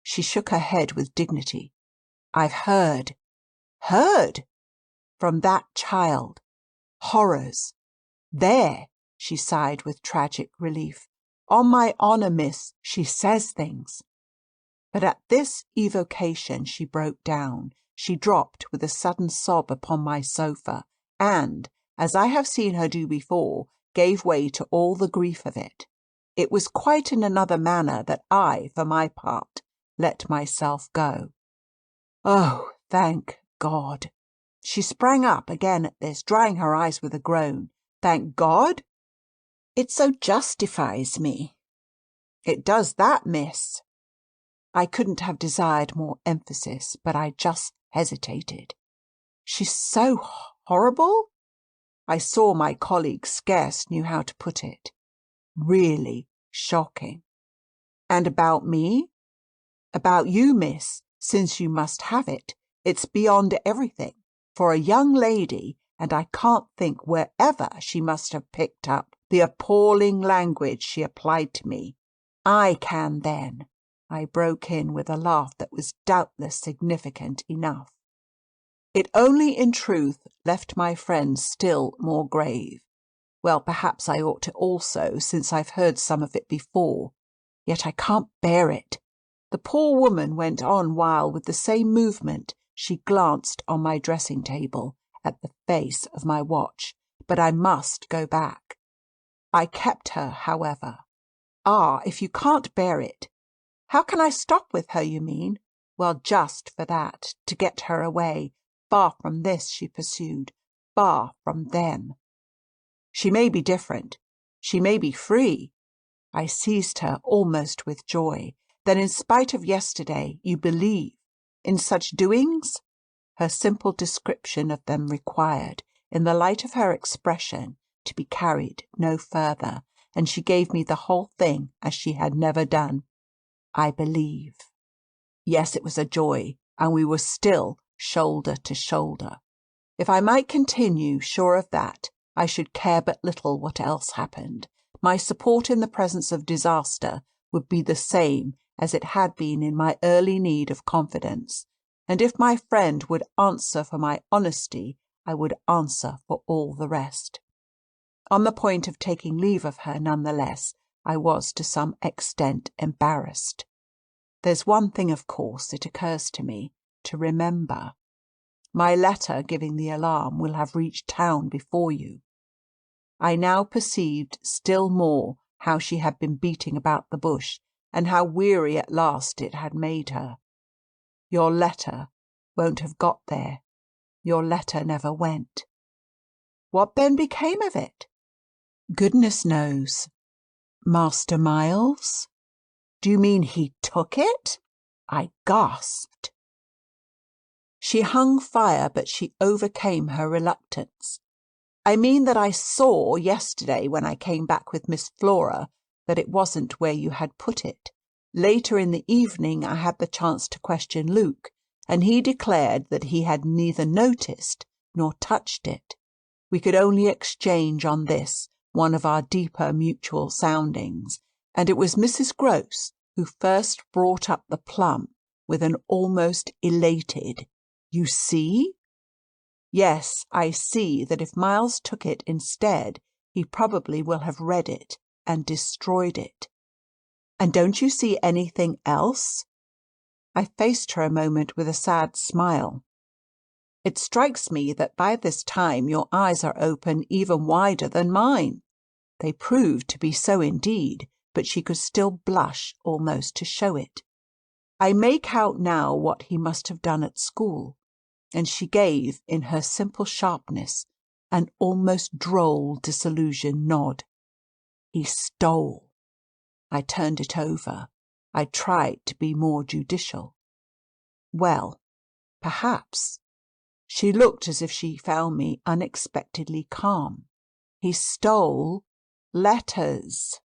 She shook her head with dignity. I've heard. Heard? From that child. Horrors. There, she sighed with tragic relief. On my honour, miss, she says things. But at this evocation she broke down. She dropped with a sudden sob upon my sofa, and, as I have seen her do before, gave way to all the grief of it. It was quite in another manner that I, for my part, let myself go. Oh, thank God! She sprang up again at this, drying her eyes with a groan. Thank God? It so justifies me. It does that, miss. I couldn't have desired more emphasis, but I just hesitated. She's so horrible? I saw my colleague scarce knew how to put it. Really shocking. And about me? About you, miss, since you must have it. It's beyond everything. For a young lady, and I can't think wherever she must have picked up the appalling language she applied to me. I can then. I broke in with a laugh that was doubtless significant enough. It only, in truth, left my friend still more grave. Well, perhaps I ought to also, since I've heard some of it before. Yet I can't bear it. The poor woman went on while, with the same movement, she glanced on my dressing table at the face of my watch. But I must go back. I kept her, however. Ah, if you can't bear it. How can I stop with her, you mean? Well, just for that, to get her away. Far from this, she pursued. Far from them. She may be different. She may be free. I seized her almost with joy. Then, in spite of yesterday, you believe in such doings? Her simple description of them required, in the light of her expression, to be carried no further, and she gave me the whole thing as she had never done. I believe. Yes, it was a joy, and we were still shoulder to shoulder. If I might continue, sure of that, I should care but little what else happened. My support in the presence of disaster would be the same as it had been in my early need of confidence, and if my friend would answer for my honesty, I would answer for all the rest. On the point of taking leave of her, nonetheless, I was to some extent embarrassed. There's one thing, of course, it occurs to me, to remember. My letter giving the alarm will have reached town before you. I now perceived still more how she had been beating about the bush, and how weary at last it had made her. Your letter won't have got there. Your letter never went. What then became of it? Goodness knows. Master Miles? Do you mean he took it? I gasped. She hung fire, but she overcame her reluctance. I mean that I saw yesterday, when I came back with Miss Flora, that it wasn't where you had put it. Later in the evening I had the chance to question Luke, and he declared that he had neither noticed nor touched it. We could only exchange on this one of our deeper mutual soundings, and it was Mrs. Gross who first brought up the plum with an almost elated, "You see?" Yes, I see that if Miles took it instead, he probably will have read it and destroyed it. And don't you see anything else? I faced her a moment with a sad smile. It strikes me that by this time your eyes are open even wider than mine. They proved to be so indeed, but she could still blush almost to show it. I make out now what he must have done at school, and she gave, in her simple sharpness, an almost droll disillusioned nod. He stole. I turned it over. I tried to be more judicial. Well, perhaps. She looked as if she found me unexpectedly calm. He stole letters.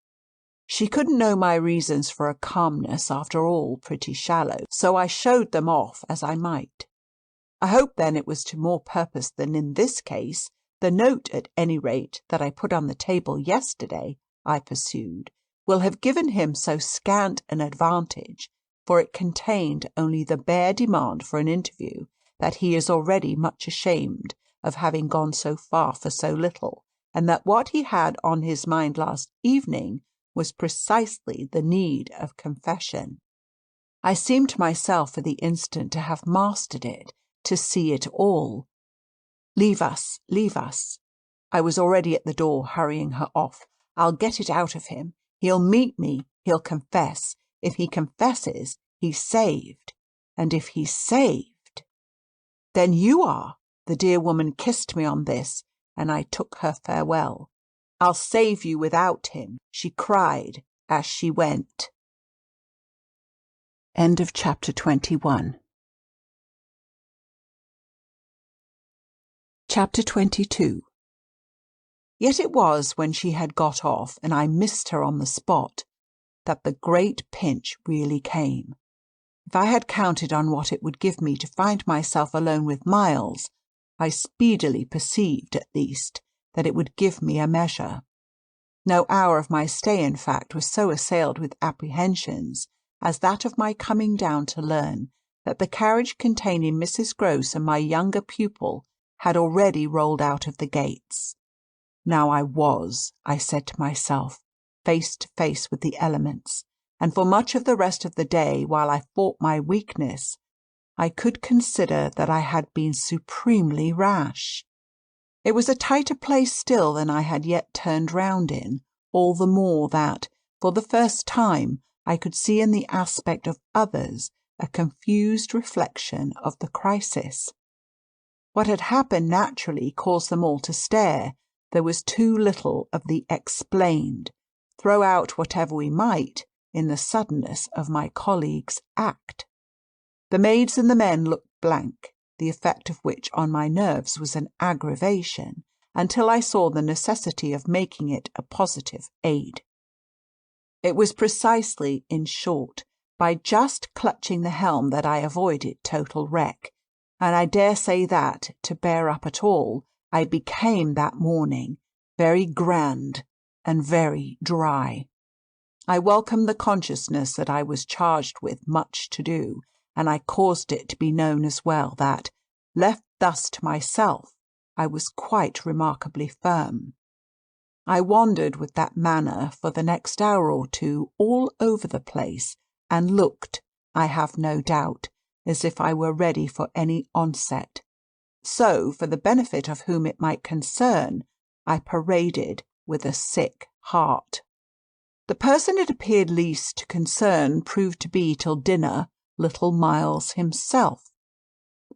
She couldn't know my reasons for a calmness, after all, pretty shallow, so I showed them off as I might. I hope then it was to more purpose than in this case. The note, at any rate, that I put on the table yesterday, I pursued, will have given him so scant an advantage, for it contained only the bare demand for an interview, that he is already much ashamed of having gone so far for so little, and that what he had on his mind last evening was precisely the need of confession. I seemed to myself for the instant to have mastered it, to see it all. Leave us, leave us. I was already at the door, hurrying her off. I'll get it out of him. He'll meet me. He'll confess. If he confesses, he's saved. And if he's saved, then you are. The dear woman kissed me on this, and I took her farewell. I'll save you without him, she cried as she went. End of chapter 21. Chapter 22. Yet it was when she had got off, and I missed her on the spot, that the great pinch really came. If I had counted on what it would give me to find myself alone with Miles, I speedily perceived, at least, that it would give me a measure. No hour of my stay, in fact, was so assailed with apprehensions as that of my coming down to learn that the carriage containing Mrs. Gross and my younger pupil had already rolled out of the gates. Now I said to myself, face to face with the elements, and for much of the rest of the day, while I fought my weakness, I could consider that I had been supremely rash. It was a tighter place still than I had yet turned round in, all the more that, for the first time, I could see in the aspect of others a confused reflection of the crisis. What had happened naturally caused them all to stare. There was too little of the explained, throw out whatever we might, in the suddenness of my colleague's act. The maids and the men looked blank, the effect of which on my nerves was an aggravation, until I saw the necessity of making it a positive aid. It was precisely, in short, by just clutching the helm that I avoided total wreck, and I dare say that, to bear up at all, I became that morning very grand and very dry. I welcomed the consciousness that I was charged with much to do, and I caused it to be known as well that, left thus to myself, I was quite remarkably firm. I wandered with that manner for the next hour or two all over the place, and looked, I have no doubt, as if I were ready for any onset. So, for the benefit of whom it might concern, I paraded with a sick heart. The person it appeared least to concern proved to be till dinner little Miles himself.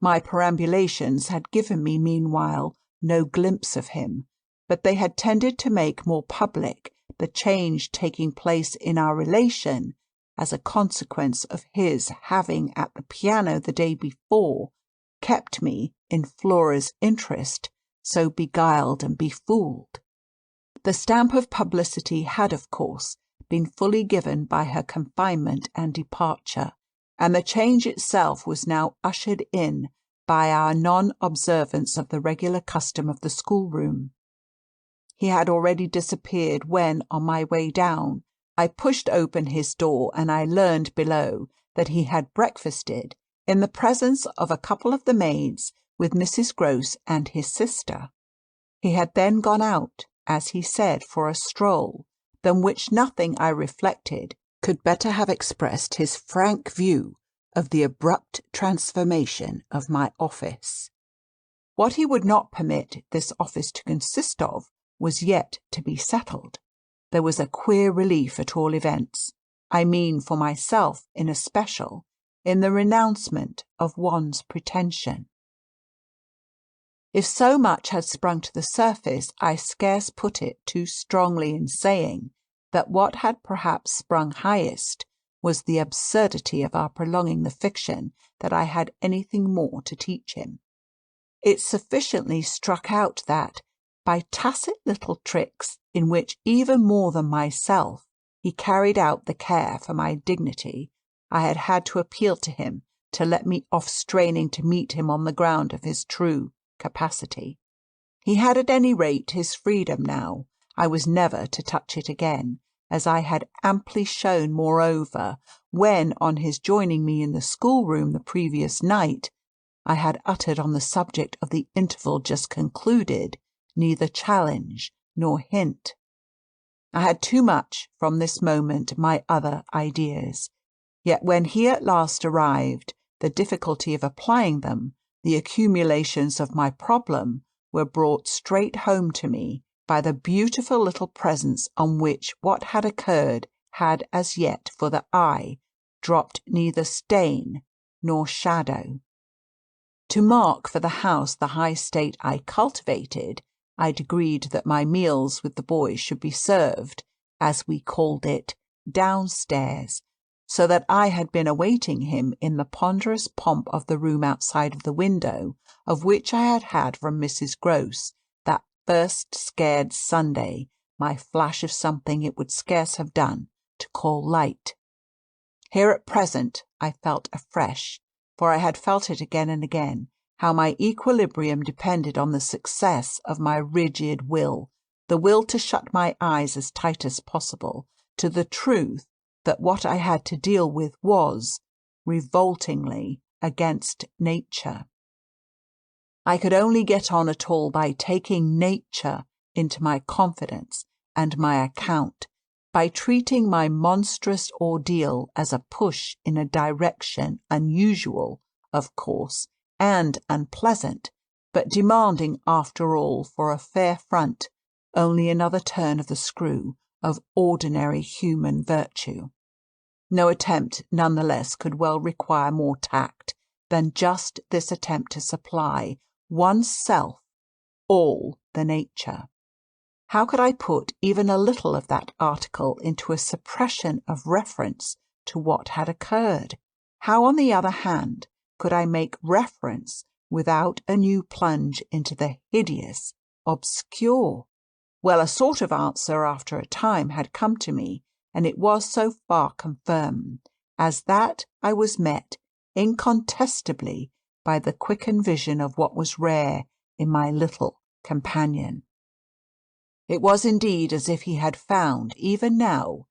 My perambulations had given me meanwhile no glimpse of him, but they had tended to make more public the change taking place in our relation as a consequence of his having at the piano the day before kept me, in Flora's interest, so beguiled and befooled. The stamp of publicity had, of course, been fully given by her confinement and departure, and the change itself was now ushered in by our non-observance of the regular custom of the schoolroom. He had already disappeared when, on my way down, I pushed open his door, and I learned below that he had breakfasted in the presence of a couple of the maids with Mrs. Gross and his sister. He had then gone out, as he said, for a stroll, than which nothing, I reflected, could better have expressed his frank view of the abrupt transformation of my office. What he would not permit this office to consist of was yet to be settled. There was a queer relief at all events, I mean for myself in especial, in the renouncement of one's pretension. If so much had sprung to the surface, I scarce put it too strongly in saying that what had perhaps sprung highest was the absurdity of our prolonging the fiction that I had anything more to teach him. It sufficiently struck out that, by tacit little tricks, in which even more than myself he carried out the care for my dignity, I had had to appeal to him to let me off straining to meet him on the ground of his true capacity. He had at any rate his freedom now. I was never to touch it again, as I had amply shown moreover, when, on his joining me in the schoolroom the previous night, I had uttered on the subject of the interval just concluded neither challenge nor hint. I had too much, from this moment, my other ideas. Yet when he at last arrived, the difficulty of applying them, the accumulations of my problem, were brought straight home to me by the beautiful little presence on which what had occurred had as yet, for the eye, dropped neither stain nor shadow. To mark for the house the high state I cultivated, I decreed that my meals with the boys should be served, as we called it, downstairs, so that I had been awaiting him in the ponderous pomp of the room outside of the window, of which I had had from Mrs. Gross that first scared Sunday my flash of something it would scarce have done to call light. Here at present I felt afresh, for I had felt it again and again, how my equilibrium depended on the success of my rigid will, the will to shut my eyes as tight as possible to the truth that what I had to deal with was, revoltingly, against nature. I could only get on at all by taking nature into my confidence and my account, by treating my monstrous ordeal as a push in a direction unusual, of course, and unpleasant, but demanding, after all, for a fair front, only another turn of the screw of ordinary human virtue. No attempt, none the less, could well require more tact than just this attempt to supply oneself all the nature. How could I put even a little of that article into a suppression of reference to what had occurred? How, on the other hand, could I make reference without a new plunge into the hideous, obscure? Well, a sort of answer after a time had come to me, and it was so far confirmed as that I was met incontestably by the quickened vision of what was rare in my little companion. It was indeed as if he had found, even now,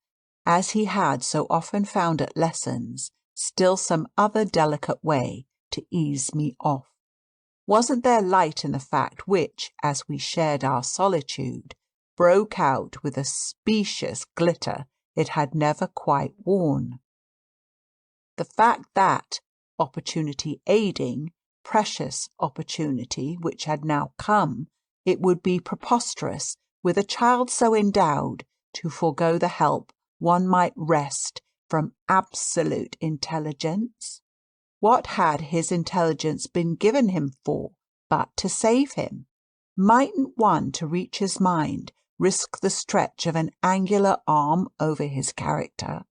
as he had so often found at lessons, still some other delicate way to ease me off. Wasn't there light in the fact which, as we shared our solitude, broke out with a specious glitter it had never quite worn? The fact that, opportunity aiding, precious opportunity which had now come, it would be preposterous, with a child so endowed, to forego the help one might wrest from absolute intelligence? What had his intelligence been given him for but to save him? Mightn't one, to reach his mind, risk the stretch of an angular arm over his character?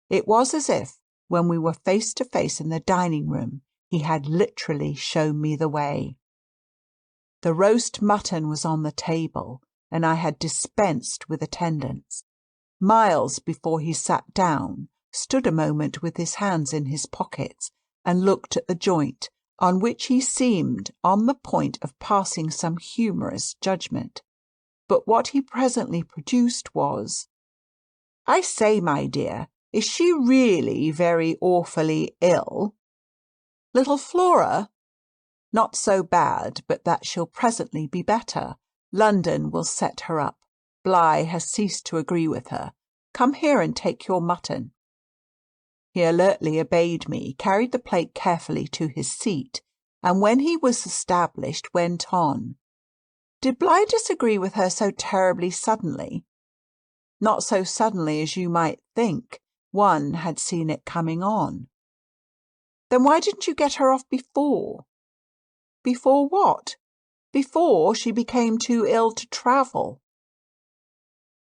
It was as if, when we were face to face in the dining-room, he had literally shown me the way. The roast mutton was on the table, and I had dispensed with attendance. Miles, before he sat down, stood a moment with his hands in his pockets and looked at the joint, on which he seemed on the point of passing some humorous judgment. But what he presently produced was, "I say, my dear, is she really very awfully ill?" "Little Flora? Not so bad, but that she'll presently be better. London will set her up. Bligh has ceased to agree with her. Come here and take your mutton." He alertly obeyed me, carried the plate carefully to his seat, and when he was established, went on, "Did Bligh disagree with her so terribly suddenly?" "Not so suddenly as you might think. One had seen it coming on." "Then why didn't you get her off before?" "Before what?" "Before she became too ill to travel."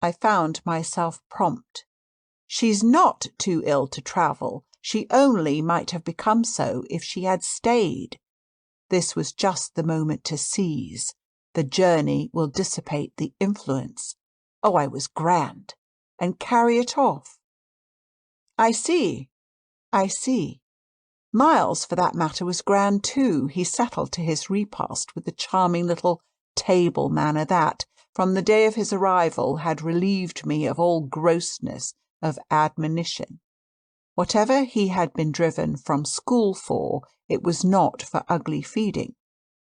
I found myself prompt. "She's not too ill to travel. She only might have become so if she had stayed." This was just the moment to seize. The journey will dissipate the influence. Oh, I was grand. And carry it off. I see. Miles, for that matter, was grand too. He settled to his repast with the charming little table manner that, from the day of his arrival, had relieved me of all grossness of admonition. Whatever he had been driven from school for, it was not for ugly feeding.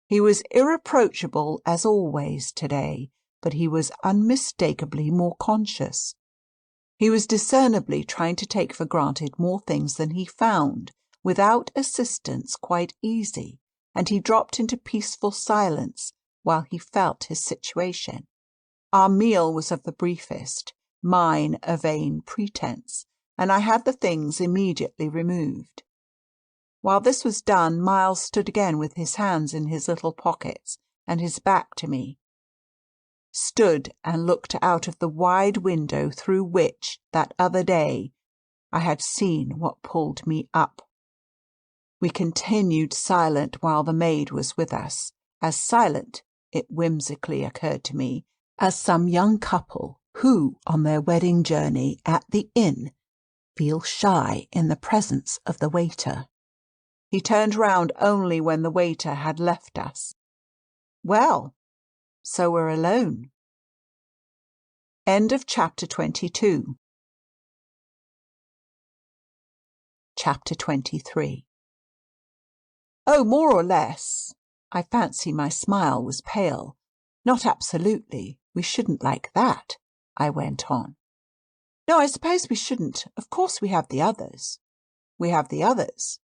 He was irreproachable as always to-day, but he was unmistakably more conscious. He was discernibly trying to take for granted more things than he found, without assistance, quite easy, and he dropped into peaceful silence while he felt his situation. Our meal was of the briefest, mine a vain pretence, and I had the things immediately removed. While this was done, Miles stood again with his hands in his little pockets and his back to me. Stood and looked out of the wide window through which, that other day, I had seen what pulled me up. We continued silent while the maid was with us, as silent, it whimsically occurred to me, as some young couple who, on their wedding journey at the inn, feel shy in the presence of the waiter. He turned round only when the waiter had left us. Well, so we're alone. End of chapter 22. Chapter 23. Oh, more or less. I fancy my smile was pale. Not absolutely. We shouldn't like that, I went on. No, I suppose we shouldn't. Of course we have the others. We have the others.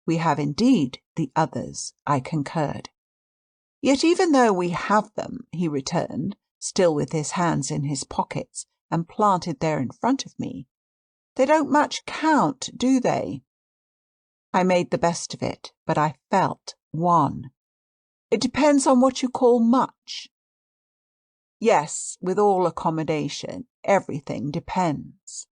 We have indeed the others, I concurred. Yet even though we have them, he returned, still with his hands in his pockets and planted there in front of me, they don't much count, do they? I made the best of it, but I felt one. It depends on what you call much. Yes, with all accommodation, everything depends.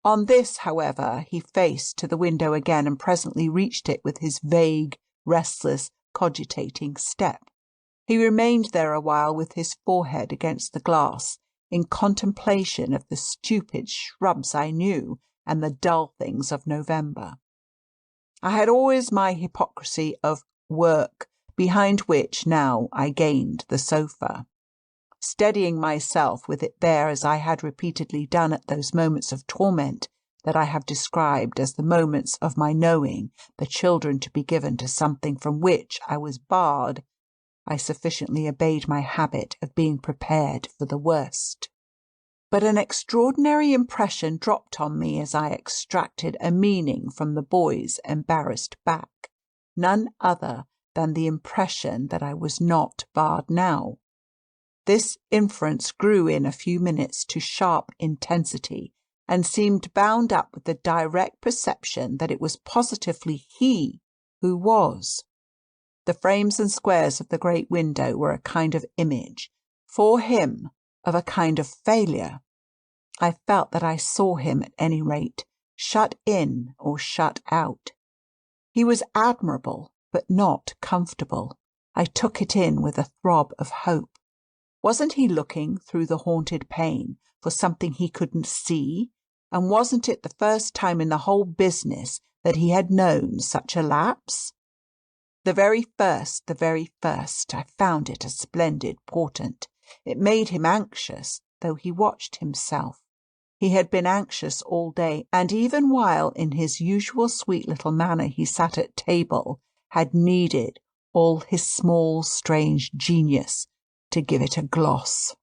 On this, however, he faced to the window again and presently reached it with his vague, restless, cogitating step. He remained there a while with his forehead against the glass, in contemplation of the stupid shrubs I knew and the dull things of November. I had always my hypocrisy of work, behind which now I gained the sofa. Steadying myself with it there as I had repeatedly done at those moments of torment that I have described as the moments of my knowing the children to be given to something from which I was barred, I sufficiently obeyed my habit of being prepared for the worst. But an extraordinary impression dropped on me as I extracted a meaning from the boy's embarrassed back, none other than the impression that I was not barred now. This inference grew in a few minutes to sharp intensity, and seemed bound up with the direct perception that it was positively he who was. The frames and squares of the great window were a kind of image, for him, of a kind of failure. I felt that I saw him, at any rate, shut in or shut out. He was admirable, but not comfortable. I took it in with a throb of hope. Wasn't he looking through the haunted pane for something he couldn't see? And wasn't it the first time in the whole business that he had known such a lapse? The very first. I found it a splendid portent. It made him anxious, though he watched himself. He had been anxious all day, and even while in his usual sweet little manner he sat at table, had needed all his small, strange genius to give it a gloss.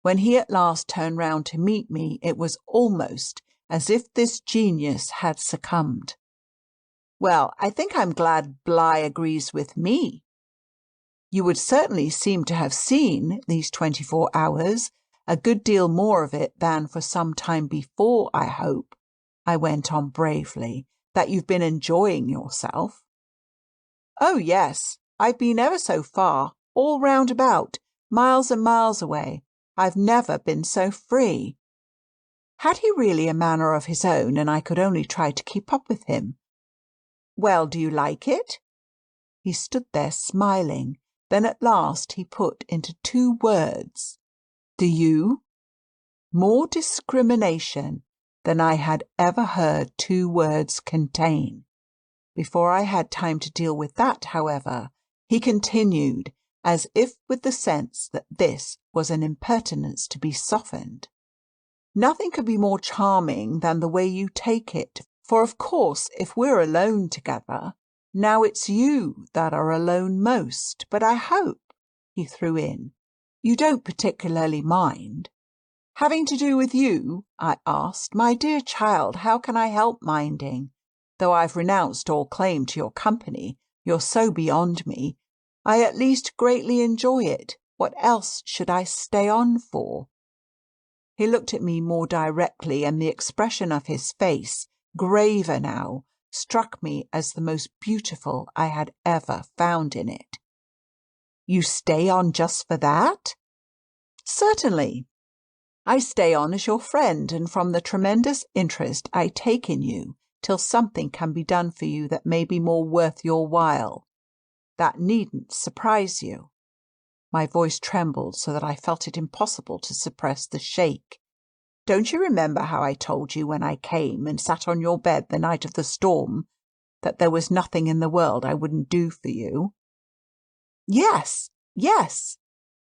When he at last turned round to meet me, it was almost as if this genius had succumbed. Well, I think I'm glad Bligh agrees with me. You would certainly seem to have seen, these 24 hours, a good deal more of it than for some time before, I hope, I went on bravely, that you've been enjoying yourself. Oh, yes, I've been ever so far, all round about, miles and miles away. I've never been so free. Had he really a manner of his own, and I could only try to keep up with him? Well, do you like it? He stood there smiling. Then at last he put into 2 words, "Do you?" More discrimination than I had ever heard 2 words contain. Before I had time to deal with that, however, he continued, as if with the sense that this was an impertinence to be softened. Nothing could be more charming than the way you take it, for of course if we're alone together, now it's you that are alone most, but I hope, he threw in, you don't particularly mind. Having to do with you? I asked. My dear child, how can I help minding? Though I've renounced all claim to your company, you're so beyond me, I at least greatly enjoy it. What else should I stay on for? He looked at me more directly, and the expression of his face, graver now, struck me as the most beautiful I had ever found in it. You stay on just for that? Certainly. I stay on as your friend, and from the tremendous interest I take in you, till something can be done for you that may be more worth your while. That needn't surprise you. My voice trembled so that I felt it impossible to suppress the shake. Don't you remember how I told you when I came and sat on your bed the night of the storm that there was nothing in the world I wouldn't do for you? Yes, yes.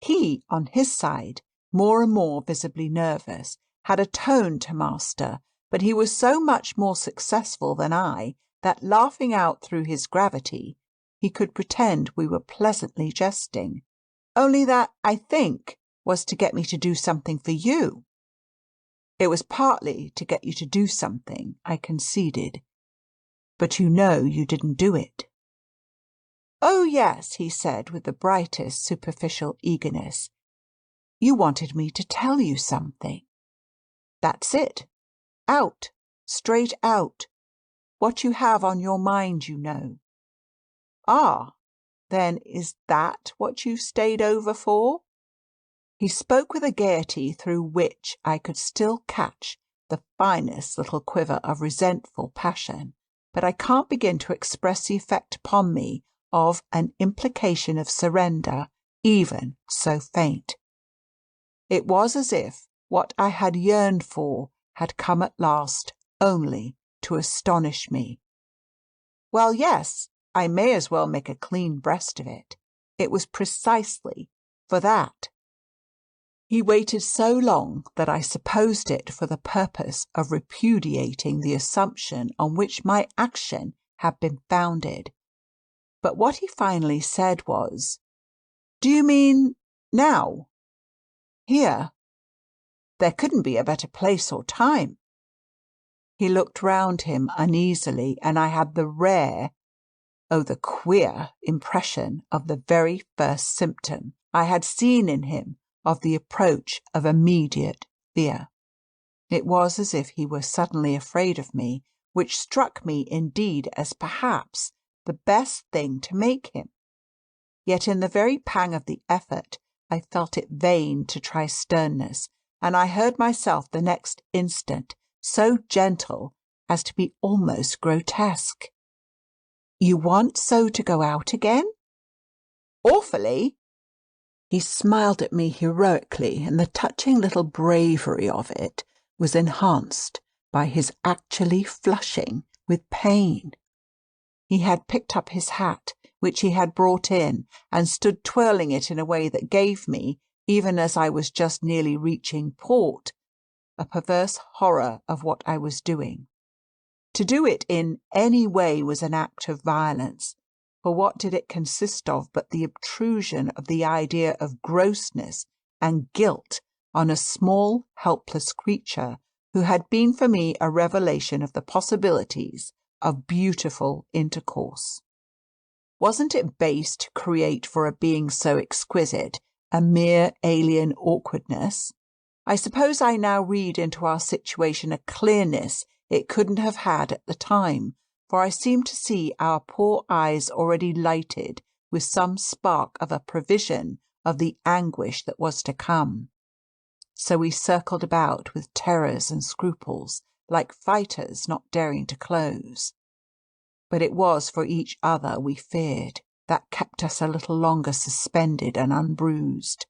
He, on his side, more and more visibly nervous, had a tone to master but he was so much more successful than I that, laughing out through his gravity, he could pretend we were pleasantly jesting. Only that, I think, was to get me to do something for you. It was partly to get you to do something, I conceded. But you know you didn't do it. Oh, yes, he said with the brightest superficial eagerness. You wanted me to tell you something. That's it. Out. Straight out. What you have on your mind, you know. Ah, then is that what you stayed over for? He spoke with a gaiety through which I could still catch the finest little quiver of resentful passion, but I can't begin to express the effect upon me of an implication of surrender, even so faint. It was as if what I had yearned for had come at last only to astonish me. Well, yes, I may as well make a clean breast of it. It was precisely for that. He waited so long that I supposed it for the purpose of repudiating the assumption on which my action had been founded. But what he finally said was, Do you mean now? Here? There couldn't be a better place or time. He looked round him uneasily, and I had the rare, the queer impression of the very first symptom I had seen in him of the approach of immediate fear. It was as if he were suddenly afraid of me, which struck me indeed as perhaps the best thing to make him. Yet in the very pang of the effort I felt it vain to try sternness, and I heard myself the next instant so gentle as to be almost grotesque. You want so to go out again? Awfully. He smiled at me heroically, and the touching little bravery of it was enhanced by his actually flushing with pain. He had picked up his hat, which he had brought in, and stood twirling it in a way that gave me, even as I was just nearly reaching port, a perverse horror of what I was doing. To do it in any way was an act of violence, for what did it consist of but the obtrusion of the idea of grossness and guilt on a small, helpless creature who had been for me a revelation of the possibilities of beautiful intercourse? Wasn't it base to create for a being so exquisite a mere alien awkwardness? I suppose I now read into our situation a clearness it couldn't have had at the time, for I seemed to see our poor eyes already lighted with some spark of a prevision of the anguish that was to come. So we circled about with terrors and scruples, like fighters not daring to close. But it was for each other we feared that kept us a little longer suspended and unbruised.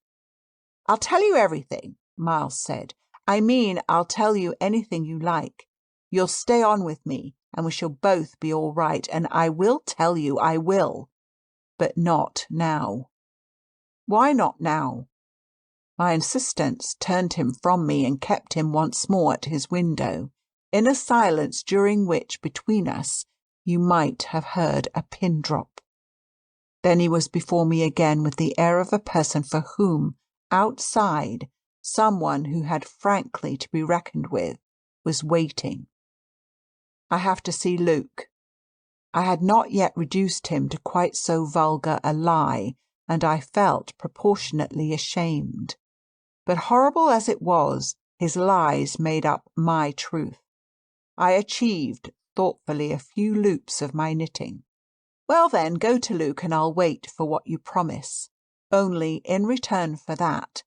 I'll tell you everything, Miles said. I mean, I'll tell you anything you like. You'll stay on with me, and we shall both be all right, and I will tell you I will. But not now. Why not now? My insistence turned him from me and kept him once more at his window, in a silence during which, between us, you might have heard a pin drop. Then he was before me again with the air of a person for whom, outside, someone who had frankly to be reckoned with was waiting. I have to see Luke. I had not yet reduced him to quite so vulgar a lie, and I felt proportionately ashamed. But horrible as it was, his lies made up my truth. I achieved thoughtfully a few loops of my knitting. Well then, go to Luke and I'll wait for what you promise. Only, in return for that,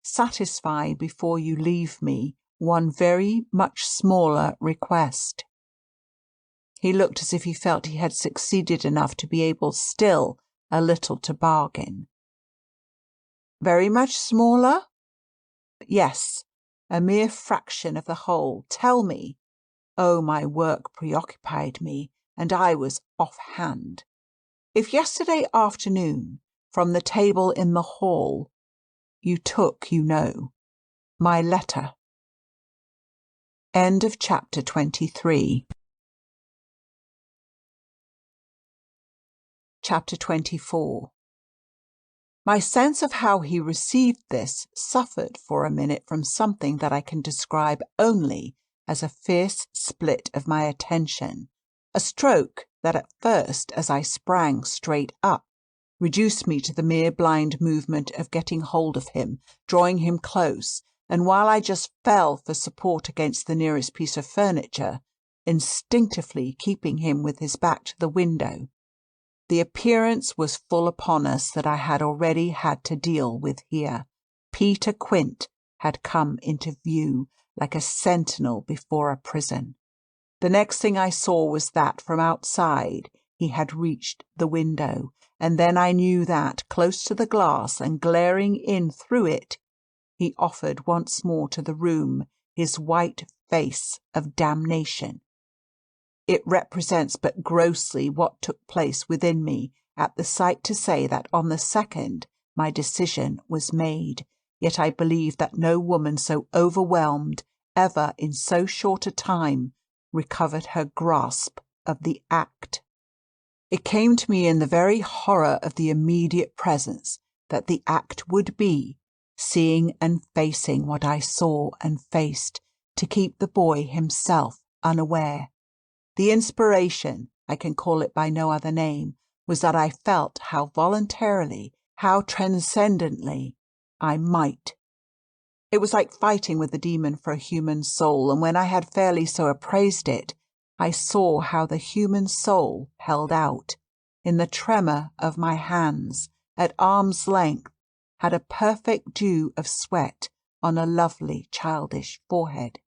satisfy before you leave me one very much smaller request. He looked as if he felt he had succeeded enough to be able still a little to bargain. Very much smaller? Yes, a mere fraction of the whole. Tell me. Oh, my work preoccupied me, and I was off-hand. If yesterday afternoon, from the table in the hall, you took, you know, my letter. End of chapter 23. Chapter 24. My sense of how he received this suffered for a minute from something that I can describe only as a fierce split of my attention, a stroke that at first, as I sprang straight up, reduced me to the mere blind movement of getting hold of him, drawing him close, and while I just fell for support against the nearest piece of furniture, instinctively keeping him with his back to the window. The appearance was full upon us that I had already had to deal with here. Peter Quint had come into view like a sentinel before a prison. The next thing I saw was that from outside he had reached the window, and then I knew that, close to the glass and glaring in through it, he offered once more to the room his white face of damnation. It represents but grossly what took place within me at the sight to say that on the second my decision was made, yet I believe that no woman so overwhelmed ever in so short a time recovered her grasp of the act. It came to me in the very horror of the immediate presence that the act would be, seeing and facing what I saw and faced, to keep the boy himself unaware. The inspiration, I can call it by no other name, was that I felt how voluntarily, how transcendently I might. It was like fighting with the demon for a human soul, and when I had fairly so appraised it, I saw how the human soul held out, in the tremor of my hands, at arm's length, had a perfect dew of sweat on a lovely childish forehead.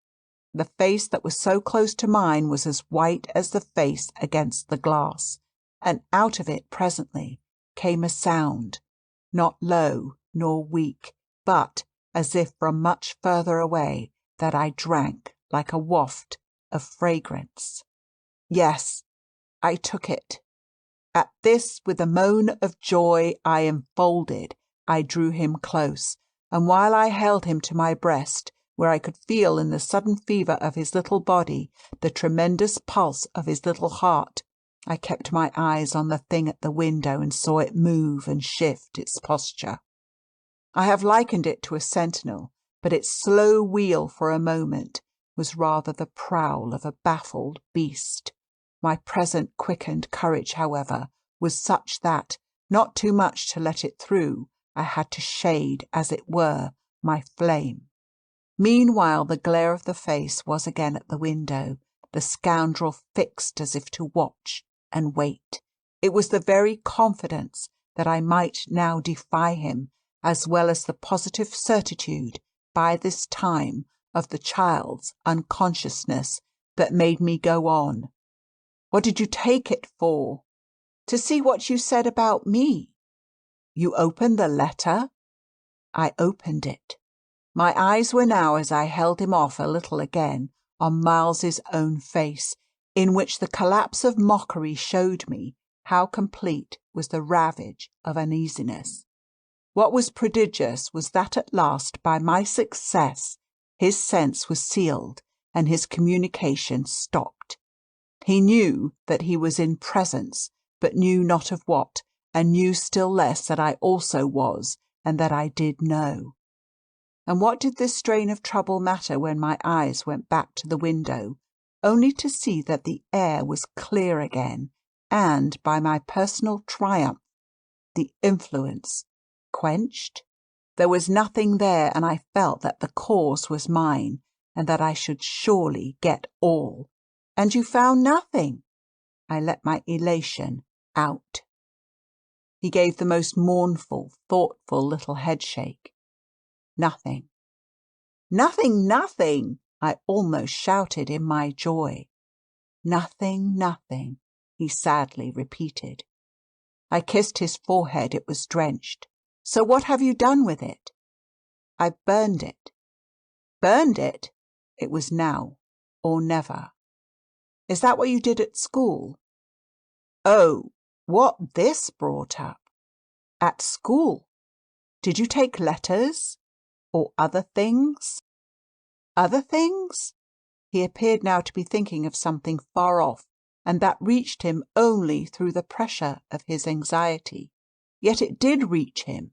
The face that was so close to mine was as white as the face against the glass, and out of it presently came a sound, not low nor weak, but as if from much further away, that I drank like a waft of fragrance. Yes, I took it. At this, with a moan of joy, I enfolded, I drew him close, and while I held him to my breast, where I could feel in the sudden fever of his little body the tremendous pulse of his little heart, I kept my eyes on the thing at the window and saw it move and shift its posture. I have likened it to a sentinel, but its slow wheel for a moment was rather the prowl of a baffled beast. My present quickened courage, however, was such that, not too much to let it through, I had to shade, as it were, my flame. Meanwhile the glare of the face was again at the window, the scoundrel fixed as if to watch and wait. It was the very confidence that I might now defy him, as well as the positive certitude, by this time, of the child's unconsciousness, that made me go on. What did you take it for? To see what you said about me. You opened the letter? I opened it. My eyes were now, as I held him off a little again, on Miles's own face, in which the collapse of mockery showed me how complete was the ravage of uneasiness. What was prodigious was that at last, by my success, his sense was sealed and his communication stopped. He knew that he was in presence, but knew not of what, and knew still less that I also was, and that I did know. And what did this strain of trouble matter when my eyes went back to the window, only to see that the air was clear again, and, by my personal triumph, the influence quenched? There was nothing there, and I felt that the cause was mine, and that I should surely get all. And you found nothing? I let my elation out. He gave the most mournful, thoughtful little headshake. Nothing. Nothing, nothing, I almost shouted in my joy. Nothing, nothing, he sadly repeated. I kissed his forehead. It was drenched. So what have you done with it? I burned it. Burned it? It was now or never. Is that what you did at school? Oh, what this brought up. At school? Did you take letters? Or other things? Other things? He appeared now to be thinking of something far off, and that reached him only through the pressure of his anxiety. Yet it did reach him.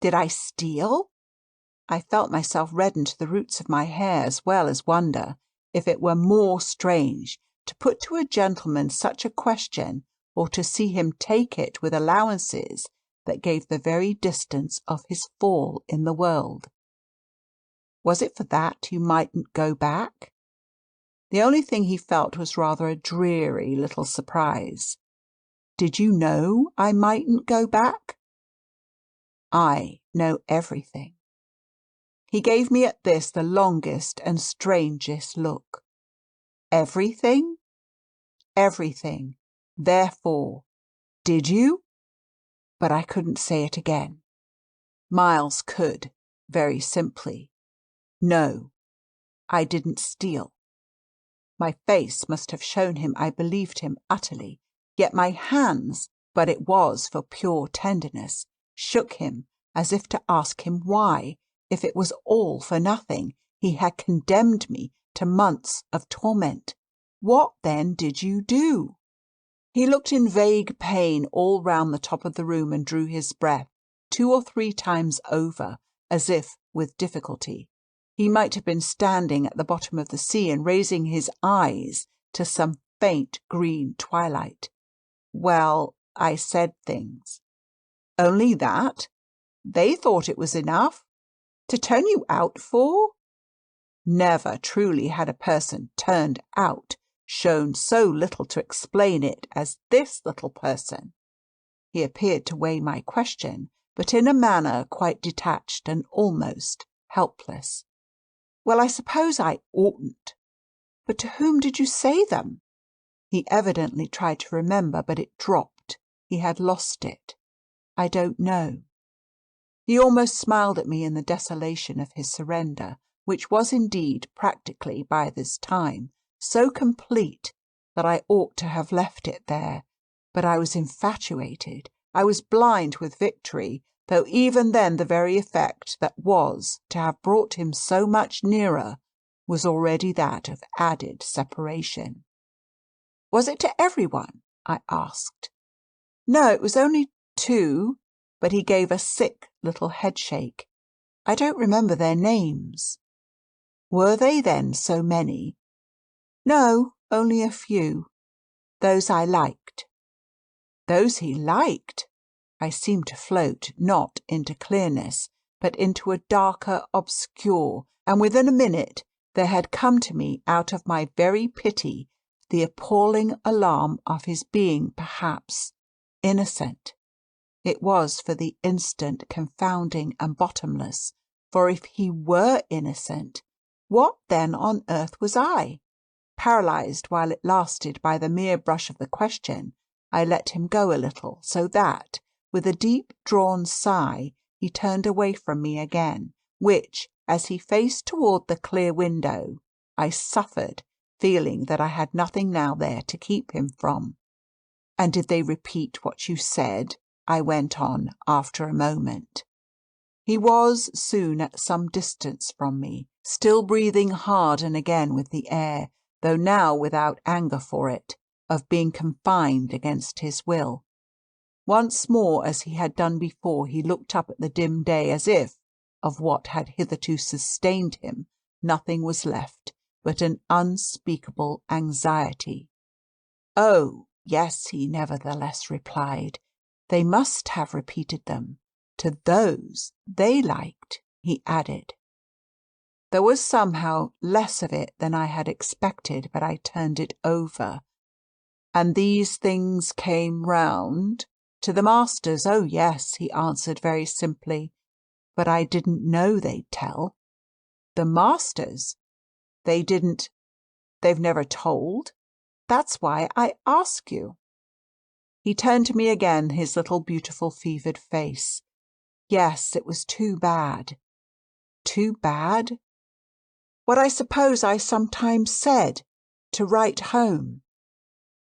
Did I steal? I felt myself redden to the roots of my hair, as well as wonder if it were more strange to put to a gentleman such a question, or to see him take it with allowances that gave the very distance of his fall in the world. Was it for that you mightn't go back? The only thing he felt was rather a dreary little surprise. Did you know I mightn't go back? I know everything. He gave me at this the longest and strangest look. Everything? Everything. Therefore, did you? But I couldn't say it again. Miles could, very simply. No, I didn't steal. My face must have shown him I believed him utterly, yet my hands, but it was for pure tenderness, shook him as if to ask him why, if it was all for nothing, he had condemned me to months of torment. What then did you do? He looked in vague pain all round the top of the room and drew his breath 2 or 3 times over, as if with difficulty. He might have been standing at the bottom of the sea and raising his eyes to some faint green twilight. Well, I said things. Only that? They thought it was enough? To turn you out for? Never truly had a person turned out shown so little to explain it as this little person. He appeared to weigh my question, but in a manner quite detached and almost helpless. Well, I suppose I oughtn't. But to whom did you say them? He evidently tried to remember, but it dropped. He had lost it. I don't know. He almost smiled at me in the desolation of his surrender, which was indeed practically, by this time, so complete that I ought to have left it there. But I was infatuated. I was blind with victory, though even then the very effect that was to have brought him so much nearer was already that of added separation. Was it to everyone? I asked. No, it was only 2, but he gave a sick little headshake. I don't remember their names. Were they then so many? No, only a few. Those I liked. Those he liked? I seemed to float, not into clearness, but into a darker obscure, and within a minute there had come to me out of my very pity the appalling alarm of his being perhaps innocent. It was for the instant confounding and bottomless, for if he were innocent, what then on earth was I? Paralysed while it lasted by the mere brush of the question, I let him go a little, so that, with a deep-drawn sigh, he turned away from me again, which, as he faced toward the clear window, I suffered, feeling that I had nothing now there to keep him from. And did they repeat what you said? I went on after a moment. He was soon at some distance from me, still breathing hard and again with the air, though now without anger for it, of being confined against his will. Once more, as he had done before, he looked up at the dim day as if, of what had hitherto sustained him, nothing was left but an unspeakable anxiety. Oh, yes, he nevertheless replied. They must have repeated them. To those they liked, he added. There was somehow less of it than I had expected, but I turned it over. And these things came round? To the masters, oh yes, he answered very simply. But I didn't know they'd tell. The masters? They've never told? That's why I ask you. He turned to me again, his little beautiful fevered face. Yes, it was too bad. Too bad? What I suppose I sometimes said, to write home.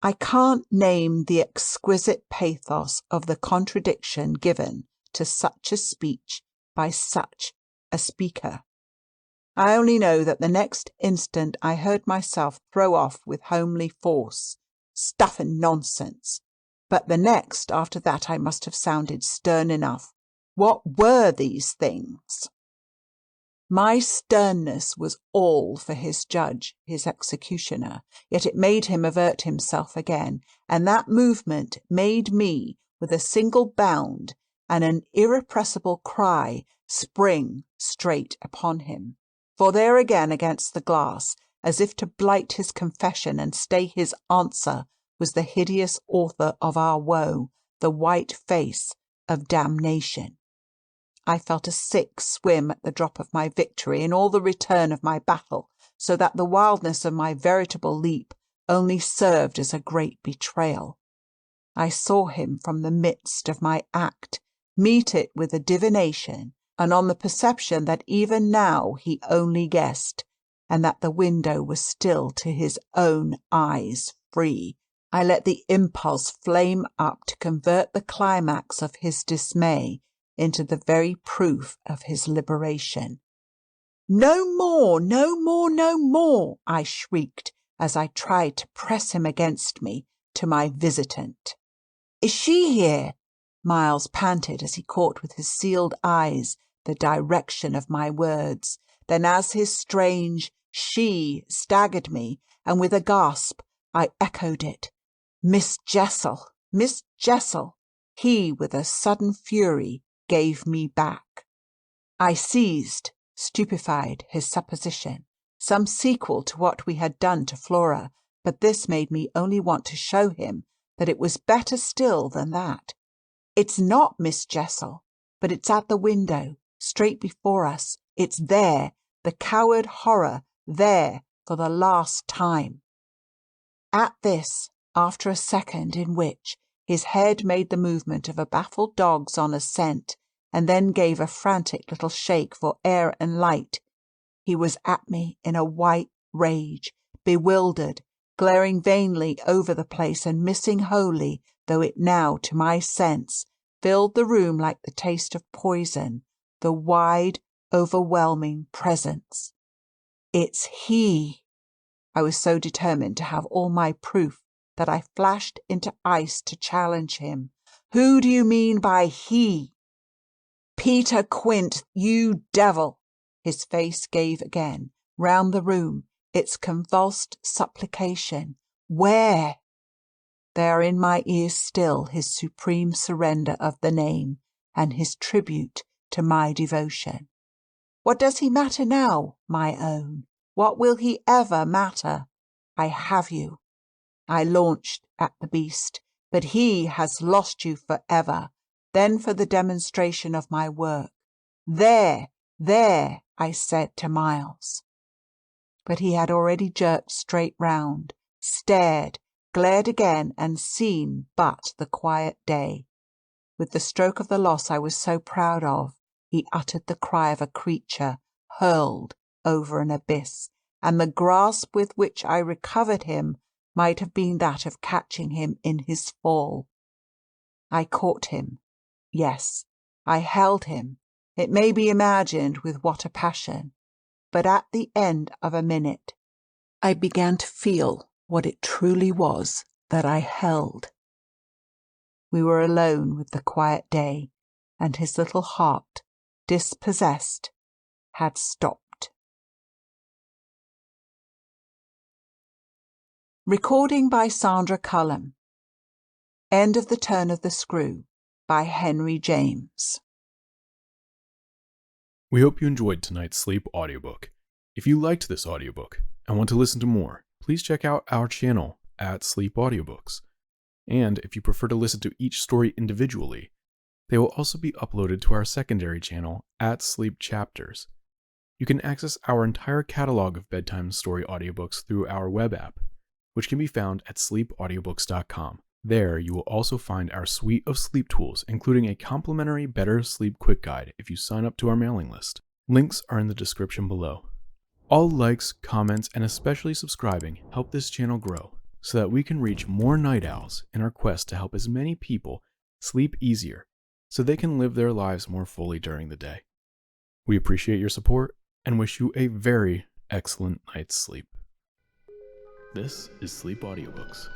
I can't name the exquisite pathos of the contradiction given to such a speech by such a speaker. I only know that the next instant I heard myself throw off with homely force, "Stuff and nonsense!" But the next after that I must have sounded stern enough. What were these things? My sternness was all for his judge, his executioner, yet it made him avert himself again, and that movement made me, with a single bound and an irrepressible cry, spring straight upon him. For there again against the glass, as if to blight his confession and stay his answer, was the hideous author of our woe, the white face of damnation. I felt a sick swim at the drop of my victory in all the return of my battle, so that the wildness of my veritable leap only served as a great betrayal. I saw him from the midst of my act meet it with a divination, and on the perception that even now he only guessed, and that the window was still to his own eyes free, I let the impulse flame up to convert the climax of his dismay into the very proof of his liberation. "No more, no more, no more!" I shrieked as I tried to press him against me to my visitant. "Is she here?" Miles panted as he caught with his sealed eyes the direction of my words. Then as his strange "she" staggered me, and with a gasp I echoed it, "Miss Jessel! Miss Jessel!" he, with a sudden fury, gave me back. I seized, stupefied, his supposition, some sequel to what we had done to Flora, but this made me only want to show him that it was better still than that. "It's not Miss Jessel, but it's at the window, straight before us. It's there, the coward horror, there for the last time." At this, after a second in which his head made the movement of a baffled dog's on a scent, and then gave a frantic little shake for air and light, he was at me in a white rage, bewildered, glaring vainly over the place and missing wholly, though it now, to my sense, filled the room like the taste of poison, the wide, overwhelming presence. "It's he!" I was so determined to have all my proof that I flashed into ice to challenge him. "Who do you mean by he?" "Peter Quint, you devil!" His face gave again, round the room, its convulsed supplication. "Where?" They are in my ears still, his supreme surrender of the name, and his tribute to my devotion. What does he matter now, my own? What will he ever matter? I have you. I launched at the beast, but he has lost you forever. Then for the demonstration of my work. "There, there," I said to Miles. But he had already jerked straight round, stared, glared again, and seen but the quiet day. With the stroke of the loss I was so proud of, he uttered the cry of a creature hurled over an abyss, and the grasp with which I recovered him might have been that of catching him in his fall. I caught him. Yes, I held him. It may be imagined with what a passion. But at the end of a minute, I began to feel what it truly was that I held. We were alone with the quiet day, and his little heart, dispossessed, had stopped. Recording by Sandra Cullum. End of The Turn of the Screw by Henry James. We hope you enjoyed tonight's sleep audiobook. If you liked this audiobook and want to listen to more, please check out our channel at Sleep Audiobooks. And if you prefer to listen to each story individually, they will also be uploaded to our secondary channel at Sleep Chapters. You can access our entire catalog of bedtime story audiobooks through our web app, which can be found at sleepaudiobooks.com. There, you will also find our suite of sleep tools, including a complimentary Better Sleep Quick Guide if you sign up to our mailing list. Links are in the description below. All likes, comments, and especially subscribing help this channel grow so that we can reach more night owls in our quest to help as many people sleep easier so they can live their lives more fully during the day. We appreciate your support, and wish you a very excellent night's sleep. This is Sleep Audiobooks.